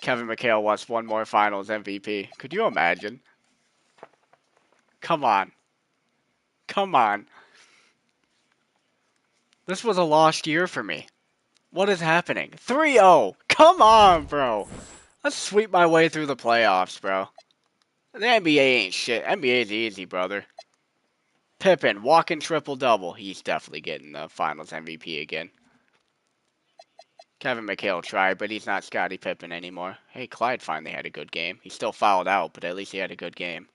Kevin McHale wants one more Finals MVP. Could you imagine? Come on. Come on. This was a lost year for me. What is happening? 3-0. Come on, bro. Let's sweep my way through the playoffs, bro. The NBA ain't shit. NBA's easy, brother. Pippen, walking triple-double. He's definitely getting the Finals MVP again. Kevin McHale tried, but he's not Scottie Pippen anymore. Hey, Clyde finally had a good game. He still fouled out, but at least he had a good game.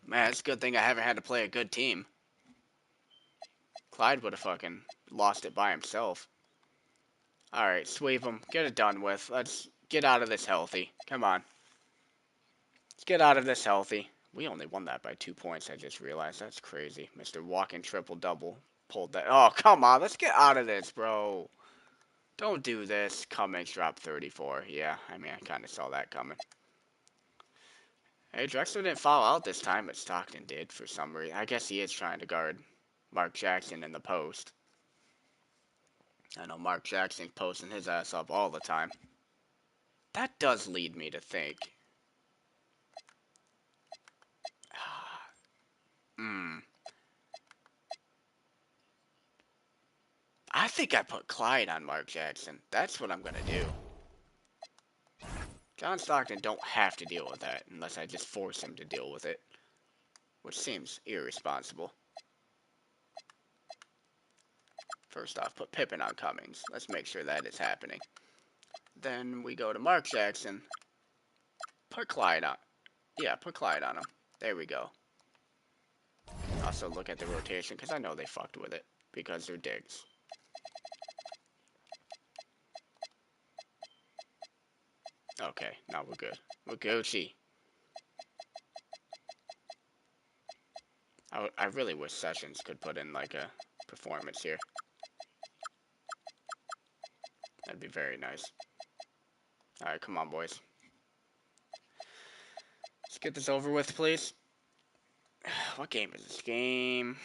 Man, it's a good thing I haven't had to play a good team. Clyde would have fucking lost it by himself. Alright, sweep him. Get it done with. Let's get out of this healthy. Come on. Let's get out of this healthy. We only won that by 2 points, I just realized. That's crazy. Mr. Walking triple-double pulled that. Oh, come on. Let's get out of this, bro. Don't do this. Cummings dropped 34. Yeah, I mean, I kind of saw that coming. Hey, Drexler didn't foul out this time, but Stockton did for some reason. I guess he is trying to guard Mark Jackson in the post. I know Mark Jackson's posting his ass up all the time. That does lead me to think. I think I put Clyde on Mark Jackson. That's what I'm going to do. John Stockton don't have to deal with that unless I just force him to deal with it, which seems irresponsible. First off, put Pippen on Cummings. Let's make sure that is happening. Then we go to Mark Jackson. Put Clyde on. Yeah, put Clyde on him. There we go. Also look at the rotation, because I know they fucked with it, because they're digs. Okay, now we're good. We're Gucci. I really wish Sessions could put in, like, a performance here. That'd be very nice. Alright, come on, boys. Let's get this over with, please. What game is this? Game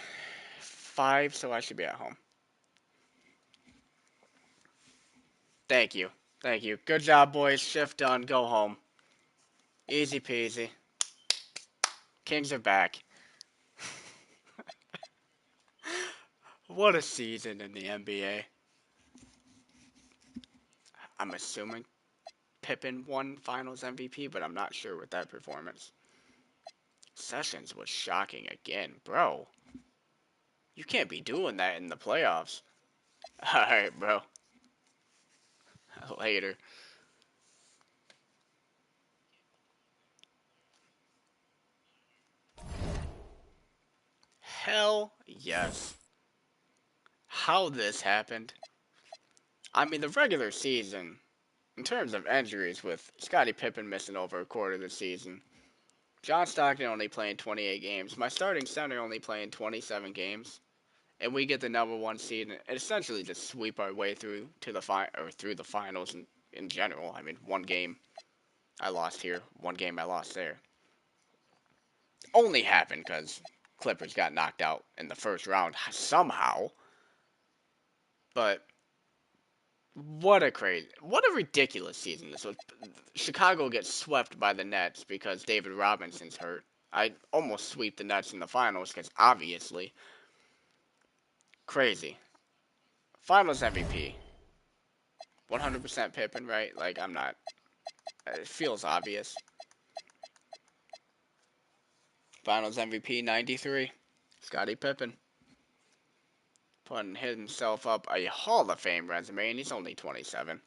5, so I should be at home. Thank you. Thank you. Good job, boys. Shift done. Go home. Easy peasy. Kings are back. What a season in the NBA. I'm assuming Pippen won Finals MVP, but I'm not sure with that performance. Sessions was shocking again. Bro, you can't be doing that in the playoffs. Alright, bro. Later. Hell yes. How this happened? I mean, the regular season, in terms of injuries, with Scottie Pippen missing over a quarter of the season, John Stockton only playing 28 games, my starting center only playing 27 games, and we get the #1 seed and essentially just sweep our way through to the finals in general. I mean, one game I lost here, one game I lost there. Only happened because Clippers got knocked out in the first round somehow. But What a ridiculous season this was. Chicago gets swept by the Nets because David Robinson's hurt. I almost sweep the Nets in the finals because obviously crazy. Finals MVP, 100% Pippen, right? Like I'm not. It feels obvious. Finals MVP 93, Scottie Pippen, putting himself up a Hall of Fame resume, and he's only 27.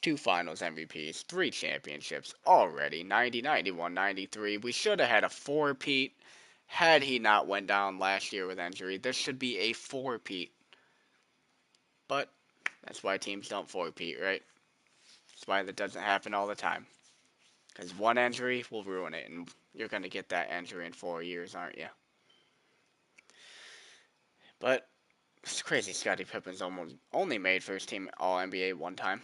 Two finals MVPs, three championships already, 90, 91, 93. We should have had a four-peat had he not went down last year with injury. This should be a four-peat. But that's why teams don't four-peat, right? That's why that doesn't happen all the time. Because one injury will ruin it, and you're going to get that injury in 4 years, aren't you? But it's crazy Scottie Pippen's almost only made first team All-NBA one time.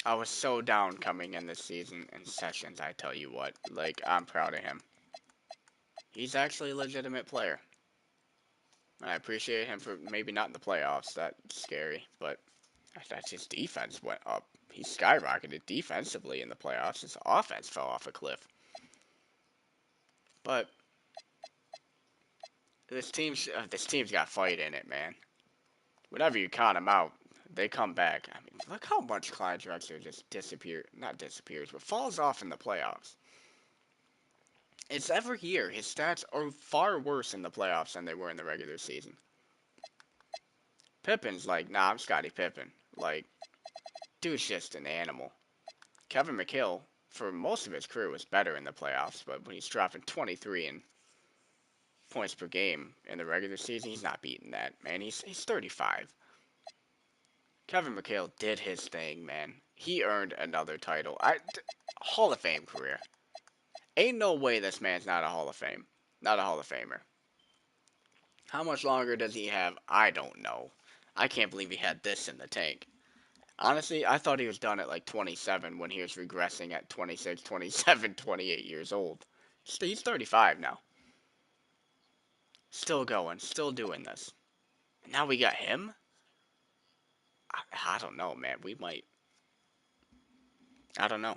I was so down coming in this season in Sessions, I tell you what. Like, I'm proud of him. He's actually a legitimate player. I appreciate him for maybe not in the playoffs. That's scary, but that's his defense went up. He skyrocketed defensively in the playoffs. His offense fell off a cliff. But this team's got fight in it, man. Whenever you count them out, they come back. I mean, look how much Clyde Drexler just not disappears, but falls off in the playoffs. It's every year. His stats are far worse in the playoffs than they were in the regular season. Pippen's like, nah, I'm Scottie Pippen. Like, dude's just an animal. Kevin McHale, for most of his career, was better in the playoffs, but when he's dropping 23 in points per game in the regular season, he's not beating that, man. He's 35. Kevin McHale did his thing, man. He earned another title. Hall of Fame career. Ain't no way this man's not a Hall of Fame. Not a Hall of Famer. How much longer does he have? I don't know. I can't believe he had this in the tank. Honestly, I thought he was done at like 27 when he was regressing at 26, 27, 28 years old. He's 35 now. Still going, still doing this. Now we got him? I don't know, man. We might. I don't know.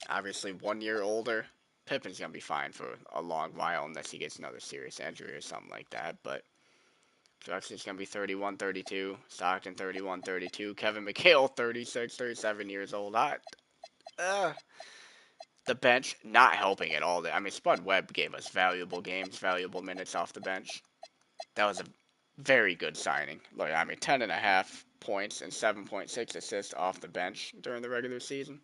Obviously, 1 year older. Pippen's going to be fine for a long while unless he gets another serious injury or something like that. But Drexler's going to be 31, 32. Stockton, 31, 32. Kevin McHale, 36, 37 years old. The bench not helping at all. I mean, Spud Webb gave us valuable games, valuable minutes off the bench. That was a very good signing. Like, I mean, 10.5 points and 7.6 assists off the bench during the regular season.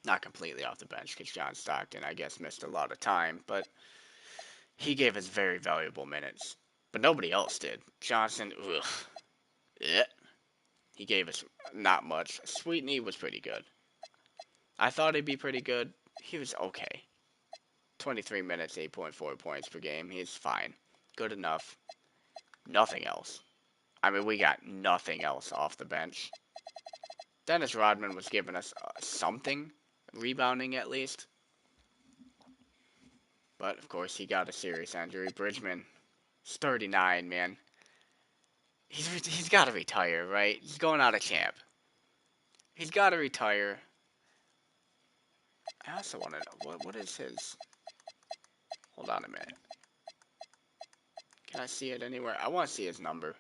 Not completely off the bench because John Stockton, I guess, missed a lot of time, but he gave us very valuable minutes. But nobody else did. Johnson, ugh. Yeah. He gave us not much. Sweetney was pretty good. I thought he'd be pretty good. He was okay. 23 minutes, 8.4 points per game. He's fine. Good enough. Nothing else. I mean, we got nothing else off the bench. Dennis Rodman was giving us something. Rebounding, at least. But, of course, he got a serious injury. Bridgman, he's 39, man. He's got to retire, right? He's going out of champ. He's got to retire. I also want to know, what is his... Hold on a minute. Can I see it anywhere? I want to see his number.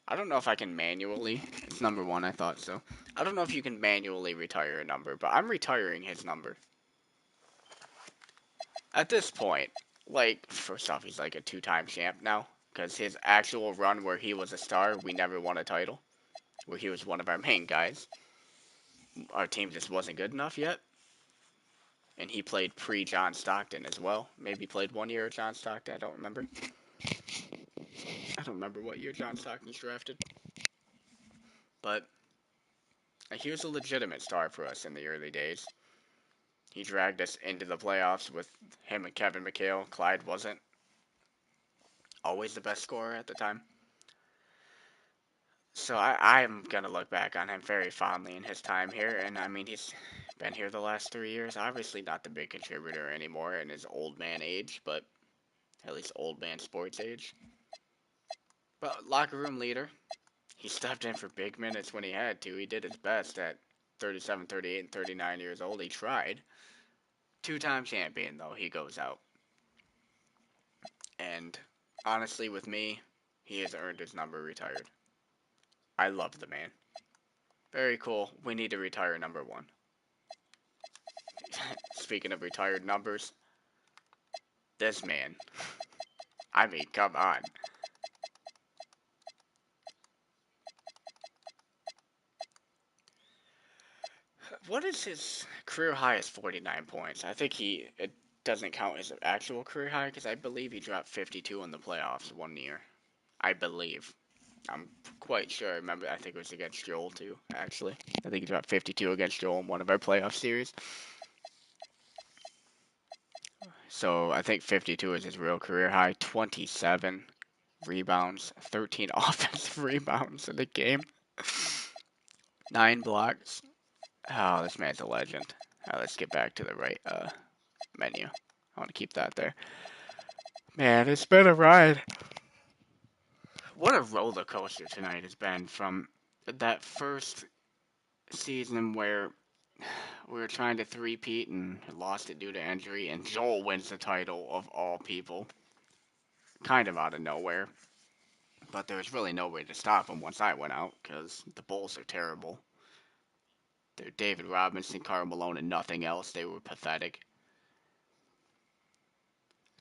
I don't know if I can manually. It's number 1, I thought so. I don't know if you can manually retire a number, but I'm retiring his number. At this point, like, first off, he's like a 2-time champ now. Because his actual run where he was a star, we never won a title. Where he was one of our main guys. Our team just wasn't good enough yet. And he played pre-John Stockton as well. Maybe played 1 year at John Stockton, I don't remember. I don't remember what year John Stockton's drafted. But he was a legitimate star for us in the early days. He dragged us into the playoffs with him and Kevin McHale. Clyde wasn't always the best scorer at the time. So I'm going to look back on him very fondly in his time here. And, I mean, he's been here the last 3 years. Obviously not the big contributor anymore in his old man age, but at least old man sports age. Well, locker room leader. He stepped in for big minutes when he had to. He did his best at 37, 38, and 39 years old. He tried. Two-time champion, though, he goes out. And honestly, with me, he has earned his number retired. I love the man. Very cool. We need to retire number 1. Speaking of retired numbers, this man. I mean, come on. What is his career high? Is 49 points. I think it doesn't count as an actual career high because I believe he dropped 52 in the playoffs one year. I believe. I'm quite sure. I remember. I think it was against Joel too. Actually, I think he dropped 52 against Joel in one of our playoff series. So I think 52 is his real career high. 27 rebounds, 13 offensive rebounds in the game, 9 blocks. Oh, this man's a legend. Let's get back to the right menu. I want to keep that there. Man, it's been a ride. What a roller coaster tonight has been from that first season where we were trying to three-peat and lost it due to injury, and Joel wins the title of all people. Kind of out of nowhere. But there was really no way to stop him once I went out, because the Bulls are terrible. They're David Robinson, Karl Malone, and nothing else. They were pathetic.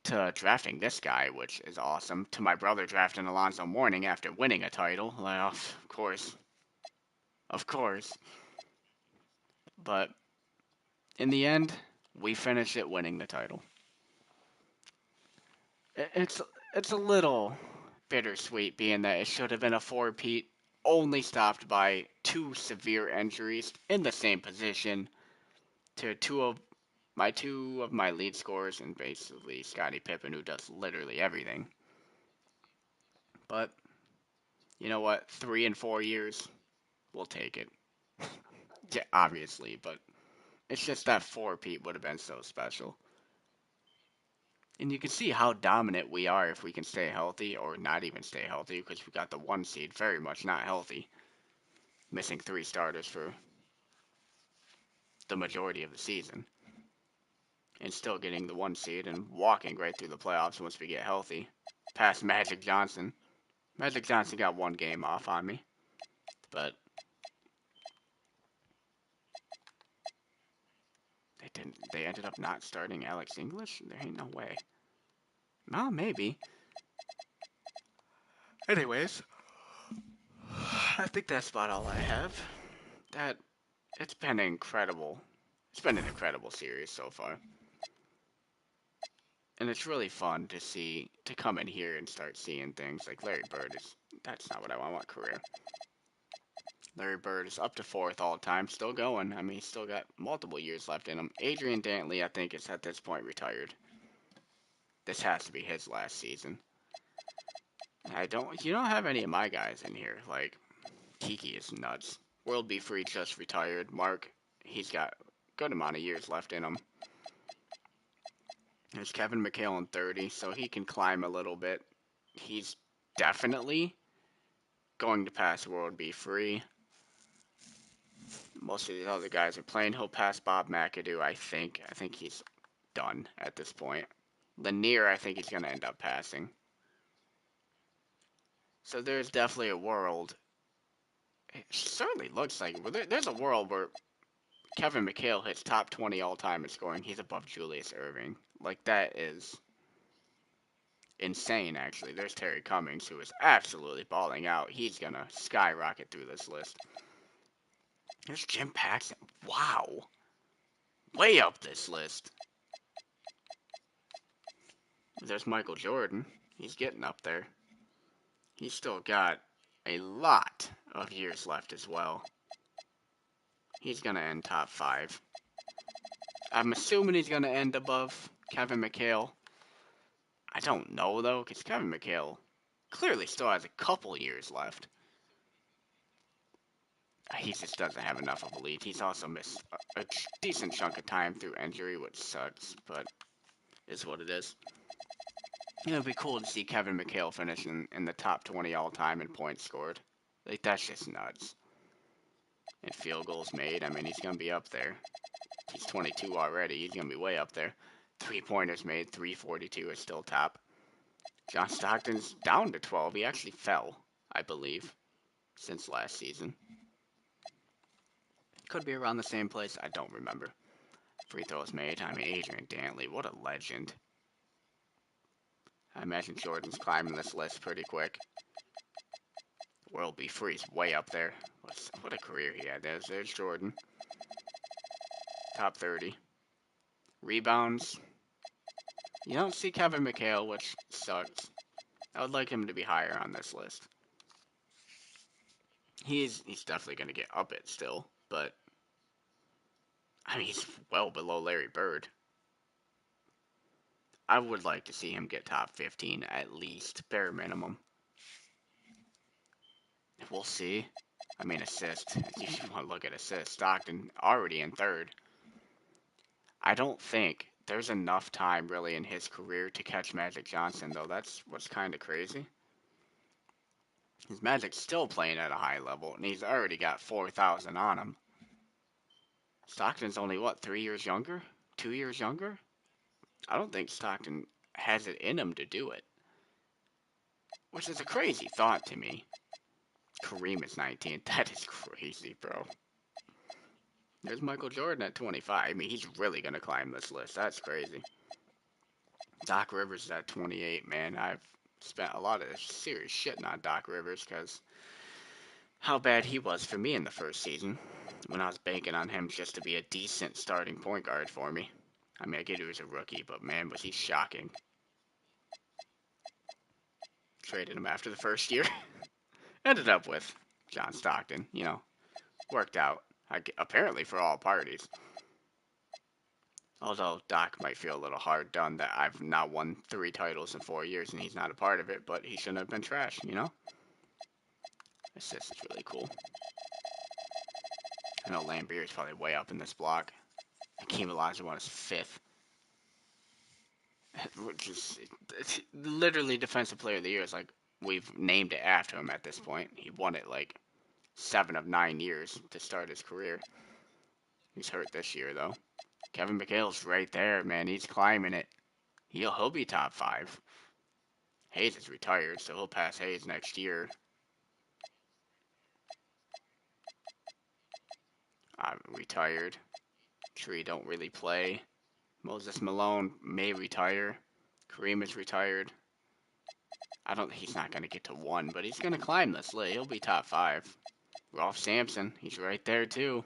To drafting this guy, which is awesome. To my brother drafting Alonzo Mourning after winning a title. Like, of course. Of course. But in the end, we finished it winning the title. It's a little bittersweet being that it should have been a four-peat, only stopped by 2 severe injuries in the same position to two of my lead scorers and basically Scottie Pippen, who does literally everything. But you know what? 3 and 4 years, we'll take it. Yeah, obviously, but it's just that 4-peat would have been so special. And you can see how dominant we are if we can stay healthy or not even stay healthy, because we got the 1 seed very much not healthy. Missing 3 starters for the majority of the season. And still getting the 1 seed and walking right through the playoffs once we get healthy. Past Magic Johnson. Magic Johnson got 1 game off on me. But they ended up not starting Alex English? There ain't no way. No, maybe. Anyways, I think that's about all I have. It's been incredible. It's been an incredible series so far. And it's really fun to come in here and start seeing things like Larry Bird that's not what I want career. Larry Bird is up to 4th all time, still going. I mean, he's still got multiple years left in him. Adrian Dantley, I think, is at this point retired. This has to be his last season. You don't have any of my guys in here. Like, Kiki is nuts. World Be Free just retired. Mark, he's got a good amount of years left in him. There's Kevin McHale in 30, so he can climb a little bit. He's definitely going to pass World Be Free. Most of these other guys are playing. He'll pass Bob McAdoo, I think. I think he's done at this point. Lanier, I think he's going to end up passing. So there's definitely a world. It certainly looks like there's a world where Kevin McHale hits top 20 all-time in scoring. He's above Julius Erving. Like, that is insane, actually. There's Terry Cummings, who is absolutely balling out. He's going to skyrocket through this list. There's Jim Paxson. Wow. Way up this list. There's Michael Jordan. He's getting up there. He's still got a lot of years left as well. He's going to end top 5. I'm assuming he's going to end above Kevin McHale. I don't know, though, because Kevin McHale clearly still has a couple years left. He just doesn't have enough of a lead. He's also missed a decent chunk of time through injury, which sucks, but is what it is. It would be cool to see Kevin McHale finish in the top 20 all time in points scored. Like, that's just nuts. And field goals made, I mean, he's going to be up there. He's 22 already. He's going to be way up there. 3-pointers made, 342 is still top. John Stockton's down to 12. He actually fell, I believe, since last season. Could be around the same place. I don't remember. Free throws made. I mean, Adrian Dantley, what a legend. I imagine Jordan's climbing this list pretty quick. World B. Free's way up there. What a career he had. There's Jordan. Top 30. Rebounds. You don't see Kevin McHale, which sucks. I would like him to be higher on this list. He's definitely going to get up it still, but I mean, he's well below Larry Bird. I would like to see him get top 15 at least, bare minimum. We'll see. I mean, assist. You want to look at assist. Stockton already in third. I don't think there's enough time really in his career to catch Magic Johnson, though. That's what's kind of crazy. His Magic's still playing at a high level, and he's already got 4,000 on him. Stockton's only, what, 3 years younger? 2 years younger? I don't think Stockton has it in him to do it. Which is a crazy thought to me. Kareem is 19. That is crazy, bro. There's Michael Jordan at 25. I mean, he's really going to climb this list. That's crazy. Doc Rivers is at 28, man. I've spent a lot of serious shitting on Doc Rivers because how bad he was for me in the first season when I was banking on him just to be a decent starting point guard for me. I mean, I get he was a rookie, but man, was he shocking. Traded him after the first year. Ended up with John Stockton, you know. Worked out, apparently for all parties. Although Doc might feel a little hard done that I've now won 3 titles in 4 years and he's not a part of it, but he shouldn't have been trash, you know? Assist is really cool. I know Lambeer is probably way up in this block. Hakeem Olajuwon is 5th. Which is literally Defensive Player of the Year. It's like we've named it after him at this point. He won it like 7 of 9 years to start his career. He's hurt this year though. Kevin McHale's right there, man. He's climbing it. He'll be top 5. Hayes is retired, so he'll pass Hayes next year. I'm retired. Tree don't really play. Moses Malone may retire. Kareem is retired. He's not going to get to 1, but he's going to climb this list. He'll be top 5. Rolf Sampson, he's right there too.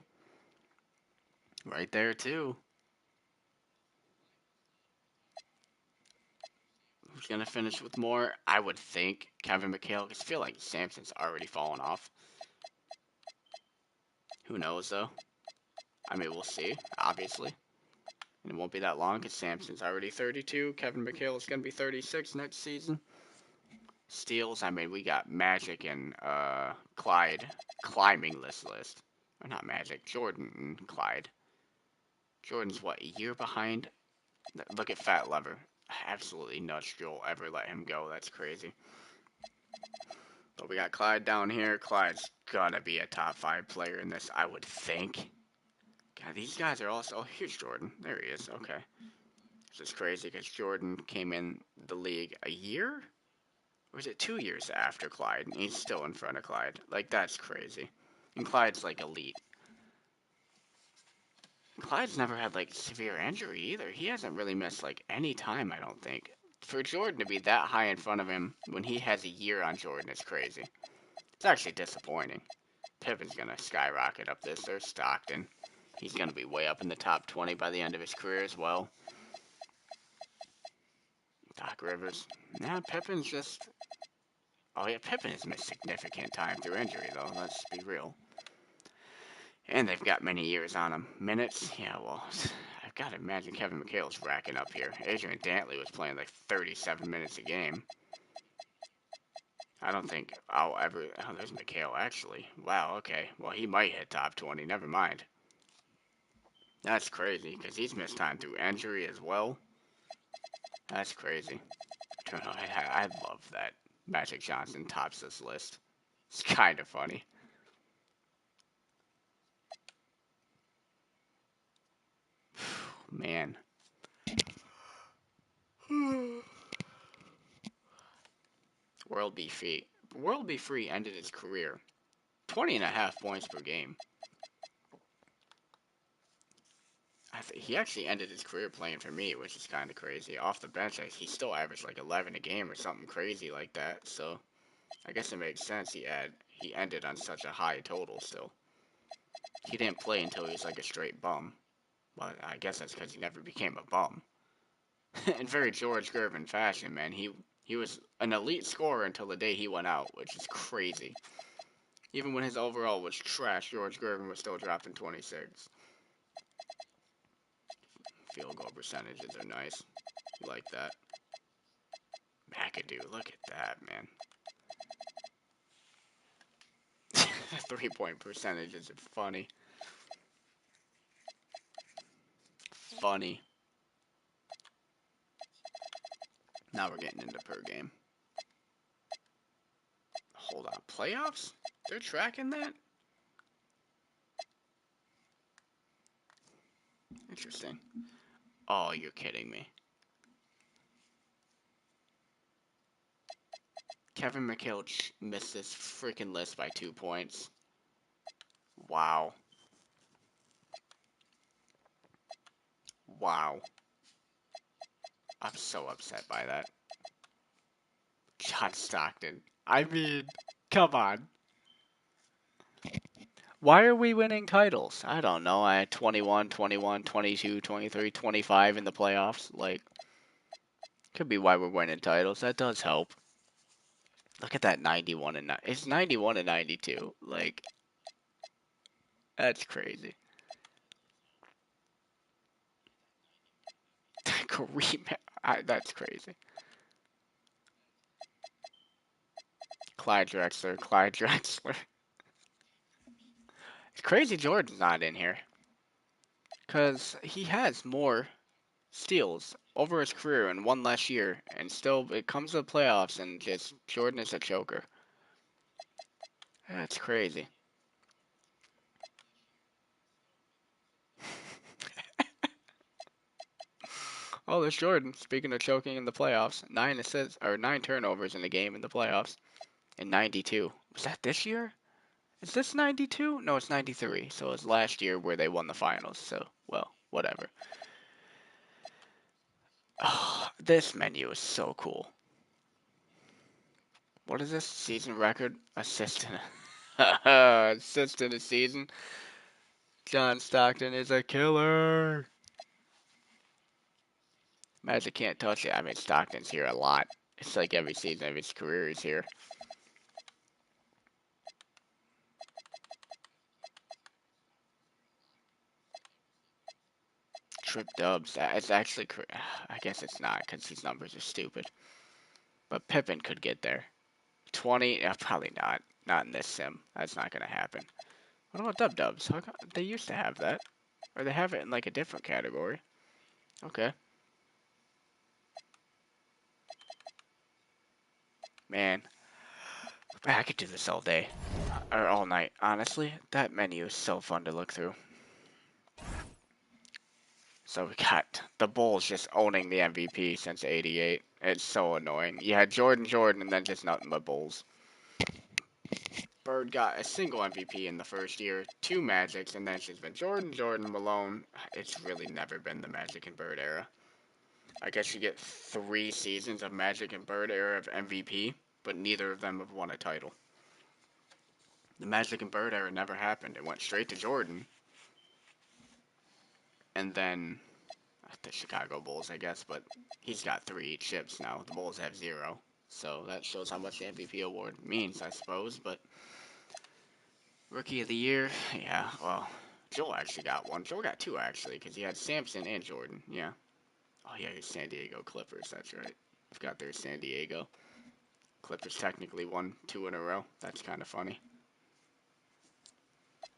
Right there too. Who's going to finish with more? I would think Kevin McHale, because I feel like Sampson's already fallen off. Who knows though? I mean, we'll see, obviously. And it won't be that long because Sampson's already 32. Kevin McHale is going to be 36 next season. Steals, I mean, we got Magic and Clyde climbing this list. Or not Magic, Jordan and Clyde. Jordan's, what, a year behind? Look at Fat Lever. Absolutely nuts you'll ever let him go. That's crazy. But we got Clyde down here. Clyde's gonna be a top 5 player in this, I would think. God, these guys are also... Oh, here's Jordan. There he is. Okay. This is crazy because Jordan came in the league a year? Or was it 2 years after Clyde? And he's still in front of Clyde. Like, that's crazy. And Clyde's, like, elite. Clyde's never had, like, severe injury either. He hasn't really missed, like, any time, I don't think. For Jordan to be that high in front of him when he has a year on Jordan is crazy. It's actually disappointing. Pippen's going to skyrocket up this. There's Stockton. He's going to be way up in the top 20 by the end of his career as well. Doc Rivers. Nah, Pippen's just... Oh, yeah, Pippen has missed significant time through injury, though. Let's be real. And they've got many years on him. Minutes? Yeah, well, I've got to imagine Kevin McHale's racking up here. Adrian Dantley was playing like 37 minutes a game. I don't think I'll ever... Oh, there's McHale, actually. Wow, okay. Well, he might hit top 20. Never mind. That's crazy, because he's missed time through injury as well. That's crazy. turnover. I love that Magic Johnson tops this list. It's kind of funny. Man. World B. Free. World B. Free ended his career 20.5 points per game. He actually ended his career playing for me, which is kind of crazy. Off the bench, he still averaged like 11 a game or something crazy like that. So I guess it makes sense he ended on such a high total still. He didn't play until he was like a straight bum. Well, I guess that's because he never became a bum. In very George Gervin fashion, man, he was an elite scorer until the day he went out, which is crazy. Even when his overall was trash, George Gervin was still dropping 26. Field goal percentages are nice. You like that. McAdoo, look at that, man. 3-point percentages are funny. Funny. Now we're getting into per game. Hold on, playoffs? They're tracking that? Interesting. Oh, you're kidding me. Kevin McHale missed this freaking list by 2 points. Wow. Wow. I'm so upset by that. John Stockton. I mean, come on. Why are we winning titles? I don't know. I had 21, 21, 22, 23, 25 in the playoffs. Like, could be why we're winning titles. That does help. Look at that 91 and it's 91 and 92. Like, that's crazy. Kareem, that's crazy. Clyde Drexler. It's crazy Jordan's not in here. Because he has more steals over his career in one less year, and still it comes to the playoffs and just Jordan is a choker. That's crazy. Oh, there's Jordan. Speaking of choking in the playoffs, 9 assists or 9 turnovers in the game in the playoffs in 92. Was that this year? Is this 92? No, it's 93. So it's last year where they won the finals. So, well, whatever. Oh, this menu is so cool. What is this? Season record? Assist in a season. John Stockton is a killer. Magic can't touch it. I mean, Stockton's here a lot. It's like every season of his career is here. Trip dubs. It's actually, I guess it's not because these numbers are stupid. But Pippen could get there. 20, probably not. Not in this sim. That's not going to happen. What about dub dubs? They used to have that. Or they have it in like a different category. Okay. Man. I could do this all day. Or all night. Honestly, that menu is so fun to look through. So we got the Bulls just owning the MVP since '88. It's so annoying. You had Jordan, and then just nothing but Bulls. Bird got a single MVP in the first year, 2 Magics, and then it's just been Jordan, Malone. It's really never been the Magic and Bird era. I guess you get 3 seasons of Magic and Bird era of MVP, but neither of them have won a title. The Magic and Bird era never happened. It went straight to Jordan. And then the Chicago Bulls, I guess, but he's got 3 chips now. The Bulls have 0. So that shows how much the MVP award means, I suppose. But Rookie of the Year, yeah, well, Joel actually got 1. Joel got 2, actually, because he had Sampson and Jordan, yeah. Oh, yeah, he's San Diego Clippers, that's right. Forgot there's San Diego. Clippers technically won 2 in a row. That's kind of funny.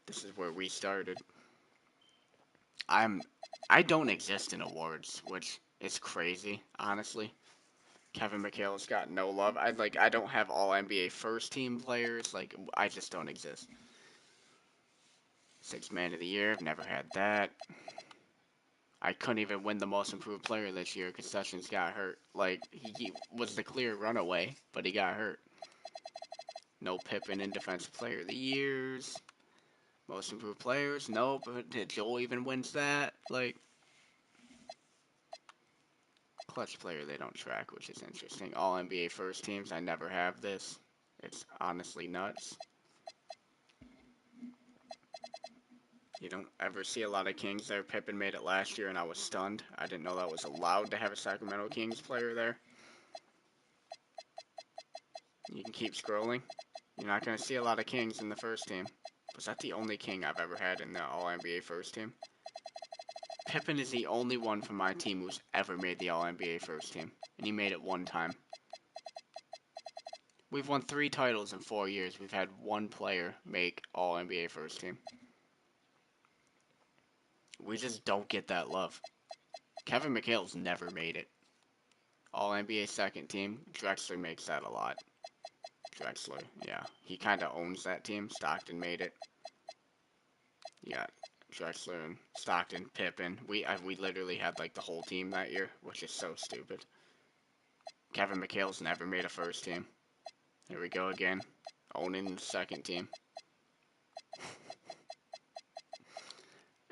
This is where we started. I don't exist in awards, which is crazy, honestly. Kevin McHale's got no love. I don't have all NBA first team players. Like I just don't exist. Sixth man of the year. I've never had that. I couldn't even win the most improved player this year because Sessions got hurt. Like he was the clear runaway, but he got hurt. No Pippen in defensive player of the years. Most improved players. No, but did Joel even wins that? Like clutch player they don't track, which is interesting. All NBA first teams. I never have this. It's honestly nuts. You don't ever see a lot of Kings there. Pippen made it last year, and I was stunned. I didn't know that was allowed to have a Sacramento Kings player there. You can keep scrolling. You're not going to see a lot of Kings in the first team. Was that the only King I've ever had in the All-NBA first team? Pippen is the only one from my team who's ever made the All-NBA first team, and he made it one time. We've won 3 titles in 4 years. We've had one player make All-NBA first team. We just don't get that love. Kevin McHale's never made it. All-NBA second team. Drexler makes that a lot. Drexler, yeah. He kind of owns that team. Stockton made it. Yeah, Drexler and Stockton, Pippen. We literally had like the whole team that year, which is so stupid. Kevin McHale's never made a first team. Here we go again. Owning the second team.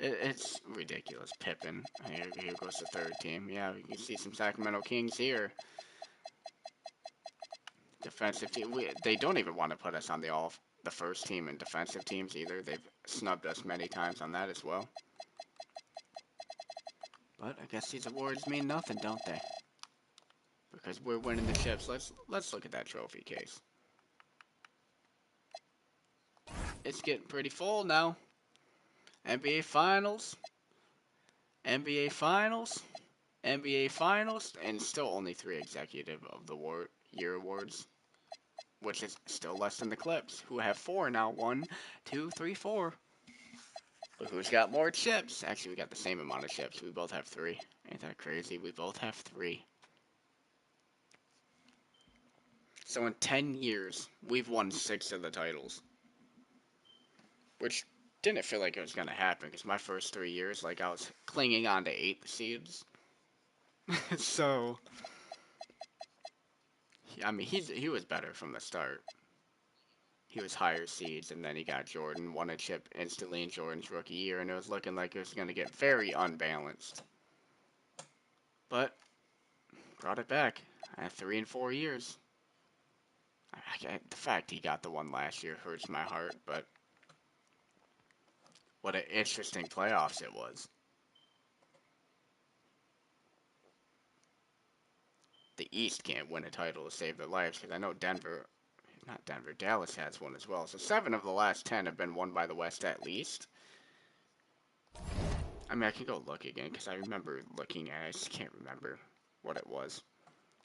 It's ridiculous. Pippen. Here goes the third team. Yeah, you can see some Sacramento Kings here. Defensive team. They don't even want to put us on the first team and defensive teams either. They've snubbed us many times on that as well. But I guess these awards mean nothing, don't they? Because we're winning the chips. Let's look at that trophy case. It's getting pretty full now. NBA Finals. NBA Finals. NBA Finals. And still only 3 executive of the year awards. Which is still less than the Clips, who have 4 now. 1, 2, 3, 4. But who's got more chips? Actually, we got the same amount of chips. We both have 3. Ain't that crazy? We both have 3. So in 10 years, we've won 6 of the titles. Which didn't feel like it was going to happen, because my first 3 years, like, I was clinging on to 8 seeds. So, I mean, he was better from the start. He was higher seeds, and then he got Jordan, won a chip instantly in Jordan's rookie year, and it was looking like it was going to get very unbalanced. But, brought it back. I had 3 in 4 years. The fact he got the one last year hurts my heart, but what an interesting playoffs it was. The East can't win a title to save their lives, because I know Dallas has one as well. So 7 of the last 10 have been won by the West at least. I mean, I can go look again, because I remember looking at it. I just can't remember what it was.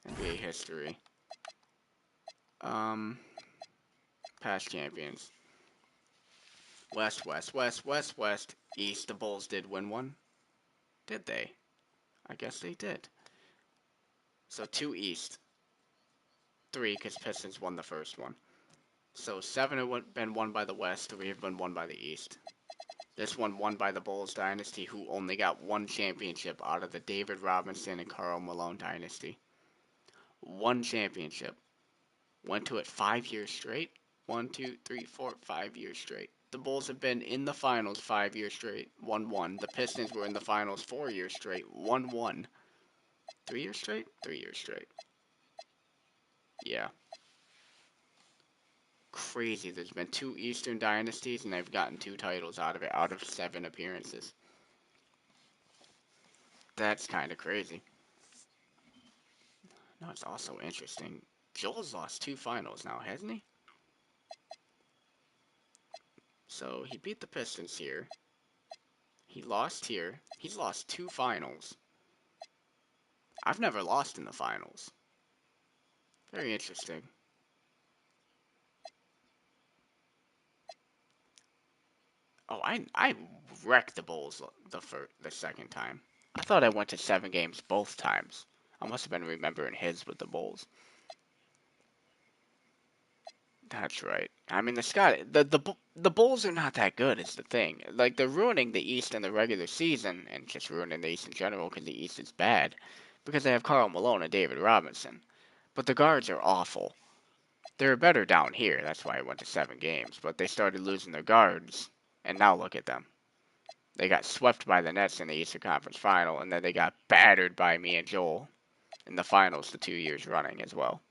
NBA history. Past champions. West, West, West, West, West. East, the Bulls did win one. Did they? I guess they did. So 2 East. 3, because Pistons won the first one. So 7 have been won by the West, 3 have been won by the East. This one won by the Bulls dynasty, who only got 1 championship out of the David Robinson and Karl Malone dynasty. 1 championship. Went to it 5 years straight. 1, 2, 3, 4, 5 years straight. The Bulls have been in the finals 5 years straight. 1-1. The Pistons were in the finals 4 years straight. 1-1. 3 years straight? 3 years straight. Yeah. Crazy. There's been 2 Eastern dynasties, and they've gotten 2 titles out of it, out of 7 appearances. That's kind of crazy. No, it's also interesting. Joel's lost 2 finals now, hasn't he? So, he beat the Pistons here. He lost here. He's lost 2 finals. I've never lost in the finals. Very interesting. Oh, I wrecked the Bulls the second time. I thought I went to 7 games both times. I must have been remembering his with the Bulls. That's right. I mean, the Bulls are not that good. Is the thing. Like they're ruining the East in the regular season, and just ruining the East in general because the East is bad, because they have Karl Malone and David Robinson. But the guards are awful. They're better down here. That's why I went to 7 games. But they started losing their guards, and now look at them. They got swept by the Nets in the Eastern Conference Final, and then they got battered by me and Joel in the finals the 2 years running as well.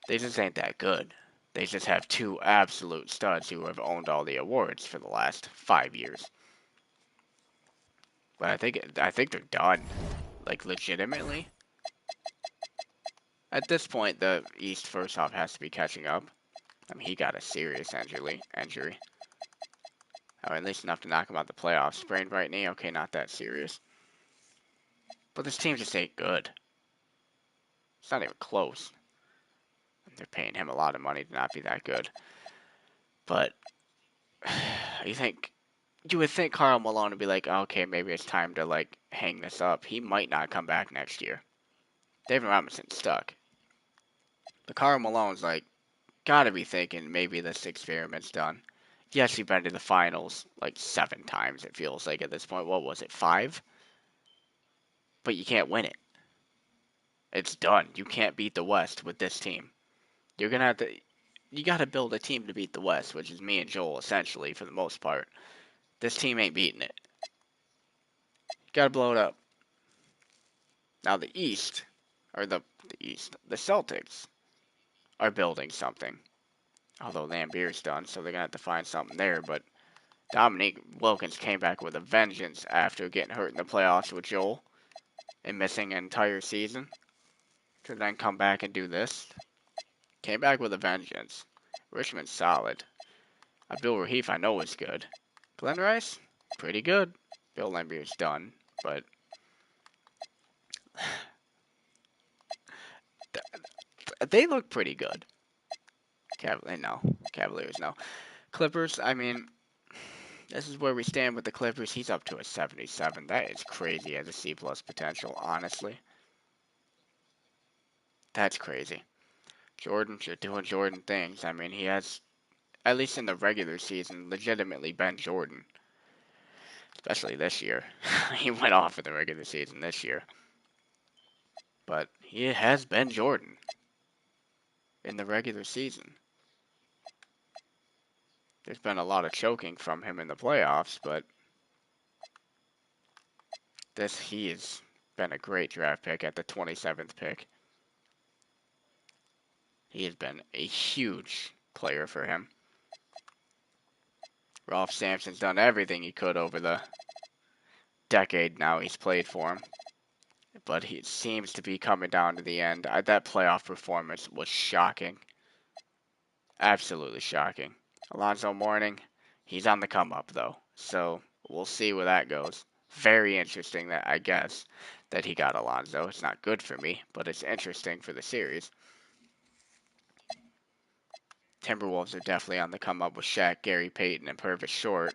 They just ain't that good. They just have 2 absolute studs who have owned all the awards for the last 5 years. But I think they're done. Like legitimately. At this point, the East first off has to be catching up. I mean, he got a serious injury. Or at least enough to knock him out the playoffs. Sprained right knee, okay, not that serious. But this team just ain't good. It's not even close. They're paying him a lot of money to not be that good. But you would think Karl Malone would be like, okay, maybe it's time to like hang this up. He might not come back next year. David Robinson's stuck. But Karl Malone's like, gotta be thinking maybe this experiment's done. Yes, you've been to the finals like 7 times, it feels like at this point. What was it, 5? But you can't win it. It's done. You can't beat the West with this team. You're gonna have to. You gotta build a team to beat the West, which is me and Joel essentially for the most part. This team ain't beating it. You gotta blow it up. Now the Celtics are building something. Although Lambier's done, so they're gonna have to find something there. But Dominique Wilkins came back with a vengeance after getting hurt in the playoffs with Joel and missing an entire season. To then come back and do this. Came back with a vengeance. Richmond's solid. Abdul Rahif I know is good. Glenn Rice, pretty good. Bill Lambier's done, but they look pretty good. Cavaliers no. Clippers, I mean, this is where we stand with the Clippers. He's up to a 77. That is crazy as a C+ potential, honestly. That's crazy. Jordan, you're doing Jordan things. I mean, he has, at least in the regular season, legitimately been Jordan. Especially this year. He went off in the regular season this year. But he has been Jordan in the regular season. There's been a lot of choking from him in the playoffs, but he has been a great draft pick at the 27th pick. He has been a huge player for him. Ralph Sampson's done everything he could over the decade now he's played for him. But he seems to be coming down to the end. That playoff performance was shocking. Absolutely shocking. Alonzo Mourning, he's on the come up though. So we'll see where that goes. Very interesting that I guess that he got Alonzo. It's not good for me, but it's interesting for the series. Timberwolves are definitely on the come up with Shaq, Gary Payton, and Purvis Short.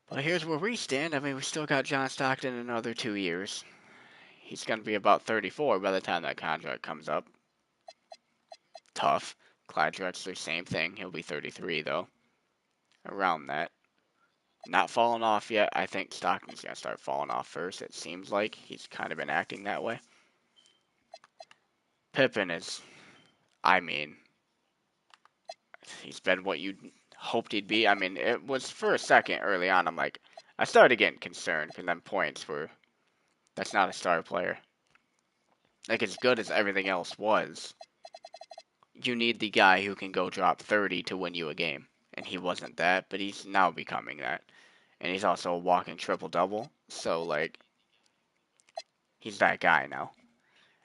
But here's where we stand. I mean, we still got John Stockton in another 2 years. He's going to be about 34 by the time that contract comes up. Tough. Clyde Drexler, same thing. He'll be 33, though. Around that. Not falling off yet. I think Stockton's going to start falling off first. It seems like he's kind of been acting that way. Pippen is, I mean, he's been what you hoped he'd be. I mean, it was for a second early on. I started getting concerned because then points were, that's not a star player. Like, as good as everything else was, you need the guy who can go drop 30 to win you a game. And he wasn't that, but he's now becoming that. And he's also a walking triple-double. So, like, he's that guy now.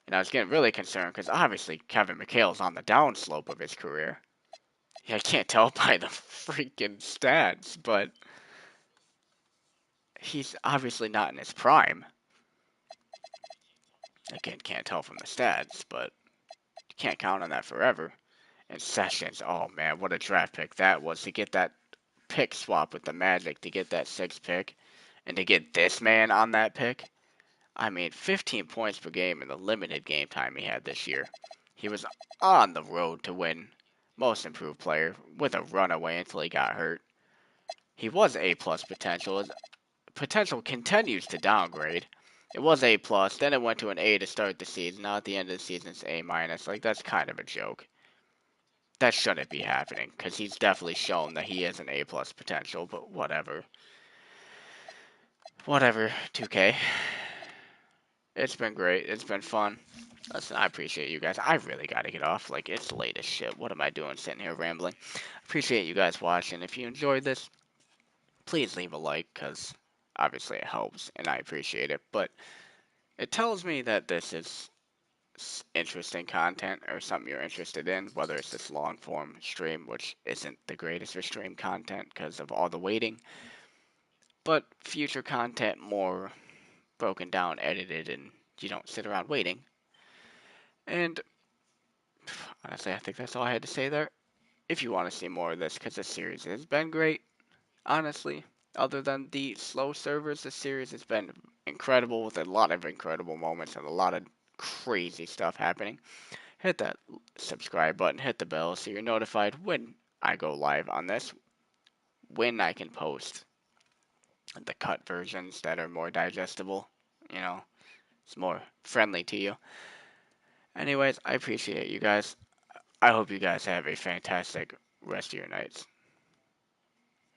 And I was getting really concerned because obviously Kevin McHale's on the downslope of his career. I can't tell by the freaking stats, but he's obviously not in his prime. Again, can't tell from the stats, but you can't count on that forever. And Sessions, oh man, what a draft pick that was to get that pick swap with the Magic, to get that 6th pick, and to get this man on that pick. I mean, 15 points per game in the limited game time he had this year. He was on the road to win Most Improved Player with a runaway until he got hurt. He was A plus potential. His potential continues to downgrade. It was A plus, then it went to an A to start the season. Now at the end of the season, it's A minus. Like, that's kind of a joke. That shouldn't be happening because he's definitely shown that he is an A plus potential. But whatever. Whatever. 2K. It's been great. It's been fun. Listen, I appreciate you guys. I really got to get off. Like, it's late as shit. What am I doing sitting here rambling? Appreciate you guys watching. If you enjoyed this, please leave a like, because obviously it helps, and I appreciate it. But it tells me that this is interesting content or something you're interested in, whether it's this long form stream, which isn't the greatest for stream content because of all the waiting, but future content more broken down, edited, and you don't sit around waiting. And honestly, I think that's all I had to say there. If you want to see more of this, because this series has been great, honestly. Other than the slow servers, this series has been incredible with a lot of incredible moments and a lot of crazy stuff happening. Hit that subscribe button, hit the bell so you're notified when I go live on this, when I can post the cut versions that are more digestible, you know, it's more friendly to you. Anyways, I appreciate you guys. I hope you guys have a fantastic rest of your nights.